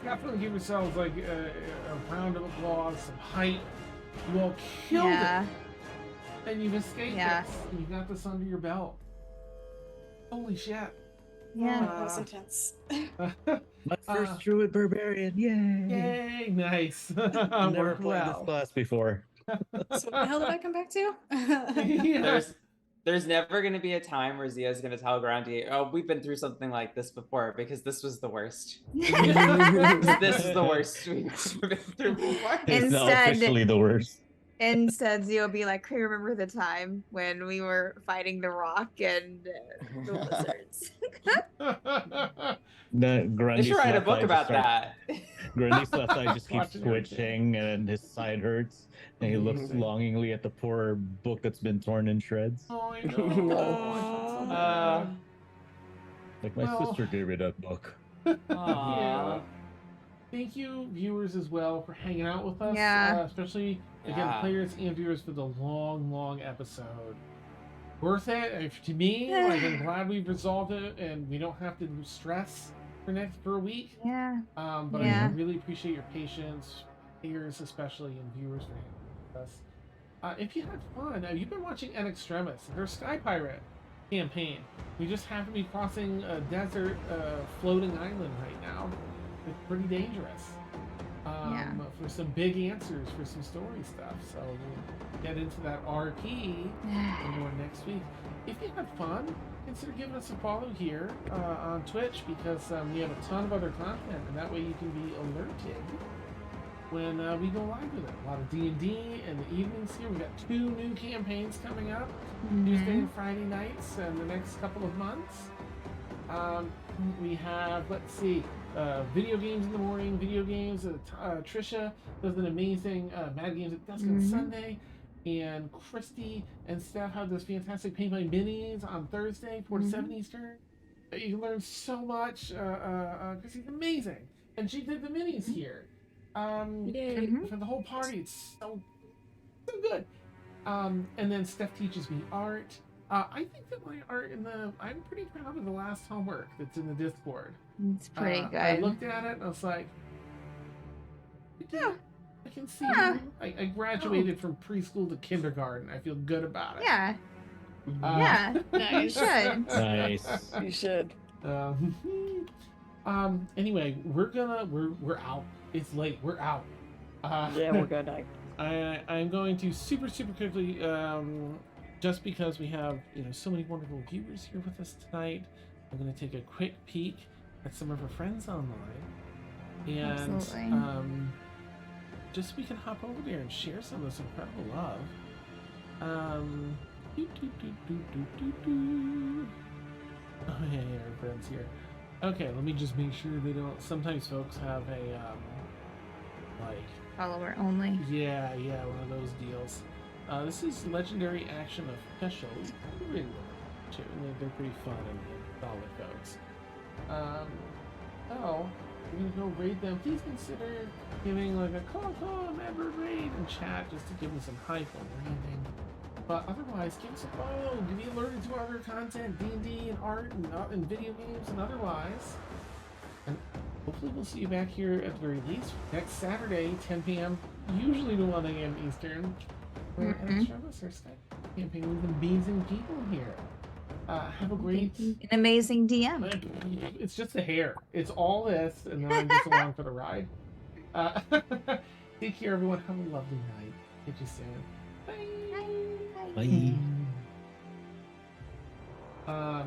Definitely give yourselves like a round of applause, some hype. You all killed Yeah. it, and you've escaped Yeah. this, and you got this under your belt. Holy shit! Yeah. That was intense. My first druid barbarian. Yay! Yay! Nice. Never Worked played this well. class before. So what the hell did I come back to? Yeah. There's never going to be a time where Zia's going to tell Groundy, oh, we've been through something like this before, because this was the worst. This is the worst we've ever been through before. It's not Instead- officially the worst. Instead, Zio will be like, "Can you remember the time when we were fighting the rock and the lizards?" They should write a book about that. Grundy's left eye just keeps Watching everything. twitching and his side hurts. And he looks Amazing. longingly at the poor book that's been torn in shreds. Oh, I know. Like, my Well- sister gave me that book. Yeah. Aw. Thank you, viewers, as well, for hanging out with us. Yeah. Especially, again, Yeah. players and viewers for the long episode. Worth it. To me, like, I'm glad we've resolved it and we don't have to stress for a week. Yeah. But I Yeah. really appreciate your patience, players especially, and viewers for hanging with us. If you had fun, you've been watching An Extremis, her Sky Pirate campaign. We just happen to be crossing a desert floating island right now. It's pretty dangerous. for some big answers for some story stuff. So we'll get into that RP more next week. If you had fun, consider giving us a follow here on Twitch, because we have a ton of other content, and that way you can be alerted when we go live with it. A lot of D&D in the evenings here. We've got 2 new campaigns coming up, Tuesday and Friday nights in the next couple of months. We have, let's see, video games in the morning, video games. Trisha does an amazing Mad Games at Dusk on Sunday. And Christy and Steph have this fantastic Paint by Minis on Thursday, 4 to 7 Eastern. You can learn so much. Christy's amazing. And she did the minis here. For the whole party. It's so good. And then Steph teaches me art. I think that my art I'm pretty proud of the last homework that's in the Discord. It's pretty good. I looked at it and I was like, yeah, I can see. I graduated from preschool to kindergarten. I feel good about it. Yeah. Nice. You should. Nice. You should. Anyway, we're out. It's late. We're out. Yeah, we're good night. I'm going to super quickly, just because we have so many wonderful viewers here with us tonight. I'm going to take a quick peek at some of our friends online, and Absolutely. just so we can hop over there and share some of this incredible love. Oh yeah, our friends here. Okay, let me just make sure they don't. Sometimes folks have a Follower only. yeah, one of those deals. This is Legendary Action Official. Really too. They're pretty fun and solid folks. Oh, we're gonna go raid them. Please consider giving like a call member raid and chat just to give them some hype on branding. But otherwise, give us a follow to be alerted to our other content, D&D and art and video games and otherwise. And hopefully we'll see you back here at the very least next Saturday, 10 p.m. usually to 1 a.m. Eastern. We're at Extremis, our Skype campaign with amazing people here. Have a great... An amazing DM. It's just the hair. It's all this, and then I'm just along for the ride. Take care, everyone. Have a lovely night. Catch you soon. Bye. Bye.